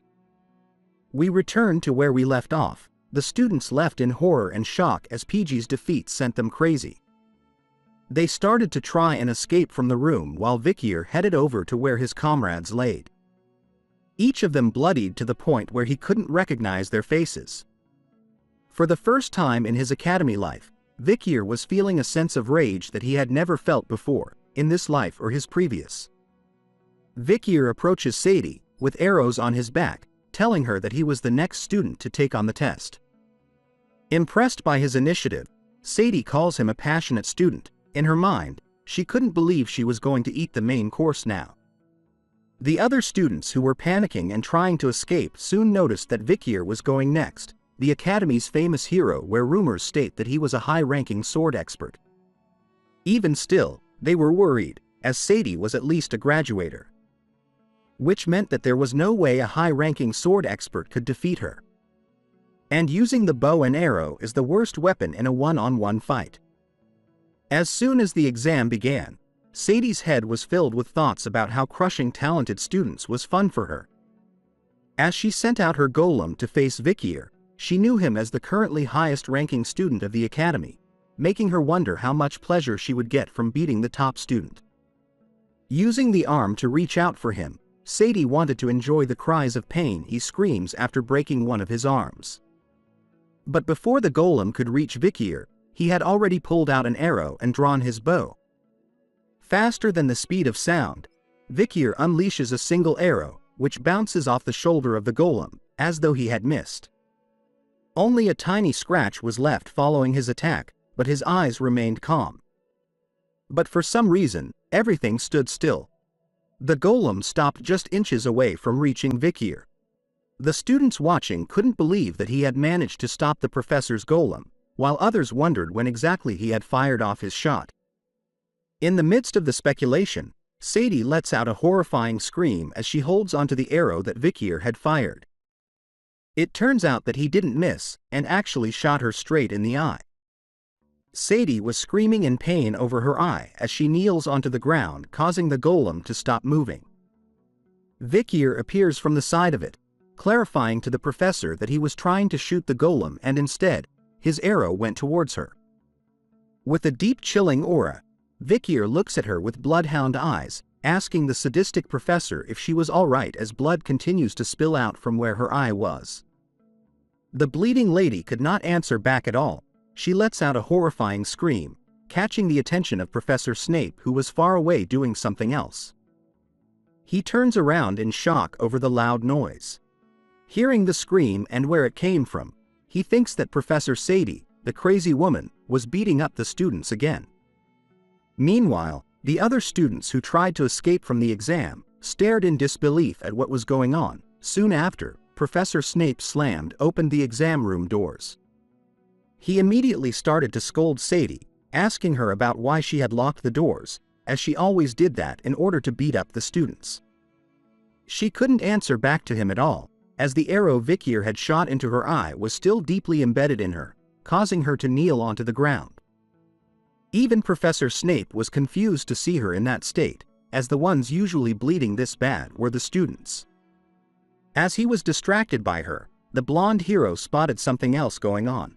We return to where we left off. The students left in horror and shock as PG's defeat sent them crazy. They started to try and escape from the room while Vikier headed over to where his comrades laid. Each of them bloodied to the point where he couldn't recognize their faces. For the first time in his academy life, Vikier was feeling a sense of rage that he had never felt before, in this life or his previous. Vikier approaches Sadie, with arrows on his back, telling her that he was the next student to take on the test. Impressed by his initiative, Sadie calls him a passionate student. In her mind, she couldn't believe she was going to eat the main course now. The other students who were panicking and trying to escape soon noticed that Vikier was going next, the Academy's famous hero, where rumors state that he was a high-ranking sword expert. Even still, they were worried, as Sadie was at least a graduator, which meant that there was no way a high-ranking sword expert could defeat her. And using the bow and arrow is the worst weapon in a one-on-one fight. As soon as the exam began, Sadie's head was filled with thoughts about how crushing talented students was fun for her. As she sent out her golem to face Vikier, she knew him as the currently highest-ranking student of the academy, making her wonder how much pleasure she would get from beating the top student. Using the arm to reach out for him, Sadie wanted to enjoy the cries of pain he screams after breaking one of his arms. But before the golem could reach Vikier, he had already pulled out an arrow and drawn his bow. Faster than the speed of sound, Vikier unleashes a single arrow, which bounces off the shoulder of the golem, as though he had missed. Only a tiny scratch was left following his attack, but his eyes remained calm. But for some reason, everything stood still. The golem stopped just inches away from reaching Vikir. The students watching couldn't believe that he had managed to stop the professor's golem, while others wondered when exactly he had fired off his shot. In the midst of the speculation, Sadie lets out a horrifying scream as she holds onto the arrow that Vikir had fired. It turns out that he didn't miss, and actually shot her straight in the eye. Sadie was screaming in pain over her eye as she kneels onto the ground, causing the golem to stop moving. Vikir appears from the side of it, clarifying to the professor that he was trying to shoot the golem and instead, his arrow went towards her. With a deep chilling aura, Vikir looks at her with bloodhound eyes, asking the sadistic professor if she was alright as blood continues to spill out from where her eye was. The bleeding lady could not answer back at all. She lets out a horrifying scream, catching the attention of Professor Snape, who was far away doing something else. He turns around in shock over the loud noise. Hearing the scream and where it came from, he thinks that Professor Sadie, the crazy woman, was beating up the students again. Meanwhile, the other students who tried to escape from the exam stared in disbelief at what was going on. Soon after, Professor Snape slammed open the exam room doors. He immediately started to scold Sadie, asking her about why she had locked the doors, as she always did that in order to beat up the students. She couldn't answer back to him at all, as the arrow Vikir had shot into her eye was still deeply embedded in her, causing her to kneel onto the ground. Even Professor Snape was confused to see her in that state, as the ones usually bleeding this bad were the students. As he was distracted by her, the blonde hero spotted something else going on.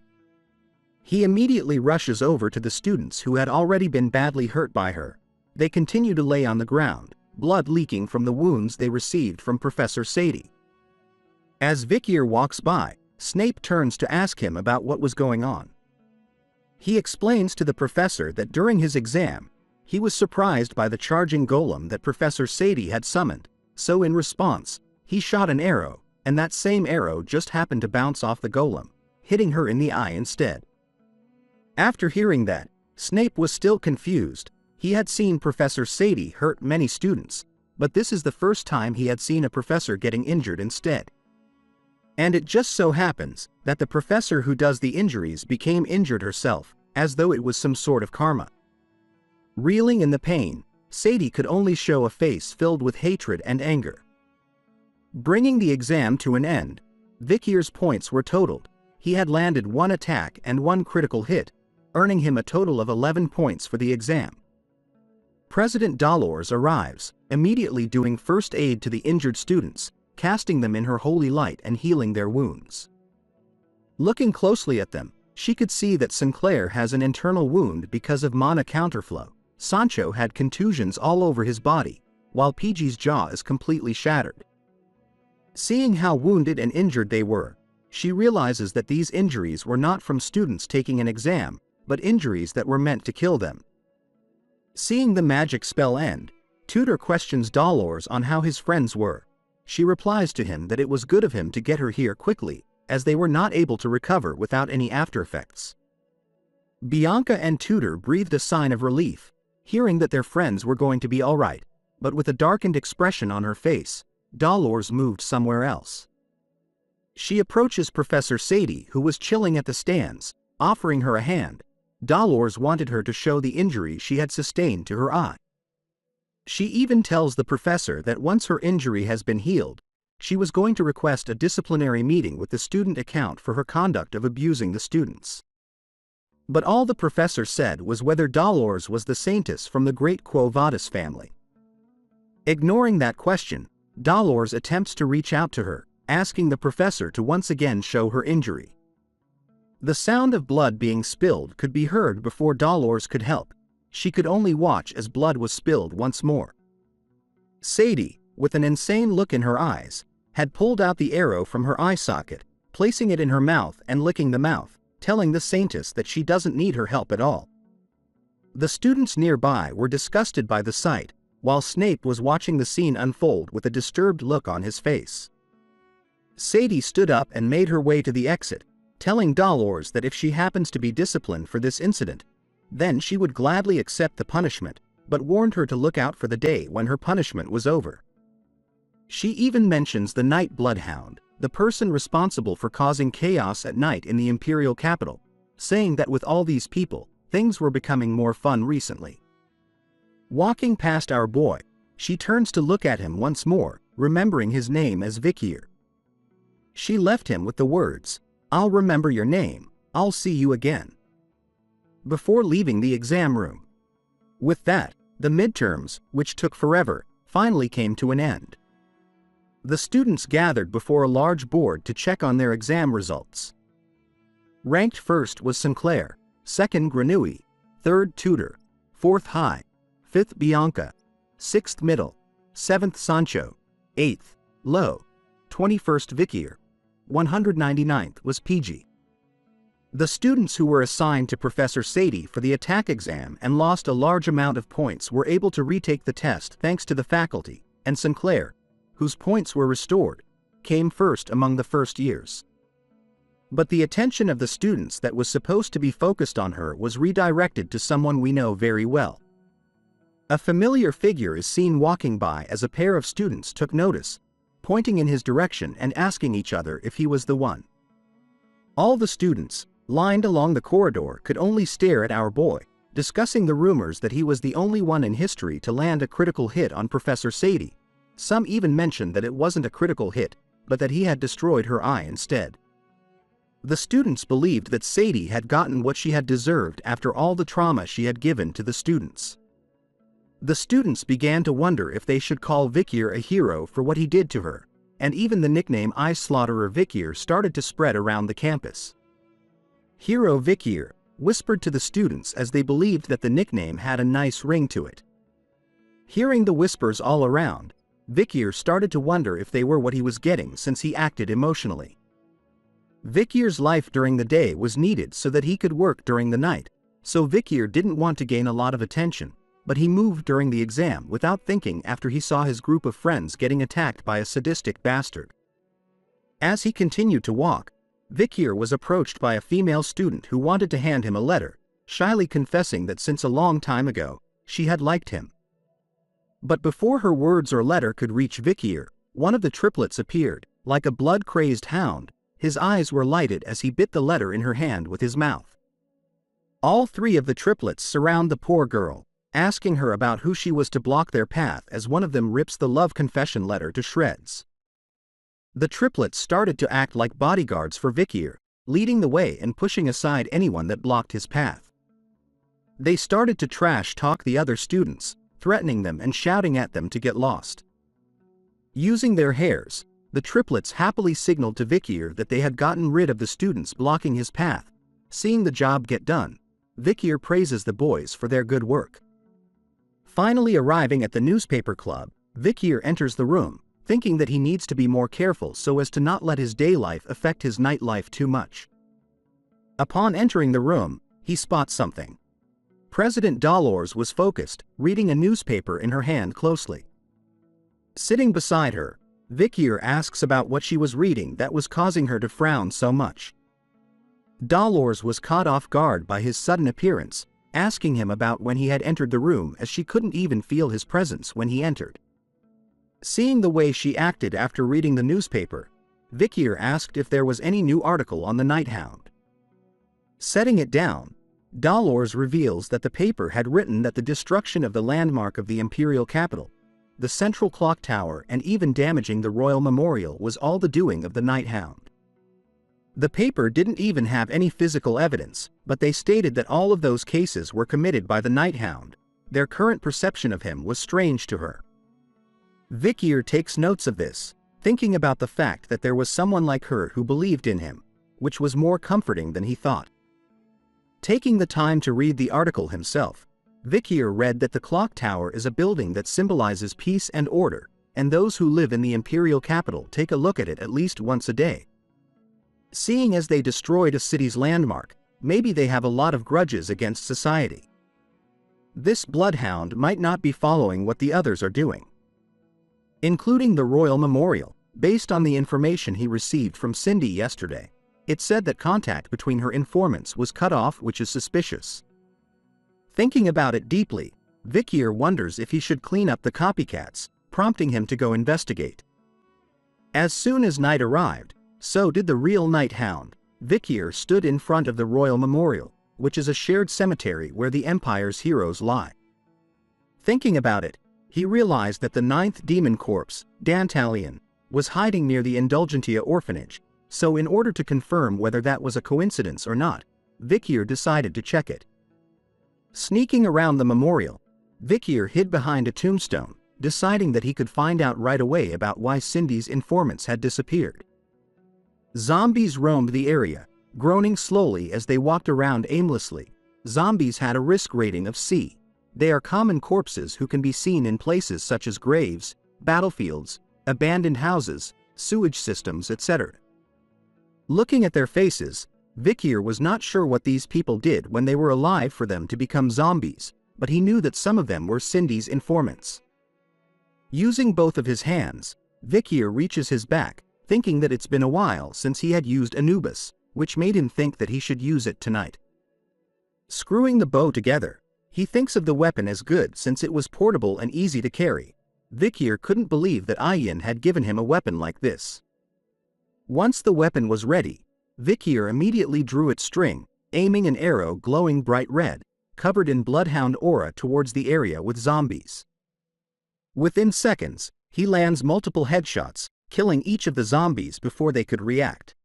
He immediately rushes over to the students who had already been badly hurt by her. They continue to lay on the ground, blood leaking from the wounds they received from Professor Sadie. As Vikir walks by, Snape turns to ask him about what was going on. He explains to the professor that during his exam, he was surprised by the charging golem that Professor Sadie had summoned, so in response, he shot an arrow, and that same arrow just happened to bounce off the golem, hitting her in the eye instead. After hearing that, Snape was still confused. He had seen Professor Sadie hurt many students, but this is the first time he had seen a professor getting injured instead. And it just so happens that the professor who does the injuries became injured herself, as though it was some sort of karma. Reeling in the pain, Sadie could only show a face filled with hatred and anger. Bringing the exam to an end, Vikir's points were totaled. He had landed 1 attack and 1 critical hit, earning him a total of 11 points for the exam. President Dolores arrives, immediately doing first aid to the injured students, casting them in her holy light and healing their wounds. Looking closely at them, she could see that Sinclair has an internal wound because of mana counterflow. Sancho had contusions all over his body, while PG's jaw is completely shattered. Seeing how wounded and injured they were, she realizes that these injuries were not from students taking an exam, but injuries that were meant to kill them. Seeing the magic spell end, Tutor questions Dolores on how his friends were. She replies to him that it was good of him to get her here quickly, as they were not able to recover without any after effects. Bianca and Tutor breathed a sign of relief, hearing that their friends were going to be alright, but with a darkened expression on her face, Dolores moved somewhere else. She approaches Professor Sadie, who was chilling at the stands, offering her a hand. Dolores wanted her to show the injury she had sustained to her eye. She even tells the professor that once her injury has been healed, she was going to request a disciplinary meeting with the student account for her conduct of abusing the students. But all the professor said was whether Dolores was the saintess from the great Quo Vadis family. Ignoring that question, Dolores attempts to reach out to her, asking the professor to once again show her injury. The sound of blood being spilled could be heard before Dolores could help. She could only watch as blood was spilled once more. Sadie, with an insane look in her eyes, had pulled out the arrow from her eye socket, placing it in her mouth and licking the mouth, telling the saintess that she doesn't need her help at all. The students nearby were disgusted by the sight, while Snape was watching the scene unfold with a disturbed look on his face. Sadie stood up and made her way to the exit, telling Dolores that if she happens to be disciplined for this incident, then she would gladly accept the punishment, but warned her to look out for the day when her punishment was over. She even mentions the Night Bloodhound, the person responsible for causing chaos at night in the Imperial capital, saying that with all these people, things were becoming more fun recently. Walking past our boy, she turns to look at him once more, remembering his name as Vikier. She left him with the words, "I'll remember your name, I'll see you again," before leaving the exam room. With that, the midterms, which took forever, finally came to an end. The students gathered before a large board to check on their exam results. Ranked first was Sinclair, second Granui, third Tudor, fourth High, fifth Bianca, sixth Middle, seventh Sancho, eighth Low, 21st Vikier, 199th was PG. The students who were assigned to Professor Sadie for the attack exam and lost a large amount of points were able to retake the test thanks to the faculty, and Sinclair, whose points were restored, came first among the first years. But the attention of the students that was supposed to be focused on her was redirected to someone we know very well. A familiar figure is seen walking by as a pair of students took notice, pointing in his direction and asking each other if he was the one. All the students, lined along the corridor, could only stare at our boy, discussing the rumors that he was the only one in history to land a critical hit on Professor Sadie. Some even mentioned that it wasn't a critical hit, but that he had destroyed her eye instead. The students believed that Sadie had gotten what she had deserved after all the trauma she had given to the students. The students began to wonder if they should call Vikier a hero for what he did to her, and even the nickname Eye Slaughterer Vikier started to spread around the campus. Hero Vikier whispered to the students as they believed that the nickname had a nice ring to it. Hearing the whispers all around, Vikier started to wonder if they were what he was getting since he acted emotionally. Vikier's life during the day was needed so that he could work during the night, so Vikier didn't want to gain a lot of attention, but he moved during the exam without thinking after he saw his group of friends getting attacked by a sadistic bastard. As he continued to walk, Vikier was approached by a female student who wanted to hand him a letter, shyly confessing that since a long time ago, she had liked him. But before her words or letter could reach Vikier, one of the triplets appeared, like a blood-crazed hound. His eyes were lighted as he bit the letter in her hand with his mouth. All three of the triplets surround the poor girl, asking her about who she was to block their path as one of them rips the love confession letter to shreds. The triplets started to act like bodyguards for Vikier, leading the way and pushing aside anyone that blocked his path. They started to trash talk the other students, threatening them and shouting at them to get lost. Using their hairs, the triplets happily signaled to Vikier that they had gotten rid of the students blocking his path. Seeing the job get done, Vikier praises the boys for their good work. Finally arriving at the newspaper club, Vikier enters the room, thinking that he needs to be more careful so as to not let his day life affect his night life too much. Upon entering the room, he spots something. President Dolores was focused, reading a newspaper in her hand closely. Sitting beside her, Vikier asks about what she was reading that was causing her to frown so much. Dolores was caught off guard by his sudden appearance, asking him about when he had entered the room as she couldn't even feel his presence when he entered. Seeing the way she acted after reading the newspaper, Vikier asked if there was any new article on the Nighthound. Setting it down, Dolores reveals that the paper had written that the destruction of the landmark of the Imperial capital, the central clock tower, and even damaging the royal memorial was all the doing of the Nighthound. The paper didn't even have any physical evidence, but they stated that all of those cases were committed by the Nighthound. Their current perception of him was strange to her. Vikier takes notes of this, thinking about the fact that there was someone like her who believed in him, which was more comforting than he thought. Taking the time to read the article himself, Vikier read that the clock tower is a building that symbolizes peace and order, and those who live in the imperial capital take a look at it at least once a day. Seeing as they destroyed a city's landmark, maybe they have a lot of grudges against society. this bloodhound might not be following what the others are doing, including the royal memorial. Based on the information he received from Cindy yesterday, it said that contact between her informants was cut off, which is suspicious. Thinking about it deeply, Vikier wonders if he should clean up the copycats, prompting him to go investigate. As soon as night arrived, so did the real night hound. Vikier stood in front of the royal memorial, which is a shared cemetery where the Empire's heroes lie. Thinking about it, he realized that the 9th demon corpse, Dantalion, was hiding near the Indulgentia orphanage, so in order to confirm whether that was a coincidence or not, Vikier decided to check it. Sneaking around the memorial, Vikier hid behind a tombstone, deciding that he could find out right away about why Cindy's informants had disappeared. Zombies roamed the area, groaning slowly as they walked around aimlessly. Zombies had a risk rating of C. They are common corpses who can be seen in places such as graves, battlefields, abandoned houses, sewage systems, etc. Looking at their faces, Vikier was not sure what these people did when they were alive for them to become zombies, but he knew that some of them were Cindy's informants. Using both of his hands, Vikier reaches his back, thinking that it's been a while since he had used Anubis, which made him think that he should use it tonight. Screwing the bow together, he thinks of the weapon as good since it was portable and easy to carry. Vikier couldn't believe that Ayin had given him a weapon like this. Once the weapon was ready, Vikier immediately drew its string, aiming an arrow glowing bright red, covered in bloodhound aura towards the area with zombies. Within seconds, he lands multiple headshots, killing each of the zombies before they could react.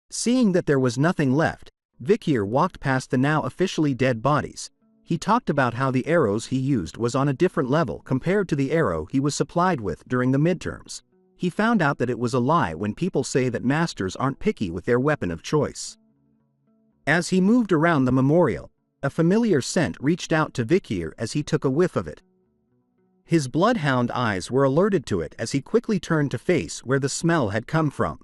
Seeing that there was nothing left, Vikier walked past the now officially dead bodies. He talked about how the arrows he used was on a different level compared to the arrow he was supplied with during the midterms. He found out that it was a lie when people say that masters aren't picky with their weapon of choice. As he moved around the memorial, a familiar scent reached out to Vikier as he took a whiff of it. His bloodhound eyes were alerted to it as he quickly turned to face where the smell had come from.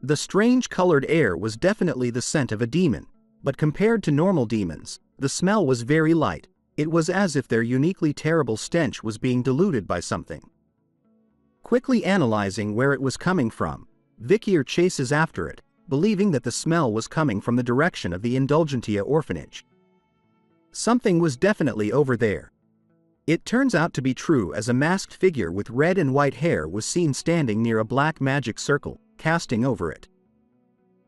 The strange colored air was definitely the scent of a demon, but compared to normal demons, the smell was very light. It was as if their uniquely terrible stench was being diluted by something. Quickly analyzing where it was coming from, Vikier chases after it, believing that the smell was coming from the direction of the Indulgentia orphanage. Something was definitely over there. It turns out to be true as a masked figure with red and white hair was seen standing near a black magic circle, casting over it.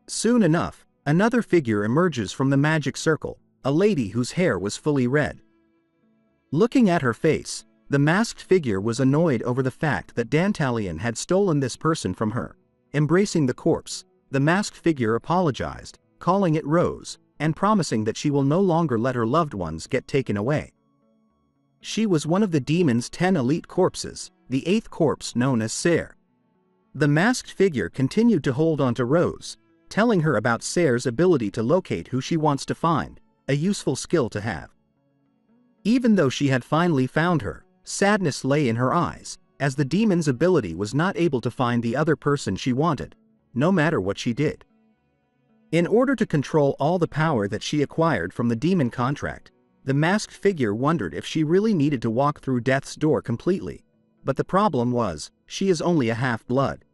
Soon enough, another figure emerges from the magic circle, a lady whose hair was fully red. Looking at her face, the masked figure was annoyed over the fact that Dantalion had stolen this person from her. Embracing the corpse, the masked figure apologized, calling it Rose, and promising that she will no longer let her loved ones get taken away. She was one of the demon's 10 elite corpses, the 8th corpse known as Ser. The masked figure continued to hold on to Rose, telling her about Ser's ability to locate who she wants to find, a useful skill to have. Even though she had finally found her, sadness lay in her eyes, as the demon's ability was not able to find the other person she wanted, no matter what she did. In order to control all the power that she acquired from the demon contract, the masked figure wondered if she really needed to walk through death's door completely, but the problem was, she is only a half-blood.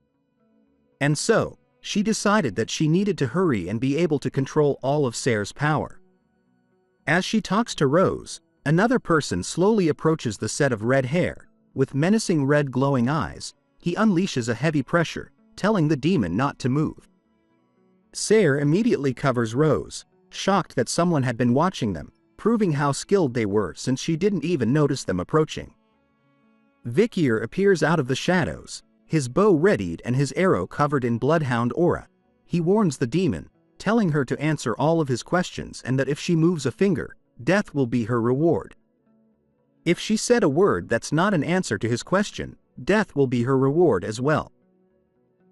And so, she decided that she needed to hurry and be able to control all of Ser's power. As she talks to Rose, another person slowly approaches the set of red hair. With menacing red glowing eyes, he unleashes a heavy pressure, telling the demon not to move. Ser immediately covers Rose, shocked that someone had been watching them, proving how skilled they were since she didn't even notice them approaching. Vikier appears out of the shadows, his bow readied and his arrow covered in bloodhound aura. He warns the demon, telling her to answer all of his questions and that if she moves a finger, death will be her reward. If she said a word that's not an answer to his question, death will be her reward as well.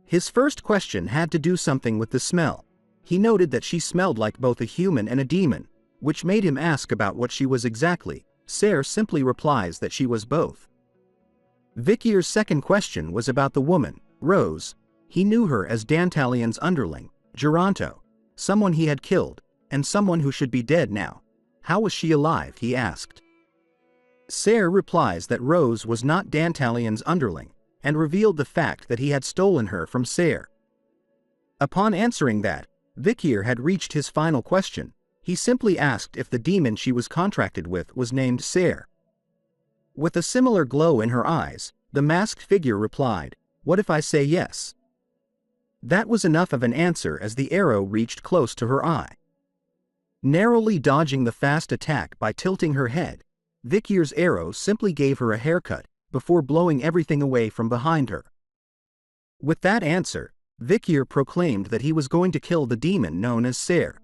His first question had to do something with the smell. He noted that she smelled like both a human and a demon, which made him ask about what she was exactly. Ser simply replies that she was both. Vikier's second question was about the woman, Rose. He knew her as Dantalion's underling, Geronto, someone he had killed, and someone who should be dead now. How was she alive? He asked. Ser replies that Rose was not Dantalion's underling, and revealed the fact that he had stolen her from Ser. Upon answering that, Vikir had reached his final question. He simply asked if the demon she was contracted with was named Ser. With a similar glow in her eyes, the masked figure replied, "What if I say yes?" That was enough of an answer as the arrow reached close to her eye. Narrowly dodging the fast attack by tilting her head, Vikir's arrow simply gave her a haircut before blowing everything away from behind her. With that answer, Vikir proclaimed that he was going to kill the demon known as Ser.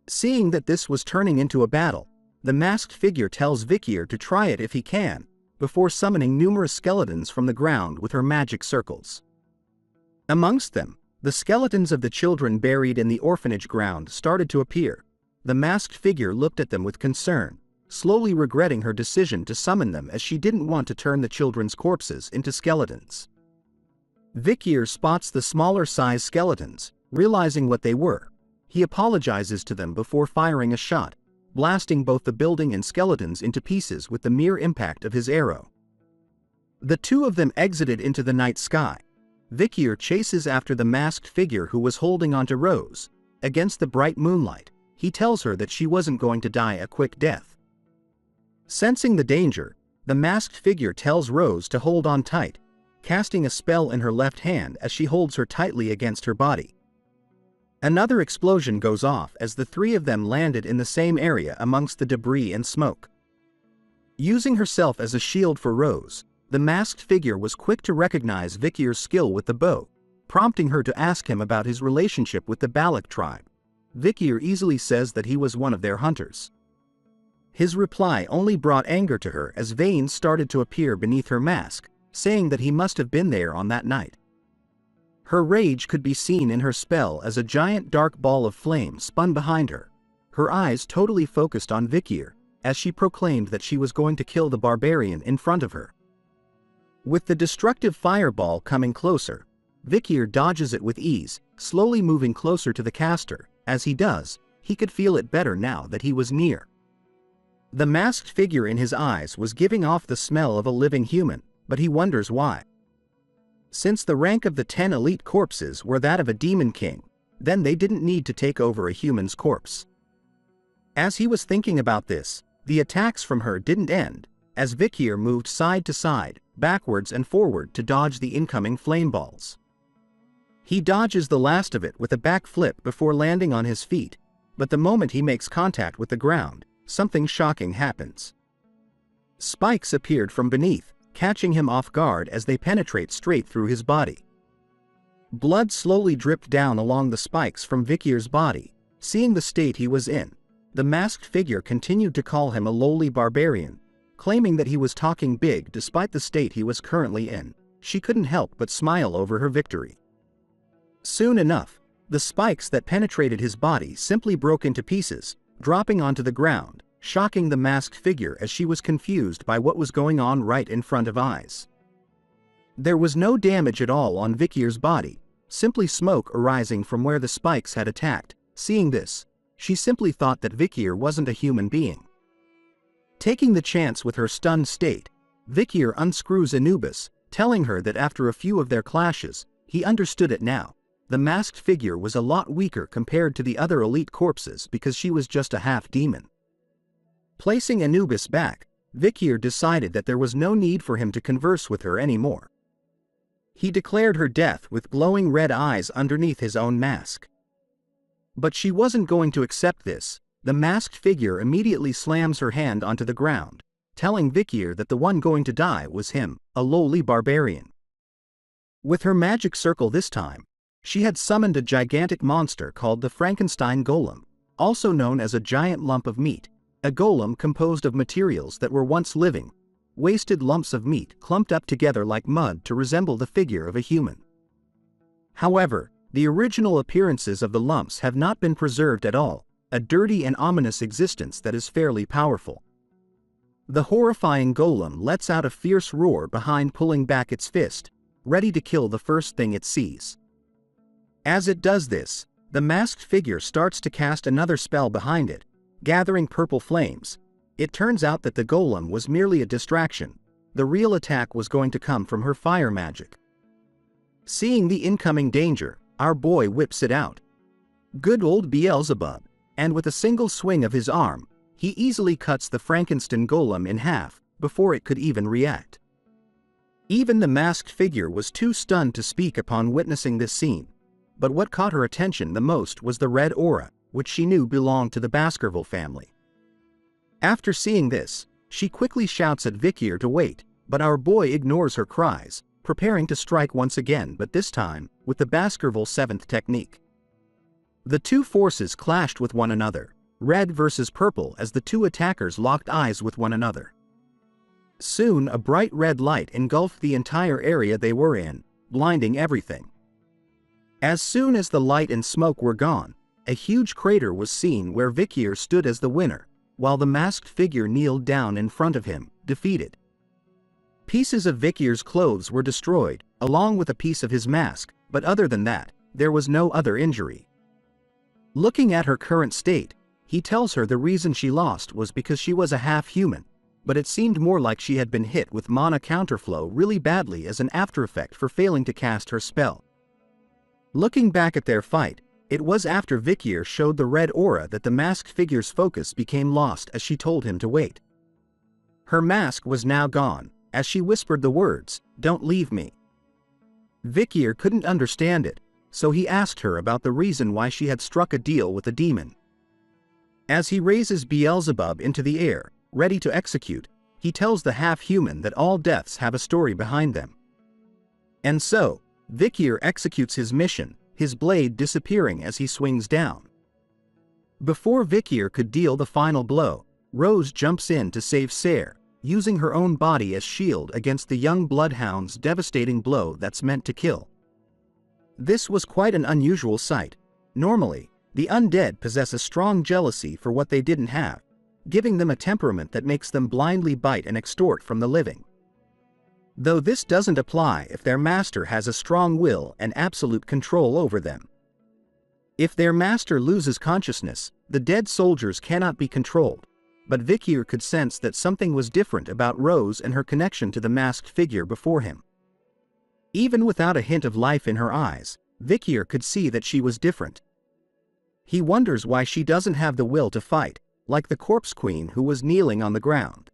Seeing that this was turning into a battle, the masked figure tells Vikir to try it if he can, before summoning numerous skeletons from the ground with her magic circles. Amongst them, the skeletons of the children buried in the orphanage ground started to appear. The masked figure looked at them with concern, slowly regretting her decision to summon them as she didn't want to turn the children's corpses into skeletons. Vikir spots the smaller-sized skeletons, realizing what they were. He apologizes to them before firing a shot, blasting both the building and skeletons into pieces with the mere impact of his arrow. The two of them exited into the night sky. Vikir chases after the masked figure who was holding onto Rose. Against the bright moonlight, he tells her that she wasn't going to die a quick death. Sensing the danger, the masked figure tells Rose to hold on tight, casting a spell in her left hand as she holds her tightly against her body. Another explosion goes off as the three of them landed in the same area amongst the debris and smoke. Using herself as a shield for Rose, the masked figure was quick to recognize Vikir's skill with the bow, prompting her to ask him about his relationship with the Balak tribe. Vikir easily says that he was one of their hunters. His reply only brought anger to her as veins started to appear beneath her mask, saying that he must have been there on that night. Her rage could be seen in her spell as a giant dark ball of flame spun behind her, her eyes totally focused on Vikir, as she proclaimed that she was going to kill the barbarian in front of her. With the destructive fireball coming closer, Vikir dodges it with ease, slowly moving closer to the caster. As he does, he could feel it better now that he was near. The masked figure in his eyes was giving off the smell of a living human, but he wonders why. Since the rank of the 10 elite corpses were that of a demon king, then they didn't need to take over a human's corpse. As he was thinking about this, the attacks from her didn't end, as Vikir moved side to side, backwards and forward to dodge the incoming flame balls. He dodges the last of it with a back flip before landing on his feet, but the moment he makes contact with the ground, something shocking happens. Spikes appeared from beneath, catching him off guard as they penetrate straight through his body. Blood slowly dripped down along the spikes from Vikir's body. Seeing the state he was in, the masked figure continued to call him a lowly barbarian, claiming that he was talking big despite the state he was currently in. She couldn't help but smile over her victory. Soon enough, the spikes that penetrated his body simply broke into pieces, dropping onto the ground, shocking the masked figure as she was confused by what was going on right in front of eyes. There was no damage at all on Vikir's body, simply smoke arising from where the spikes had attacked. Seeing this, she simply thought that Vikir wasn't a human being. Taking the chance with her stunned state, Vikir unscrews Anubis, telling her that after a few of their clashes, he understood it now. The masked figure was a lot weaker compared to the other elite corpses because she was just a half-demon. Placing Anubis back, Vikir decided that there was no need for him to converse with her anymore. He declared her death with glowing red eyes underneath his own mask. But she wasn't going to accept this. The masked figure immediately slams her hand onto the ground, telling Vikir that the one going to die was him, a lowly barbarian. With her magic circle this time, she had summoned a gigantic monster called the Frankenstein Golem, also known as a giant lump of meat. A golem composed of materials that were once living, wasted lumps of meat clumped up together like mud to resemble the figure of a human. However, the original appearances of the lumps have not been preserved at all, a dirty and ominous existence that is fairly powerful. The horrifying golem lets out a fierce roar behind pulling back its fist, ready to kill the first thing it sees. As it does this, the masked figure starts to cast another spell behind it, gathering purple flames. It turns out that the golem was merely a distraction. The real attack was going to come from her fire magic. Seeing the incoming danger, our boy whips it out. Good old Beelzebub, and with a single swing of his arm, he easily cuts the Frankenstein golem in half before it could even react. Even the masked figure was too stunned to speak upon witnessing this scene, but what caught her attention the most was the red aura, which she knew belonged to the Baskerville family. After seeing this, she quickly shouts at Vikier to wait, but our boy ignores her cries, preparing to strike once again, but this time with the Baskerville 7th technique. The two forces clashed with one another, red versus purple, as the two attackers locked eyes with one another. Soon a bright red light engulfed the entire area they were in, blinding everything. As soon as the light and smoke were gone, a huge crater was seen where Vikier stood as the winner, while the masked figure kneeled down in front of him, defeated. Pieces of Vikier's clothes were destroyed, along with a piece of his mask, but other than that, there was no other injury. Looking at her current state, he tells her the reason she lost was because she was a half-human, but it seemed more like she had been hit with mana counterflow really badly as an aftereffect for failing to cast her spell. Looking back at their fight, it was after Vikier showed the red aura that the masked figure's focus became lost as she told him to wait. Her mask was now gone, as she whispered the words, "Don't leave me." Vikier couldn't understand it, so he asked her about the reason why she had struck a deal with the demon. As he raises Beelzebub into the air, ready to execute, he tells the half-human that all deaths have a story behind them. And so, Vikier executes his mission, his blade disappearing as he swings down. Before Vikier could deal the final blow, Rose jumps in to save Sayre, using her own body as shield against the young bloodhound's devastating blow that's meant to kill. This was quite an unusual sight. Normally, the undead possess a strong jealousy for what they didn't have, giving them a temperament that makes them blindly bite and extort from the living. Though this doesn't apply if their master has a strong will and absolute control over them. If their master loses consciousness, the dead soldiers cannot be controlled, but Vikier could sense that something was different about Rose and her connection to the masked figure before him. Even without a hint of life in her eyes, Vikier could see that she was different. He wonders why she doesn't have the will to fight, like the corpse queen who was kneeling on the ground.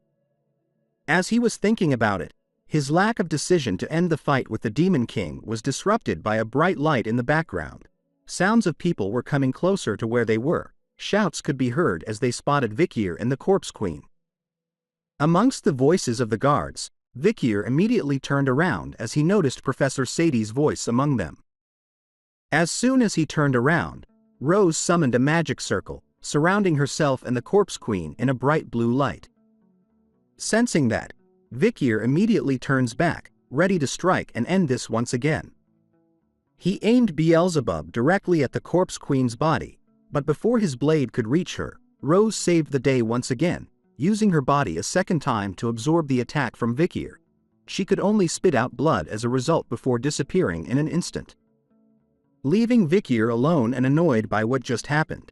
As he was thinking about it, his lack of decision to end the fight with the Demon King was disrupted by a bright light in the background. Sounds of people were coming closer to where they were. Shouts could be heard as they spotted Vikier and the corpse queen. Amongst the voices of the guards, Vikier immediately turned around as he noticed Professor Sadie's voice among them. As soon as he turned around, Rose summoned a magic circle, surrounding herself and the corpse queen in a bright blue light. Sensing that, Vikier immediately turns back, ready to strike and end this once again. He aimed Beelzebub directly at the corpse queen's body, but before his blade could reach her, Rose saved the day once again, using her body a second time to absorb the attack from Vikier. She could only spit out blood as a result before disappearing in an instant, leaving Vikier alone and annoyed by what just happened.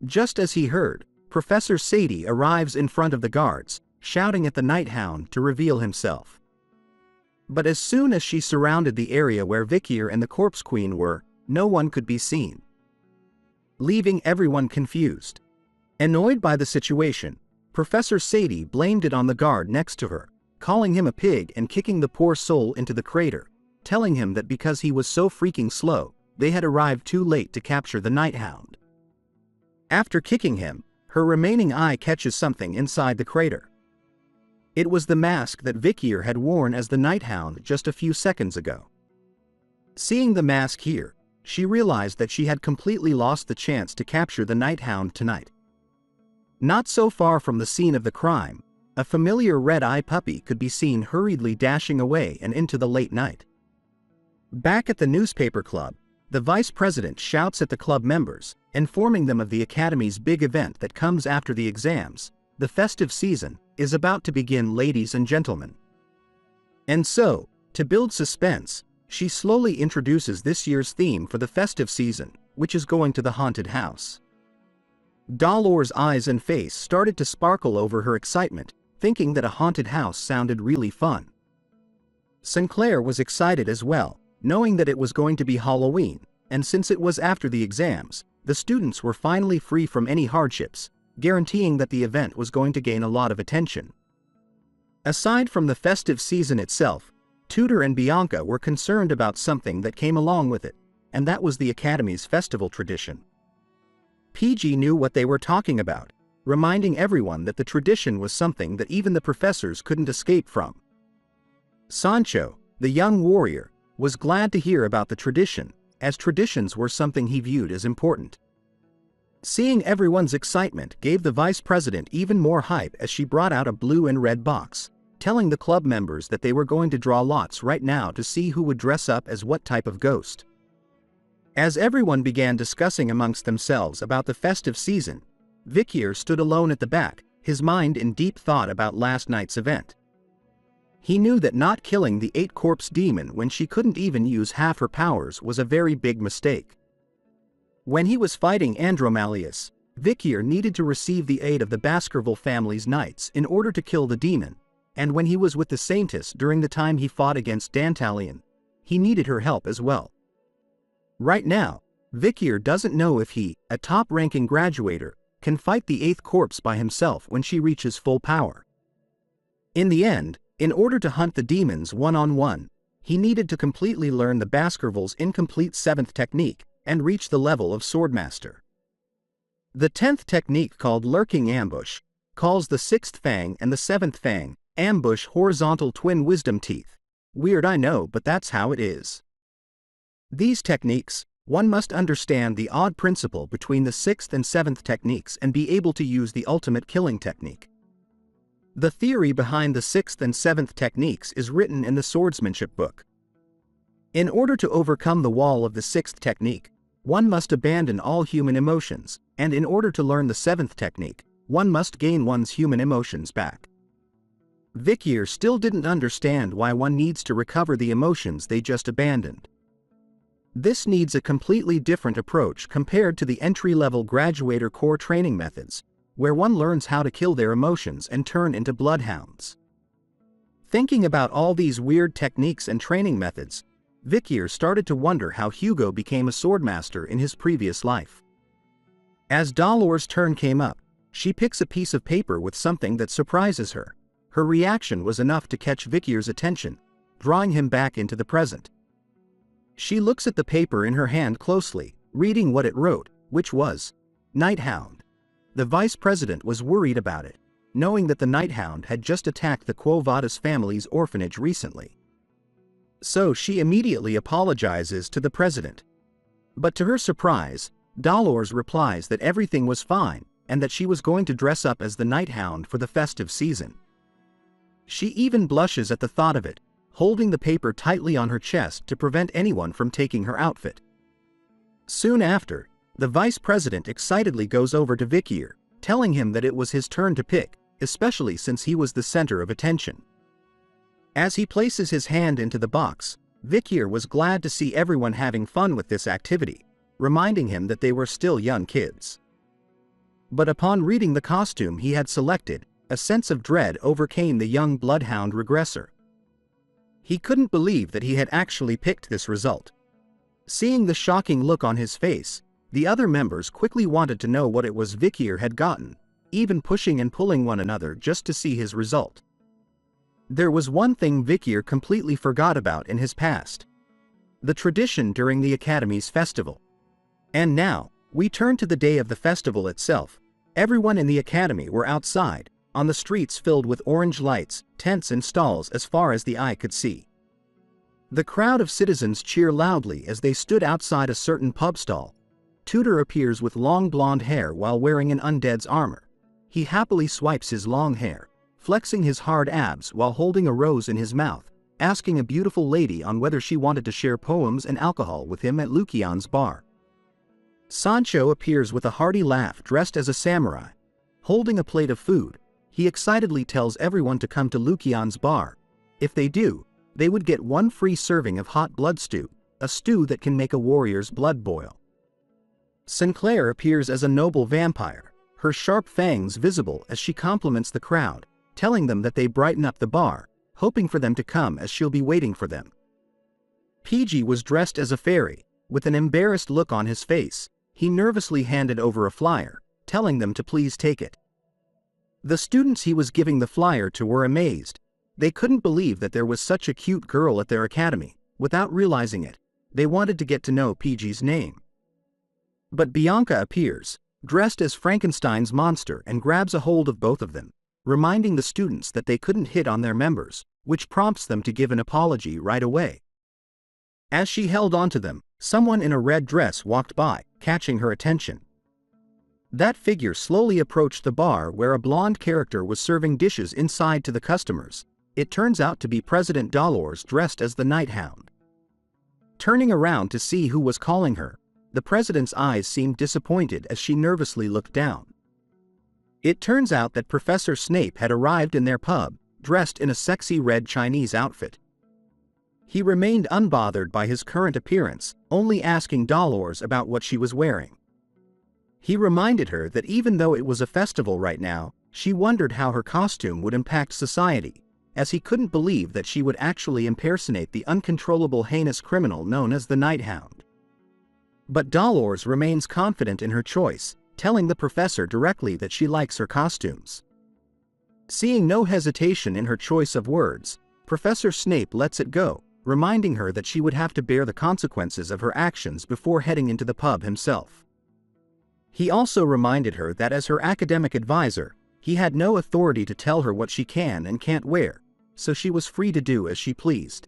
Just as he heard, Professor Sadie arrives in front of the guards, shouting at the Nighthound to reveal himself. But as soon as she surrounded the area where Vikier and the corpse queen were, no one could be seen, leaving everyone confused. Annoyed by the situation, Professor Sadie blamed it on the guard next to her, calling him a pig and kicking the poor soul into the crater, telling him that because he was so freaking slow, they had arrived too late to capture the Nighthound. After kicking him, her remaining eye catches something inside the crater. It was the mask that Vikier had worn as the Nighthound just a few seconds ago. Seeing the mask here, she realized that she had completely lost the chance to capture the Nighthound tonight. Not so far from the scene of the crime, a familiar red-eye puppy could be seen hurriedly dashing away and into the late night. Back at the newspaper club, the vice president shouts at the club members, informing them of the academy's big event that comes after the exams. The festive season is about to begin, ladies and gentlemen. And so, to build suspense, she slowly introduces this year's theme for the festive season, which is going to the haunted house. Dolores' eyes and face started to sparkle over her excitement, thinking that a haunted house sounded really fun. Sinclair was excited as well, knowing that it was going to be Halloween, and since it was after the exams, the students were finally free from any hardships, guaranteeing that the event was going to gain a lot of attention. Aside from the festive season itself, Tudor and Bianca were concerned about something that came along with it, and that was the Academy's festival tradition. PG knew what they were talking about, reminding everyone that the tradition was something that even the professors couldn't escape from. Sancho, the young warrior, was glad to hear about the tradition, as traditions were something he viewed as important. Seeing everyone's excitement gave the vice president even more hype as she brought out a blue and red box, telling the club members that they were going to draw lots right now to see who would dress up as what type of ghost. As everyone began discussing amongst themselves about the festive season, Vikier stood alone at the back, his mind in deep thought about last night's event. He knew that not killing the 8-corpse demon when she couldn't even use half her powers was a very big mistake. When he was fighting Andromalius, Vikier needed to receive the aid of the Baskerville family's knights in order to kill the demon, and when he was with the Saintess during the time he fought against Dantalion, he needed her help as well. Right now, Vikier doesn't know if he, a top-ranking graduator, can fight the 8th corpse by himself when she reaches full power. In the end, in order to hunt the demons one-on-one, he needed to completely learn the Baskervilles' incomplete 7th technique and reach the level of Swordmaster. The 10th technique, called Lurking Ambush, calls the 6th Fang and the 7th Fang ambush horizontal twin wisdom teeth. Weird, I know, but that's how it is. These techniques, one must understand the odd principle between the 6th and 7th techniques and be able to use the ultimate killing technique. The theory behind the 6th and 7th techniques is written in the swordsmanship book. In order to overcome the wall of the 6th technique, one must abandon all human emotions, and in order to learn the 7th technique, one must gain one's human emotions back. Vikier still didn't understand why one needs to recover the emotions they just abandoned. This needs a completely different approach compared to the entry-level graduator core training methods, where one learns how to kill their emotions and turn into bloodhounds. Thinking about all these weird techniques and training methods, Vikier started to wonder how Hugo became a swordmaster in his previous life. As Dolores' turn came up, she picks a piece of paper with something that surprises her. Her reaction was enough to catch Vikier's attention, drawing him back into the present. She looks at the paper in her hand closely, reading what it wrote, which was, Nighthound. The vice president was worried about it, knowing that the Nighthound had just attacked the Quo Vadis family's orphanage recently. So she immediately apologizes to the president. But to her surprise, Dolores replies that everything was fine and that she was going to dress up as the Nighthound for the festive season. She even blushes at the thought of it, holding the paper tightly on her chest to prevent anyone from taking her outfit. Soon after, the vice president excitedly goes over to Vikier, telling him that it was his turn to pick, especially since he was the center of attention. As he places his hand into the box, Vikier was glad to see everyone having fun with this activity, reminding him that they were still young kids. But upon reading the costume he had selected, a sense of dread overcame the young bloodhound regressor. He couldn't believe that he had actually picked this result. Seeing the shocking look on his face, the other members quickly wanted to know what it was Vikier had gotten, even pushing and pulling one another just to see his result. There was one thing Vikier completely forgot about in his past: the tradition during the Academy's festival. And now, we turn to the day of the festival itself. Everyone in the Academy were outside, on the streets filled with orange lights, tents and stalls as far as the eye could see. The crowd of citizens cheer loudly as they stood outside a certain pub stall. Tudor appears with long blonde hair while wearing an undead's armor. He happily swipes his long hair, flexing his hard abs while holding a rose in his mouth, asking a beautiful lady on whether she wanted to share poems and alcohol with him at Lucion's bar. Sancho appears with a hearty laugh dressed as a samurai. Holding a plate of food, he excitedly tells everyone to come to Lucion's bar. If they do, they would get one free serving of hot blood stew, a stew that can make a warrior's blood boil. Sinclair appears as a noble vampire, her sharp fangs visible as she compliments the crowd, telling them that they brighten up the bar, hoping for them to come as she'll be waiting for them. PG was dressed as a fairy, with an embarrassed look on his face. He nervously handed over a flyer, telling them to please take it. The students he was giving the flyer to were amazed. They couldn't believe that there was such a cute girl at their academy. Without realizing it, they wanted to get to know PG's name. But Bianca appears, dressed as Frankenstein's monster, and grabs a hold of both of them, reminding the students that they couldn't hit on their members, which prompts them to give an apology right away. As she held onto them, someone in a red dress walked by, catching her attention. That figure slowly approached the bar where a blonde character was serving dishes inside to the customers. It turns out to be President Dolores dressed as the Night Hound. Turning around to see who was calling her, the president's eyes seemed disappointed as she nervously looked down. It turns out that Professor Snape had arrived in their pub, dressed in a sexy red Chinese outfit. He remained unbothered by his current appearance, only asking Dolores about what she was wearing. He reminded her that even though it was a festival right now, she wondered how her costume would impact society, as he couldn't believe that she would actually impersonate the uncontrollable heinous criminal known as the Night Hound. But Dolores remains confident in her choice, telling the professor directly that she likes her costumes. Seeing no hesitation in her choice of words, Professor Snape lets it go, reminding her that she would have to bear the consequences of her actions before heading into the pub himself. He also reminded her that as her academic advisor, he had no authority to tell her what she can and can't wear, so she was free to do as she pleased.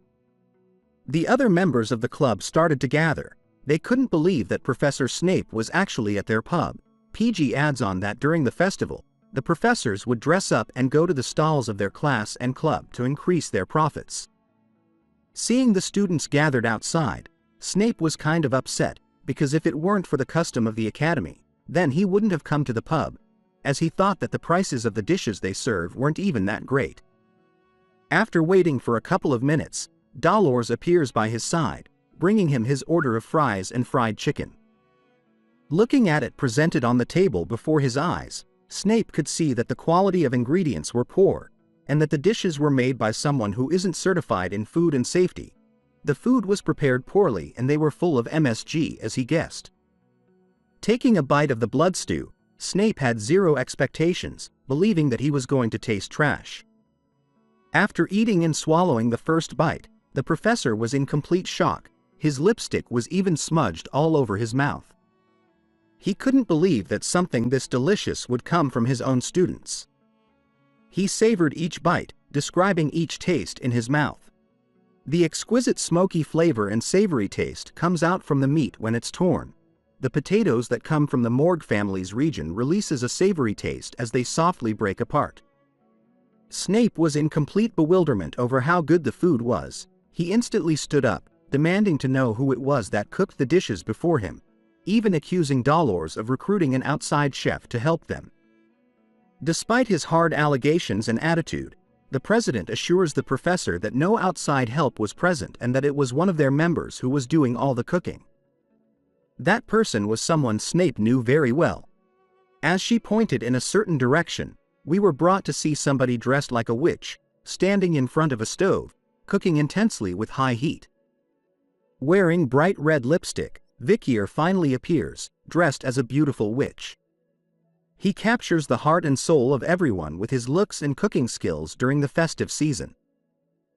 The other members of the club started to gather. They couldn't believe that Professor Snape was actually at their pub. PG adds on that during the festival, the professors would dress up and go to the stalls of their class and club to increase their profits. Seeing the students gathered outside, Snape was kind of upset, because if it weren't for the custom of the academy, then he wouldn't have come to the pub, as he thought that the prices of the dishes they serve weren't even that great. After waiting for a couple of minutes, Dolores appears by his side, bringing him his order of fries and fried chicken. Looking at it presented on the table before his eyes, Snape could see that the quality of ingredients were poor, and that the dishes were made by someone who isn't certified in food and safety. The food was prepared poorly and they were full of MSG, as he guessed. Taking a bite of the blood stew, Snape had zero expectations, believing that he was going to taste trash. After eating and swallowing the first bite, the professor was in complete shock. His lipstick was even smudged all over his mouth. He couldn't believe that something this delicious would come from his own students. He savored each bite, describing each taste in his mouth. The exquisite smoky flavor and savory taste comes out from the meat when it's torn. The potatoes that come from the Morgue family's region releases a savory taste as they softly break apart. Snape was in complete bewilderment over how good the food was. He instantly stood up, demanding to know who it was that cooked the dishes before him, even accusing Dolores of recruiting an outside chef to help them. Despite his hard allegations and attitude, the president assures the professor that no outside help was present and that it was one of their members who was doing all the cooking. That person was someone Snape knew very well. As she pointed in a certain direction, we were brought to see somebody dressed like a witch, standing in front of a stove, cooking intensely with high heat. Wearing bright red lipstick, Vikier finally appears, dressed as a beautiful witch. He captures the heart and soul of everyone with his looks and cooking skills during the festive season.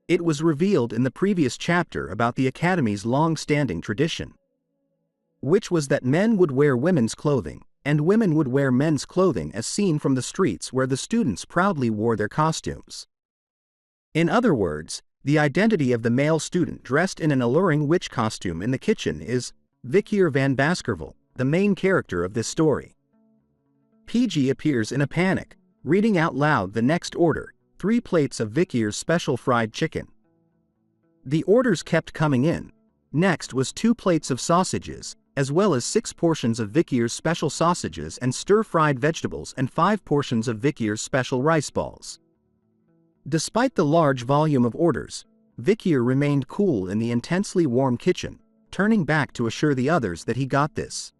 It was revealed in the previous chapter about the Academy's long-standing tradition, which was that men would wear women's clothing, and women would wear men's clothing as seen from the streets where the students proudly wore their costumes. In other words, the identity of the male student dressed in an alluring witch costume in the kitchen is Vikier van Baskerville, the main character of this story. PG appears in a panic, reading out loud the next order, 3 plates of Vikier's special fried chicken. The orders kept coming in. Next was 2 plates of sausages, as well as 6 portions of Vikier's special sausages and stir-fried vegetables and 5 portions of Vikier's special rice balls. Despite the large volume of orders, Vikier remained cool in the intensely warm kitchen, turning back to assure the others that he got this.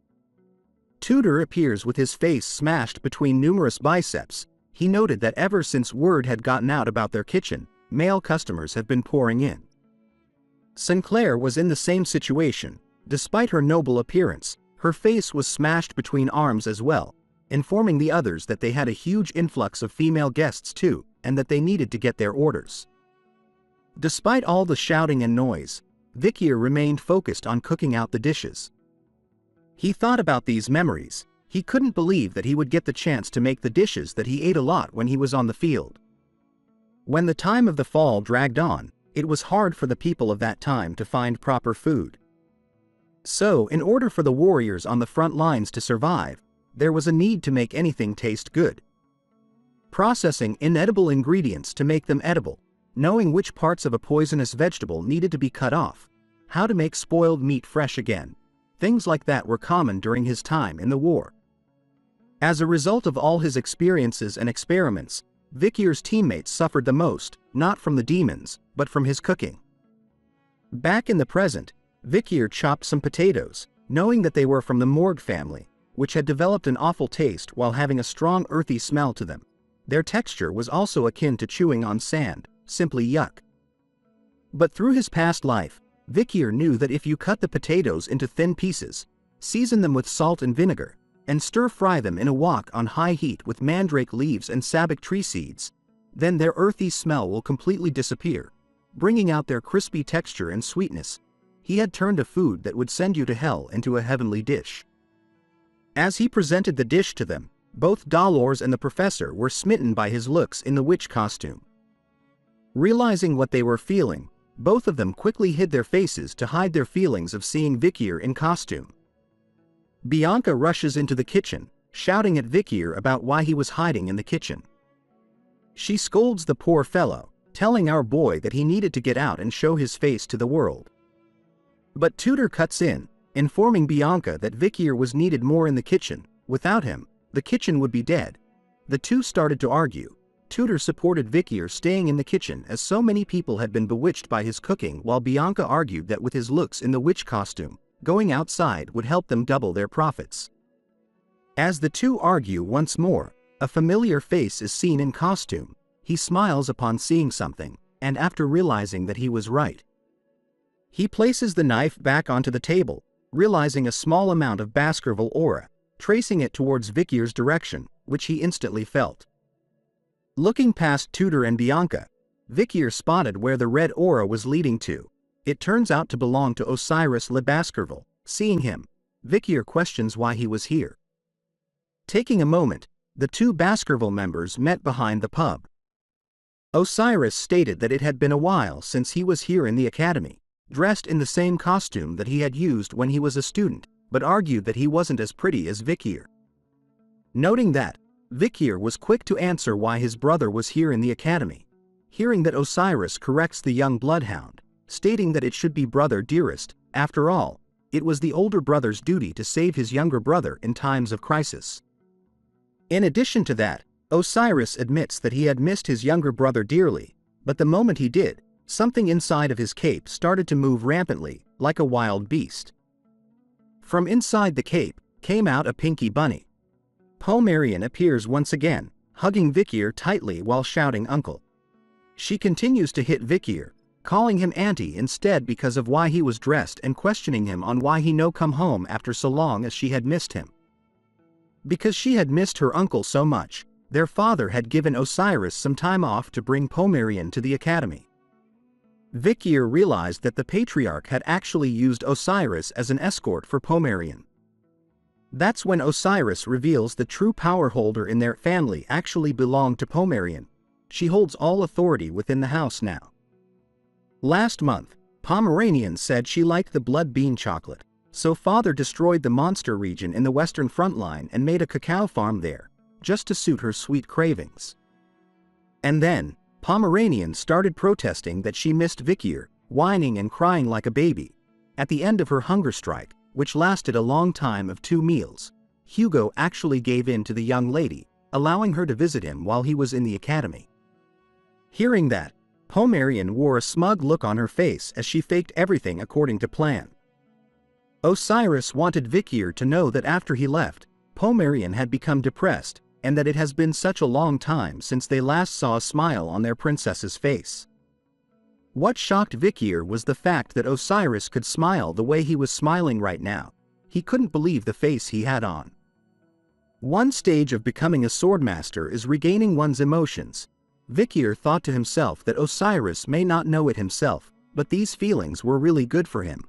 Tudor appears with his face smashed between numerous biceps. He noted that ever since word had gotten out about their kitchen, male customers have been pouring in. Sinclair was in the same situation. Despite her noble appearance, her face was smashed between arms as well, informing the others that they had a huge influx of female guests too, and that they needed to get their orders. Despite all the shouting and noise, Vikier remained focused on cooking out the dishes. He thought about these memories. He couldn't believe that he would get the chance to make the dishes that he ate a lot when he was on the field. When the time of the fall dragged on, it was hard for the people of that time to find proper food. So, in order for the warriors on the front lines to survive, there was a need to make anything taste good. Processing inedible ingredients to make them edible, knowing which parts of a poisonous vegetable needed to be cut off, how to make spoiled meat fresh again, things like that were common during his time in the war. As a result of all his experiences and experiments, Vikier's teammates suffered the most, not from the demons, but from his cooking. Back in the present, Vikier chopped some potatoes, knowing that they were from the Morgue family, which had developed an awful taste while having a strong earthy smell to them. Their texture was also akin to chewing on sand, simply yuck. But through his past life, Vikier knew that if you cut the potatoes into thin pieces, season them with salt and vinegar, and stir-fry them in a wok on high heat with mandrake leaves and sabak tree seeds, then their earthy smell will completely disappear, bringing out their crispy texture and sweetness. He had turned a food that would send you to hell into a heavenly dish. As he presented the dish to them, both Dolores and the professor were smitten by his looks in the witch costume. Realizing what they were feeling, both of them quickly hid their faces to hide their feelings of seeing Vikier in costume. Bianca rushes into the kitchen, shouting at Vikier about why he was hiding in the kitchen. She scolds the poor fellow, telling our boy that he needed to get out and show his face to the world. But Tudor cuts in, informing Bianca that Vikier was needed more in the kitchen. Without him, the kitchen would be dead. The two started to argue. Tudor supported Vikier staying in the kitchen as so many people had been bewitched by his cooking, while Bianca argued that with his looks in the witch costume, going outside would help them double their profits. As the two argue once more, a familiar face is seen in costume. He smiles upon seeing something, and after realizing that he was right, he places the knife back onto the table, realizing a small amount of Baskerville aura, tracing it towards Vikier's direction, which he instantly felt. Looking past Tudor and Bianca, Vikier spotted where the red aura was leading to. It turns out to belong to Osiris Le Baskerville. Seeing him, Vikier questions why he was here. Taking a moment, the two Baskerville members met behind the pub. Osiris stated that it had been a while since he was here in the academy, dressed in the same costume that he had used when he was a student, but argued that he wasn't as pretty as Vikier. Noting that, Vikier was quick to answer why his brother was here in the academy. Hearing that Osiris corrects the young bloodhound, stating that it should be brother dearest. After all, it was the older brother's duty to save his younger brother in times of crisis. In addition to that, Osiris admits that he had missed his younger brother dearly, but the moment he did, something inside of his cape started to move rampantly, like a wild beast. From inside the cape came out a pinky bunny. Pomerian appears once again, hugging Vikier tightly while shouting uncle. She continues to hit Vikier, calling him auntie instead because of why he was dressed and questioning him on why he no come home after so long as she had missed him. Because she had missed her uncle so much, their father had given Osiris some time off to bring Pomerian to the academy. Vikier realized that the patriarch had actually used Osiris as an escort for Pomerian. That's when Osiris reveals the true power holder in their family actually belonged to Pomerian. She holds all authority within the house now. Last month, Pomeranian said she liked the blood bean chocolate, so father destroyed the monster region in the western front line and made a cacao farm there, just to suit her sweet cravings. And then, Pomeranian started protesting that she missed Vikier, whining and crying like a baby. At the end of her hunger strike, which lasted a long time of 2 meals, Hugo actually gave in to the young lady, allowing her to visit him while he was in the academy. Hearing that, Pomerian wore a smug look on her face as she faked everything according to plan. Osiris wanted Vikier to know that after he left, Pomerian had become depressed, and that it has been such a long time since they last saw a smile on their princess's face. What shocked Vikir was the fact that Osiris could smile the way he was smiling right now. He couldn't believe the face he had on. One stage of becoming a swordmaster is regaining one's emotions. Vikir thought to himself that Osiris may not know it himself, but these feelings were really good for him.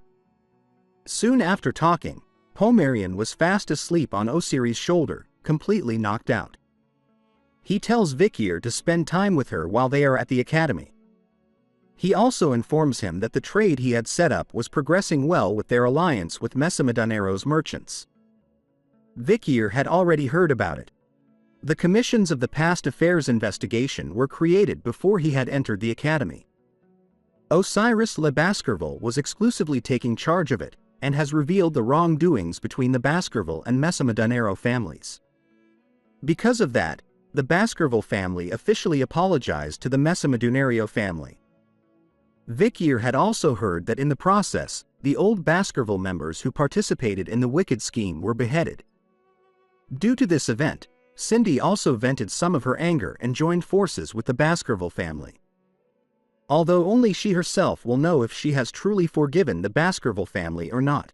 Soon after talking, Pomerian was fast asleep on Osiris' shoulder, completely knocked out. He tells Vikir to spend time with her while they are at the academy. He also informs him that the trade he had set up was progressing well with their alliance with Mesamadonero's merchants. Vikir had already heard about it. The commissions of the past affairs investigation were created before he had entered the academy. Osiris Le Baskerville was exclusively taking charge of it, and has revealed the wrongdoings between the Baskerville and Mesamadonero families. Because of that, the Baskerville family officially apologized to the Mesamadonero family. Vikir had also heard that in the process, the old Baskerville members who participated in the wicked scheme were beheaded. Due to this event, Cindy also vented some of her anger and joined forces with the Baskerville family. Although only she herself will know if she has truly forgiven the Baskerville family or not.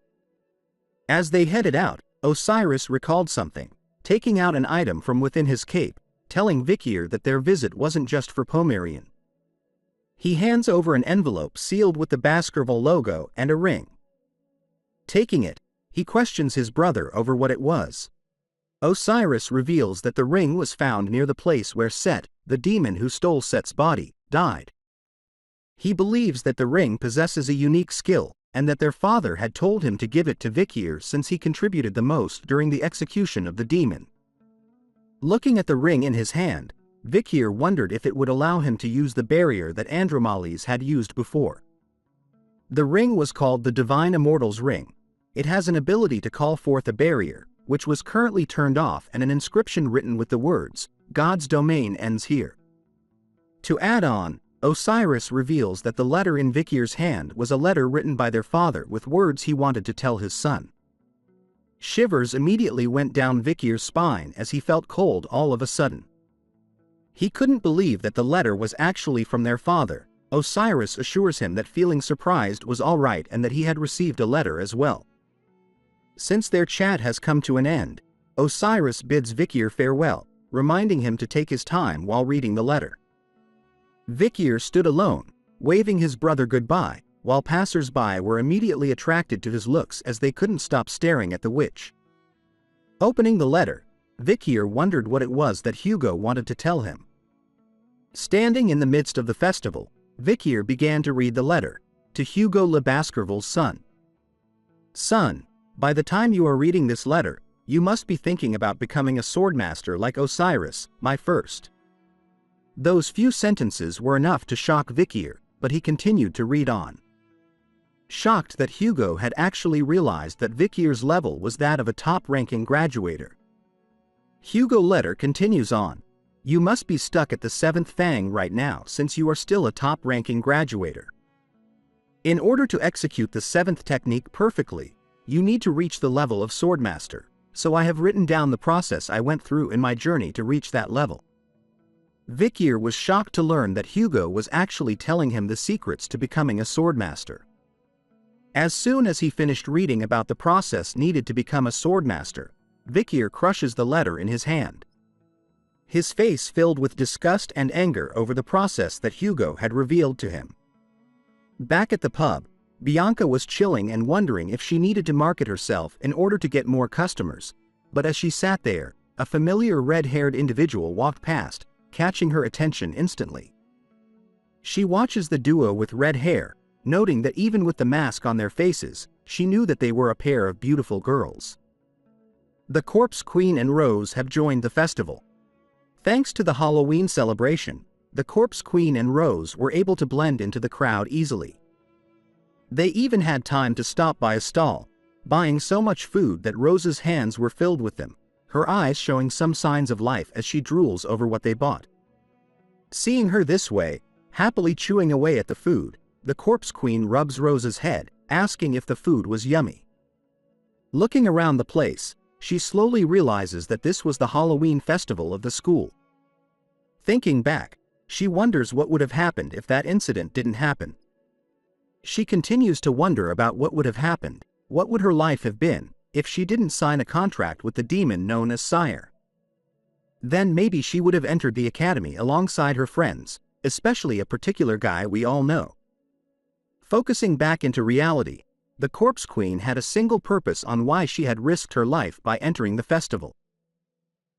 As they headed out, Osiris recalled something, taking out an item from within his cape, telling Vikir that their visit wasn't just for Pomerian. He hands over an envelope sealed with the Baskerville logo and a ring. Taking it, he questions his brother over what it was. Osiris reveals that the ring was found near the place where Set, the demon who stole Set's body, died. He believes that the ring possesses a unique skill, and that their father had told him to give it to Vikir since he contributed the most during the execution of the demon. Looking at the ring in his hand, Vikir wondered if it would allow him to use the barrier that Andromales had used before. The ring was called the Divine Immortal's Ring. It has an ability to call forth a barrier, which was currently turned off, and an inscription written with the words, "God's domain ends here." To add on, Osiris reveals that the letter in Vikir's hand was a letter written by their father with words he wanted to tell his son. Shivers immediately went down Vikir's spine as he felt cold all of a sudden. He couldn't believe that the letter was actually from their father. Osiris assures him that feeling surprised was all right and that he had received a letter as well. Since their chat has come to an end, Osiris bids Vikir farewell, reminding him to take his time while reading the letter. Vikir stood alone, waving his brother goodbye, while passers-by were immediately attracted to his looks as they couldn't stop staring at the witch. Opening the letter, Vikir wondered what it was that Hugo wanted to tell him. Standing in the midst of the festival, Vikir began to read the letter, to Hugo Le Baskerville's son. "Son, by the time you are reading this letter, you must be thinking about becoming a swordmaster like Osiris, my first." Those few sentences were enough to shock Vikir, but he continued to read on. Shocked that Hugo had actually realized that Vikir's level was that of a top-ranking graduator. Hugo letter continues on. "You must be stuck at the 7th Fang right now since you are still a top-ranking graduator. In order to execute the 7th technique perfectly, you need to reach the level of swordmaster, so I have written down the process I went through in my journey to reach that level." Vikir was shocked to learn that Hugo was actually telling him the secrets to becoming a swordmaster. As soon as he finished reading about the process needed to become a swordmaster, Vikir crushes the letter in his hand. His face filled with disgust and anger over the process that Hugo had revealed to him. Back at the pub, Bianca was chilling and wondering if she needed to market herself in order to get more customers, but as she sat there, a familiar red-haired individual walked past, catching her attention instantly. She watches the duo with red hair, noting that even with the mask on their faces, she knew that they were a pair of beautiful girls. The Corpse Queen and Rose have joined the festival. Thanks to the Halloween celebration, the Corpse Queen and Rose were able to blend into the crowd easily. They even had time to stop by a stall, buying so much food that Rose's hands were filled with them, her eyes showing some signs of life as she drools over what they bought. Seeing her this way, happily chewing away at the food, the Corpse Queen rubs Rose's head, asking if the food was yummy. Looking around the place, she slowly realizes that this was the Halloween festival of the school. Thinking back, she wonders what would have happened if that incident didn't happen. She continues to wonder about what would have happened, what would her life have been, if she didn't sign a contract with the demon known as Sire. Then maybe she would have entered the academy alongside her friends, especially a particular guy we all know. Focusing back into reality, the Corpse Queen had a single purpose on why she had risked her life by entering the festival.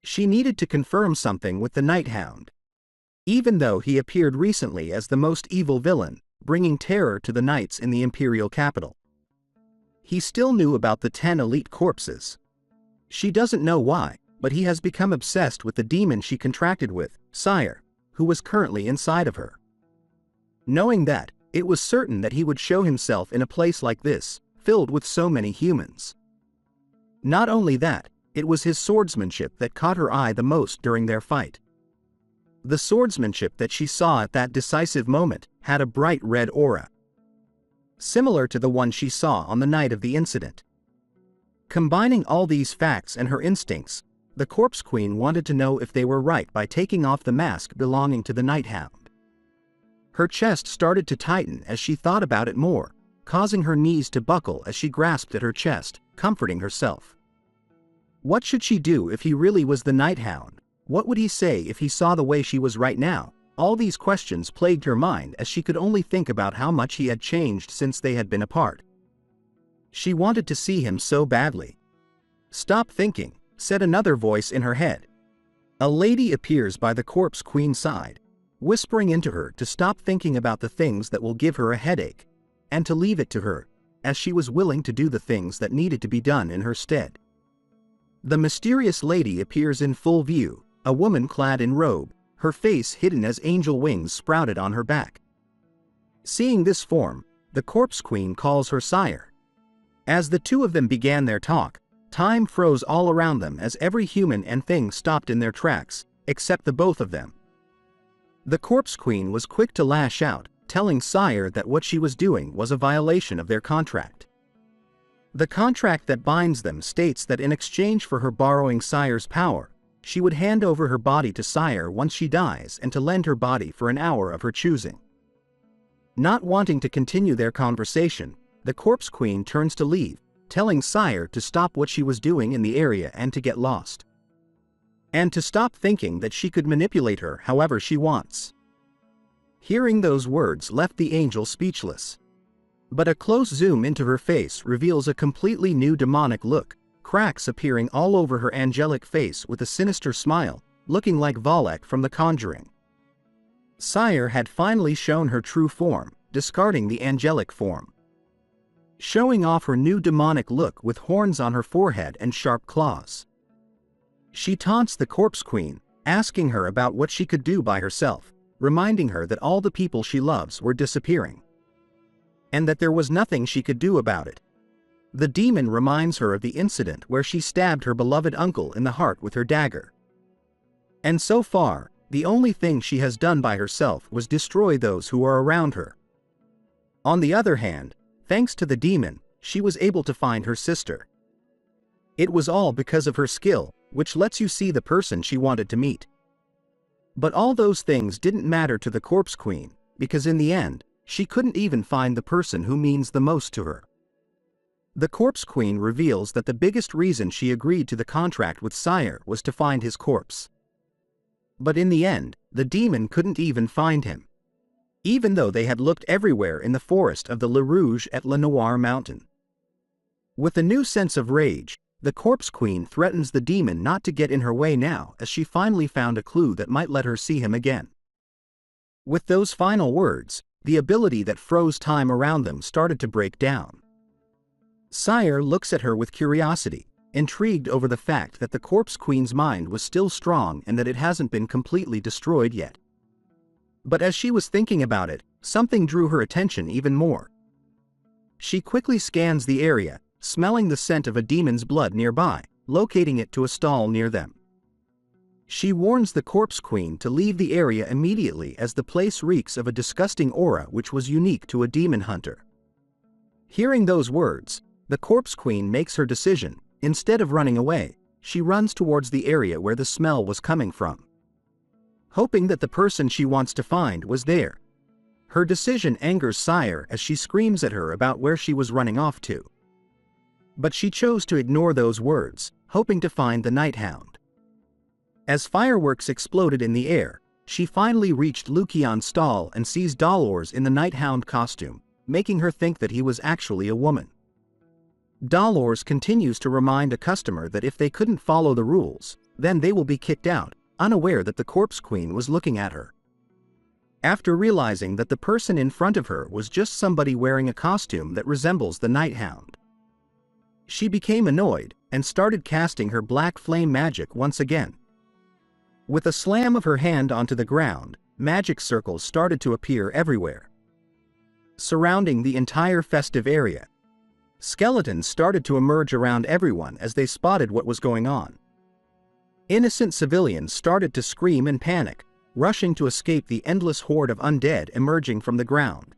She needed to confirm something with the Night Hound. Even though he appeared recently as the most evil villain, bringing terror to the knights in the imperial capital, he still knew about the 10 elite corpses. She doesn't know why, but he has become obsessed with the demon she contracted with, Sire, who was currently inside of her. Knowing that, it was certain that he would show himself in a place like this, filled with so many humans. Not only that, it was his swordsmanship that caught her eye the most during their fight. The swordsmanship that she saw at that decisive moment had a bright red aura, similar to the one she saw on the night of the incident. Combining all these facts and her instincts, the Corpse Queen wanted to know if they were right by taking off the mask belonging to the Night Hound. Her chest started to tighten as she thought about it more, causing her knees to buckle as she grasped at her chest, comforting herself. What should she do if he really was the Night Hound? What would he say if he saw the way she was right now? All these questions plagued her mind as she could only think about how much he had changed since they had been apart. She wanted to see him so badly. "Stop thinking," said another voice in her head. A lady appears by the Corpse Queen's side, whispering into her to stop thinking about the things that will give her a headache, and to leave it to her, as she was willing to do the things that needed to be done in her stead. The mysterious lady appears in full view, a woman clad in robe, her face hidden as angel wings sprouted on her back. Seeing this form, the Corpse Queen calls her Sire. As the two of them began their talk, time froze all around them as every human and thing stopped in their tracks, except the both of them. The Corpse Queen was quick to lash out, telling Sire that what she was doing was a violation of their contract. The contract that binds them states that in exchange for her borrowing Sire's power, she would hand over her body to Sire once she dies and to lend her body for an hour of her choosing. Not wanting to continue their conversation, the Corpse Queen turns to leave, telling Sire to stop what she was doing in the area and to get lost. And to stop thinking that she could manipulate her however she wants. Hearing those words left the angel speechless. But a close zoom into her face reveals a completely new demonic look, cracks appearing all over her angelic face with a sinister smile, looking like Valak from The Conjuring. Sire had finally shown her true form, discarding the angelic form, showing off her new demonic look with horns on her forehead and sharp claws. She taunts the Corpse Queen, asking her about what she could do by herself, reminding her that all the people she loves were disappearing, and that there was nothing she could do about it. The demon reminds her of the incident where she stabbed her beloved uncle in the heart with her dagger. And so far, the only thing she has done by herself was destroy those who are around her. On the other hand, thanks to the demon, she was able to find her sister. It was all because of her skill, which lets you see the person she wanted to meet. But all those things didn't matter to the Corpse Queen, because in the end, she couldn't even find the person who means the most to her. The Corpse Queen reveals that the biggest reason she agreed to the contract with Sire was to find his corpse. But in the end, the demon couldn't even find him, even though they had looked everywhere in the forest of the Le Rouge at Le Noir Mountain. With a new sense of rage, the Corpse Queen threatens the demon not to get in her way now as she finally found a clue that might let her see him again. With those final words, the ability that froze time around them started to break down. Sire looks at her with curiosity, intrigued over the fact that the Corpse Queen's mind was still strong and that it hasn't been completely destroyed yet. But as she was thinking about it, something drew her attention even more. She quickly scans the area, smelling the scent of a demon's blood nearby, locating it to a stall near them. She warns the Corpse Queen to leave the area immediately as the place reeks of a disgusting aura which was unique to a demon hunter. Hearing those words, the Corpse Queen makes her decision, Instead of running away, she runs towards the area where the smell was coming from, hoping that the person she wants to find was there. Her decision angers Sire as she screams at her about where she was running off to. But she chose to ignore those words, hoping to find the night hound. As fireworks exploded in the air, she finally reached Lukian's stall and sees Dolores in the night hound costume, making her think that he was actually a woman. Dolores continues to remind a customer that if they couldn't follow the rules, then they will be kicked out, unaware that the corpse queen was looking at her. After realizing that the person in front of her was just somebody wearing a costume that resembles the night hound, she became annoyed and started casting her black flame magic once again. With a slam of her hand onto the ground, magic circles started to appear everywhere, surrounding the entire festive area. Skeletons started to emerge around everyone as they spotted what was going on. Innocent civilians started to scream and panic, rushing to escape the endless horde of undead emerging from the ground.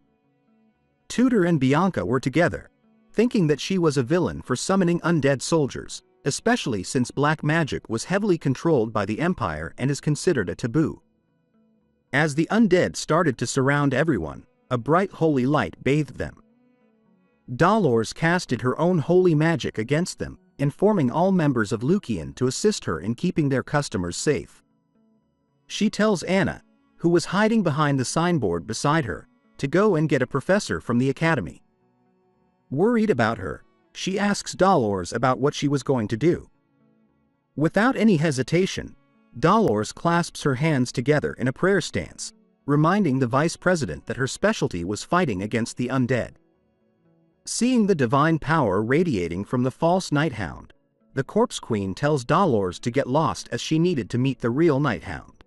Tudor and Bianca were together, thinking that she was a villain for summoning undead soldiers, especially since black magic was heavily controlled by the Empire and is considered a taboo. As the undead started to surround everyone, a bright holy light bathed them. Dolores casted her own holy magic against them, informing all members of Lukian to assist her in keeping their customers safe. She tells Anna, who was hiding behind the signboard beside her, to go and get a professor from the academy. Worried about her, she asks Dolores about what she was going to do. Without any hesitation, Dolores clasps her hands together in a prayer stance, reminding the vice president that her specialty was fighting against the undead. Seeing the divine power radiating from the false night hound, the corpse queen tells Dolores to get lost as she needed to meet the real night hound.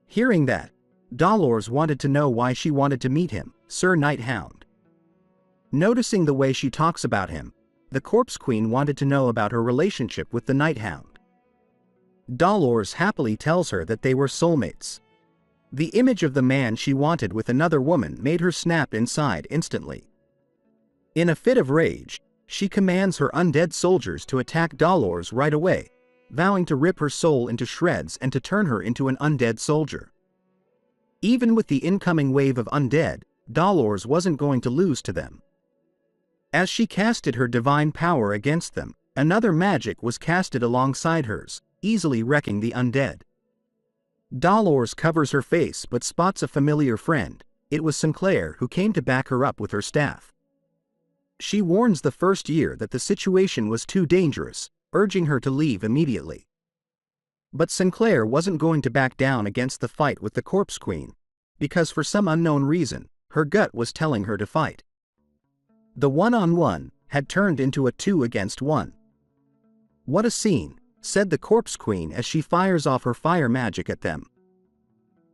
Hearing that, Dolores wanted to know why she wanted to meet him, Sir Night Hound. Noticing the way she talks about him, the corpse queen wanted to know about her relationship with the night hound. Dolores happily tells her that they were soulmates. The image of the man she wanted with another woman made her snap inside instantly. In a fit of rage, she commands her undead soldiers to attack Dolores right away, vowing to rip her soul into shreds and to turn her into an undead soldier. Even with the incoming wave of undead, Dolores wasn't going to lose to them. As she casted her divine power against them, another magic was casted alongside hers, easily wrecking the undead. Dolores covers her face but spots a familiar friend. It was Sinclair who came to back her up with her staff. She warns the first year that the situation was too dangerous, urging her to leave immediately. But Sinclair wasn't going to back down against the fight with the corpse queen, because for some unknown reason, her gut was telling her to fight. The one-on-one had turned into a 2-against-1. What a scene, said the corpse queen as she fires off her fire magic at them.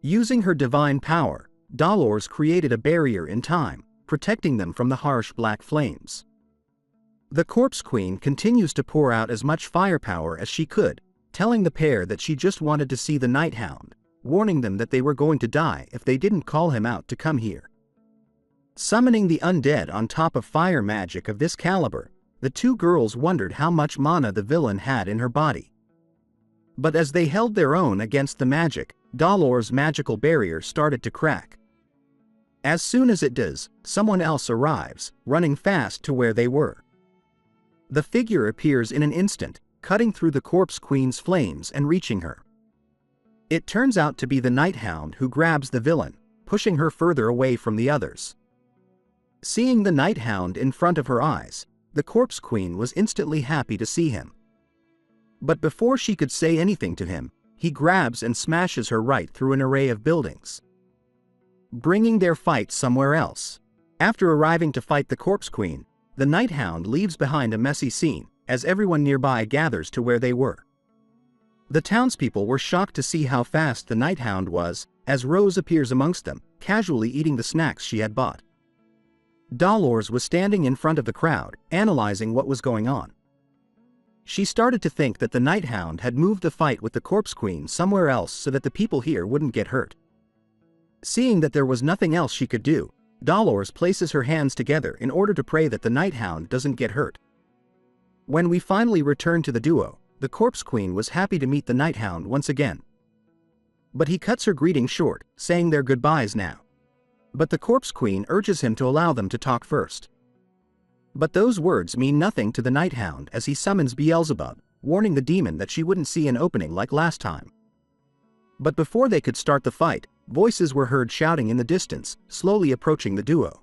Using her divine power, Dolores created a barrier in time, protecting them from the harsh black flames. The corpse queen continues to pour out as much firepower as she could, telling the pair that she just wanted to see the night hound, warning them that they were going to die if they didn't call him out to come here. Summoning the undead on top of fire magic of this caliber, the two girls wondered how much mana the villain had in her body. But as they held their own against the magic, Dolores' magical barrier started to crack. As soon as it does, someone else arrives, running fast to where they were. The figure appears in an instant, cutting through the corpse queen's flames and reaching her. It turns out to be the night hound who grabs the villain, pushing her further away from the others. Seeing the night hound in front of her eyes, the corpse queen was instantly happy to see him. But before she could say anything to him, he grabs and smashes her right through an array of buildings, bringing their fight somewhere else. After arriving to fight the corpse queen, the night hound leaves behind a messy scene, as everyone nearby gathers to where they were. The townspeople were shocked to see how fast the night hound was, as Rose appears amongst them, casually eating the snacks she had bought. Dolores was standing in front of the crowd, analyzing what was going on. She started to think that the night hound had moved the fight with the corpse queen somewhere else so that the people here wouldn't get hurt. Seeing that there was nothing else she could do, Dolores places her hands together in order to pray that the night hound doesn't get hurt. When we finally returned to the duo, the Corpse Queen was happy to meet the Night Hound once again. But he cuts her greeting short, saying their goodbyes now. But the Corpse Queen urges him to allow them to talk first. But those words mean nothing to the Night Hound as he summons Beelzebub, warning the demon that she wouldn't see an opening like last time. But before they could start the fight, voices were heard shouting in the distance, slowly approaching the duo.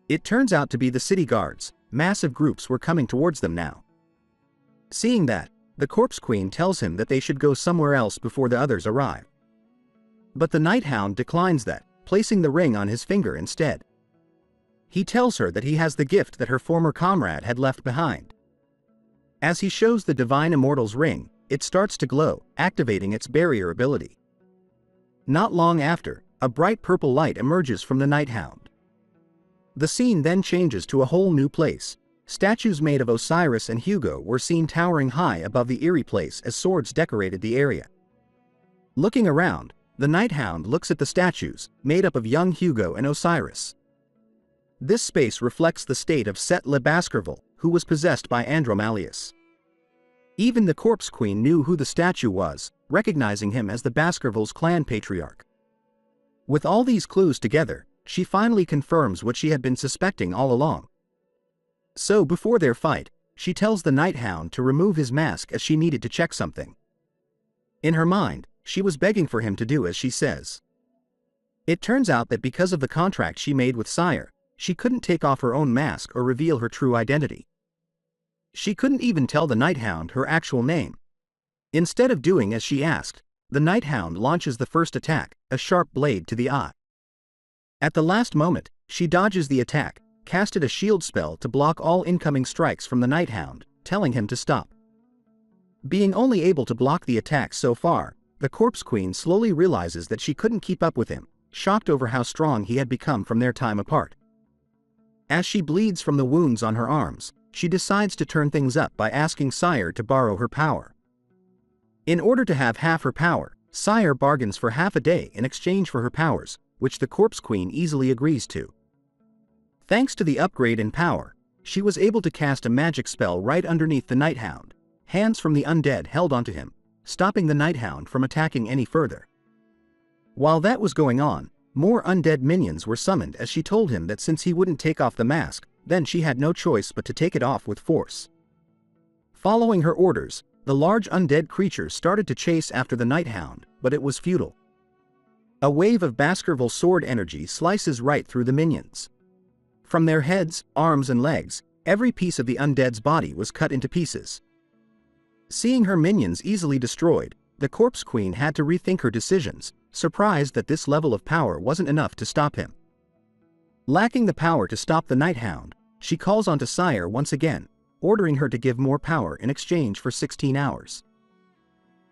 It turns out to be the city guards. Massive groups were coming towards them now. Seeing that, the Corpse Queen tells him that they should go somewhere else before the others arrive. But the Night Hound declines that, placing the ring on his finger instead. He tells her that he has the gift that her former comrade had left behind. As he shows the Divine Immortal's ring, it starts to glow, activating its barrier ability. Not long after, a bright purple light emerges from the Night Hound. The scene then changes to a whole new place. Statues made of Osiris and Hugo were seen towering high above the eerie place as swords decorated the area. Looking around, the Night Hound looks at the statues, made up of young Hugo and Osiris. This space reflects the state of Set Le Baskerville, who was possessed by Andromalius. Even the Corpse Queen knew who the statue was, recognizing him as the Baskervilles' clan patriarch. With all these clues together, she finally confirms what she had been suspecting all along. So before their fight, she tells the Night Hound to remove his mask as she needed to check something. In her mind, she was begging for him to do as she says. It turns out that because of the contract she made with Sire, she couldn't take off her own mask or reveal her true identity. She couldn't even tell the Night Hound her actual name. Instead of doing as she asked, the Night Hound launches the first attack, a sharp blade to the eye. At the last moment, she dodges the attack, casted a shield spell to block all incoming strikes from the Night Hound, telling him to stop. Being only able to block the attack so far, the Corpse Queen slowly realizes that she couldn't keep up with him, shocked over how strong he had become from their time apart. As she bleeds from the wounds on her arms, she decides to turn things up by asking Sire to borrow her power. In order to have half her power, Sire bargains for half a day in exchange for her powers, which the Corpse Queen easily agrees to. Thanks to the upgrade in power, she was able to cast a magic spell right underneath the Night Hound. Hands from the undead held onto him, stopping the Night Hound from attacking any further. While that was going on, more undead minions were summoned as she told him that since he wouldn't take off the mask, then she had no choice but to take it off with force. Following her orders, the large undead creatures started to chase after the Night Hound, but it was futile. A wave of Baskerville sword energy slices right through the minions. From their heads, arms and legs, every piece of the undead's body was cut into pieces. Seeing her minions easily destroyed, the Corpse Queen had to rethink her decisions, surprised that this level of power wasn't enough to stop him. Lacking the power to stop the Night Hound, she calls onto Sire once again, ordering her to give more power in exchange for 16 hours.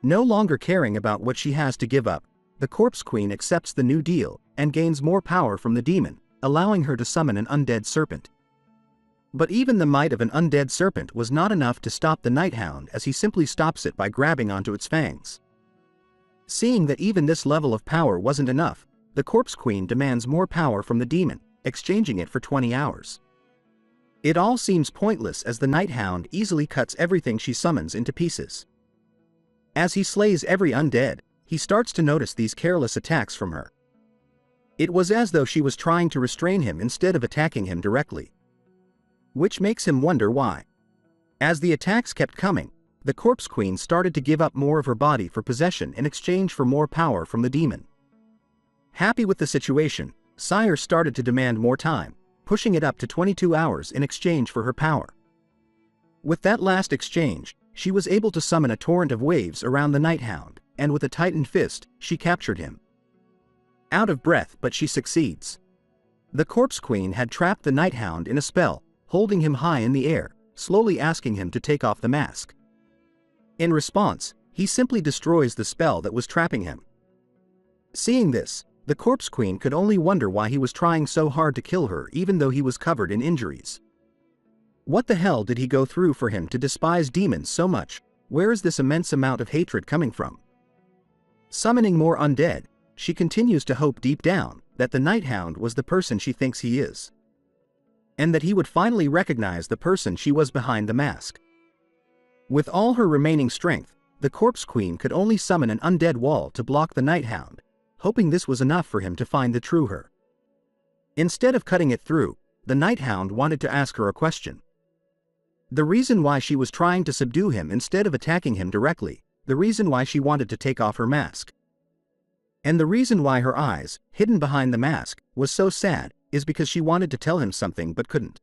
No longer caring about what she has to give up, the Corpse Queen accepts the new deal and gains more power from the demon, allowing her to summon an undead serpent. But even the might of an undead serpent was not enough to stop the Night Hound as he simply stops it by grabbing onto its fangs. Seeing that even this level of power wasn't enough, the Corpse Queen demands more power from the demon, exchanging it for 20 hours. It all seems pointless as the Night Hound easily cuts everything she summons into pieces. As he slays every undead, he starts to notice these careless attacks from her. It was as though she was trying to restrain him instead of attacking him directly. Which makes him wonder why. As the attacks kept coming, the Corpse Queen started to give up more of her body for possession in exchange for more power from the demon. Happy with the situation, Sire started to demand more time, pushing it up to 22 hours in exchange for her power. With that last exchange, she was able to summon a torrent of waves around the Night Hound, and with a tightened fist, she captured him. Out of breath, but she succeeds. The Corpse Queen had trapped the Night Hound in a spell, holding him high in the air, slowly asking him to take off the mask. In response, he simply destroys the spell that was trapping him. Seeing this, the Corpse Queen could only wonder why he was trying so hard to kill her even though he was covered in injuries. What the hell did he go through for him to despise demons so much? Where is this immense amount of hatred coming from? Summoning more undead, she continues to hope deep down that the Night Hound was the person she thinks he is. and that he would finally recognize the person she was behind the mask. With all her remaining strength, the Corpse Queen could only summon an undead wall to block the Night Hound, hoping this was enough for him to find the true her. Instead of cutting it through, the Night Hound wanted to ask her a question. The reason why she was trying to subdue him instead of attacking him directly, the reason why she wanted to take off her mask. And the reason why her eyes, hidden behind the mask, was so sad, is because she wanted to tell him something but couldn't.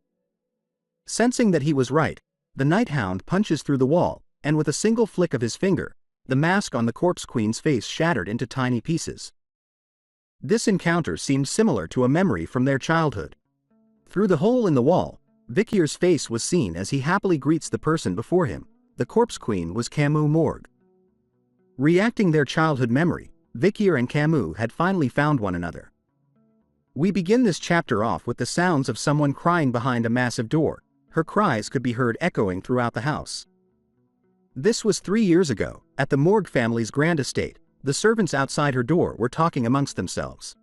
Sensing that he was right, the Night Hound punches through the wall, and with a single flick of his finger, the mask on the Corpse Queen's face shattered into tiny pieces. This encounter seemed similar to a memory from their childhood. Through the hole in the wall, Vikir's face was seen as he happily greets the person before him. The Corpse Queen was Camus Morgue. Reacting their childhood memory, Vikir and Camus had finally found one another. We begin this chapter off with the sounds of someone crying behind a massive door. Her cries could be heard echoing throughout the house. This was 3 years ago, at the Morgue family's grand estate. The servants outside her door were talking amongst themselves.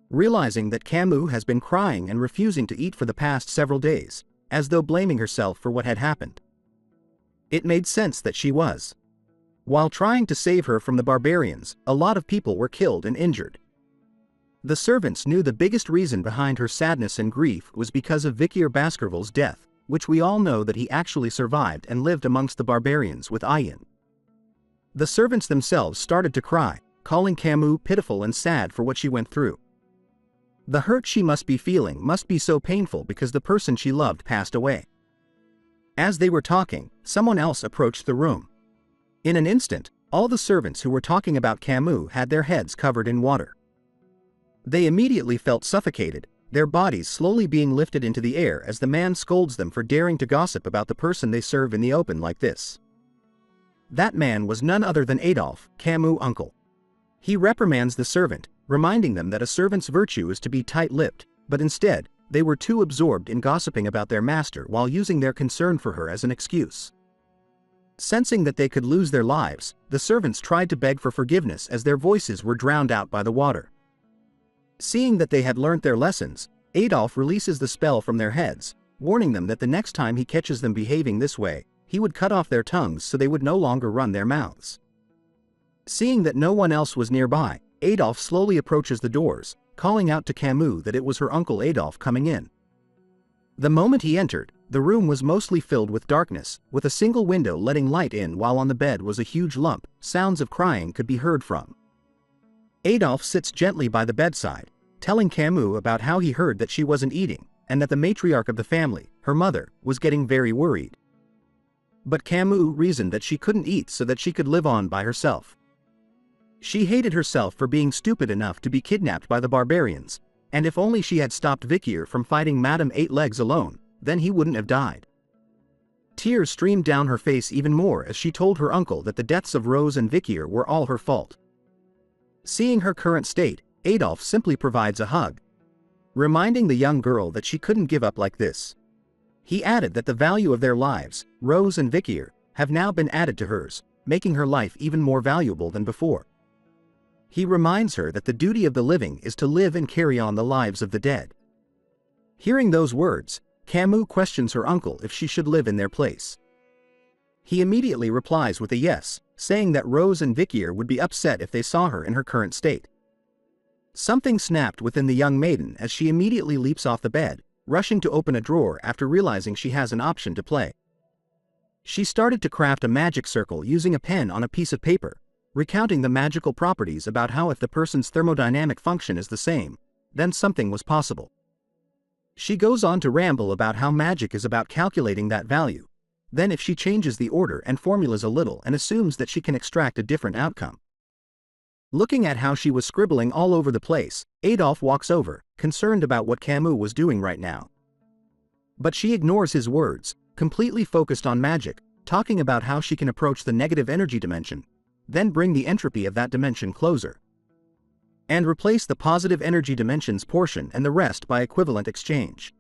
Realizing that Camus has been crying and refusing to eat for the past several days, as though blaming herself for what had happened. It made sense that she was. While trying to save her from the barbarians, a lot of people were killed and injured. The servants knew the biggest reason behind her sadness and grief was because of Vikir Baskerville's death, which we all know that he actually survived and lived amongst the barbarians with Ayin. The servants themselves started to cry, calling Camus pitiful and sad for what she went through. The hurt she must be feeling must be so painful because the person she loved passed away. As they were talking, someone else approached the room. In an instant, all the servants who were talking about Camus had their heads covered in water. They immediately felt suffocated, their bodies slowly being lifted into the air as the man scolds them for daring to gossip about the person they serve in the open like this. That man was none other than Adolphe, Camus' uncle. He reprimands the servant, reminding them that a servant's virtue is to be tight-lipped, but instead, they were too absorbed in gossiping about their master while using their concern for her as an excuse. Sensing that they could lose their lives, the servants tried to beg for forgiveness as their voices were drowned out by the water. Seeing that they had learnt their lessons, Adolphe releases the spell from their heads, warning them that the next time he catches them behaving this way, he would cut off their tongues so they would no longer run their mouths. Seeing that no one else was nearby, Adolphe slowly approaches the doors, calling out to Camus that it was her uncle Adolphe coming in. The moment he entered, the room was mostly filled with darkness, with a single window letting light in while on the bed was a huge lump. Sounds of crying could be heard from. Adolphe sits gently by the bedside, telling Camus about how he heard that she wasn't eating, and that the matriarch of the family, her mother, was getting very worried. But Camus reasoned that she couldn't eat so that she could live on by herself. She hated herself for being stupid enough to be kidnapped by the barbarians, and if only she had stopped Vikir from fighting Madame Eight Legs alone, then he wouldn't have died. Tears streamed down her face even more as she told her uncle that the deaths of Rose and Vikir were all her fault. Seeing her current state, Adolphe simply provides a hug, reminding the young girl that she couldn't give up like this. He added that the value of their lives, Rose and Vikir, have now been added to hers, making her life even more valuable than before. He reminds her that the duty of the living is to live and carry on the lives of the dead. Hearing those words, Camus questions her uncle if she should live in their place. He immediately replies with a yes, saying that Rose and Vikir would be upset if they saw her in her current state. Something snapped within the young maiden as she immediately leaps off the bed, rushing to open a drawer after realizing she has an option to play. She started to craft a magic circle using a pen on a piece of paper, recounting the magical properties about how if the person's thermodynamic function is the same, then something was possible. She goes on to ramble about how magic is about calculating that value. Then if she changes the order and formulas a little and assumes that she can extract a different outcome. Looking at how she was scribbling all over the place, Adolphe walks over, concerned about what Camus was doing right now. But she ignores his words, completely focused on magic, talking about how she can approach the negative energy dimension, then bring the entropy of that dimension closer, and replace the positive energy dimension's portion and the rest by equivalent exchange.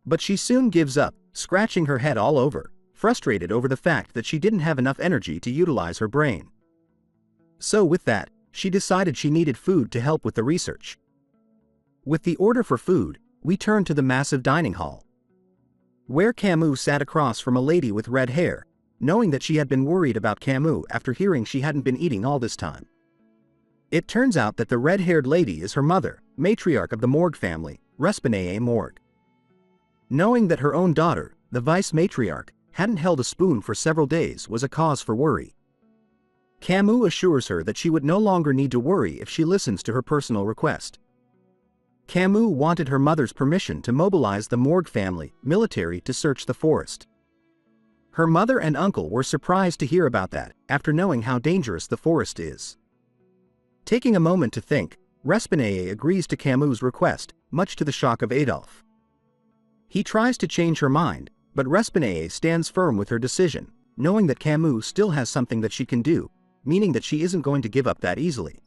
But she soon gives up, scratching her head all over, frustrated over the fact that she didn't have enough energy to utilize her brain. So with that, she decided she needed food to help with the research. With the order for food, we turn to the massive dining hall, where Camus sat across from a lady with red hair, knowing that she had been worried about Camus after hearing she hadn't been eating all this time. It turns out that the red-haired lady is her mother, matriarch of the Morgue family, Respinae Morgue. Knowing that her own daughter, the vice matriarch, hadn't held a spoon for several days was a cause for worry. Camus assures her that she would no longer need to worry if she listens to her personal request. Camus wanted her mother's permission to mobilize the Morgue family military to search the forest. Her mother and uncle were surprised to hear about that after knowing how dangerous the forest is. Taking a moment to think, Respinae agrees to Camus' request, much to the shock of Adolphe. He tries to change her mind, but Respinae stands firm with her decision, knowing that Camus still has something that she can do, meaning that she isn't going to give up that easily.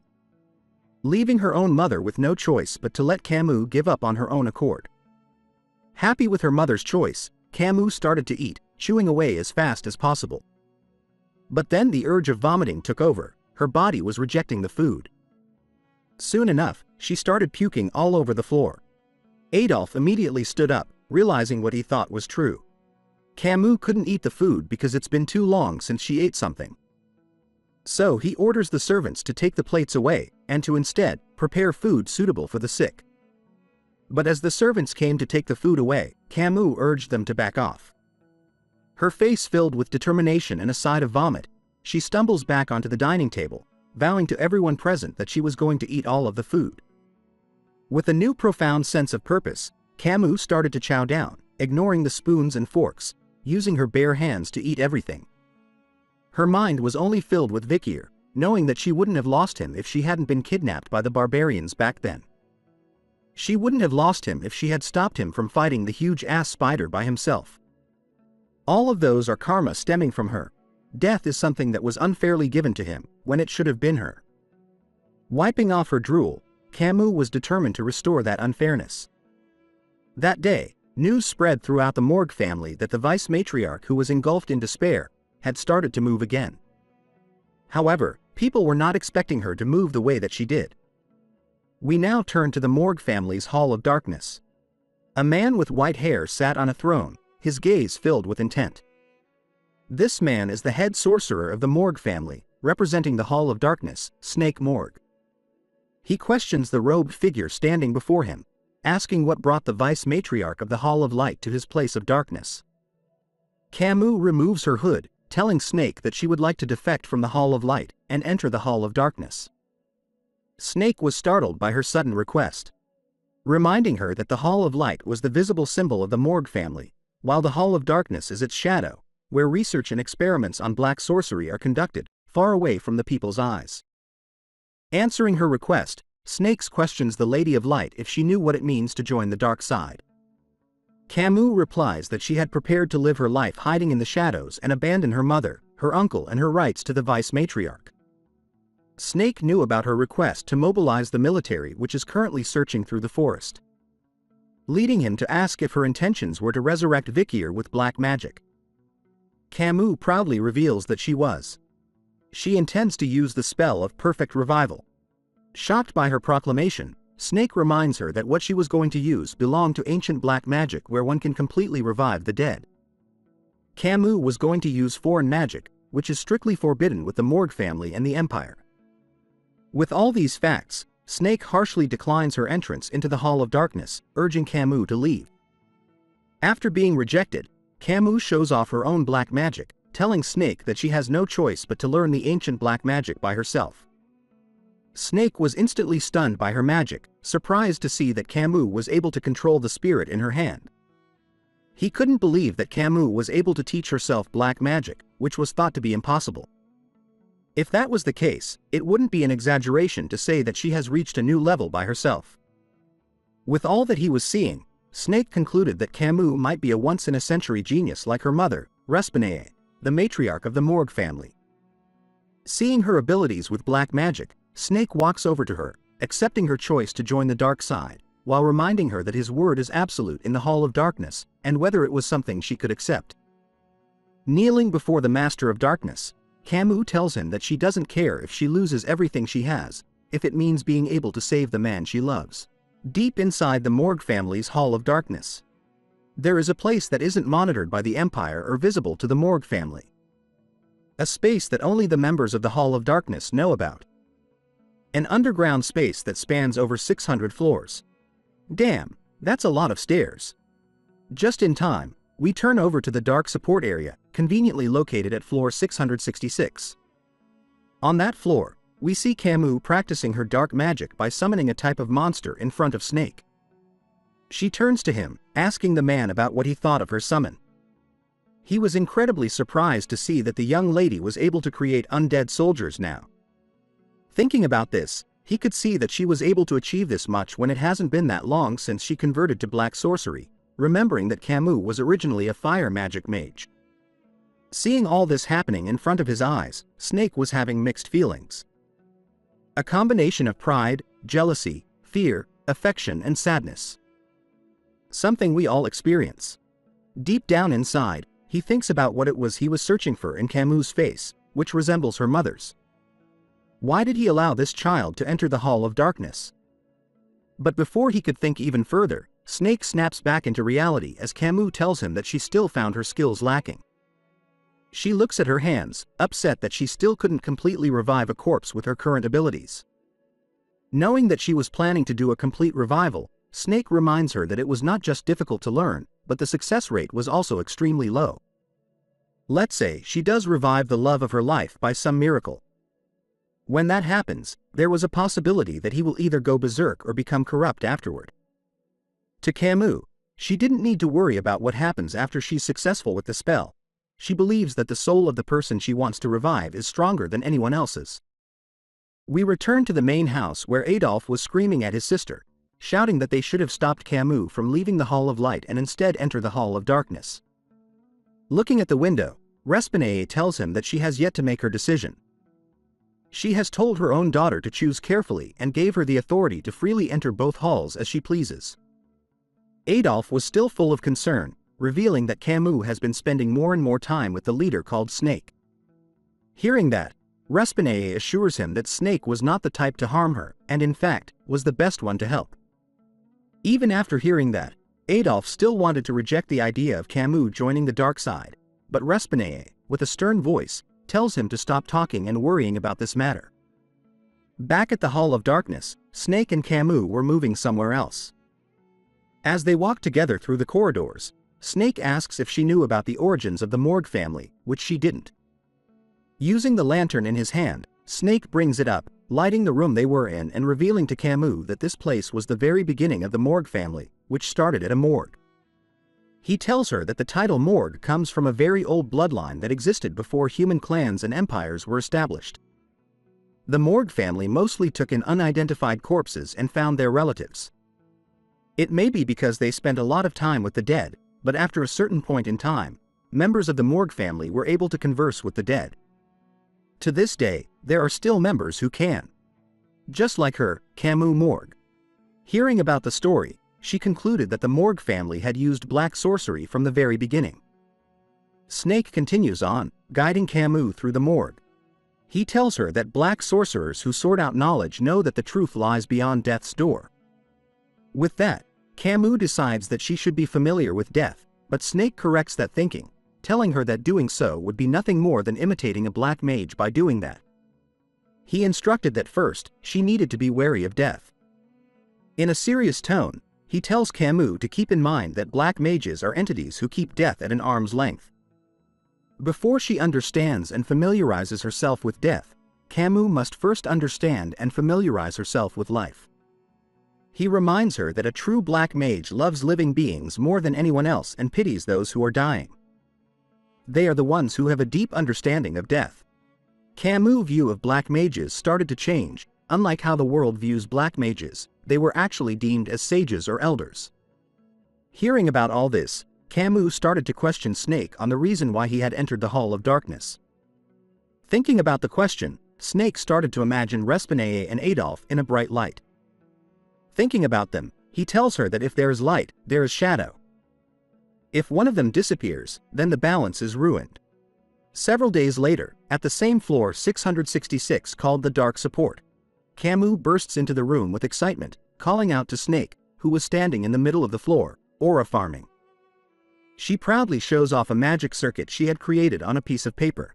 Leaving her own mother with no choice but to let Camus give up on her own accord. Happy with her mother's choice, Camus started to eat, chewing away as fast as possible. But then the urge of vomiting took over, her body was rejecting the food. Soon enough, she started puking all over the floor. Adolphe immediately stood up, realizing what he thought was true. Camus couldn't eat the food because it's been too long since she ate something. So he orders the servants to take the plates away, and to instead prepare food suitable for the sick. But as the servants came to take the food away, Camus urged them to back off. Her face filled with determination and a side of vomit, she stumbles back onto the dining table, vowing to everyone present that she was going to eat all of the food. With a new profound sense of purpose, Camus started to chow down, ignoring the spoons and forks, using her bare hands to eat everything. Her mind was only filled with Vikier, knowing that she wouldn't have lost him if she hadn't been kidnapped by the barbarians back then. She wouldn't have lost him if she had stopped him from fighting the huge ass spider by himself. All of those are karma stemming from her. Death is something that was unfairly given to him, when it should have been her. Wiping off her drool, Camus was determined to restore that unfairness. That day, news spread throughout the Morgue family that the vice matriarch, who was engulfed in despair, had started to move again. However, people were not expecting her to move the way that she did. We now turn to the Morgue family's Hall of Darkness. A man with white hair sat on a throne, his gaze filled with intent. This man is the head sorcerer of the Morgue family, representing the Hall of Darkness, Snake Morgue. He questions the robed figure standing before him, asking what brought the vice matriarch of the Hall of Light to his place of darkness. Camus removes her hood, telling Snake that she would like to defect from the Hall of Light and enter the Hall of Darkness. Snake was startled by her sudden request, reminding her that the Hall of Light was the visible symbol of the Morgue family, while the Hall of Darkness is its shadow, where research and experiments on black sorcery are conducted, far away from the people's eyes. Answering her request, Snakes questions the Lady of Light if she knew what it means to join the dark side. Camus replies that she had prepared to live her life hiding in the shadows and abandon her mother, her uncle and her rights to the vice matriarch. Snake knew about her request to mobilize the military, which is currently searching through the forest, leading him to ask if her intentions were to resurrect Vikier with black magic. Camus proudly reveals that she was. She intends to use the spell of perfect revival. Shocked by her proclamation, Snake reminds her that what she was going to use belonged to ancient black magic where one can completely revive the dead. Camus was going to use foreign magic, which is strictly forbidden with the Morgue family and the Empire. With all these facts, Snake harshly declines her entrance into the Hall of Darkness, urging Camus to leave. After being rejected, Camus shows off her own black magic, telling Snake that she has no choice but to learn the ancient black magic by herself. Snake was instantly stunned by her magic, surprised to see that Camus was able to control the spirit in her hand. He couldn't believe that Camus was able to teach herself black magic, which was thought to be impossible. If that was the case, it wouldn't be an exaggeration to say that she has reached a new level by herself. With all that he was seeing, Snake concluded that Camus might be a once-in-a-century genius like her mother, Respinae, the matriarch of the Morgue family. Seeing her abilities with black magic, Snake walks over to her, accepting her choice to join the dark side, while reminding her that his word is absolute in the Hall of Darkness, and whether it was something she could accept. Kneeling before the Master of Darkness, Camus tells him that she doesn't care if she loses everything she has, if it means being able to save the man she loves. Deep inside the Morgue family's Hall of Darkness, there is a place that isn't monitored by the Empire or visible to the Morgue family. A space that only the members of the Hall of Darkness know about. An underground space that spans over 600 floors. Damn, that's a lot of stairs. Just in time, we turn over to the dark support area, conveniently located at floor 666. On that floor, we see Camus practicing her dark magic by summoning a type of monster in front of Snake. She turns to him, asking the man about what he thought of her summon. He was incredibly surprised to see that the young lady was able to create undead soldiers now. Thinking about this, he could see that she was able to achieve this much when it hasn't been that long since she converted to black sorcery, remembering that Camus was originally a fire magic mage. Seeing all this happening in front of his eyes, Snake was having mixed feelings. A combination of pride, jealousy, fear, affection and sadness. Something we all experience. Deep down inside, he thinks about what it was he was searching for in Camus' face, which resembles her mother's. Why did he allow this child to enter the Hall of Darkness? But before he could think even further, Snake snaps back into reality as Camus tells him that she still found her skills lacking. She looks at her hands, upset that she still couldn't completely revive a corpse with her current abilities. Knowing that she was planning to do a complete revival, Snake reminds her that it was not just difficult to learn, but the success rate was also extremely low. Let's say she does revive the love of her life by some miracle. When that happens, there was a possibility that he will either go berserk or become corrupt afterward. To Camus, she didn't need to worry about what happens after she's successful with the spell. She believes that the soul of the person she wants to revive is stronger than anyone else's. We return to the main house where Adolphe was screaming at his sister, shouting that they should have stopped Camus from leaving the Hall of Light and instead enter the Hall of Darkness. Looking at the window, Respinae tells him that she has yet to make her decision. She has told her own daughter to choose carefully and gave her the authority to freely enter both halls as she pleases. Adolphe was still full of concern, revealing that Camus has been spending more and more time with the leader called Snake. Hearing that, Respinae assures him that Snake was not the type to harm her, and in fact, was the best one to help. Even after hearing that, Adolphe still wanted to reject the idea of Camus joining the dark side, but Respinae, with a stern voice, tells him to stop talking and worrying about this matter. Back at the Hall of Darkness, Snake and Camus were moving somewhere else. As they walked together through the corridors, Snake asks if she knew about the origins of the Morgue family, which she didn't. Using the lantern in his hand, Snake brings it up, lighting the room they were in and revealing to Camus that this place was the very beginning of the Morgue family, which started at a morgue. He tells her that the title Morgue comes from a very old bloodline that existed before human clans and empires were established. The Morgue family mostly took in unidentified corpses and found their relatives. It may be because they spent a lot of time with the dead, but after a certain point in time, members of the Morgue family were able to converse with the dead. To this day, there are still members who can. Just like her, Camus Morgue. Hearing about the story, she concluded that the Morgue family had used black sorcery from the very beginning. Snake continues on, guiding Camus through the morgue. He tells her that black sorcerers who sort out knowledge know that the truth lies beyond death's door. With that, Camus decides that she should be familiar with death, but Snake corrects that thinking, telling her that doing so would be nothing more than imitating a black mage by doing that. He instructed that first, she needed to be wary of death. In a serious tone, he tells Camus to keep in mind that black mages are entities who keep death at an arm's length. Before she understands and familiarizes herself with death, Camus must first understand and familiarize herself with life. He reminds her that a true black mage loves living beings more than anyone else and pities those who are dying. They are the ones who have a deep understanding of death. Camus' view of black mages started to change. Unlike how the world views black mages, they were actually deemed as sages or elders. Hearing about all this, Camus started to question Snake on the reason why he had entered the Hall of Darkness. Thinking about the question, Snake started to imagine Respinae and Adolphe in a bright light. Thinking about them, he tells her that if there is light, there is shadow. If one of them disappears, then the balance is ruined. Several days later, at the same floor 666 called the Dark Support, Camus bursts into the room with excitement, calling out to Snake, who was standing in the middle of the floor, aura farming. She proudly shows off a magic circuit she had created on a piece of paper.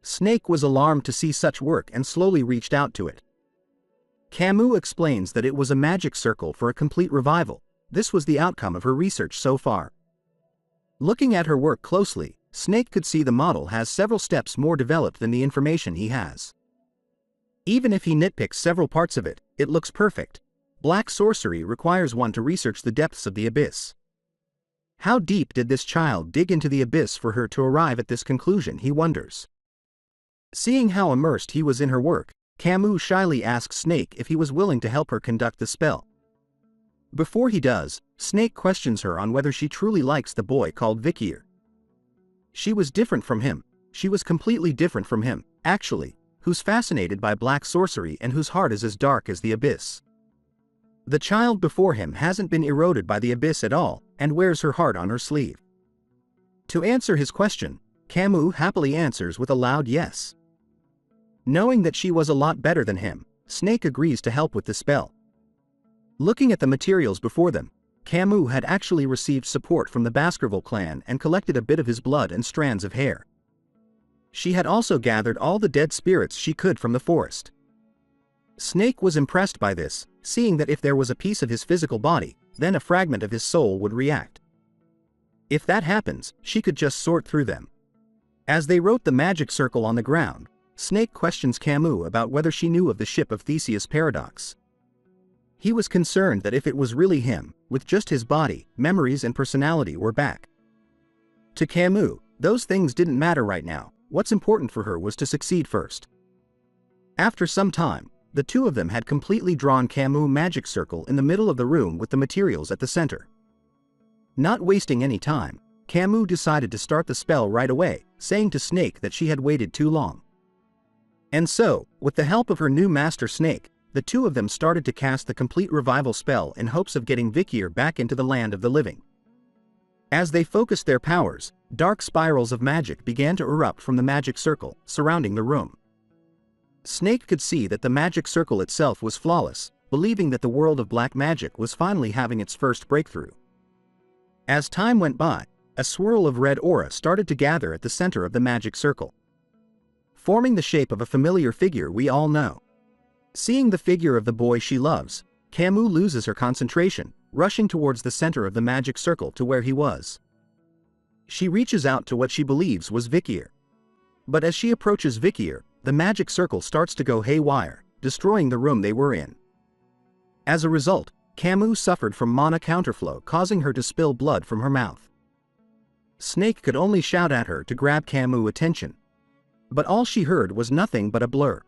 Snake was alarmed to see such work and slowly reached out to it. Camus explains that it was a magic circle for a complete revival. This was the outcome of her research so far. Looking at her work closely, Snake could see the model has several steps more developed than the information he has. Even if he nitpicks several parts of it, it looks perfect. Black sorcery requires one to research the depths of the abyss. How deep did this child dig into the abyss for her to arrive at this conclusion, he wonders. Seeing how immersed he was in her work, Camus shyly asks Snake if he was willing to help her conduct the spell. Before he does, Snake questions her on whether she truly likes the boy called Vikier. She was different from him. She was completely different from him, actually, who's fascinated by black sorcery and whose heart is as dark as the abyss. The child before him hasn't been eroded by the abyss at all, and wears her heart on her sleeve. To answer his question, Camus happily answers with a loud yes. Knowing that she was a lot better than him, Snake agrees to help with the spell. Looking at the materials before them, Camus had actually received support from the Baskerville clan and collected a bit of his blood and strands of hair. She had also gathered all the dead spirits she could from the forest. Snake was impressed by this, seeing that if there was a piece of his physical body, then a fragment of his soul would react. If that happens, she could just sort through them. As they wrote the magic circle on the ground, Snake questions Camus about whether she knew of the ship of Theseus paradox. He was concerned that if it was really him, with just his body, memories and personality were back. To Camus, those things didn't matter right now. What's important for her was to succeed first. After some time, the two of them had completely drawn Camus' magic circle in the middle of the room with the materials at the center. Not wasting any time, Camus decided to start the spell right away, saying to Snake that she had waited too long. And so, with the help of her new master Snake, the two of them started to cast the complete revival spell in hopes of getting Vikier back into the land of the living. As they focused their powers, dark spirals of magic began to erupt from the magic circle, surrounding the room. Snake could see that the magic circle itself was flawless, believing that the world of black magic was finally having its first breakthrough. As time went by, a swirl of red aura started to gather at the center of the magic circle, forming the shape of a familiar figure we all know. Seeing the figure of the boy she loves, Camus loses her concentration, rushing towards the center of the magic circle to where he was. She reaches out to what she believes was Vikier. But as she approaches Vikier, the magic circle starts to go haywire, destroying the room they were in. As a result, Camus suffered from mana counterflow, causing her to spill blood from her mouth. Snake could only shout at her to grab Camus' attention. But all she heard was nothing but a blur.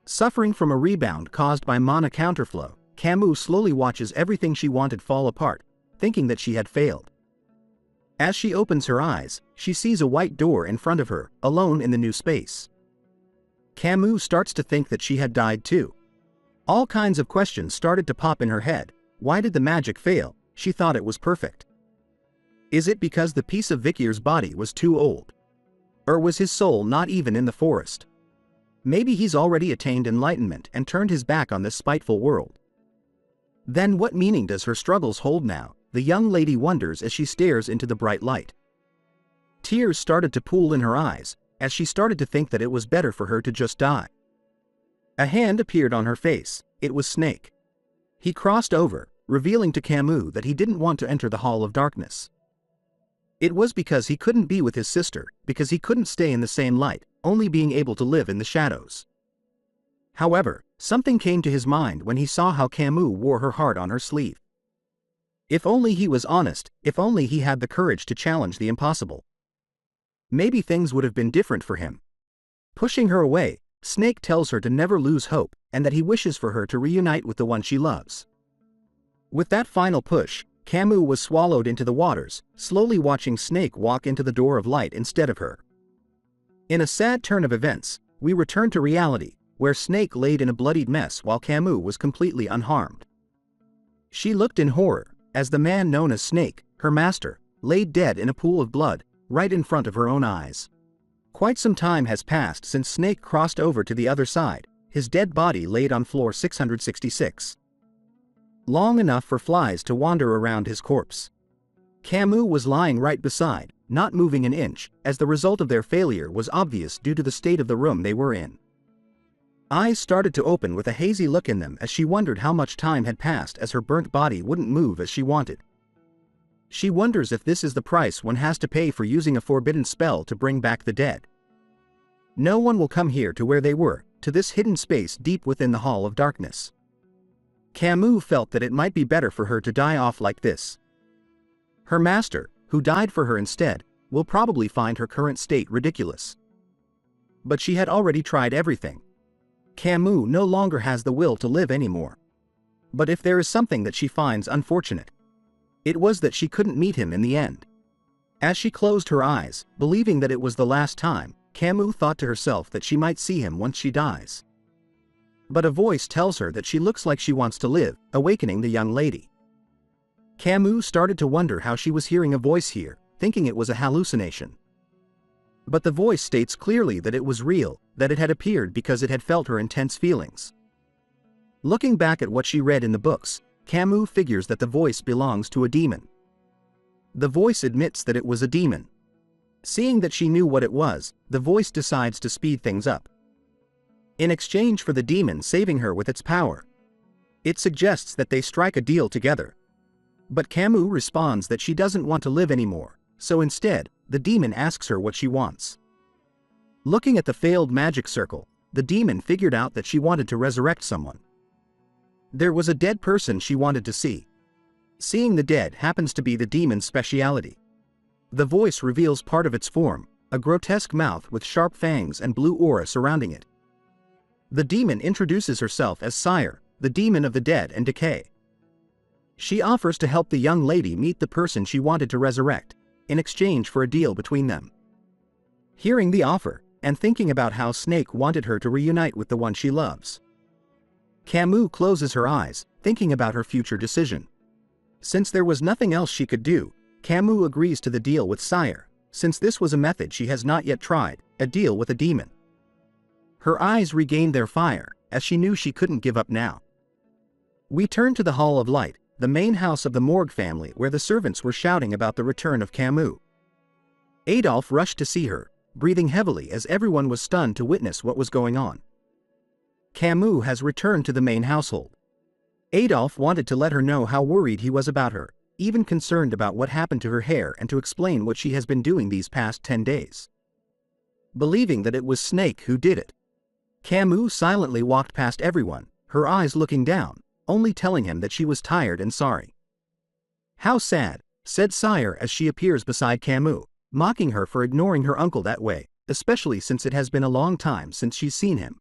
Suffering from a rebound caused by mana counterflow, Camus slowly watches everything she wanted fall apart, thinking that she had failed. As she opens her eyes, she sees a white door in front of her, alone in the new space. Camus starts to think that she had died too. All kinds of questions started to pop in her head. Why did the magic fail? She thought it was perfect. Is it because the piece of Vikier's body was too old? Or was his soul not even in the forest? Maybe he's already attained enlightenment and turned his back on this spiteful world. Then what meaning does her struggles hold now? The young lady wonders as she stares into the bright light. Tears started to pool in her eyes, as she started to think that it was better for her to just die. A hand appeared on her face. It was Snake. He crossed over, revealing to Camus that he didn't want to enter the Hall of Darkness. It was because he couldn't be with his sister, because he couldn't stay in the same light, only being able to live in the shadows. However, something came to his mind when he saw how Camus wore her heart on her sleeve. If only he was honest, if only he had the courage to challenge the impossible. Maybe things would have been different for him. Pushing her away, Snake tells her to never lose hope, and that he wishes for her to reunite with the one she loves. With that final push, Camus was swallowed into the waters, slowly watching Snake walk into the door of light instead of her. In a sad turn of events, we return to reality, where Snake laid in a bloodied mess while Camus was completely unharmed. She looked in horror, as the man known as Snake, her master, laid dead in a pool of blood, right in front of her own eyes. Quite some time has passed since Snake crossed over to the other side, his dead body laid on floor 666. long enough for flies to wander around his corpse. Camus was lying right beside, not moving an inch, as the result of their failure was obvious due to the state of the room they were in. Eyes started to open with a hazy look in them as she wondered how much time had passed as her burnt body wouldn't move as she wanted. She wonders if this is the price one has to pay for using a forbidden spell to bring back the dead. No one will come here to where they were, to this hidden space deep within the Hall of Darkness. Camus felt that it might be better for her to die off like this. Her master, who died for her instead, will probably find her current state ridiculous. But she had already tried everything. Camus no longer has the will to live anymore. But if there is something that she finds unfortunate, it was that she couldn't meet him in the end. As she closed her eyes, believing that it was the last time, Camus thought to herself that she might see him once she dies. But a voice tells her that she looks like she wants to live, awakening the young lady. Camus started to wonder how she was hearing a voice here, thinking it was a hallucination. But the voice states clearly that it was real, that it had appeared because it had felt her intense feelings. Looking back at what she read in the books, Camus figures that the voice belongs to a demon. The voice admits that it was a demon. Seeing that she knew what it was, the voice decides to speed things up. In exchange for the demon saving her with its power, it suggests that they strike a deal together. But Camus responds that she doesn't want to live anymore, so instead, the demon asks her what she wants. Looking at the failed magic circle, the demon figured out that she wanted to resurrect someone. There was a dead person she wanted to see. Seeing the dead happens to be the demon's speciality. The voice reveals part of its form, a grotesque mouth with sharp fangs and blue aura surrounding it. The demon introduces herself as Sire, the demon of the dead and decay. She offers to help the young lady meet the person she wanted to resurrect, in exchange for a deal between them. Hearing the offer, and thinking about how Snake wanted her to reunite with the one she loves, Camus closes her eyes, thinking about her future decision. Since there was nothing else she could do, Camus agrees to the deal with Sire, since this was a method she has not yet tried, a deal with a demon. Her eyes regained their fire, as she knew she couldn't give up now. We turn to the Hall of Light, the main house of the Morgue family, where the servants were shouting about the return of Camus. Adolphe rushed to see her, breathing heavily as everyone was stunned to witness what was going on. Camus has returned to the main household. Adolphe wanted to let her know how worried he was about her, even concerned about what happened to her hair and to explain what she has been doing these past 10 days. Believing that it was Snake who did it, Camus silently walked past everyone, her eyes looking down, only telling him that she was tired and sorry. "How sad," said Sire as she appears beside Camus, mocking her for ignoring her uncle that way, especially since it has been a long time since she's seen him.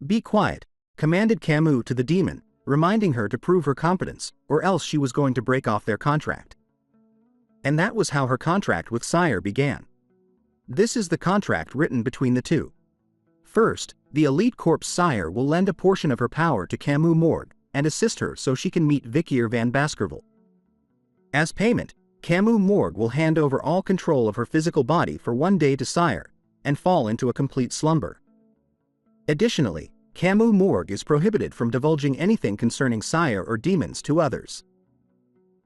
"Be quiet," commanded Camus to the demon, reminding her to prove her competence, or else she was going to break off their contract. And that was how her contract with Sire began. This is the contract written between the two. First, the elite corpse Sire will lend a portion of her power to Camus Morgue and assist her so she can meet Vicaire van Baskerville. As payment, Camus Morgue will hand over all control of her physical body for 1 day to Sire and fall into a complete slumber. Additionally, Camus Morgue is prohibited from divulging anything concerning Sire or demons to others.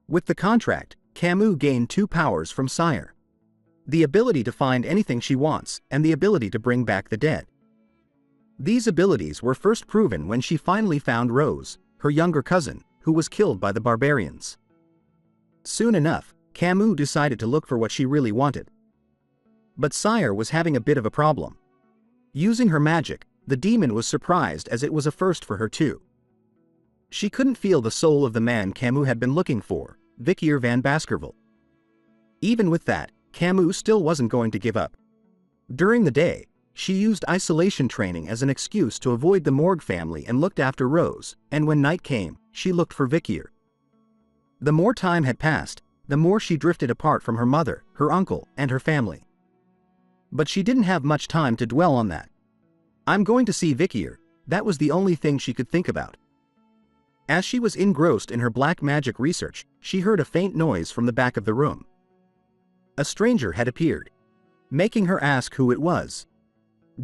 With the contract, Camus gained 2 powers from Sire: the ability to find anything she wants and the ability to bring back the dead. These abilities were first proven when she finally found Rose, her younger cousin, who was killed by the barbarians. Soon enough, Camus decided to look for what she really wanted. But Sire was having a bit of a problem. Using her magic, the demon was surprised as it was a first for her too. She couldn't feel the soul of the man Camus had been looking for, Vicaire van Baskerville. Even with that, Camus still wasn't going to give up. During the day, she used isolation training as an excuse to avoid the Morgue family and looked after Rose, and when night came, she looked for Vicaire. The more time had passed, the more she drifted apart from her mother, her uncle, and her family. But she didn't have much time to dwell on that. I'm going to see Vicaire, that was the only thing she could think about. As she was engrossed in her black magic research, she heard a faint noise from the back of the room. A stranger had appeared, making her ask who it was.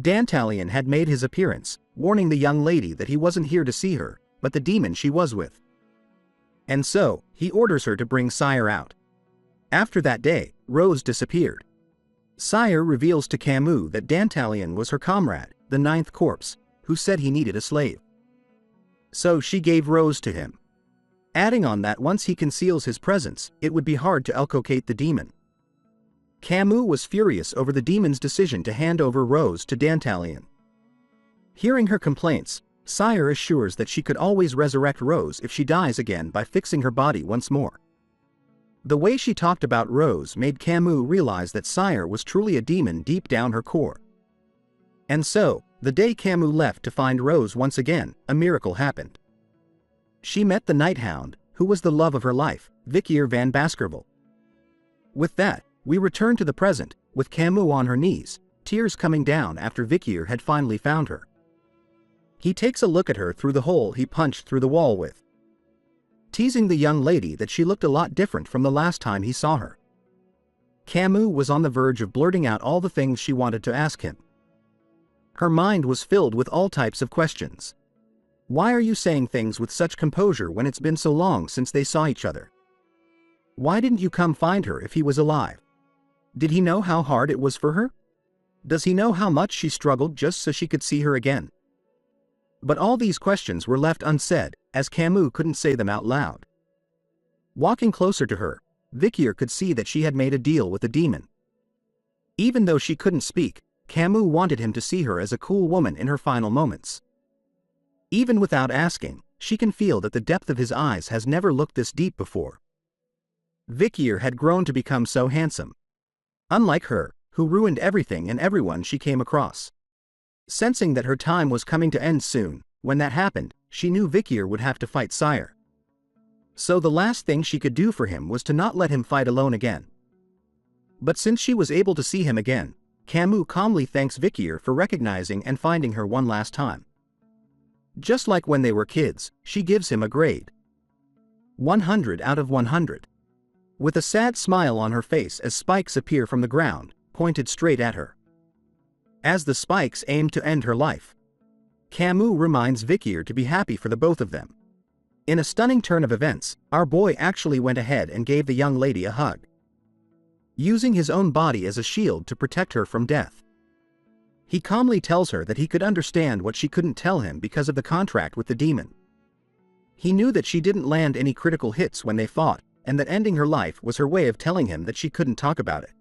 Dantalion had made his appearance, warning the young lady that he wasn't here to see her, but the demon she was with. And so, he orders her to bring Sire out. After that day, Rose disappeared. Sire reveals to Camus that Dantalion was her comrade, the ninth corpse, who said he needed a slave. So she gave Rose to him. Adding on that once he conceals his presence, it would be hard to elcocate the demon. Camus was furious over the demon's decision to hand over Rose to Dantalion. Hearing her complaints, Sire assures that she could always resurrect Rose if she dies again by fixing her body once more. The way she talked about Rose made Camus realize that Sire was truly a demon deep down her core. And so, the day Camus left to find Rose once again, a miracle happened. She met the Night Hound, who was the love of her life, Vikier van Baskerville. With that, we return to the present, with Camus on her knees, tears coming down after Vikier had finally found her. He takes a look at her through the hole he punched through the wall with, teasing the young lady that she looked a lot different from the last time he saw her. Camus was on the verge of blurting out all the things she wanted to ask him. Her mind was filled with all types of questions. Why are you saying things with such composure when it's been so long since they saw each other? Why didn't you come find her if he was alive? Did he know how hard it was for her? Does he know how much she struggled just so she could see her again? But all these questions were left unsaid, as Camus couldn't say them out loud. Walking closer to her, Vikier could see that she had made a deal with the demon. Even though she couldn't speak, Camus wanted him to see her as a cool woman in her final moments. Even without asking, she can feel that the depth of his eyes has never looked this deep before. Vikier had grown to become so handsome. Unlike her, who ruined everything and everyone she came across. Sensing that her time was coming to end soon, when that happened, she knew Vikier would have to fight Sire. So the last thing she could do for him was to not let him fight alone again. But since she was able to see him again, Camus calmly thanks Vikier for recognizing and finding her one last time. Just like when they were kids, she gives him a grade. 100 out of 100. With a sad smile on her face as spikes appear from the ground, pointed straight at her. As the spikes aim to end her life, Camus reminds Vikier to be happy for the both of them. In a stunning turn of events, our boy actually went ahead and gave the young lady a hug, using his own body as a shield to protect her from death. He calmly tells her that he could understand what she couldn't tell him because of the contract with the demon. He knew that she didn't land any critical hits when they fought, and that ending her life was her way of telling him that she couldn't talk about it.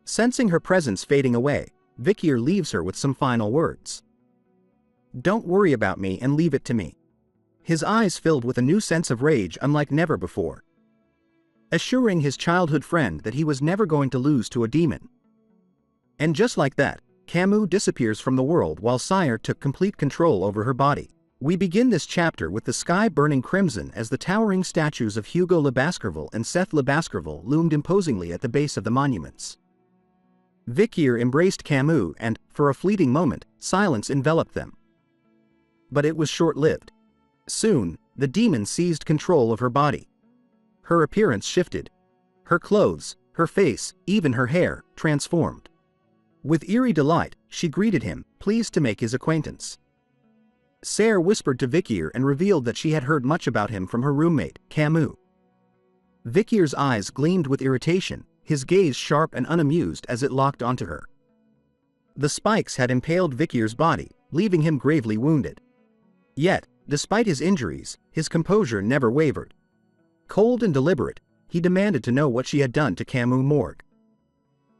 Sensing her presence fading away, Vikier leaves her with some final words. "Don't worry about me and leave it to me." His eyes filled with a new sense of rage unlike never before. Assuring his childhood friend that he was never going to lose to a demon. And just like that, Camus disappears from the world while Sire took complete control over her body. We begin this chapter with the sky burning crimson as the towering statues of Hugo Le Baskerville and Seth Le Baskerville loomed imposingly at the base of the monuments. Vikier embraced Camus and, for a fleeting moment, silence enveloped them. But it was short-lived. Soon, the demon seized control of her body. Her appearance shifted. Her clothes, her face, even her hair, transformed. With eerie delight, she greeted him, pleased to make his acquaintance. Serre whispered to Vikier and revealed that she had heard much about him from her roommate, Camus. Vikier's eyes gleamed with irritation, his gaze sharp and unamused as it locked onto her. The spikes had impaled Vikier's body, leaving him gravely wounded. Yet, despite his injuries, his composure never wavered. Cold and deliberate, he demanded to know what she had done to Camus Morgue.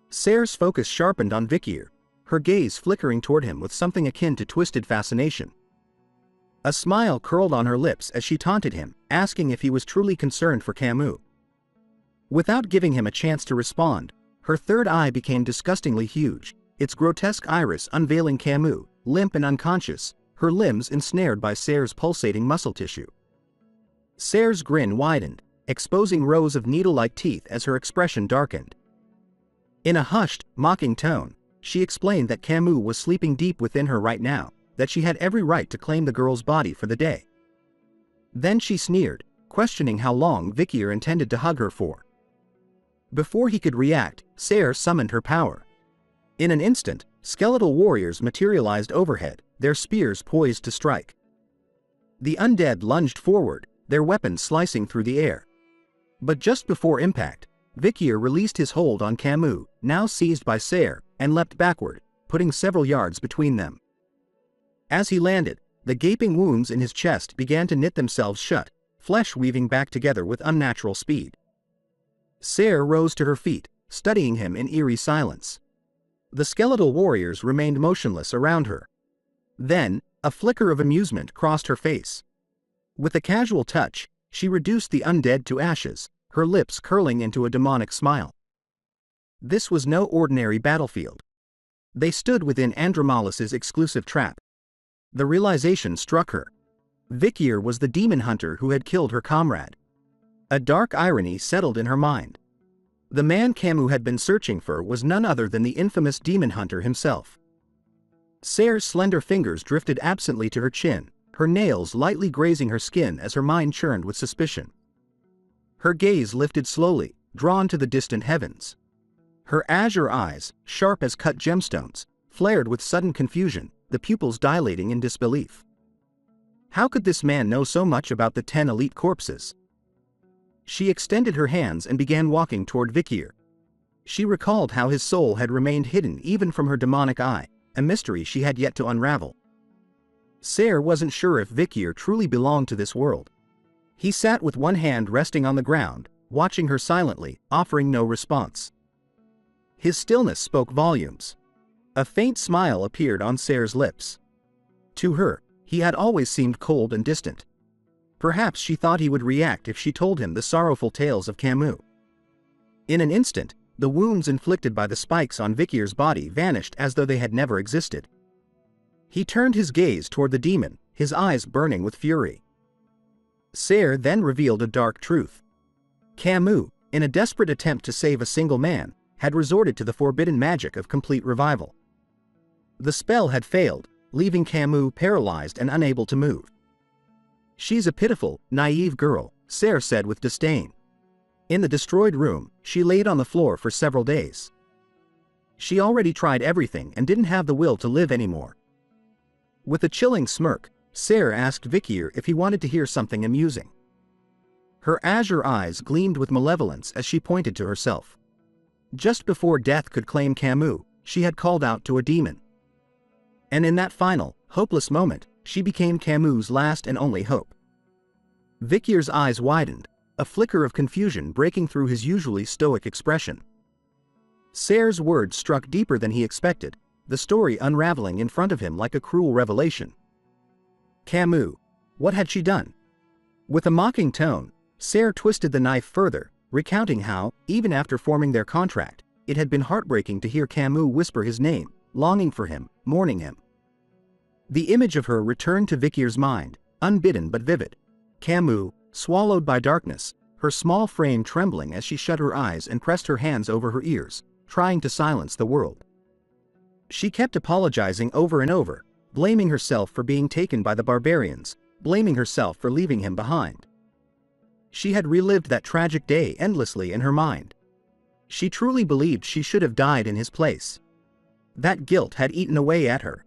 Serre's focus sharpened on Vikier, her gaze flickering toward him with something akin to twisted fascination. A smile curled on her lips as she taunted him, asking if he was truly concerned for Camus. Without giving him a chance to respond, her third eye became disgustingly huge, its grotesque iris unveiling Camus, limp and unconscious, her limbs ensnared by Serre's pulsating muscle tissue. Serre's grin widened, exposing rows of needle-like teeth as her expression darkened. In a hushed, mocking tone, she explained that Camus was sleeping deep within her right now, that she had every right to claim the girl's body for the day. Then she sneered, questioning how long Vikier intended to hug her for. Before he could react, Serre summoned her power. In an instant, skeletal warriors materialized overhead, their spears poised to strike. The undead lunged forward, their weapons slicing through the air. But just before impact, Vikier released his hold on Camus, now seized by Serre, and leapt backward, putting several yards between them. As he landed, the gaping wounds in his chest began to knit themselves shut, flesh weaving back together with unnatural speed. Serre rose to her feet, studying him in eerie silence. The skeletal warriors remained motionless around her. Then, a flicker of amusement crossed her face. With a casual touch, she reduced the undead to ashes, her lips curling into a demonic smile. This was no ordinary battlefield. They stood within Andromalus's exclusive trap. The realization struck her. Vikier was the demon hunter who had killed her comrade. A dark irony settled in her mind. The man Camus had been searching for was none other than the infamous demon hunter himself. Serre's slender fingers drifted absently to her chin, her nails lightly grazing her skin as her mind churned with suspicion. Her gaze lifted slowly, drawn to the distant heavens. Her azure eyes, sharp as cut gemstones, flared with sudden confusion, the pupils dilating in disbelief. How could this man know so much about the 10 elite corpses? She extended her hands and began walking toward Vikier. She recalled how his soul had remained hidden even from her demonic eye, a mystery she had yet to unravel. Serre wasn't sure if Vikier truly belonged to this world. He sat with one hand resting on the ground, watching her silently, offering no response. His stillness spoke volumes. A faint smile appeared on Serre's lips. To her, he had always seemed cold and distant. Perhaps she thought he would react if she told him the sorrowful tales of Camus. In an instant, the wounds inflicted by the spikes on Vikier's body vanished as though they had never existed. He turned his gaze toward the demon, his eyes burning with fury. Serre then revealed a dark truth. Camus, in a desperate attempt to save a single man, had resorted to the forbidden magic of complete revival. The spell had failed, leaving Camus paralyzed and unable to move. "She's a pitiful, naive girl," Serre said with disdain. In the destroyed room, she laid on the floor for several days. She already tried everything and didn't have the will to live anymore. With a chilling smirk, Serre asked Vikier if he wanted to hear something amusing. Her azure eyes gleamed with malevolence as she pointed to herself. Just before death could claim Camus, she had called out to a demon. And in that final, hopeless moment, she became Camus' last and only hope. Vikier's eyes widened, a flicker of confusion breaking through his usually stoic expression. Serre's words struck deeper than he expected, the story unraveling in front of him like a cruel revelation. Camus, what had she done? With a mocking tone, Serre twisted the knife further, recounting how, even after forming their contract, it had been heartbreaking to hear Camus whisper his name, longing for him, mourning him. The image of her returned to Vikier's mind, unbidden but vivid. Camus, swallowed by darkness, her small frame trembling as she shut her eyes and pressed her hands over her ears, trying to silence the world. She kept apologizing over and over, blaming herself for being taken by the barbarians, blaming herself for leaving him behind. She had relived that tragic day endlessly in her mind. She truly believed she should have died in his place. That guilt had eaten away at her.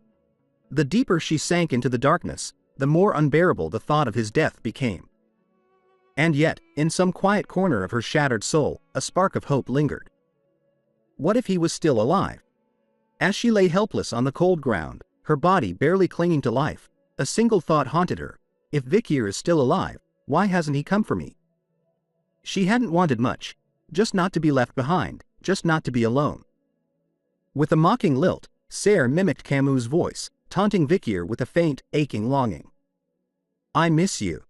The deeper she sank into the darkness, the more unbearable the thought of his death became. And yet, in some quiet corner of her shattered soul, a spark of hope lingered. What if he was still alive? As she lay helpless on the cold ground, her body barely clinging to life, a single thought haunted her. If Vikier is still alive, why hasn't he come for me? She hadn't wanted much, just not to be left behind, just not to be alone. With a mocking lilt, Serre mimicked Camus' voice, taunting Vikier with a faint, aching longing. "I miss you."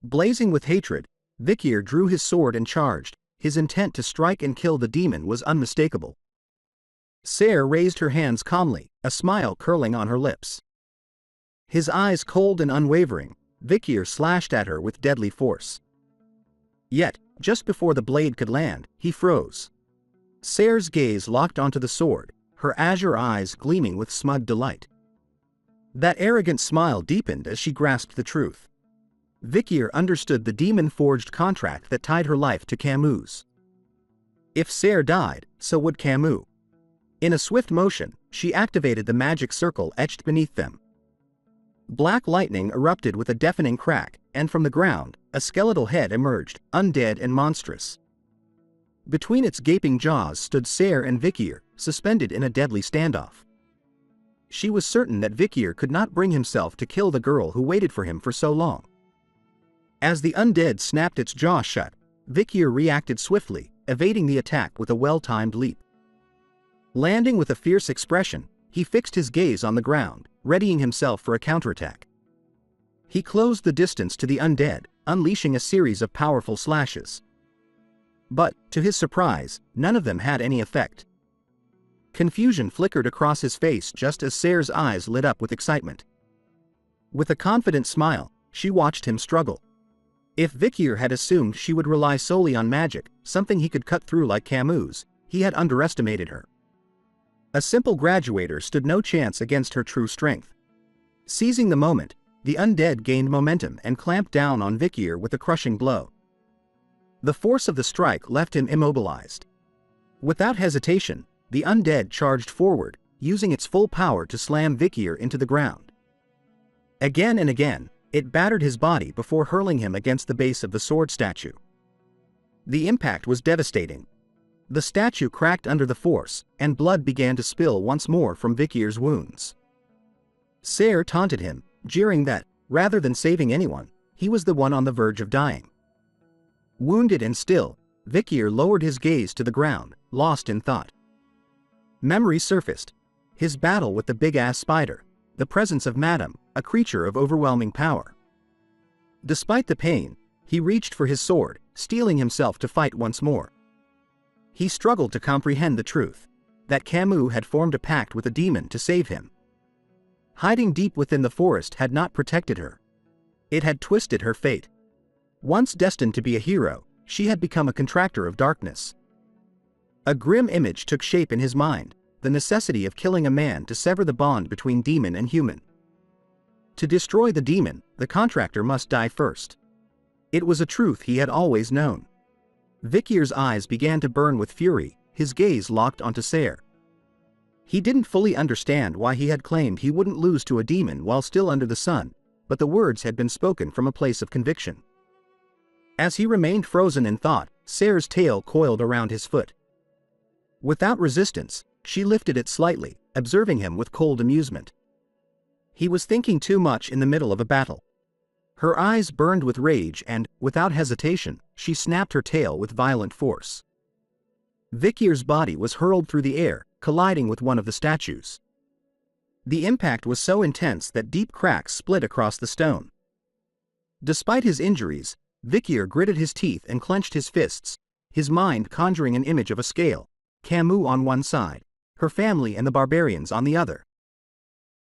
Blazing with hatred, Vikier drew his sword and charged. His intent to strike and kill the demon was unmistakable. Serre raised her hands calmly, a smile curling on her lips. His eyes cold and unwavering, Vikier slashed at her with deadly force. Yet, just before the blade could land, he froze. Serre's gaze locked onto the sword, her azure eyes gleaming with smug delight. That arrogant smile deepened as she grasped the truth. Vikier understood the demon-forged contract that tied her life to Camus'. If Serre died, so would Camus. In a swift motion, she activated the magic circle etched beneath them. Black lightning erupted with a deafening crack, and from the ground, a skeletal head emerged, undead and monstrous. Between its gaping jaws stood Ser and Vikir, suspended in a deadly standoff. She was certain that Vikir could not bring himself to kill the girl who waited for him for so long. As the undead snapped its jaw shut, Vikir reacted swiftly, evading the attack with a well-timed leap. Landing with a fierce expression, he fixed his gaze on the ground, readying himself for a counterattack. He closed the distance to the undead, unleashing a series of powerful slashes. But, to his surprise, none of them had any effect. Confusion flickered across his face just as Ser's eyes lit up with excitement. With a confident smile, she watched him struggle. If Vikir had assumed she would rely solely on magic, something he could cut through like Camus, he had underestimated her. A simple graduator stood no chance against her true strength. Seizing the moment, the undead gained momentum and clamped down on Vikir with a crushing blow. The force of the strike left him immobilized. Without hesitation, the undead charged forward, using its full power to slam Vikir into the ground. Again and again, it battered his body before hurling him against the base of the sword statue. The impact was devastating. The statue cracked under the force, and blood began to spill once more from Vikir's wounds. Ser taunted him, jeering that, rather than saving anyone, he was the one on the verge of dying. Wounded and still, Vikir lowered his gaze to the ground, lost in thought. Memory surfaced. His battle with the big-ass spider, the presence of Madame, a creature of overwhelming power. Despite the pain, he reached for his sword, steeling himself to fight once more. He struggled to comprehend the truth, that Camus had formed a pact with a demon to save him. Hiding deep within the forest had not protected her. It had twisted her fate. Once destined to be a hero, she had become a contractor of darkness. A grim image took shape in his mind, the necessity of killing a man to sever the bond between demon and human. To destroy the demon, the contractor must die first. It was a truth he had always known. Vikir's eyes began to burn with fury, his gaze locked onto Ser. He didn't fully understand why he had claimed he wouldn't lose to a demon while still under the sun, but the words had been spoken from a place of conviction. As he remained frozen in thought, Ser's tail coiled around his foot. Without resistance, she lifted it slightly, observing him with cold amusement. He was thinking too much in the middle of a battle. Her eyes burned with rage and, without hesitation, she snapped her tail with violent force. Vikir's body was hurled through the air, colliding with one of the statues. The impact was so intense that deep cracks split across the stone. Despite his injuries, Vikir gritted his teeth and clenched his fists, his mind conjuring an image of a scale, Camus on one side, her family and the barbarians on the other.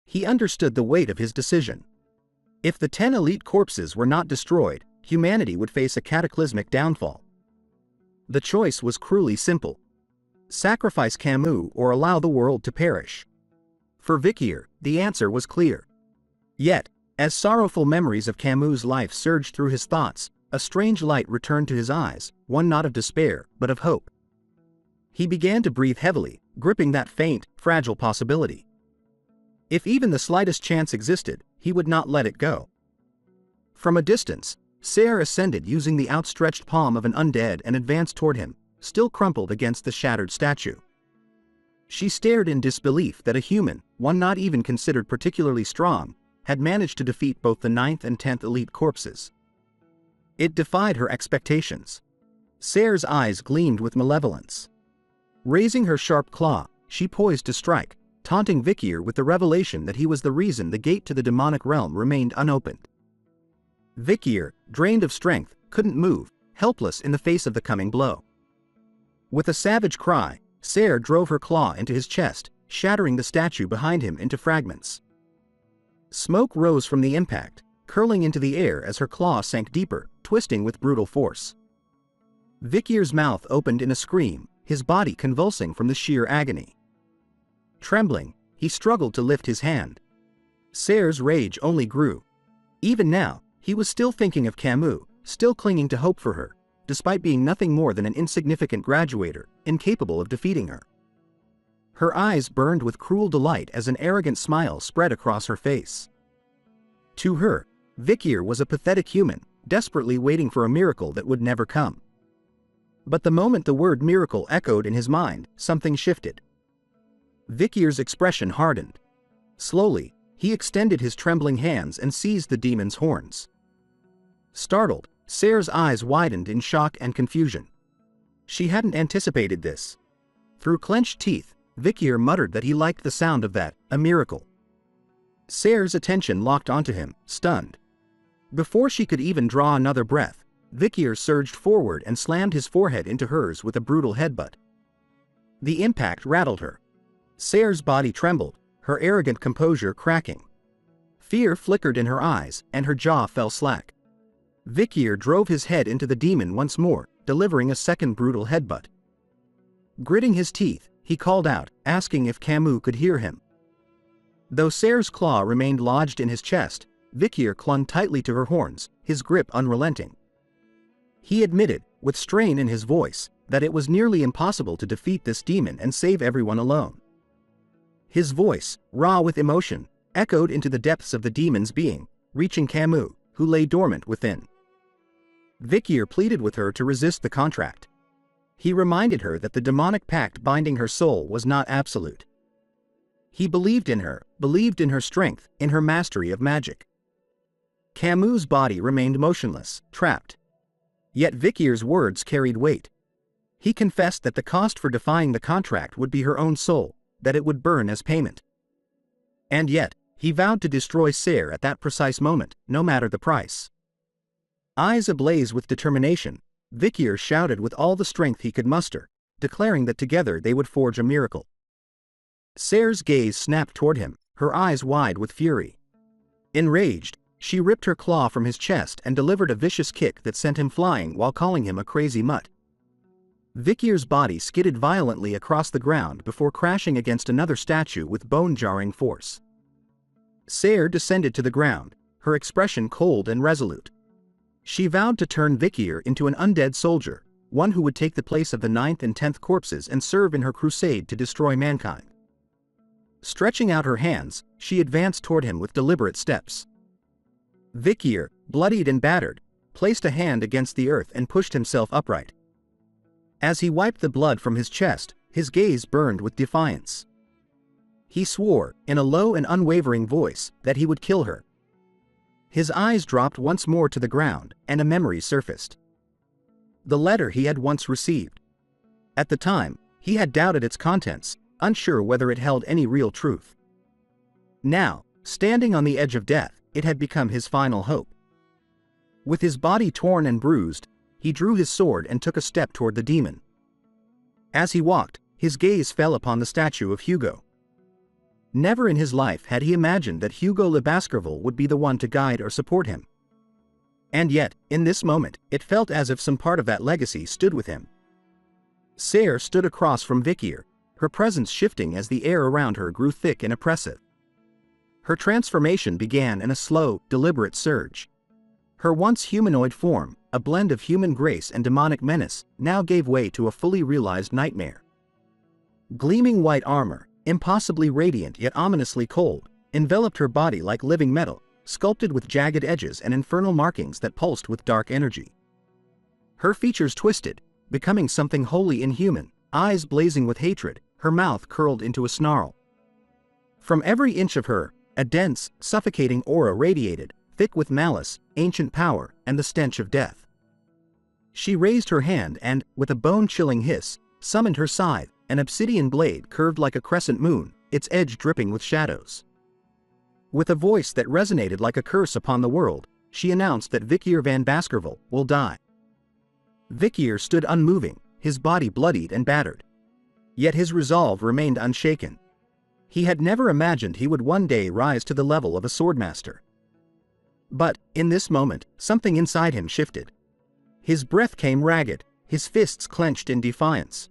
He understood the weight of his decision. If the 10 elite corpses were not destroyed, humanity would face a cataclysmic downfall. The choice was cruelly simple. Sacrifice Camus or allow the world to perish. For Vikir, the answer was clear. Yet, as sorrowful memories of Camus' life surged through his thoughts, a strange light returned to his eyes, one not of despair, but of hope. He began to breathe heavily, gripping that faint, fragile possibility. If even the slightest chance existed, he would not let it go. From a distance, Ser ascended using the outstretched palm of an undead and advanced toward him, still crumpled against the shattered statue. She stared in disbelief that a human, one not even considered particularly strong, had managed to defeat both the 9th and 10th elite corpses. It defied her expectations. Ser's eyes gleamed with malevolence. Raising her sharp claw, she poised to strike, taunting Vikir with the revelation that he was the reason the gate to the demonic realm remained unopened. Vikir, drained of strength, couldn't move, helpless in the face of the coming blow. With a savage cry, Ser drove her claw into his chest, shattering the statue behind him into fragments. Smoke rose from the impact, curling into the air as her claw sank deeper, twisting with brutal force. Vikir's mouth opened in a scream, his body convulsing from the sheer agony. Trembling, he struggled to lift his hand. Ser's rage only grew. Even now, he was still thinking of Camus, still clinging to hope for her, despite being nothing more than an insignificant graduator, incapable of defeating her. Her eyes burned with cruel delight as an arrogant smile spread across her face. To her, Vikier was a pathetic human, desperately waiting for a miracle that would never come. But the moment the word miracle echoed in his mind, something shifted. Vikier's expression hardened. Slowly, he extended his trembling hands and seized the demon's horns. Startled, Sayre's eyes widened in shock and confusion. She hadn't anticipated this. Through clenched teeth, Vikier muttered that he liked the sound of that, a miracle. Sayre's attention locked onto him, stunned. Before she could even draw another breath, Vikier surged forward and slammed his forehead into hers with a brutal headbutt. The impact rattled her. Sayre's body trembled, her arrogant composure cracking. Fear flickered in her eyes, and her jaw fell slack. Vikier drove his head into the demon once more, delivering a second brutal headbutt. Gritting his teeth, he called out, asking if Camus could hear him. Though Sayre's claw remained lodged in his chest, Vikier clung tightly to her horns, his grip unrelenting. He admitted, with strain in his voice, that it was nearly impossible to defeat this demon and save everyone alone. His voice, raw with emotion, echoed into the depths of the demon's being, reaching Camus, who lay dormant within. Vikier pleaded with her to resist the contract. He reminded her that the demonic pact binding her soul was not absolute. He believed in her strength, in her mastery of magic. Camus' body remained motionless, trapped. Yet Vikier's words carried weight. He confessed that the cost for defying the contract would be her own soul, that it would burn as payment. And yet, he vowed to destroy Sayre at that precise moment, no matter the price. Eyes ablaze with determination, Vikier shouted with all the strength he could muster, declaring that together they would forge a miracle. Sayre's gaze snapped toward him, her eyes wide with fury. Enraged, she ripped her claw from his chest and delivered a vicious kick that sent him flying while calling him a crazy mutt. Vikier's body skidded violently across the ground before crashing against another statue with bone-jarring force. Sayre descended to the ground, her expression cold and resolute. She vowed to turn Vikier into an undead soldier, one who would take the place of the 9th and 10th corpses and serve in her crusade to destroy mankind. Stretching out her hands, she advanced toward him with deliberate steps. Vikier, bloodied and battered, placed a hand against the earth and pushed himself upright. As he wiped the blood from his chest, his gaze burned with defiance. He swore, in a low and unwavering voice, that he would kill her. His eyes dropped once more to the ground, and a memory surfaced. The letter he had once received. At the time, he had doubted its contents, unsure whether it held any real truth. Now, standing on the edge of death, it had become his final hope. With his body torn and bruised, he drew his sword and took a step toward the demon. As he walked, his gaze fell upon the statue of Hugo. Never in his life had he imagined that Hugo Le Baskerville would be the one to guide or support him. And yet, in this moment, it felt as if some part of that legacy stood with him. Sayre stood across from Vikier, her presence shifting as the air around her grew thick and oppressive. Her transformation began in a slow, deliberate surge. Her once humanoid form, a blend of human grace and demonic menace, now gave way to a fully realized nightmare. Gleaming white armor, impossibly radiant yet ominously cold, enveloped her body like living metal, sculpted with jagged edges and infernal markings that pulsed with dark energy. Her features twisted, becoming something wholly inhuman, eyes blazing with hatred, her mouth curled into a snarl. From every inch of her, a dense, suffocating aura radiated, thick with malice, ancient power, and the stench of death. She raised her hand and, with a bone-chilling hiss, summoned her scythe, an obsidian blade curved like a crescent moon, its edge dripping with shadows. With a voice that resonated like a curse upon the world, she announced that Vikier van Baskerville will die. Vikier stood unmoving, his body bloodied and battered. Yet his resolve remained unshaken. He had never imagined he would one day rise to the level of a swordmaster. But, in this moment, something inside him shifted. His breath came ragged, his fists clenched in defiance.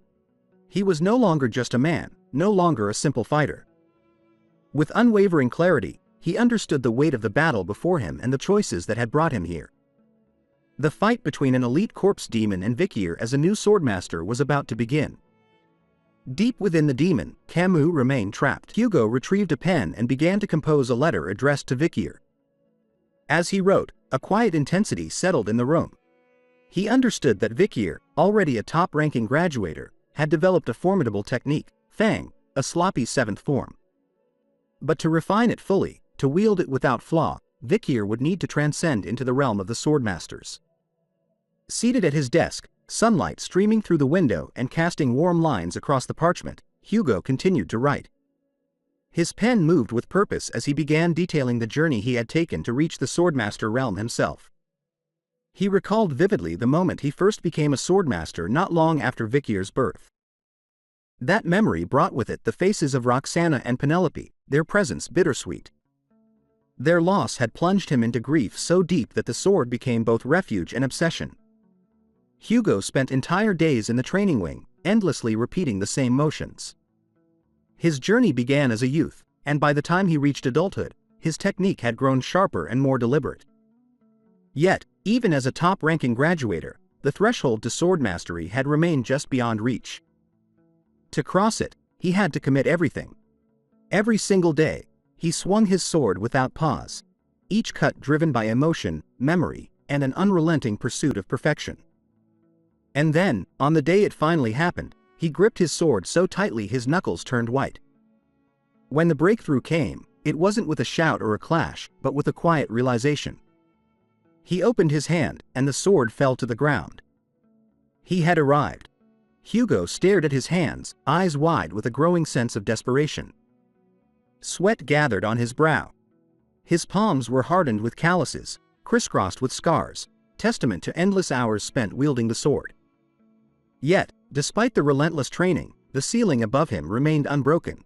He was no longer just a man, no longer a simple fighter. With unwavering clarity, he understood the weight of the battle before him and the choices that had brought him here. The fight between an elite corpse demon and Vikier as a new swordmaster was about to begin. Deep within the demon, Camus remained trapped. Hugo retrieved a pen and began to compose a letter addressed to Vikier. As he wrote, a quiet intensity settled in the room. He understood that Vikir, already a top-ranking graduator, had developed a formidable technique, Fang, a sloppy seventh form. But to refine it fully, to wield it without flaw, Vikir would need to transcend into the realm of the swordmasters. Seated at his desk, sunlight streaming through the window and casting warm lines across the parchment, Hugo continued to write. His pen moved with purpose as he began detailing the journey he had taken to reach the swordmaster realm himself. He recalled vividly the moment he first became a swordmaster not long after Vikir's birth. That memory brought with it the faces of Roxana and Penelope, their presence bittersweet. Their loss had plunged him into grief so deep that the sword became both refuge and obsession. Hugo spent entire days in the training wing, endlessly repeating the same motions. His journey began as a youth, and by the time he reached adulthood, his technique had grown sharper and more deliberate. Yet, even as a top-ranking graduator, the threshold to sword mastery had remained just beyond reach. To cross it, he had to commit everything. Every single day, he swung his sword without pause, each cut driven by emotion, memory, and an unrelenting pursuit of perfection. And then, on the day it finally happened, he gripped his sword so tightly his knuckles turned white. When the breakthrough came, it wasn't with a shout or a clash, but with a quiet realization. He opened his hand, and the sword fell to the ground. He had arrived. Hugo stared at his hands, eyes wide with a growing sense of desperation. Sweat gathered on his brow. His palms were hardened with calluses, crisscrossed with scars, testament to endless hours spent wielding the sword. Yet, despite the relentless training, the ceiling above him remained unbroken.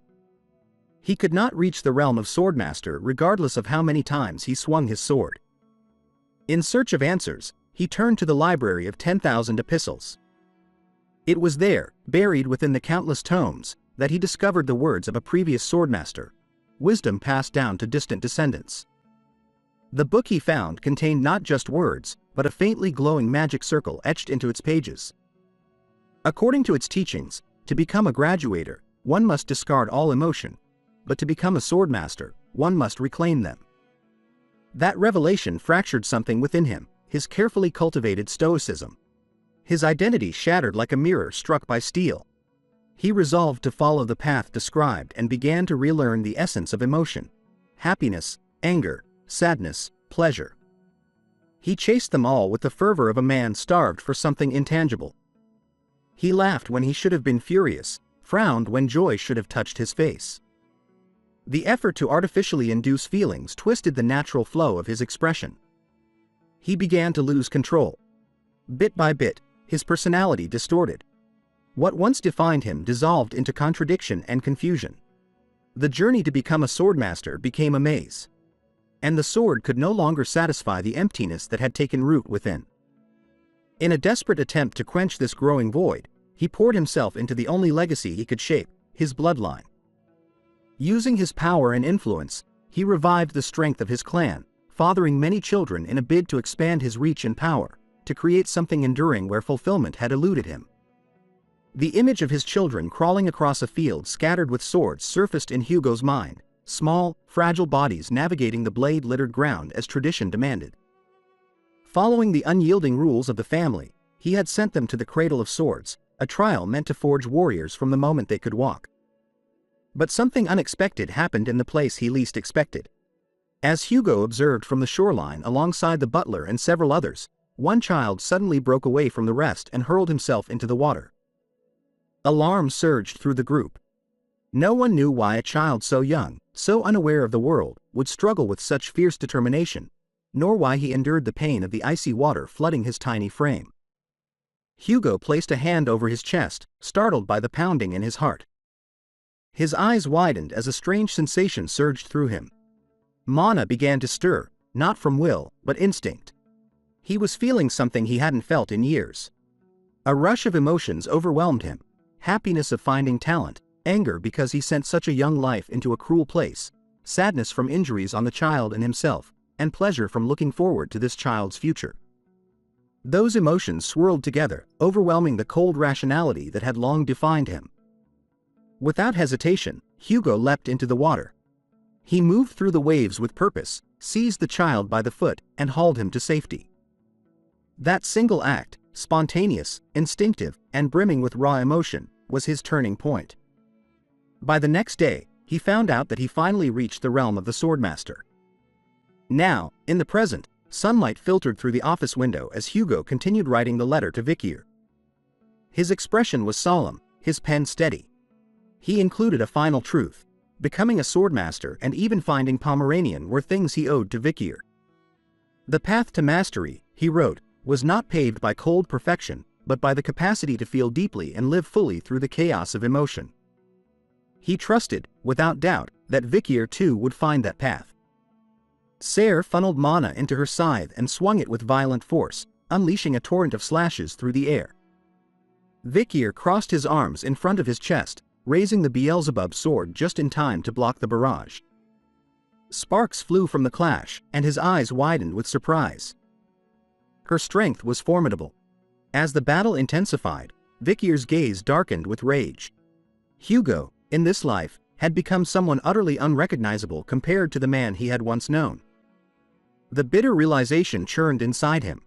He could not reach the realm of swordmaster regardless of how many times he swung his sword. In search of answers, he turned to the library of 10,000 epistles. It was there, buried within the countless tomes, that he discovered the words of a previous swordmaster, wisdom passed down to distant descendants. The book he found contained not just words, but a faintly glowing magic circle etched into its pages. According to its teachings, to become a graduator, one must discard all emotion, but to become a swordmaster, one must reclaim them. That revelation fractured something within him, his carefully cultivated stoicism. His identity shattered like a mirror struck by steel. He resolved to follow the path described and began to relearn the essence of emotion: happiness, anger, sadness, pleasure. He chased them all with the fervor of a man starved for something intangible. He laughed when he should have been furious, frowned when joy should have touched his face. The effort to artificially induce feelings twisted the natural flow of his expression. He began to lose control. Bit by bit, his personality distorted. What once defined him dissolved into contradiction and confusion. The journey to become a swordmaster became a maze. And the sword could no longer satisfy the emptiness that had taken root within. In a desperate attempt to quench this growing void, he poured himself into the only legacy he could shape, his bloodline. Using his power and influence, he revived the strength of his clan, fathering many children in a bid to expand his reach and power, to create something enduring where fulfillment had eluded him. The image of his children crawling across a field scattered with swords surfaced in Hugo's mind, small, fragile bodies navigating the blade-littered ground as tradition demanded. Following the unyielding rules of the family, he had sent them to the Cradle of Swords, a trial meant to forge warriors from the moment they could walk. But something unexpected happened in the place he least expected. As Hugo observed from the shoreline alongside the butler and several others, one child suddenly broke away from the rest and hurled himself into the water. Alarm surged through the group. No one knew why a child so young, so unaware of the world, would struggle with such fierce determination, nor why he endured the pain of the icy water flooding his tiny frame. Hugo placed a hand over his chest, startled by the pounding in his heart. His eyes widened as a strange sensation surged through him. Mana began to stir, not from will, but instinct. He was feeling something he hadn't felt in years. A rush of emotions overwhelmed him: happiness of finding talent, anger because he sent such a young life into a cruel place, sadness from injuries on the child and himself, and pleasure from looking forward to this child's future. Those emotions swirled together, overwhelming the cold rationality that had long defined him. Without hesitation, Hugo leapt into the water. He moved through the waves with purpose, seized the child by the foot, and hauled him to safety. That single act, spontaneous, instinctive, and brimming with raw emotion, was his turning point. By the next day, he found out that he finally reached the realm of the Swordmaster. Now, in the present, sunlight filtered through the office window as Hugo continued writing the letter to Vikir. His expression was solemn, his pen steady. He included a final truth: becoming a swordmaster and even finding Pomeranian were things he owed to Vikir. The path to mastery, he wrote, was not paved by cold perfection, but by the capacity to feel deeply and live fully through the chaos of emotion. He trusted, without doubt, that Vikir too would find that path. Ser funneled mana into her scythe and swung it with violent force, unleashing a torrent of slashes through the air. Vikir crossed his arms in front of his chest, raising the Beelzebub sword just in time to block the barrage. Sparks flew from the clash, and his eyes widened with surprise. Her strength was formidable. As the battle intensified, Vikir's gaze darkened with rage. Hugo, in this life, had become someone utterly unrecognizable compared to the man he had once known. The bitter realization churned inside him.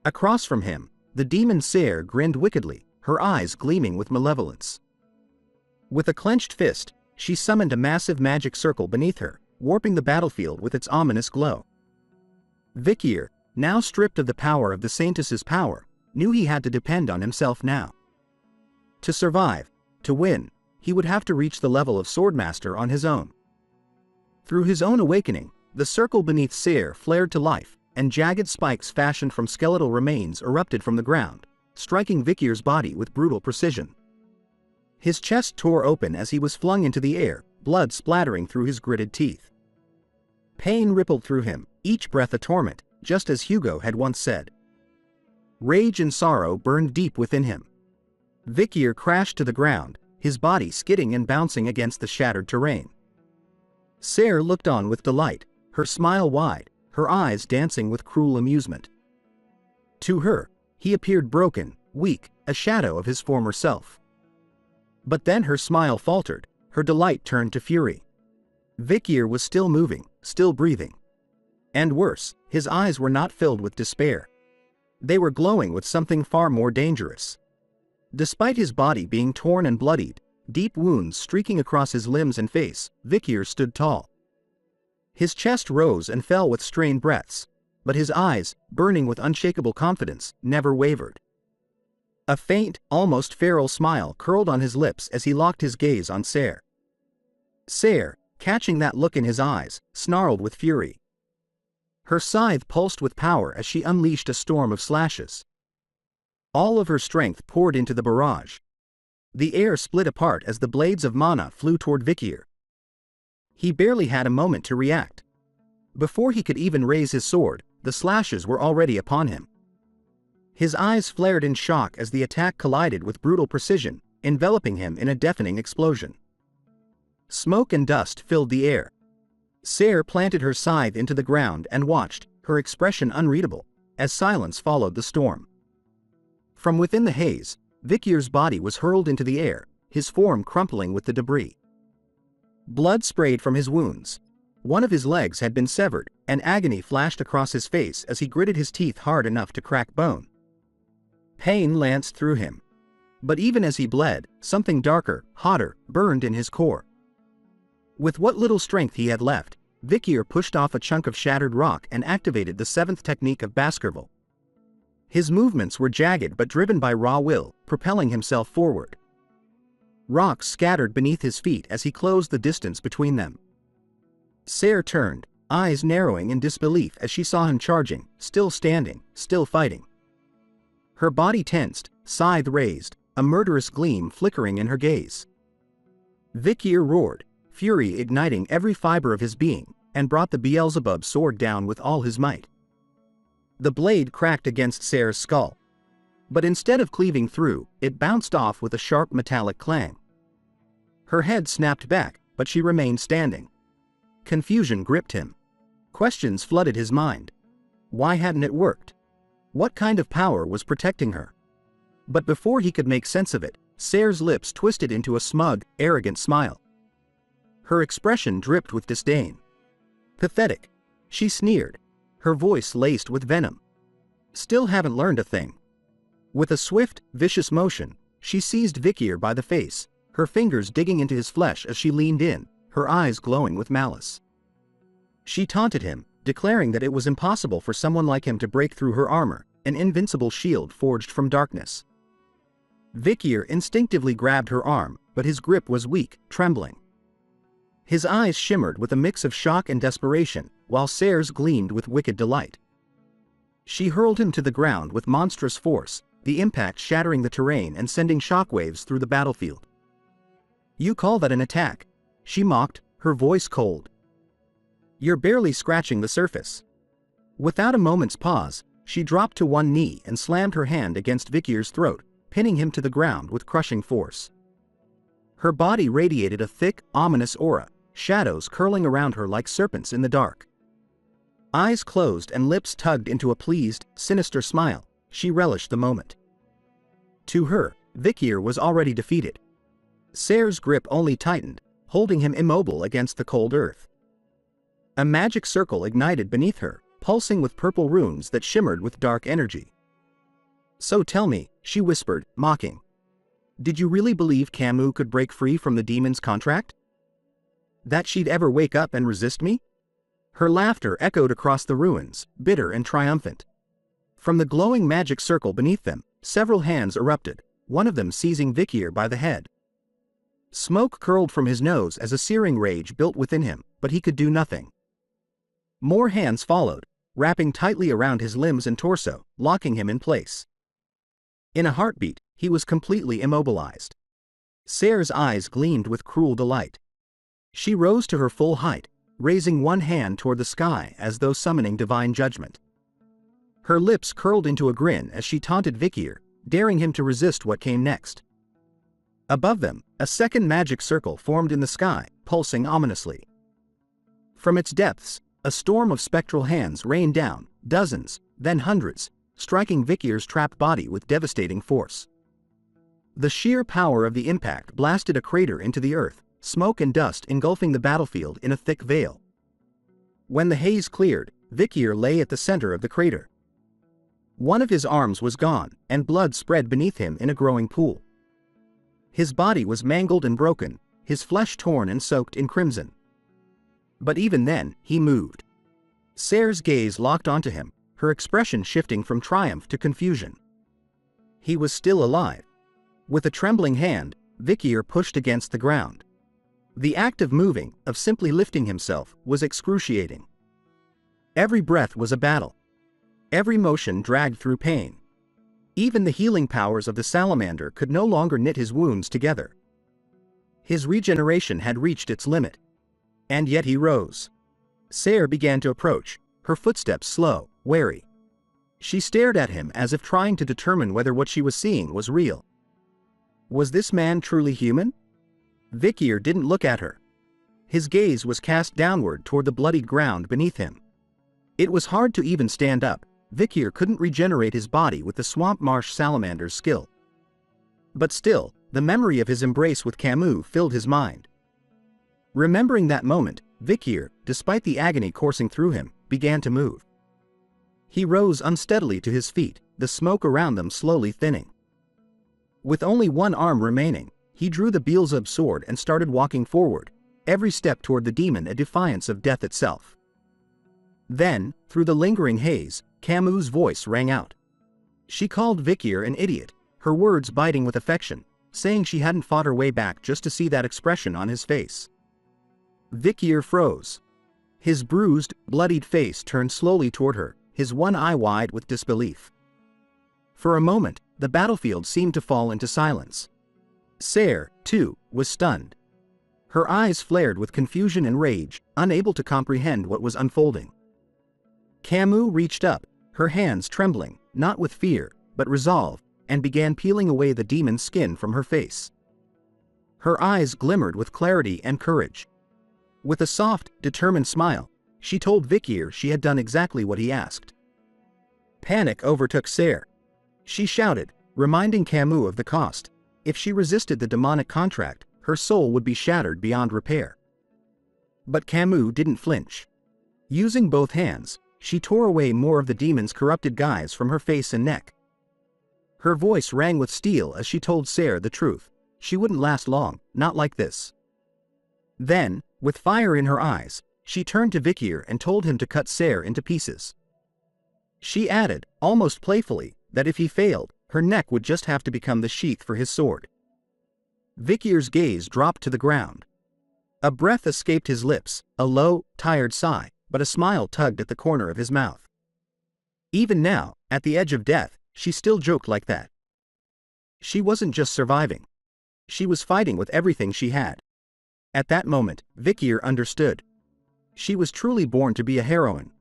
Across from him, the demon Ser grinned wickedly, her eyes gleaming with malevolence. With a clenched fist, she summoned a massive magic circle beneath her, warping the battlefield with its ominous glow. Vikir, now stripped of the power of the Saintess's power, knew he had to depend on himself now. To survive, to win, he would have to reach the level of Swordmaster on his own. Through his own awakening, the circle beneath Ser flared to life, and jagged spikes fashioned from skeletal remains erupted from the ground, striking Vikir's body with brutal precision. His chest tore open as he was flung into the air, blood splattering through his gritted teeth. Pain rippled through him, each breath a torment, just as Hugo had once said. Rage and sorrow burned deep within him. Vikir crashed to the ground, his body skidding and bouncing against the shattered terrain. Ser looked on with delight, her smile wide, her eyes dancing with cruel amusement. To her, he appeared broken, weak, a shadow of his former self. But then her smile faltered, her delight turned to fury. Vikir was still moving, still breathing. And worse, his eyes were not filled with despair. They were glowing with something far more dangerous. Despite his body being torn and bloodied, deep wounds streaking across his limbs and face, Vikir stood tall. His chest rose and fell with strained breaths, but his eyes, burning with unshakable confidence, never wavered. A faint, almost feral smile curled on his lips as he locked his gaze on Ser. Ser, catching that look in his eyes, snarled with fury. Her scythe pulsed with power as she unleashed a storm of slashes. All of her strength poured into the barrage. The air split apart as the blades of mana flew toward Vikir. He barely had a moment to react. Before he could even raise his sword, the slashes were already upon him. His eyes flared in shock as the attack collided with brutal precision, enveloping him in a deafening explosion. Smoke and dust filled the air. Ser planted her scythe into the ground and watched, her expression unreadable, as silence followed the storm. From within the haze, Vikir's body was hurled into the air, his form crumpling with the debris. Blood sprayed from his wounds. One of his legs had been severed, and agony flashed across his face as he gritted his teeth hard enough to crack bone. Pain lanced through him. But even as he bled, something darker, hotter, burned in his core. With what little strength he had left, Vikir pushed off a chunk of shattered rock and activated the seventh technique of Baskerville. His movements were jagged but driven by raw will, propelling himself forward. Rocks scattered beneath his feet as he closed the distance between them. Ser turned, eyes narrowing in disbelief as she saw him charging, still standing, still fighting. Her body tensed, scythe raised, a murderous gleam flickering in her gaze. Vikir roared, fury igniting every fiber of his being, and brought the Beelzebub sword down with all his might. The blade cracked against Ser's skull. But instead of cleaving through, it bounced off with a sharp metallic clang. Her head snapped back, but she remained standing. Confusion gripped him. Questions flooded his mind. Why hadn't it worked? What kind of power was protecting her? But before he could make sense of it, Ser's lips twisted into a smug, arrogant smile. Her expression dripped with disdain. Pathetic. She sneered, her voice laced with venom. Still haven't learned a thing. With a swift, vicious motion, she seized Vikir by the face, her fingers digging into his flesh as she leaned in, her eyes glowing with malice. She taunted him, declaring that it was impossible for someone like him to break through her armor, an invincible shield forged from darkness. Vikir instinctively grabbed her arm, but his grip was weak, trembling. His eyes shimmered with a mix of shock and desperation, while Sayre's gleamed with wicked delight. She hurled him to the ground with monstrous force, the impact shattering the terrain and sending shockwaves through the battlefield. "You call that an attack?" she mocked, her voice cold. "You're barely scratching the surface." Without a moment's pause, she dropped to one knee and slammed her hand against Vikir's throat, pinning him to the ground with crushing force. Her body radiated a thick, ominous aura, shadows curling around her like serpents in the dark. Eyes closed and lips tugged into a pleased, sinister smile, she relished the moment. To her, Vikir was already defeated. Sayre's grip only tightened, holding him immobile against the cold earth. A magic circle ignited beneath her, pulsing with purple runes that shimmered with dark energy. "So tell me," she whispered, mocking. "Did you really believe Camus could break free from the demon's contract? That she'd ever wake up and resist me?" Her laughter echoed across the ruins, bitter and triumphant. From the glowing magic circle beneath them, several hands erupted, one of them seizing Vikir by the head. Smoke curled from his nose as a searing rage built within him, but he could do nothing. More hands followed, wrapping tightly around his limbs and torso, locking him in place. In a heartbeat, he was completely immobilized. Sayre's eyes gleamed with cruel delight. She rose to her full height, raising one hand toward the sky as though summoning divine judgment. Her lips curled into a grin as she taunted Vikir, daring him to resist what came next. Above them, a second magic circle formed in the sky, pulsing ominously. From its depths, a storm of spectral hands rained down, dozens, then hundreds, striking Vikir's trapped body with devastating force. The sheer power of the impact blasted a crater into the earth, smoke and dust engulfing the battlefield in a thick veil. When the haze cleared, Vikir lay at the center of the crater. One of his arms was gone, and blood spread beneath him in a growing pool. His body was mangled and broken, his flesh torn and soaked in crimson. But even then, he moved. Sayre's gaze locked onto him, her expression shifting from triumph to confusion. He was still alive. With a trembling hand, Vikir pushed against the ground. The act of moving, of simply lifting himself, was excruciating. Every breath was a battle. Every motion dragged through pain. Even the healing powers of the salamander could no longer knit his wounds together. His regeneration had reached its limit. And yet he rose. Sayre began to approach, her footsteps slow, wary. She stared at him as if trying to determine whether what she was seeing was real. Was this man truly human? Vikir didn't look at her. His gaze was cast downward toward the bloodied ground beneath him. It was hard to even stand up. Vikir couldn't regenerate his body with the swamp marsh salamander's skill. But still, the memory of his embrace with Camus filled his mind. Remembering that moment, Vikir, despite the agony coursing through him, began to move. He rose unsteadily to his feet, the smoke around them slowly thinning. With only one arm remaining, he drew the Beelzebub sword and started walking forward, every step toward the demon a defiance of death itself. Then, through the lingering haze, Camus' voice rang out. She called Vikir an idiot, her words biting with affection, saying she hadn't fought her way back just to see that expression on his face. Vikir froze. His bruised, bloodied face turned slowly toward her, his one eye wide with disbelief. For a moment, the battlefield seemed to fall into silence. Sayre, too, was stunned. Her eyes flared with confusion and rage, unable to comprehend what was unfolding. Camus reached up, her hands trembling, not with fear, but resolve, and began peeling away the demon's skin from her face. Her eyes glimmered with clarity and courage. With a soft, determined smile, she told Vikir she had done exactly what he asked. Panic overtook Sayre. She shouted, reminding Camus of the cost. If she resisted the demonic contract, her soul would be shattered beyond repair. But Camus didn't flinch. Using both hands, she tore away more of the demon's corrupted guise from her face and neck. Her voice rang with steel as she told Ser the truth. She wouldn't last long, not like this. Then, with fire in her eyes, she turned to Vikir and told him to cut Ser into pieces. She added, almost playfully, that if he failed, her neck would just have to become the sheath for his sword. Vikir's gaze dropped to the ground. A breath escaped his lips, a low, tired sigh, but a smile tugged at the corner of his mouth. Even now, at the edge of death, she still joked like that. She wasn't just surviving. She was fighting with everything she had. At that moment, Vikir understood. She was truly born to be a heroine.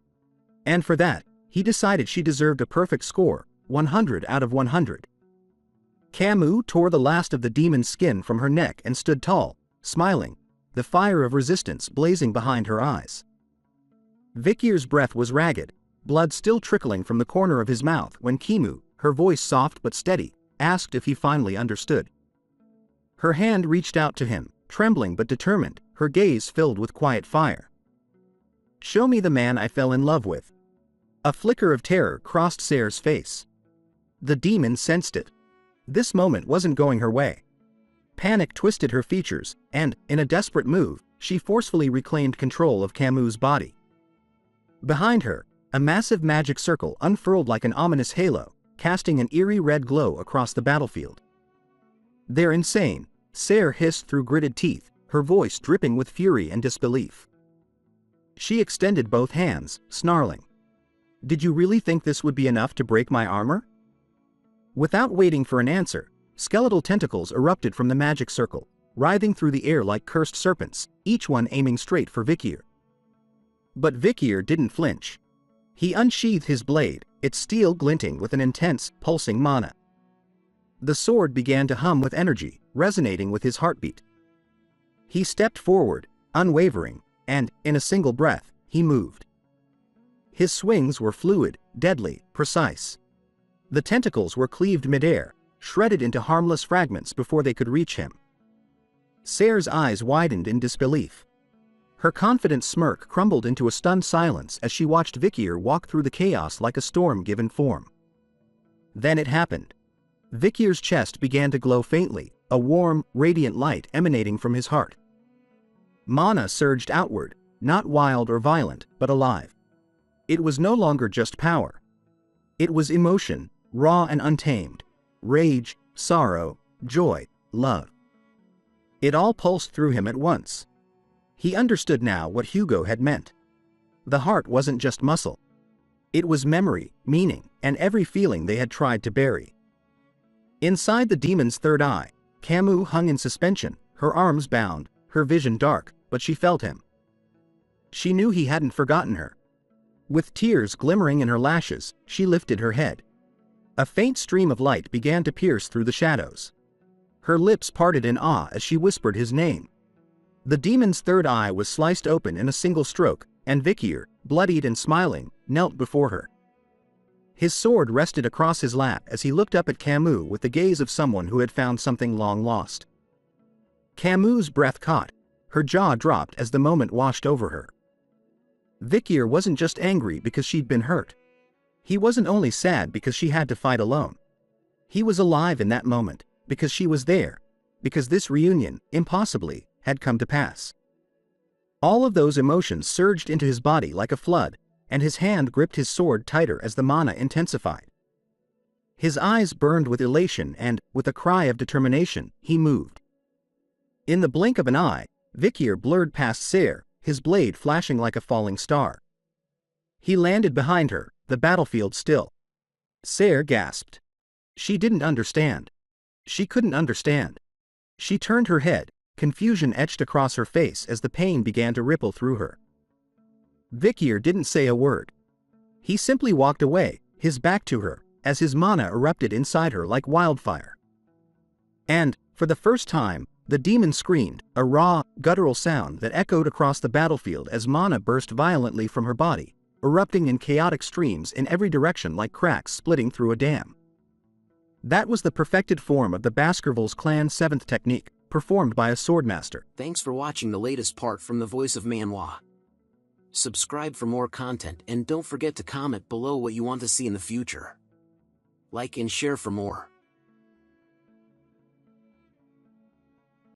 And for that, he decided she deserved a perfect score, 100 out of 100. Camus tore the last of the demon's skin from her neck and stood tall, smiling, the fire of resistance blazing behind her eyes. Vikir's breath was ragged, blood still trickling from the corner of his mouth when Camus, her voice soft but steady, asked if he finally understood. Her hand reached out to him, trembling but determined, her gaze filled with quiet fire. "Show me the man I fell in love with." A flicker of terror crossed Ser's face. The demon sensed it. This moment wasn't going her way. Panic twisted her features, and, in a desperate move, she forcefully reclaimed control of Camus' body. Behind her, a massive magic circle unfurled like an ominous halo, casting an eerie red glow across the battlefield. "They're insane," Ser hissed through gritted teeth, her voice dripping with fury and disbelief. She extended both hands, snarling. "Did you really think this would be enough to break my armor?" Without waiting for an answer, skeletal tentacles erupted from the magic circle, writhing through the air like cursed serpents, each one aiming straight for Vikir. But Vikir didn't flinch. He unsheathed his blade, its steel glinting with an intense, pulsing mana. The sword began to hum with energy, resonating with his heartbeat. He stepped forward, unwavering, and, in a single breath, he moved. His swings were fluid, deadly, precise. The tentacles were cleaved midair, shredded into harmless fragments before they could reach him. Ser's eyes widened in disbelief. Her confident smirk crumbled into a stunned silence as she watched Vikir walk through the chaos like a storm given form. Then it happened. Vikir's chest began to glow faintly, a warm, radiant light emanating from his heart. Mana surged outward, not wild or violent, but alive. It was no longer just power. It was emotion, raw and untamed. Rage, sorrow, joy, love. It all pulsed through him at once. He understood now what Hugo had meant. The heart wasn't just muscle. It was memory, meaning, and every feeling they had tried to bury. Inside the demon's third eye, Camus hung in suspension, her arms bound, her vision dark, but she felt him. She knew he hadn't forgotten her. With tears glimmering in her lashes, she lifted her head. A faint stream of light began to pierce through the shadows. Her lips parted in awe as she whispered his name. The demon's third eye was sliced open in a single stroke, and Vikir, bloodied and smiling, knelt before her. His sword rested across his lap as he looked up at Camus with the gaze of someone who had found something long lost. Camus' breath caught. Her jaw dropped as the moment washed over her. Vikir wasn't just angry because she'd been hurt. He wasn't only sad because she had to fight alone. He was alive in that moment, because she was there, because this reunion, impossibly, had come to pass. All of those emotions surged into his body like a flood, and his hand gripped his sword tighter as the mana intensified. His eyes burned with elation and, with a cry of determination, he moved. In the blink of an eye, Vikir blurred past Ser, his blade flashing like a falling star. He landed behind her, the battlefield still. Ser gasped. She didn't understand. She couldn't understand. She turned her head, confusion etched across her face as the pain began to ripple through her. Vikir didn't say a word. He simply walked away, his back to her, as his mana erupted inside her like wildfire. And, for the first time, the demon screamed, a raw, guttural sound that echoed across the battlefield as mana burst violently from her body, erupting in chaotic streams in every direction like cracks splitting through a dam. That was the perfected form of the Baskervilles clan 7th technique, performed by a swordmaster. Thanks for watching the latest part from the voice of Manhwa. Subscribe for more content and don't forget to comment below what you want to see in the future. Like and share for more.